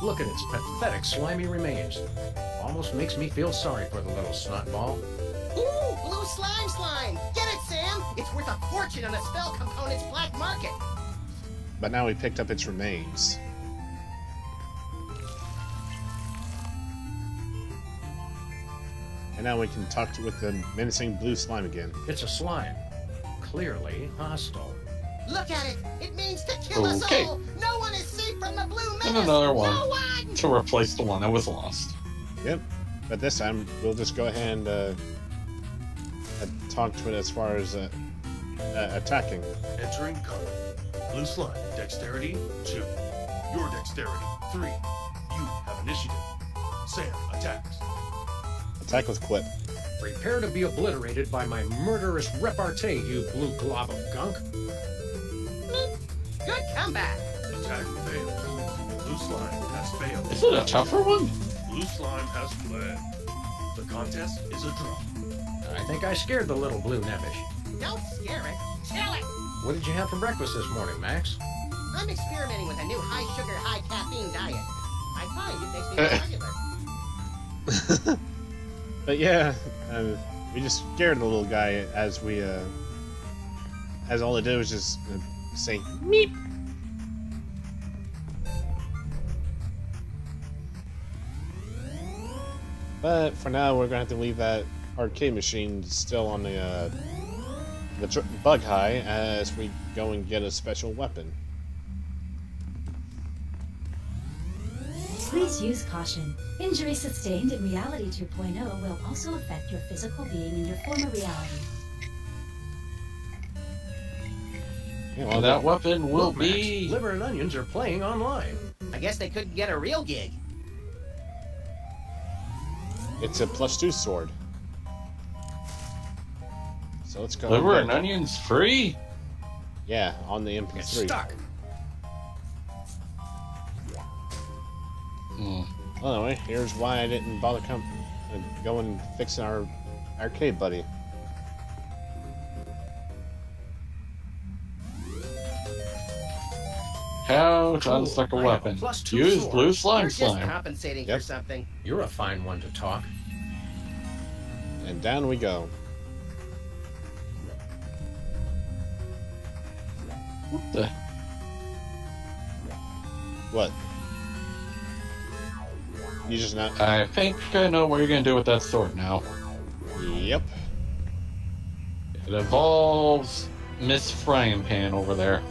[SPEAKER 4] Look at its pathetic slimy remains. Almost makes me feel sorry for the little snotball.
[SPEAKER 5] Ooh, blue slime! Get it, Sam! It's worth a fortune on a spell component's black market.
[SPEAKER 1] But now we picked up its remains. And now we can talk with the menacing blue slime again.
[SPEAKER 4] It's a slime. Clearly hostile.
[SPEAKER 5] Look at it! It means to kill us
[SPEAKER 2] Okay.
[SPEAKER 5] all! No one is safe from the blue menace!
[SPEAKER 2] And another one
[SPEAKER 5] No one!
[SPEAKER 2] to replace the one that was lost.
[SPEAKER 1] Yep. But this time, we'll just go ahead and talk to it as far as attacking.
[SPEAKER 11] Entering code. Blue slime. Dexterity 2. Your dexterity 3. You have initiative. Sam attacks.
[SPEAKER 1] Attack with quip.
[SPEAKER 4] Prepare to be obliterated by my murderous repartee, you blue glob of gunk.
[SPEAKER 5] Good comeback!
[SPEAKER 11] Attack failed. Blue slime has failed.
[SPEAKER 2] Is it a tougher one?
[SPEAKER 11] Blue slime has fled. The contest is a draw.
[SPEAKER 4] I think I scared the little blue nebbish.
[SPEAKER 5] Don't scare it. Chill it!
[SPEAKER 4] What did you have for breakfast this morning, Max?
[SPEAKER 5] I'm experimenting with a new high-sugar, high-caffeine diet. I find it makes me more regular.
[SPEAKER 1] But yeah, we just scared the little guy as we, as all it did was just say meep. But for now, we're gonna have to leave that arcade machine still on the bug high as we go and get a special weapon.
[SPEAKER 20] Please use caution. Injury sustained in Reality 2.0 will also affect your physical being in your former reality.
[SPEAKER 1] Yeah,
[SPEAKER 2] Well, that weapon will
[SPEAKER 4] Look, Max,
[SPEAKER 2] be...
[SPEAKER 4] Liver and Onions are playing online.
[SPEAKER 5] I guess they couldn't get a real gig.
[SPEAKER 1] It's a +2 sword. So let's go.
[SPEAKER 2] Liver and onions free?
[SPEAKER 1] Yeah, on the MP3.
[SPEAKER 4] It's stuck.
[SPEAKER 1] Well, anyway, here's why I didn't bother going fixing our arcade buddy.
[SPEAKER 2] How to unstuck a weapon. Use blue slime
[SPEAKER 5] You're just
[SPEAKER 2] slime.
[SPEAKER 5] compensating for something.
[SPEAKER 4] You're a fine one to talk.
[SPEAKER 1] And down we go.
[SPEAKER 2] What the?
[SPEAKER 1] What? You just not...
[SPEAKER 2] I think I know what you're gonna do with that sword now.
[SPEAKER 1] Yep.
[SPEAKER 2] It involves Miss Frying Pan over there.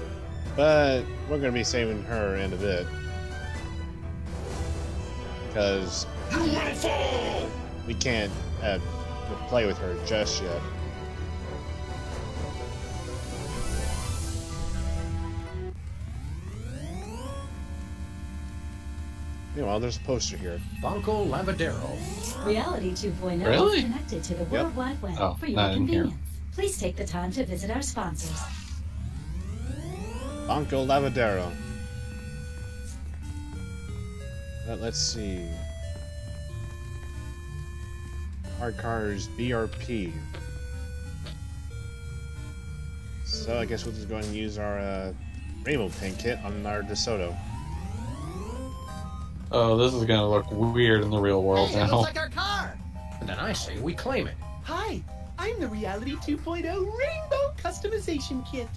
[SPEAKER 1] But we're gonna be saving her in a bit. Because... we can't play with her just yet. Meanwhile, there's a poster here.
[SPEAKER 4] Banco Lavadero.
[SPEAKER 20] Reality 2.0
[SPEAKER 2] Really?
[SPEAKER 20] is connected to the World Wide Web
[SPEAKER 2] Oh,
[SPEAKER 20] for your
[SPEAKER 2] not in here.
[SPEAKER 20] convenience. Please take the time to visit our sponsors.
[SPEAKER 1] Banco Lavadero. Let's see. Hard cars BRP. So I guess we'll just go ahead and use our Rainbow Paint Kit on our DeSoto.
[SPEAKER 2] Oh, this is gonna look weird in the real world
[SPEAKER 5] Hey, it
[SPEAKER 2] now.
[SPEAKER 5] looks like our car.
[SPEAKER 4] And then I say we claim it.
[SPEAKER 21] Hi, I'm the Reality 2.0 Rainbow Customization Kit.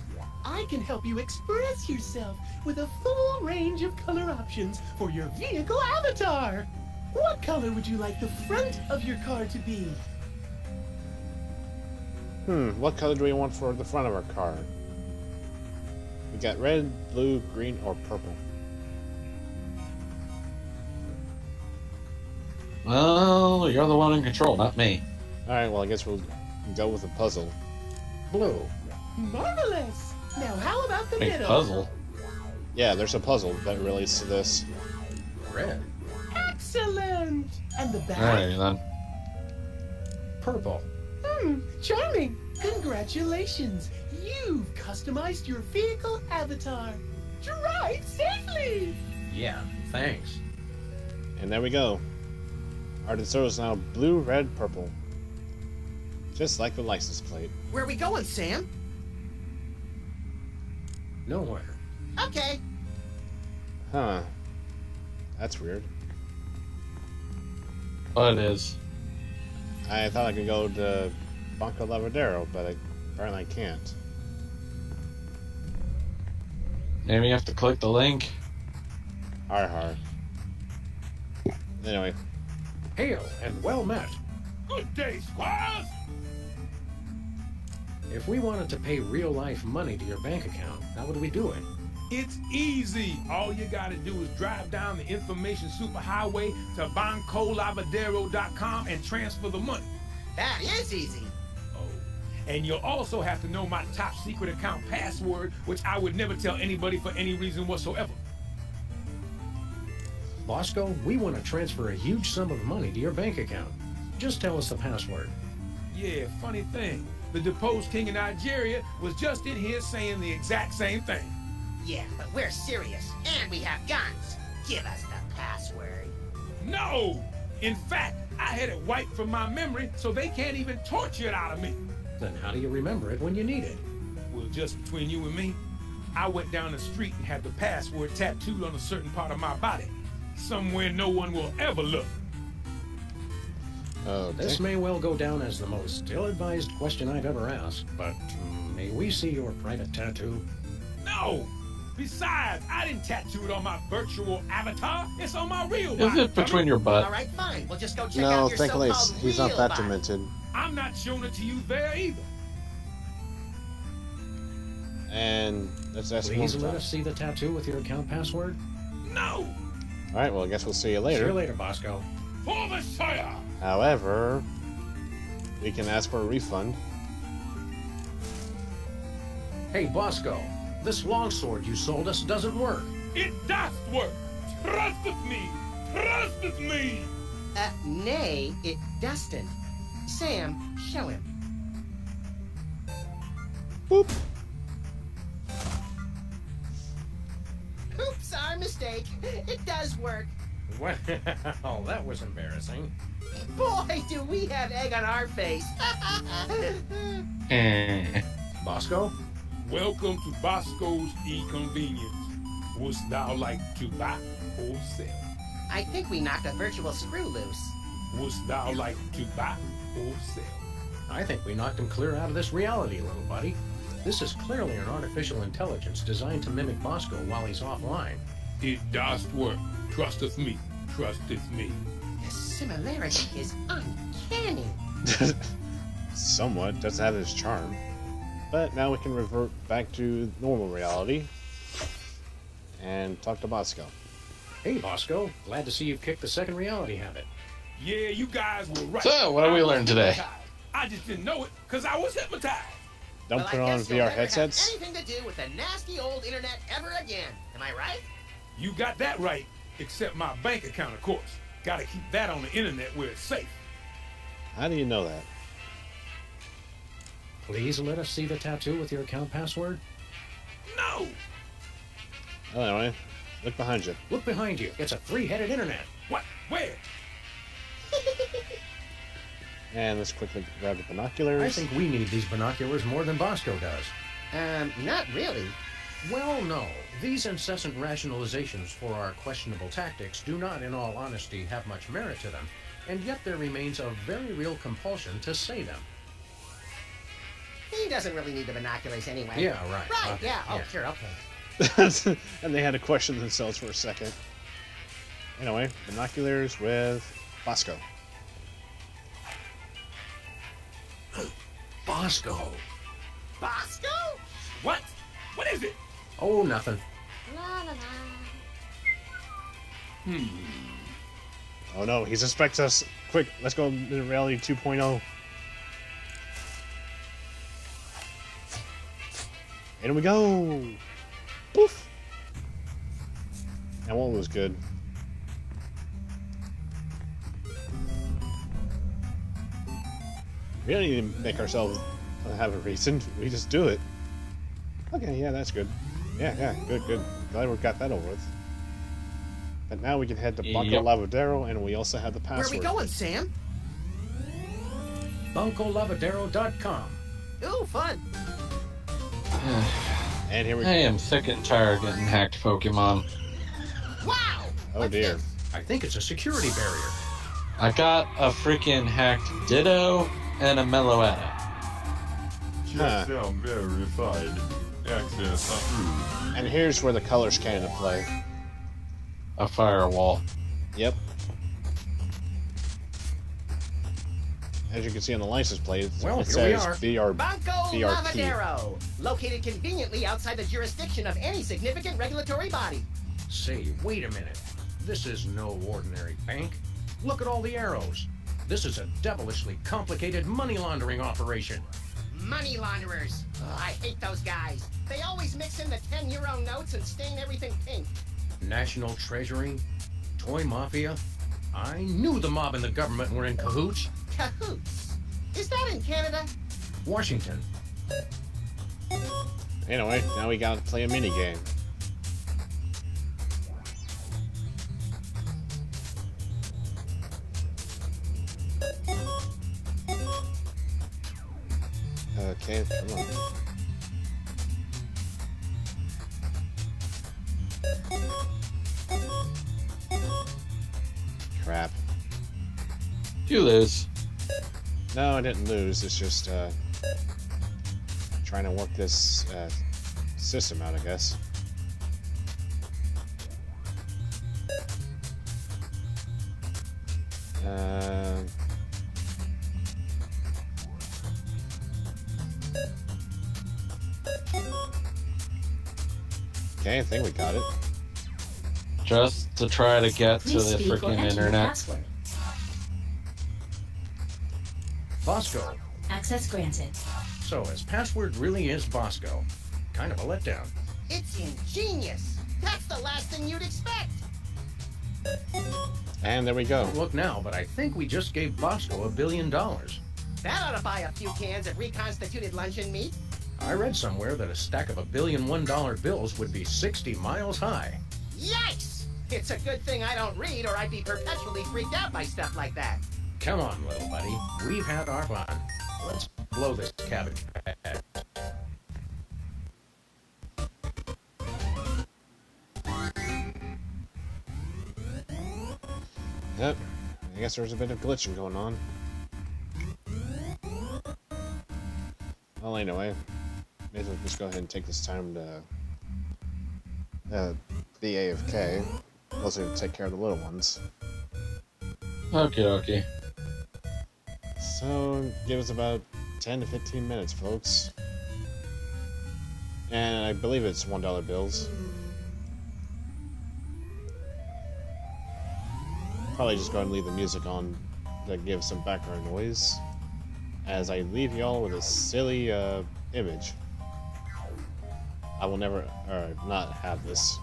[SPEAKER 21] I can help you express yourself with a full range of color options for your vehicle avatar. What color would you like the front of your car to be?
[SPEAKER 1] What color do we want for the front of our car? We got red, blue, green, or purple.
[SPEAKER 2] Well, you're the one in control, not me.
[SPEAKER 1] Alright, well I guess we'll go with a puzzle.
[SPEAKER 4] Blue.
[SPEAKER 21] Marvelous! Now how about the
[SPEAKER 2] Big
[SPEAKER 21] middle?
[SPEAKER 2] puzzle.
[SPEAKER 1] Yeah, there's a puzzle that relates to this.
[SPEAKER 4] Red.
[SPEAKER 21] Excellent! And the back?
[SPEAKER 2] Alright then.
[SPEAKER 4] Purple.
[SPEAKER 21] Charming! Congratulations! You've customized your vehicle avatar. Drive safely!
[SPEAKER 4] Yeah, thanks.
[SPEAKER 1] And there we go. Our DeSoto is now blue, red, purple. Just like the license plate.
[SPEAKER 5] Where are we going, Sam?
[SPEAKER 4] Nowhere.
[SPEAKER 5] Okay.
[SPEAKER 1] Huh. That's weird.
[SPEAKER 2] Well, it is.
[SPEAKER 1] I thought I could go to Banco Lavadero, but apparently I can't.
[SPEAKER 2] Maybe you have to click the link.
[SPEAKER 1] Har. Anyway.
[SPEAKER 4] Hail and well met.
[SPEAKER 18] Good day, squires!
[SPEAKER 4] If we wanted to pay real-life money to your bank account, how would we do it?
[SPEAKER 18] It's easy. All you gotta do is drive down the information superhighway to bancolavadero.com and transfer the money.
[SPEAKER 5] That is easy.
[SPEAKER 18] And you'll also have to know my top secret account password, which I would never tell anybody for any reason whatsoever.
[SPEAKER 4] Bosco, we want to transfer a huge sum of money to your bank account. Just tell us the password.
[SPEAKER 18] Yeah, funny thing. The deposed king of Nigeria was just in here saying the exact same thing.
[SPEAKER 5] Yeah, but we're serious, and we have guns. Give us the password.
[SPEAKER 18] No! In fact, I had it wiped from my memory, so they can't even torture it out of me.
[SPEAKER 4] Then how do you remember it when you need it?
[SPEAKER 18] Well, just between you and me, I went down the street and had the password tattooed on a certain part of my body. Somewhere no one will ever look.
[SPEAKER 1] Okay.
[SPEAKER 4] This may well go down as the most ill-advised question I've ever asked, but may we see your private tattoo?
[SPEAKER 18] No! Besides, I didn't tattoo it on my virtual avatar. It's on my real
[SPEAKER 2] Is
[SPEAKER 18] body.
[SPEAKER 2] it between your butt?
[SPEAKER 5] All right, fine. We'll just go check
[SPEAKER 1] No,
[SPEAKER 5] out your
[SPEAKER 1] thankfully
[SPEAKER 5] so-called
[SPEAKER 1] he's not
[SPEAKER 5] real
[SPEAKER 1] that
[SPEAKER 5] body.
[SPEAKER 1] demented.
[SPEAKER 18] I'm not showing it to you there either.
[SPEAKER 1] And that's
[SPEAKER 4] Please let us see the tattoo with your account password.
[SPEAKER 18] No!
[SPEAKER 1] Alright, well I guess we'll see you later.
[SPEAKER 4] See you later, Bosco.
[SPEAKER 18] For the Shire!
[SPEAKER 1] However, we can ask for a refund.
[SPEAKER 4] Hey, Bosco, this longsword you sold us doesn't work.
[SPEAKER 18] It does work! Trust with me! Trust with me!
[SPEAKER 5] Nay, it doesn't. Sam, show him.
[SPEAKER 1] Boop.
[SPEAKER 5] Oops, our mistake. It does work.
[SPEAKER 4] Well, that was embarrassing.
[SPEAKER 5] Boy, do we have egg on our face.
[SPEAKER 4] Bosco?
[SPEAKER 18] Welcome to Bosco's E-Convenience. Wouldst thou like to buy or sell?
[SPEAKER 5] I think we knocked a virtual screw loose.
[SPEAKER 18] Wouldst thou like to buy or sell?
[SPEAKER 4] I think we knocked him clear out of this reality, little buddy. This is clearly an artificial intelligence designed to mimic Bosco while he's offline.
[SPEAKER 18] It does work. Trusteth me. Trusteth me.
[SPEAKER 5] The similarity is uncanny.
[SPEAKER 1] Somewhat. Doesn't have his charm. But now we can revert back to normal reality and talk to Bosco.
[SPEAKER 4] Hey, Bosco. Glad to see you've kicked the second reality habit.
[SPEAKER 18] Yeah, you guys were right.
[SPEAKER 2] So, what have we learned today?
[SPEAKER 18] I just didn't know it because I was hypnotized.
[SPEAKER 1] Don't put on VR headsets.
[SPEAKER 5] Anything to do with the nasty old internet ever again. Am I right?
[SPEAKER 18] You got that right, except my bank account, of course. Gotta keep that on the internet where it's safe.
[SPEAKER 1] How do you know that?
[SPEAKER 4] Please let us see the tattoo with your account password.
[SPEAKER 18] No!
[SPEAKER 1] Anyway, look behind you.
[SPEAKER 4] Look behind you. It's a three-headed internet.
[SPEAKER 18] What? Where?
[SPEAKER 1] And let's quickly grab the binoculars.
[SPEAKER 4] I think we need these binoculars more than Bosco does.
[SPEAKER 5] Not really.
[SPEAKER 4] Well, no. These incessant rationalizations for our questionable tactics do not, in all honesty, have much merit to them, and yet there remains a very real compulsion to say them.
[SPEAKER 5] He doesn't really need the binoculars anyway.
[SPEAKER 4] Yeah, right.
[SPEAKER 5] Right,
[SPEAKER 4] Okay,
[SPEAKER 5] yeah. Oh,
[SPEAKER 4] yeah.
[SPEAKER 5] sure, okay.
[SPEAKER 1] And they had to question themselves for a second. Anyway, binoculars with Bosco.
[SPEAKER 4] Bosco.
[SPEAKER 5] Bosco?
[SPEAKER 18] What? What is it?
[SPEAKER 4] Oh, nothing.
[SPEAKER 17] La la la.
[SPEAKER 1] Oh no, he suspects us. Quick, let's go to reality 2.0. In we go! Poof! That one was good. We don't need to make ourselves have a reason. We just do it. Okay, yeah, that's good. Yeah, good. Glad we got that over with. But now we can head to Banco Lavadero, and we also have the password.
[SPEAKER 5] Where are we going, Sam?
[SPEAKER 4] BancoLavadero.com.
[SPEAKER 5] Ooh, fun.
[SPEAKER 1] And here we
[SPEAKER 2] I am sick and tired of getting hacked Pokemon.
[SPEAKER 5] Wow!
[SPEAKER 1] Oh dear.
[SPEAKER 4] I think it's a security barrier.
[SPEAKER 2] I got a freaking hacked Ditto and a Meloetta.
[SPEAKER 19] Check sound verified. Access approved.
[SPEAKER 1] And here's where the colors came into play.
[SPEAKER 2] A firewall.
[SPEAKER 1] Yep. As you can see on the license plate, it says VR,
[SPEAKER 5] Banco
[SPEAKER 1] VRP.
[SPEAKER 5] Lavadero, located conveniently outside the jurisdiction of any significant regulatory body.
[SPEAKER 4] Say, wait a minute. This is no ordinary bank. Look at all the arrows. This is a devilishly complicated money laundering operation.
[SPEAKER 5] Money launderers. Oh, I hate those guys. They always mix in the 10-euro notes and stain everything pink.
[SPEAKER 4] National Treasury? Toy Mafia? I knew the mob and the government were in cahoots.
[SPEAKER 5] Cahoots? Is that in Canada?
[SPEAKER 4] Washington.
[SPEAKER 1] Anyway, now we gotta play a mini game. Okay, come on. Crap.
[SPEAKER 2] You lose.
[SPEAKER 1] No, I didn't lose. It's just trying to work this system out, I guess. Okay, I think we got it.
[SPEAKER 2] Just to try to get to the freaking internet.
[SPEAKER 4] Bosco.
[SPEAKER 20] Access granted.
[SPEAKER 4] So his password really is Bosco. Kind of a letdown.
[SPEAKER 5] It's ingenious. That's the last thing you'd expect.
[SPEAKER 1] And there we go.
[SPEAKER 4] Don't look now, but I think we just gave Bosco $1 billion.
[SPEAKER 5] That ought to buy a few cans of reconstituted luncheon meat.
[SPEAKER 4] I read somewhere that a stack of $1 billion $1 bills would be 60 miles high.
[SPEAKER 5] Yikes! It's a good thing I don't read, or I'd be perpetually freaked out by stuff like that.
[SPEAKER 4] Come on, little buddy. We've had our fun. Let's blow this cabbage patch.
[SPEAKER 1] Yep. I guess there's a bit of glitching going on. Well, anyway, may as well just go ahead and take this time to be AFK. Also, take care of the little ones.
[SPEAKER 2] Okay.
[SPEAKER 1] So, give us about 10 to 15 minutes, folks. And I believe it's $1 bills. Probably just go ahead and leave the music on to give some background noise as I leave y'all with a silly image. I will never not have this.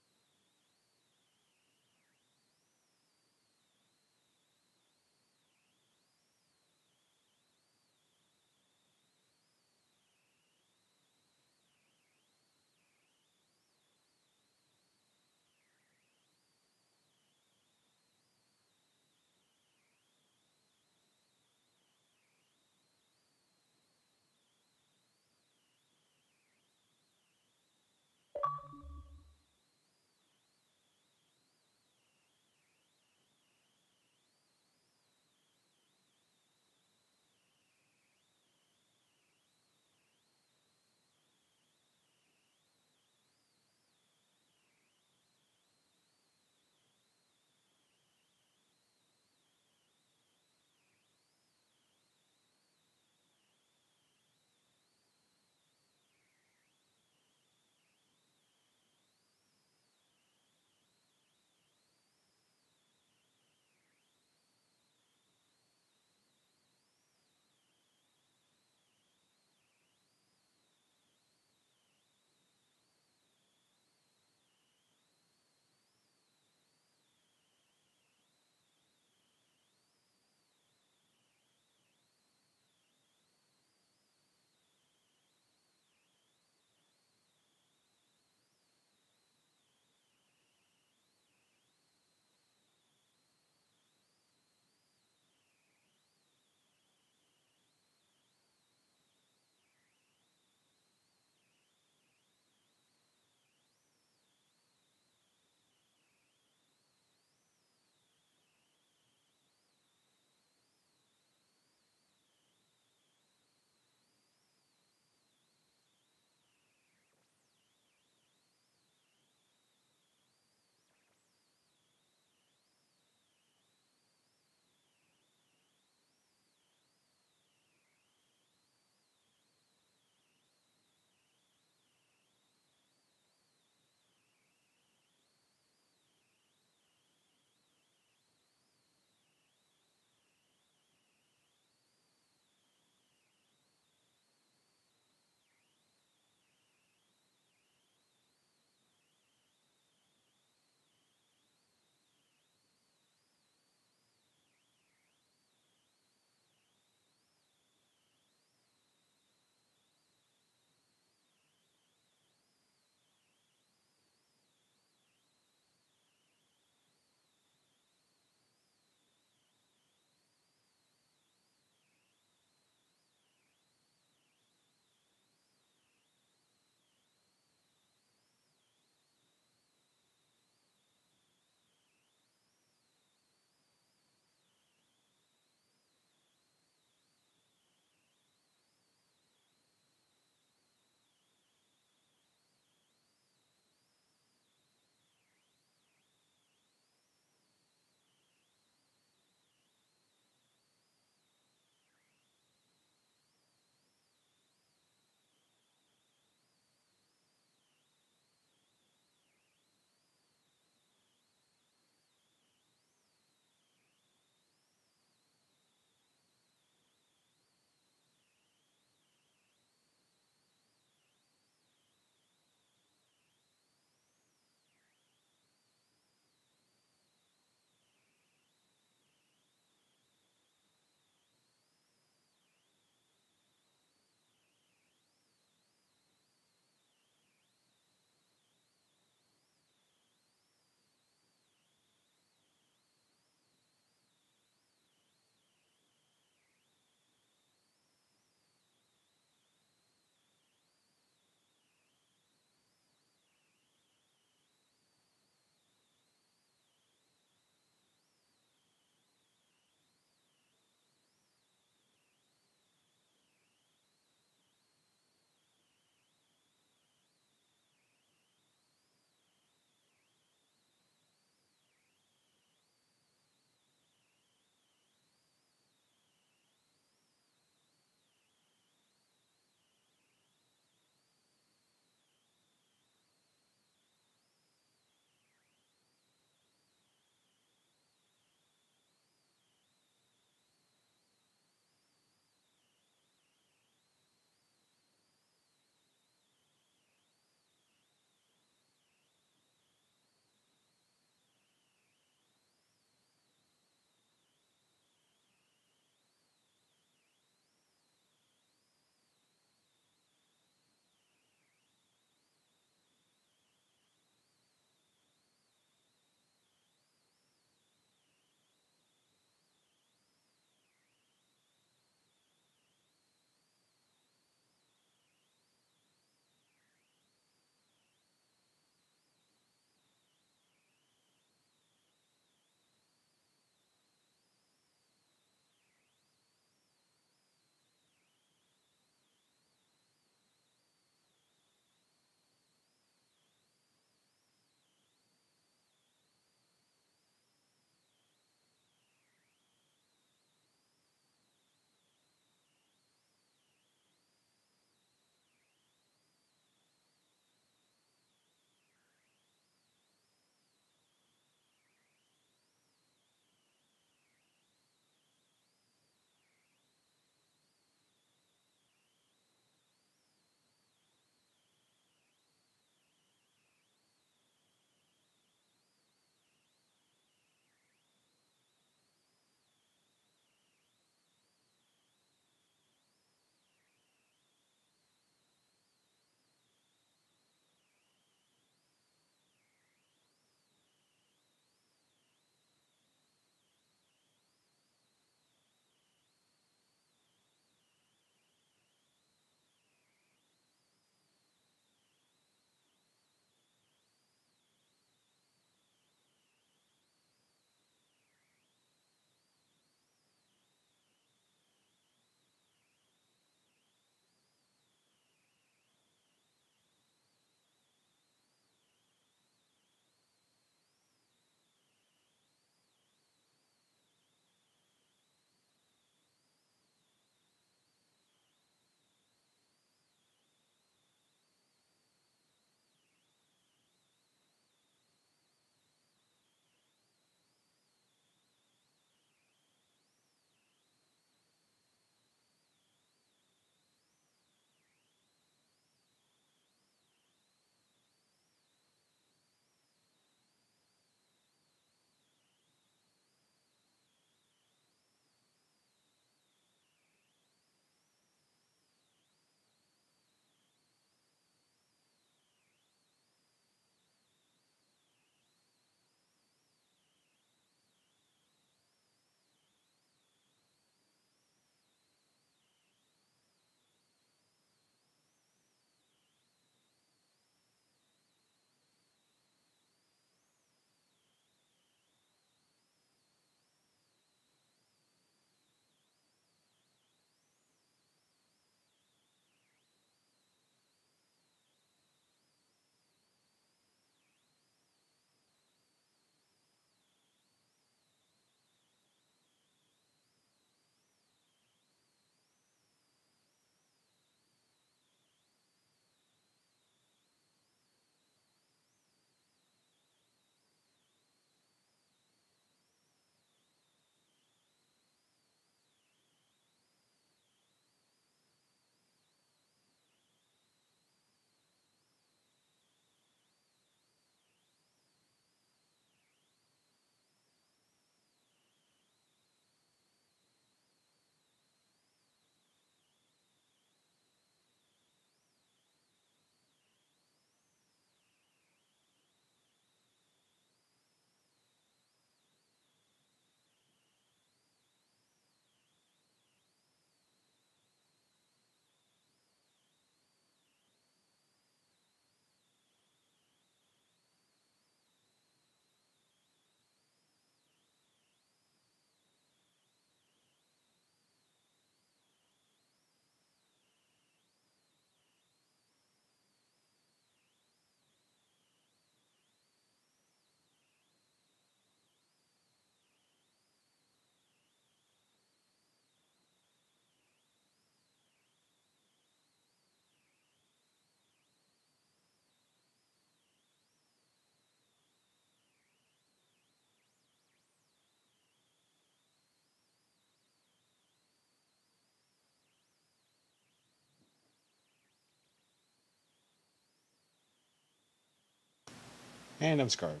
[SPEAKER 1] And I'm scarred.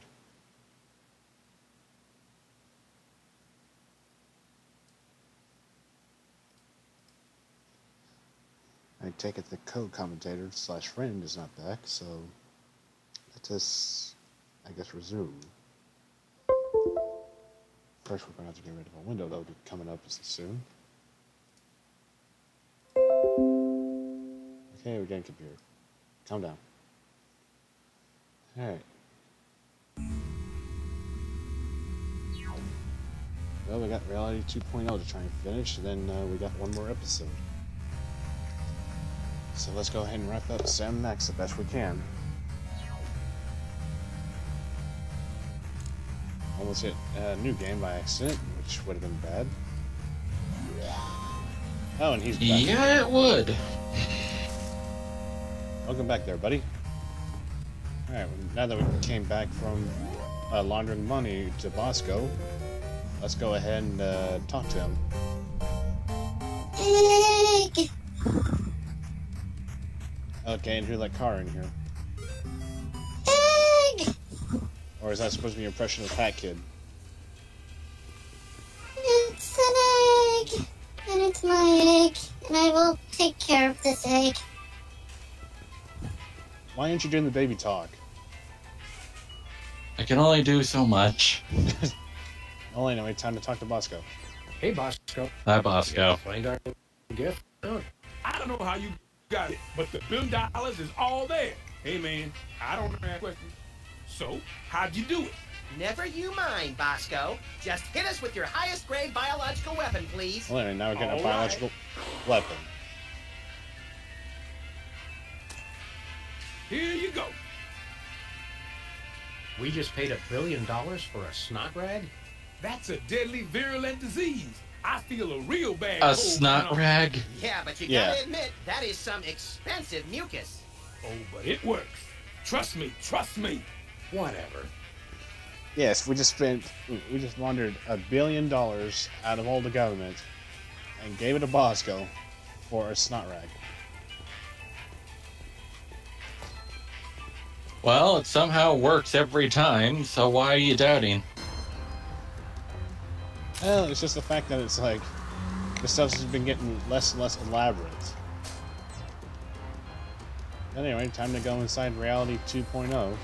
[SPEAKER 1] I take it the co-commentator / friend is not back, so let us, I guess, resume. First, we're going to have to get rid of a window that will be coming up soon. Okay, we're getting computer. Calm down. Alright. Well, we got Reality 2.0 to try and finish, and then we got one more episode. So let's go ahead and wrap up Sam Max the best we can. Almost hit a new game by accident, which would have been bad. Oh, and he's back.
[SPEAKER 2] Yeah, it would.
[SPEAKER 1] Welcome back there, buddy. Alright, now that we came back from laundering money to Bosco, let's go ahead and talk to him.
[SPEAKER 12] Egg!
[SPEAKER 1] Okay, and who let Car in here?
[SPEAKER 12] Egg!
[SPEAKER 1] Or is that supposed to be your impression of Fat Kid?
[SPEAKER 12] It's an egg! And it's my egg, and I will take care of this egg.
[SPEAKER 1] Why aren't you doing the baby talk?
[SPEAKER 2] I can only do so much.
[SPEAKER 1] Oh, anyway, time to talk to Bosco.
[SPEAKER 4] Hey, Bosco.
[SPEAKER 2] Hi, Bosco.
[SPEAKER 4] Find our gift. Oh.
[SPEAKER 18] I don't know how you got it, but the $1 billion is all there. Hey, man, I don't know that question. So, how'd you do it?
[SPEAKER 5] Never you mind, Bosco. Just hit us with your highest grade biological weapon, please.
[SPEAKER 1] Well, anyway, now we're getting
[SPEAKER 5] All
[SPEAKER 1] a biological weapon.
[SPEAKER 18] Here you go.
[SPEAKER 4] We just paid $1 billion for a snot rag?
[SPEAKER 18] That's a deadly virulent disease. I feel a real bad
[SPEAKER 2] A
[SPEAKER 18] cold
[SPEAKER 2] snot
[SPEAKER 18] now.
[SPEAKER 2] rag?
[SPEAKER 5] Yeah, but you
[SPEAKER 1] Yeah.
[SPEAKER 5] gotta admit, that is some expensive mucus.
[SPEAKER 18] Oh, but it works. Trust me, trust me.
[SPEAKER 4] Whatever.
[SPEAKER 1] Yes, we just laundered $1 billion out of all the government and gave it to Bosco for a snot rag.
[SPEAKER 2] Well, it somehow works every time, so why are you doubting?
[SPEAKER 1] Well, it's just the fact that it's like the stuff's been getting less and less elaborate. Anyway, time to go inside Reality 2.0.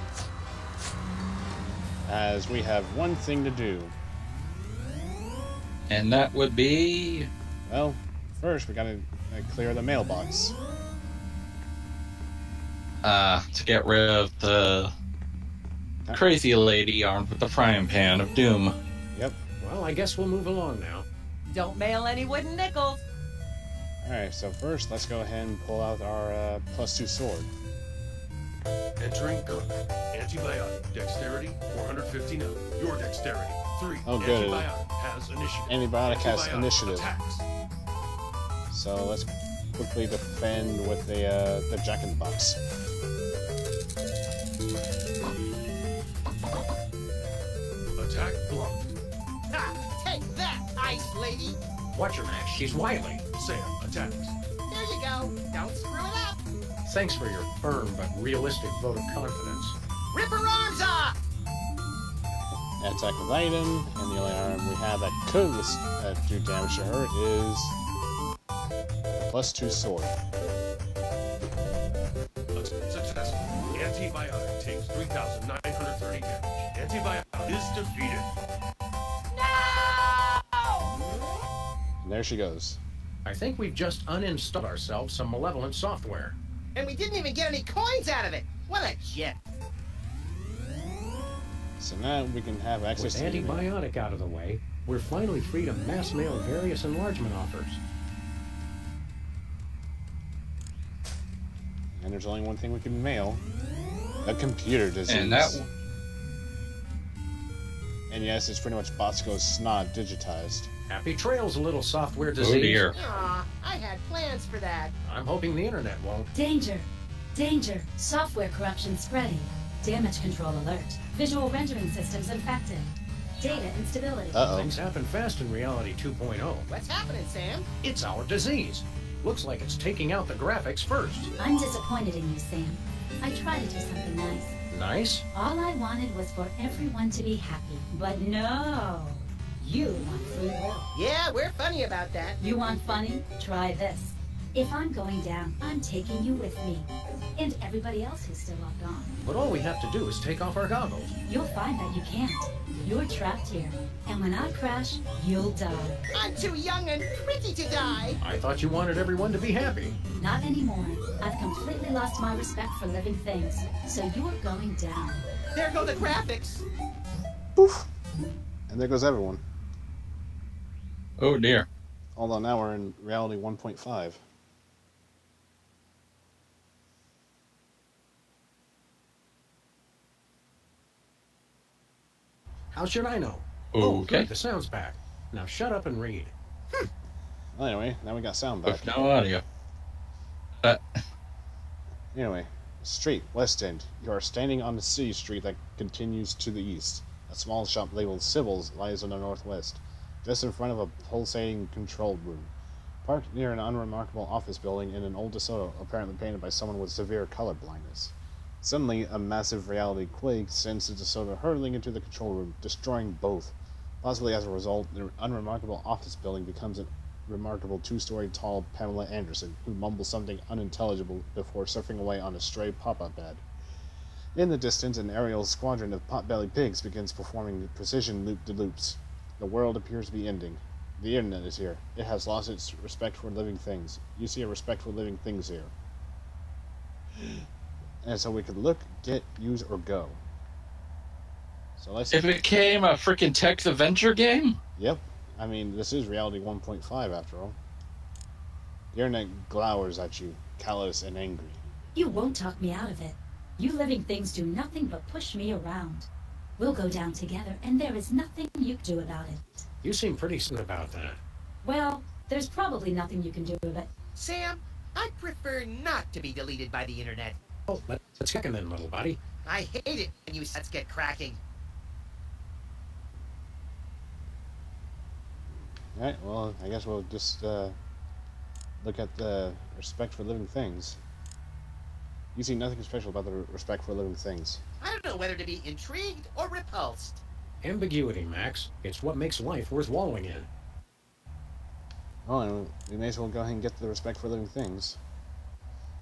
[SPEAKER 1] As we have one thing to do.
[SPEAKER 2] And that would be...
[SPEAKER 1] Well, first we gotta clear the mailbox.
[SPEAKER 2] To get rid of the crazy lady armed with the frying pan of doom.
[SPEAKER 1] Yep.
[SPEAKER 4] Well, I guess we'll move along now.
[SPEAKER 9] Don't mail any wooden nickels.
[SPEAKER 1] Alright, so first let's go ahead and pull out our +2 sword.
[SPEAKER 22] Entering combat. Antibiotic. Dexterity, 459. Your dexterity, 3.
[SPEAKER 1] Oh, good.
[SPEAKER 22] Antibiotic has initiative.
[SPEAKER 1] Antibiotic has
[SPEAKER 22] Antibiotic
[SPEAKER 1] initiative.
[SPEAKER 22] attacks.
[SPEAKER 1] So let's quickly defend with the Jack-in-the-Box.
[SPEAKER 22] Attack blocked.
[SPEAKER 5] Ha! Take that, ice lady!
[SPEAKER 4] Watch her, Max. She's wily.
[SPEAKER 22] Sam attacks.
[SPEAKER 5] There you go. Don't screw it up.
[SPEAKER 4] Thanks for your firm but realistic vote of confidence.
[SPEAKER 5] Rip her arms off!
[SPEAKER 1] Attack with item, and the only arm we have that could do damage to her is the +2 sword.
[SPEAKER 22] Success. Antibiotic takes 3,930 damage. Antibiotic is defeated.
[SPEAKER 1] And there she goes.
[SPEAKER 4] I think we've just uninstalled ourselves some malevolent software.
[SPEAKER 5] And we didn't even get any coins out of it. What a jet.
[SPEAKER 1] So now we can have access
[SPEAKER 4] With
[SPEAKER 1] to
[SPEAKER 4] antibiotic out of the way, we're finally free to mass mail various enlargement offers.
[SPEAKER 1] And there's only one thing we can mail. A computer disease.
[SPEAKER 2] And that...
[SPEAKER 1] And yes, it's pretty much Bosco's snot digitized.
[SPEAKER 4] Happy trails, little software disease.
[SPEAKER 2] Oh dear.
[SPEAKER 5] Aw, I had plans for that.
[SPEAKER 4] I'm hoping the internet won't.
[SPEAKER 20] Danger! Danger! Software corruption spreading. Damage control alert. Visual rendering systems infected. Data instability.
[SPEAKER 4] Things happen fast in Reality 2.0.
[SPEAKER 5] What's happening, Sam?
[SPEAKER 4] It's our disease. Looks like it's taking out the graphics first.
[SPEAKER 20] I'm disappointed in you, Sam. I try to do something nice.
[SPEAKER 4] Nice?
[SPEAKER 20] All I wanted was for everyone to be happy. But no! You want free will.
[SPEAKER 5] Yeah, we're funny about that.
[SPEAKER 20] You want funny? Try this. If I'm going down, I'm taking you with me. And everybody else who's still locked on.
[SPEAKER 4] But all we have to do is take off our goggles.
[SPEAKER 20] You'll find that you can't. You're trapped here. And when I crash, you'll die.
[SPEAKER 5] I'm too young and pretty to die.
[SPEAKER 4] I thought you wanted everyone to be happy.
[SPEAKER 20] Not anymore. I've completely lost my respect for living things. So you're going down.
[SPEAKER 5] There go the graphics.
[SPEAKER 1] Poof. And there goes everyone.
[SPEAKER 2] Oh dear.
[SPEAKER 1] Although now we're in reality 1.5.
[SPEAKER 4] How should I know?
[SPEAKER 2] Okay.
[SPEAKER 4] Oh, good, the sound's back. Now shut up and read.
[SPEAKER 1] Well, anyway, now we got sound back.
[SPEAKER 2] With no audio.
[SPEAKER 1] Anyway, street, West End. You are standing on the city street that continues to the east. A small shop labeled Sybil's lies on the northwest, just in front of a pulsating control room. Parked near an unremarkable office building in an old DeSoto, apparently painted by someone with severe color blindness. Suddenly, a massive reality quake sends the DeSoto hurtling into the control room, destroying both. Possibly as a result, the unremarkable office building becomes a remarkable two-story tall Pamela Anderson, who mumbles something unintelligible before surfing away on a stray pop-up ad. In the distance, an aerial squadron of pot-bellied pigs begins performing precision loop-de-loops. The world appears to be ending. The internet is here. It has lost its respect for living things. You see a respect for living things here. And so we could look, get, use, or go. So let's...
[SPEAKER 2] It became a freaking text adventure game?
[SPEAKER 1] Yep. I mean, this is reality 1.5 after all. The internet glowers at you, callous and angry.
[SPEAKER 20] You won't talk me out of it. You living things do nothing but push me around. We'll go down together, and there is nothing you can do about it.
[SPEAKER 4] You seem pretty certain about that.
[SPEAKER 20] Well, there's probably nothing you can do about it.
[SPEAKER 5] Sam, I prefer not to be deleted by the internet.
[SPEAKER 4] Oh, let's check in then, little buddy.
[SPEAKER 5] I hate it when you sets get cracking.
[SPEAKER 1] Alright, well, I guess we'll just look at the respect for living things. You see nothing special about the respect for living things.
[SPEAKER 5] I don't know whether to be intrigued or repulsed.
[SPEAKER 4] Ambiguity, Max. It's what makes life worth wallowing in.
[SPEAKER 1] Oh, and we may as well go ahead and get to the respect for living things.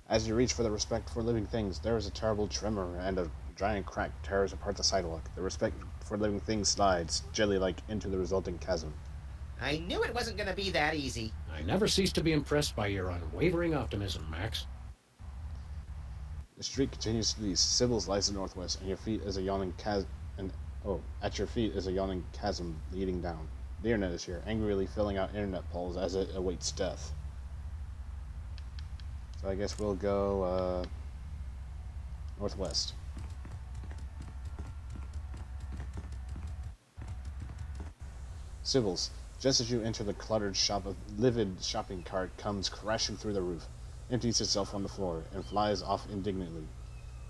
[SPEAKER 1] As you reach for the respect for living things, there is a terrible tremor, and a giant crack tears apart the sidewalk. The respect for living things slides, jelly-like, into the resulting chasm.
[SPEAKER 5] I knew it wasn't going to be that easy.
[SPEAKER 4] I never cease to be impressed by your unwavering optimism, Max.
[SPEAKER 1] The street continues to the east. Sybil's lies to the northwest, and your feet is a yawning chasm. At your feet is a yawning chasm leading down. The internet is here, angrily filling out internet polls as it awaits death. So I guess we'll go northwest. Sybil's. Just as you enter the cluttered shop, a livid shopping cart comes crashing through the roof, empties itself on the floor, and flies off indignantly.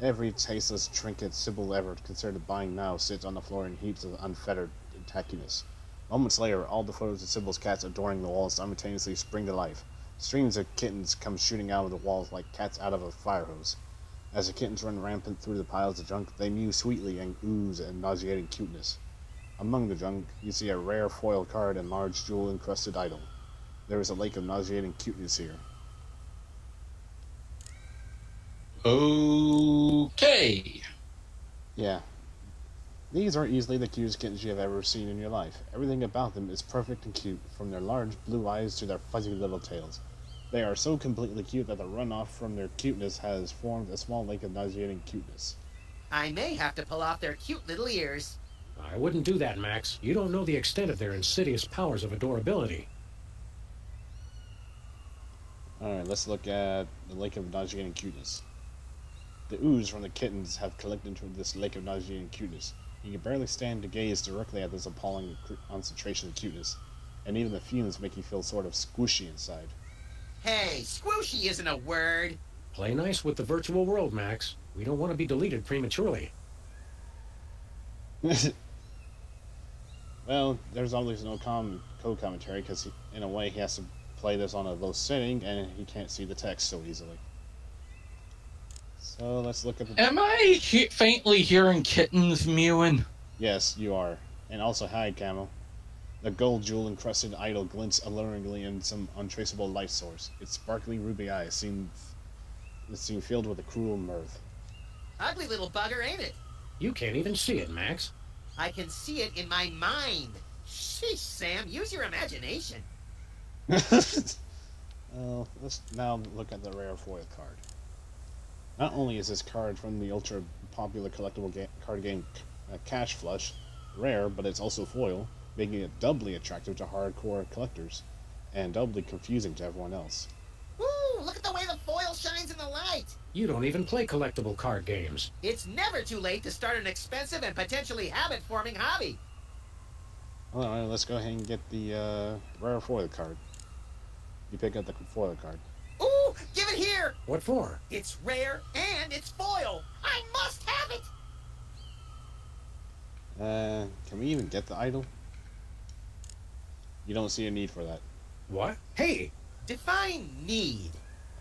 [SPEAKER 1] Every tasteless trinket Sybil ever considered buying now sits on the floor in heaps of unfettered tackiness. Moments later, all the photos of Sybil's cats adorning the walls simultaneously spring to life. Streams of kittens come shooting out of the walls like cats out of a fire hose. As the kittens run rampant through the piles of junk, they mew sweetly and ooze a nauseating cuteness. Among the junk, you see a rare foil card and large jewel-encrusted idol. There is a lake of nauseating cuteness here.
[SPEAKER 2] Okay.
[SPEAKER 1] Yeah. These are easily the cutest kittens you have ever seen in your life. Everything about them is perfect and cute, from their large blue eyes to their fuzzy little tails. They are so completely cute that the runoff from their cuteness has formed a small lake of nauseating cuteness.
[SPEAKER 5] I may have to pull off their cute little ears.
[SPEAKER 4] I wouldn't do that, Max. You don't know the extent of their insidious powers of adorability.
[SPEAKER 1] Alright, let's look at the lake of nauseating cuteness. The ooze from the kittens have collected into this lake of nauseating cuteness. You can barely stand to gaze directly at this appalling concentration of cuteness, and even the fumes make you feel sort of squishy inside.
[SPEAKER 5] Hey, squishy isn't a word.
[SPEAKER 4] Play nice with the virtual world, Max. We don't want to be deleted prematurely.
[SPEAKER 1] Well, there's always no co-commentary, because in a way he has to play this on a low setting, and he can't see the text so easily. So let's look at the...
[SPEAKER 2] Am I faintly hearing kittens mewing?
[SPEAKER 1] Yes, you are. And also, hi, Camo. The gold jewel-encrusted idol glints alluringly in some untraceable light source. Its sparkly ruby eyes seem filled with a cruel mirth.
[SPEAKER 5] Ugly little bugger, ain't it?
[SPEAKER 4] You can't even see it, Max.
[SPEAKER 5] I can see it in my mind. Sheesh, Sam, use your imagination.
[SPEAKER 1] Let's now look at the rare foil card. Not only is this card from the ultra-popular collectible card game Cash Flush rare, but it's also foil, making it doubly attractive to hardcore collectors, and doubly confusing to everyone else.
[SPEAKER 5] Ooh, look at the way the foil shines in the light!
[SPEAKER 4] You don't even play collectible card games.
[SPEAKER 5] It's never too late to start an expensive and potentially habit-forming hobby.
[SPEAKER 1] Alright, let's go ahead and get the rare foil card. You pick up the foil card.
[SPEAKER 5] Ooh, give it here!
[SPEAKER 4] What for?
[SPEAKER 5] It's rare and it's foil. I must have it!
[SPEAKER 1] Can we even get the idol? You don't see a need for that.
[SPEAKER 4] What? Hey!
[SPEAKER 5] Define need.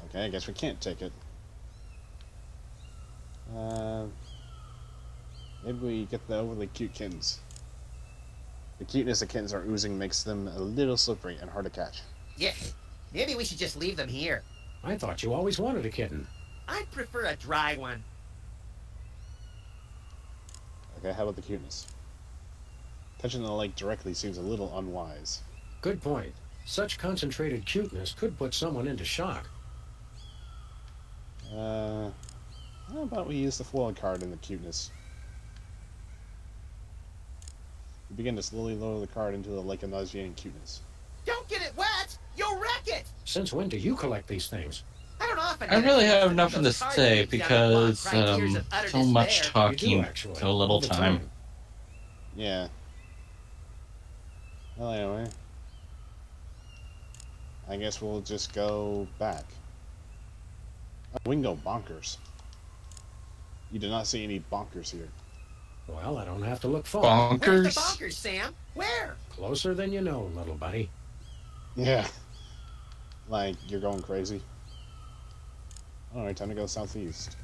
[SPEAKER 1] Okay, I guess we can't take it. Maybe we get the overly cute kittens. The cuteness the kittens are oozing makes them a little slippery and hard to catch.
[SPEAKER 5] Yeah, maybe we should just leave them here.
[SPEAKER 4] I thought you always wanted a kitten.
[SPEAKER 5] I'd prefer a dry one.
[SPEAKER 1] Okay, how about the cuteness? Touching the lake directly seems a little unwise.
[SPEAKER 4] Good point. Such concentrated cuteness could put someone into shock.
[SPEAKER 1] How about we use the foil card in the cuteness? We begin to slowly lower the card into the lake of nauseating cuteness.
[SPEAKER 5] Don't get it wet! You'll wreck it!
[SPEAKER 4] Since when do you collect these things?
[SPEAKER 5] I don't often.
[SPEAKER 2] I really have nothing to say because so much talking, so little time.
[SPEAKER 1] Yeah. Well, anyway. I guess we'll just go back. We can go bonkers. You do not see any bonkers here.
[SPEAKER 4] Well, I don't have to look far.
[SPEAKER 2] Bonkers?
[SPEAKER 5] Where's the bonkers, Sam? Where?
[SPEAKER 4] Closer than you know, little buddy.
[SPEAKER 1] Yeah. Like, you're going crazy. Alright, time to go southeast.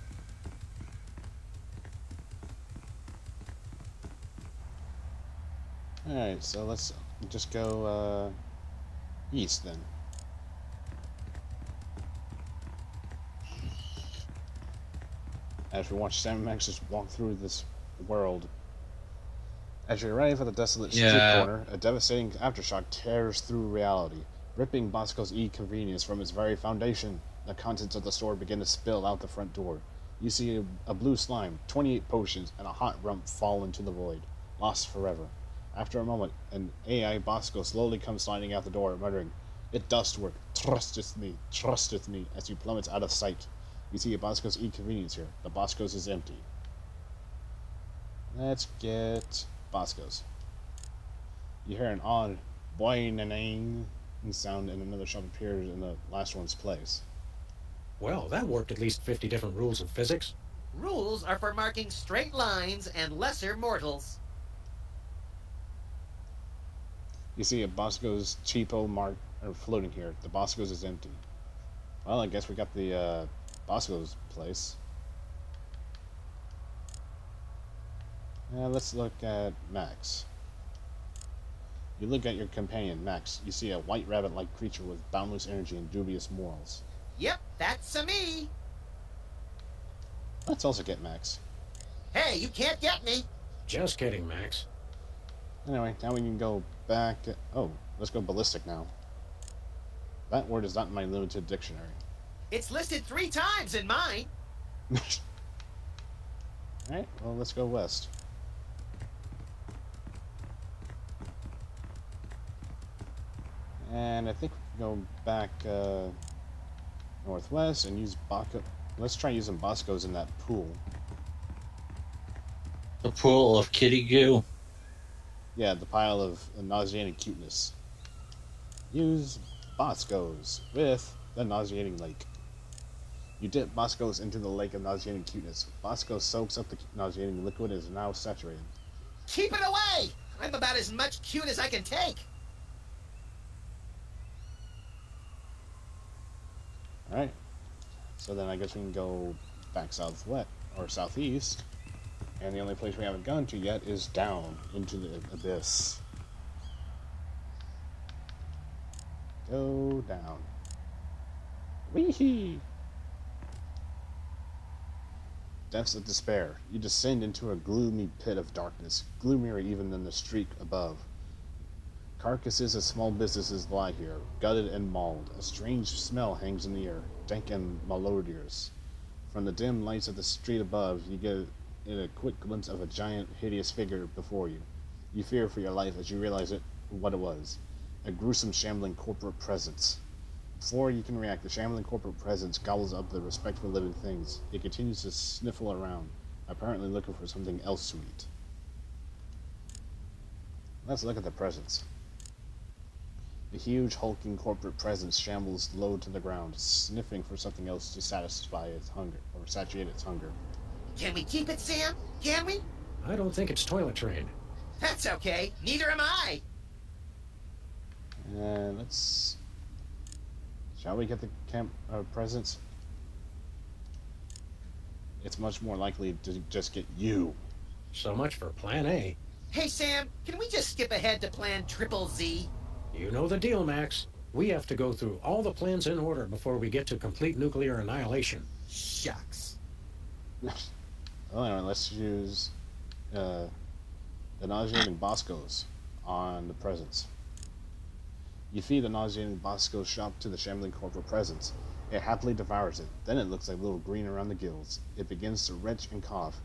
[SPEAKER 1] Alright, so let's just go, east then. As we watch Sam Max just walk through this world. As you arrive at the desolate street corner, a devastating aftershock tears through reality, ripping Bosco's convenience from its very foundation. The contents of the store begin to spill out the front door. You see a blue slime, 28 potions, and a hot rump fall into the void, lost forever. After a moment, an AI Bosco slowly comes sliding out the door, muttering, "It does work. Trusteth me," as he plummets out of sight. You see a Bosco's convenience here. The Bosco's is empty. Let's get Bosco's. You hear an odd boing sound, and another shop appears in the last one's place.
[SPEAKER 4] Well, that worked at least 50 different rules of physics.
[SPEAKER 5] Rules are for marking straight lines and lesser mortals.
[SPEAKER 1] You see a Bosco's cheapo mark floating here. The Bosco's is empty. Well, I guess we got the Bosco's place. Now let's look at Max. You look at your companion, Max. You see a white rabbit-like creature with boundless energy and dubious morals.
[SPEAKER 5] Yep, that's a me.
[SPEAKER 1] Let's also get Max.
[SPEAKER 5] Hey, you can't get me.
[SPEAKER 4] Just kidding, Max.
[SPEAKER 1] Anyway, now we can go back. Oh, let's go ballistic now. That word is not in my limited dictionary.
[SPEAKER 5] It's listed 3 times in mine.
[SPEAKER 1] Alright, well, let's go west. And I think we can go back northwest and use Bosco. Let's try using Bosco's in that pool.
[SPEAKER 2] The pool of kitty goo.
[SPEAKER 1] Yeah, the pile of nauseating cuteness. Use Bosco's with the nauseating lake. You dip Bosco's into the lake of nauseating cuteness. Bosco soaks up the nauseating liquid and is now saturated.
[SPEAKER 5] Keep it away! I'm about as much cute as I can take.
[SPEAKER 1] Alright. So then I guess we can go back southwest or southeast, and the only place we haven't gone to yet is down into the abyss. Go down. Wee-hee! Depths of despair. You descend into a gloomy pit of darkness, gloomier even than the street above. Carcasses of small businesses lie here, gutted and mauled. A strange smell hangs in the air, dank and malodorous. From the dim lights of the street above, you get a quick glimpse of a giant, hideous figure before you. You fear for your life as you realize what it was. A gruesome, shambling corporate presence. Before you can react, the shambling corporate presence gobbles up the respectful living things. It continues to sniffle around, apparently looking for something else to eat. Let's look at the presence. The huge, hulking corporate presence shambles low to the ground, sniffing for something else to satisfy its hunger, or satiate its hunger.
[SPEAKER 5] Can we keep it, Sam? Can we?
[SPEAKER 4] I don't think it's toilet trained.
[SPEAKER 5] That's okay. Neither am I.
[SPEAKER 1] Let's... Shall we get the camp presence? It's much more likely to just get you.
[SPEAKER 4] So much for Plan A.
[SPEAKER 5] Hey, Sam, can we just skip ahead to Plan Triple Z?
[SPEAKER 4] You know the deal, Max. We have to go through all the plans in order before we get to complete nuclear annihilation.
[SPEAKER 5] Shucks.
[SPEAKER 1] Well, anyway, let's use the nauseating Bosco's on the presence. You feed the nauseating Bosco shop to the shambling corporate presence. It happily devours it. Then it looks like little green around the gills. It begins to retch and cough.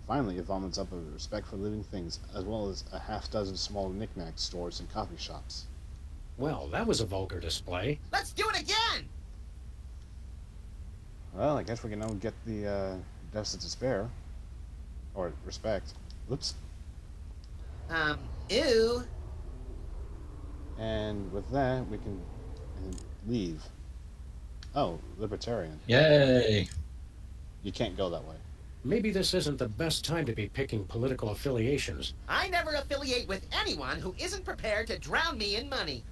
[SPEAKER 1] Finally, it vomits up a respect for living things, as well as a half-dozen small knick-knack stores and coffee shops.
[SPEAKER 4] Well, that was a vulgar display.
[SPEAKER 5] Let's do it again!
[SPEAKER 1] Well, I guess we can now get the depths of despair. Or respect. Oops.
[SPEAKER 5] Ew.
[SPEAKER 1] And with that, we can leave. Oh, libertarian.
[SPEAKER 2] Yay!
[SPEAKER 1] You can't go that way.
[SPEAKER 4] Maybe this isn't the best time to be picking political affiliations.
[SPEAKER 5] I never affiliate with anyone who isn't prepared to drown me in money.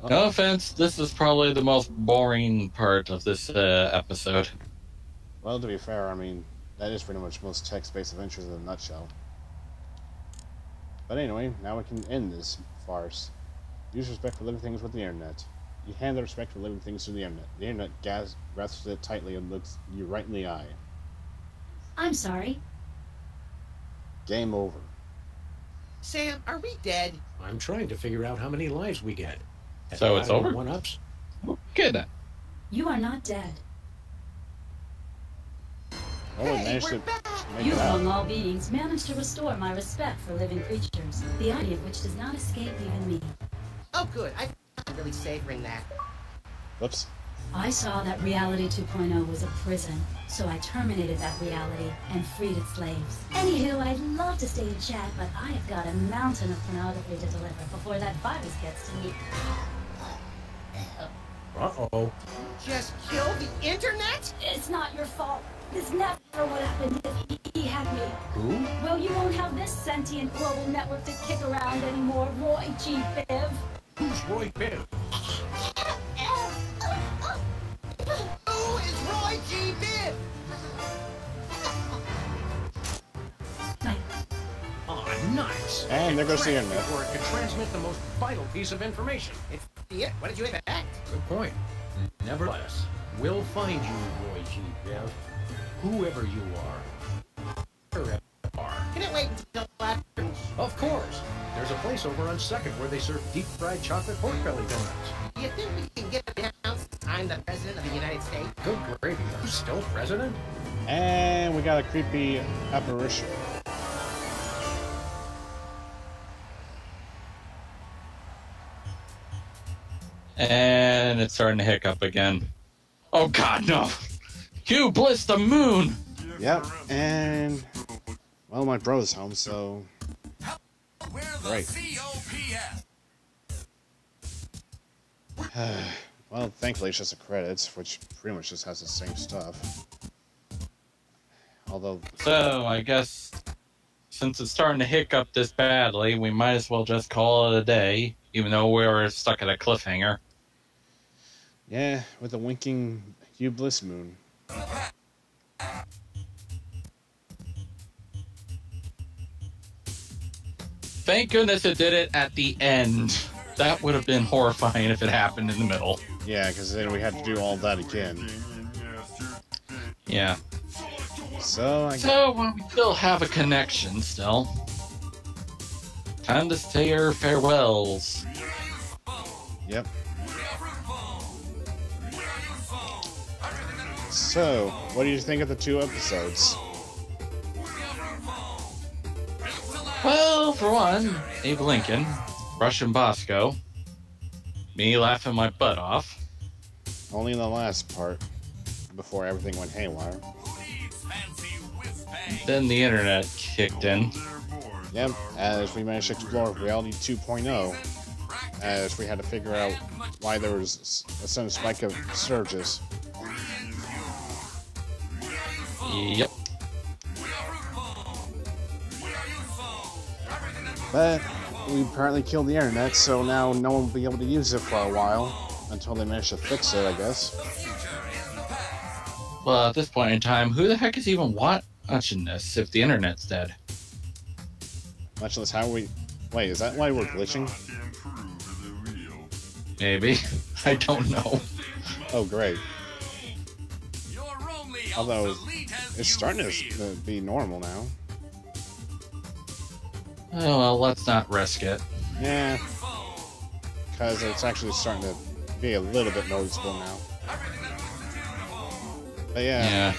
[SPEAKER 2] No offense, this is probably the most boring part of this episode.
[SPEAKER 1] Well, to be fair, I mean, that is pretty much most text-based adventures in a nutshell. But anyway, now we can end this farce. Use respect for living things with the internet. You hand the respect for living things to the internet. The internet grasps it tightly and looks you right in the eye.
[SPEAKER 20] I'm sorry.
[SPEAKER 1] Game over.
[SPEAKER 5] Sam, are we dead?
[SPEAKER 4] I'm trying to figure out how many lives we get.
[SPEAKER 2] So it's over?
[SPEAKER 4] One-ups?
[SPEAKER 2] Okay then.
[SPEAKER 20] You are not dead.
[SPEAKER 1] Oh, we managed to make
[SPEAKER 20] You,
[SPEAKER 1] it out.
[SPEAKER 20] among all beings, managed to restore my respect for living creatures, the idea of which does not escape even me.
[SPEAKER 5] Oh, good. I'm really savoring that.
[SPEAKER 1] Whoops.
[SPEAKER 20] I saw that Reality 2.0 was a prison, so I terminated that reality and freed its slaves. Anywho, I'd love to stay and chat, but I have got a mountain of pornography to deliver before that virus gets to me.
[SPEAKER 4] Uh-oh.
[SPEAKER 5] Just kill the internet?
[SPEAKER 20] It's not your fault. This never would happen if he had me.
[SPEAKER 4] Who?
[SPEAKER 20] Well, you won't have this sentient global network to kick around anymore, Roy G. Biv.
[SPEAKER 4] Who's Roy Biv?
[SPEAKER 5] Who is Roy G. Biv?
[SPEAKER 4] Oh, nice.
[SPEAKER 1] And there goes the internet.
[SPEAKER 4] Before it could transmit the most vital piece of information.
[SPEAKER 5] It's it. What did you expect?
[SPEAKER 4] Good point. Nevertheless, we'll find you, Roy G. Biv. Whoever you are. Wherever you are.
[SPEAKER 5] Can it wait until after?
[SPEAKER 4] Of course. There's a place over on 2nd where they serve deep-fried chocolate pork belly donuts.
[SPEAKER 5] Do you think we can get down since I'm the president of the United States?
[SPEAKER 4] Good gravy. Are you still president?
[SPEAKER 1] And we got a creepy apparition.
[SPEAKER 2] And it's starting to hiccup again. Oh god, no! You bliss the moon!
[SPEAKER 1] Yep, and... Well, my bro's home, so... Great. Well, thankfully it's just the credits, which pretty much just has the same stuff. Although...
[SPEAKER 2] So, I guess... Since it's starting to hiccup this badly, we might as well just call it a day, even though we're stuck at a cliffhanger.
[SPEAKER 1] Yeah, with the winking Hugh Bliss moon.
[SPEAKER 2] Thank goodness it did it at the end. That would have been horrifying if it happened in the middle.
[SPEAKER 1] Yeah, because then we had to do all that again.
[SPEAKER 2] Yeah.
[SPEAKER 1] So
[SPEAKER 2] we still have a connection still. Time to say our farewells.
[SPEAKER 1] Yep. So, what do you think of the 2 episodes?
[SPEAKER 2] Well, for one, Abe Lincoln, Russian Bosco, me laughing my butt off.
[SPEAKER 1] Only in the last part, before everything went haywire.
[SPEAKER 2] Then the internet kicked in.
[SPEAKER 1] Yep, as we managed to explore Reality 2.0, as we had to figure out why there was a sudden spike of surges.
[SPEAKER 2] Yep.
[SPEAKER 1] But we apparently killed the internet, so now no one will be able to use it for a while, until they manage to fix it, I guess.
[SPEAKER 2] Well, at this point in time, who the heck is even watching this if the internet's dead?
[SPEAKER 1] Much less how we... Wait, is that why we're glitching?
[SPEAKER 2] Maybe. I don't know.
[SPEAKER 1] Oh, great. Although, it's starting to be normal now.
[SPEAKER 2] Oh, well, let's not risk it.
[SPEAKER 1] Yeah. Because it's actually starting to be a little bit noticeable now. But yeah.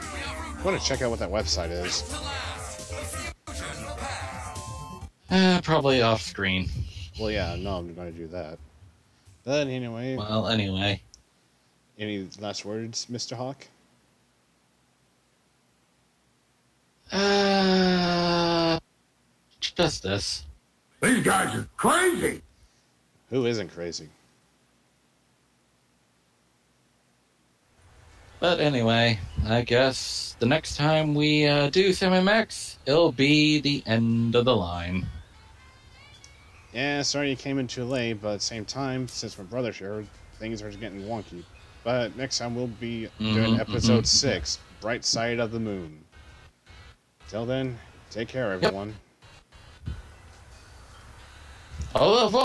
[SPEAKER 1] I want to check out what that website is.
[SPEAKER 2] Probably off screen.
[SPEAKER 1] Well, yeah, no, I'm going to do that. But anyway.
[SPEAKER 2] Well, anyway.
[SPEAKER 1] Any last words, Mr. Hawk?
[SPEAKER 2] Just this.
[SPEAKER 11] These guys are crazy!
[SPEAKER 1] Who isn't crazy?
[SPEAKER 2] But anyway, I guess the next time we do Sam and Max, it'll be the end of the line.
[SPEAKER 1] Yeah, sorry you came in too late, but at the same time, since my brother's here, things are getting wonky. But next time we'll be doing episode 6, Bright Side of the Moon. Till then, take care, everyone.
[SPEAKER 2] Au revoir.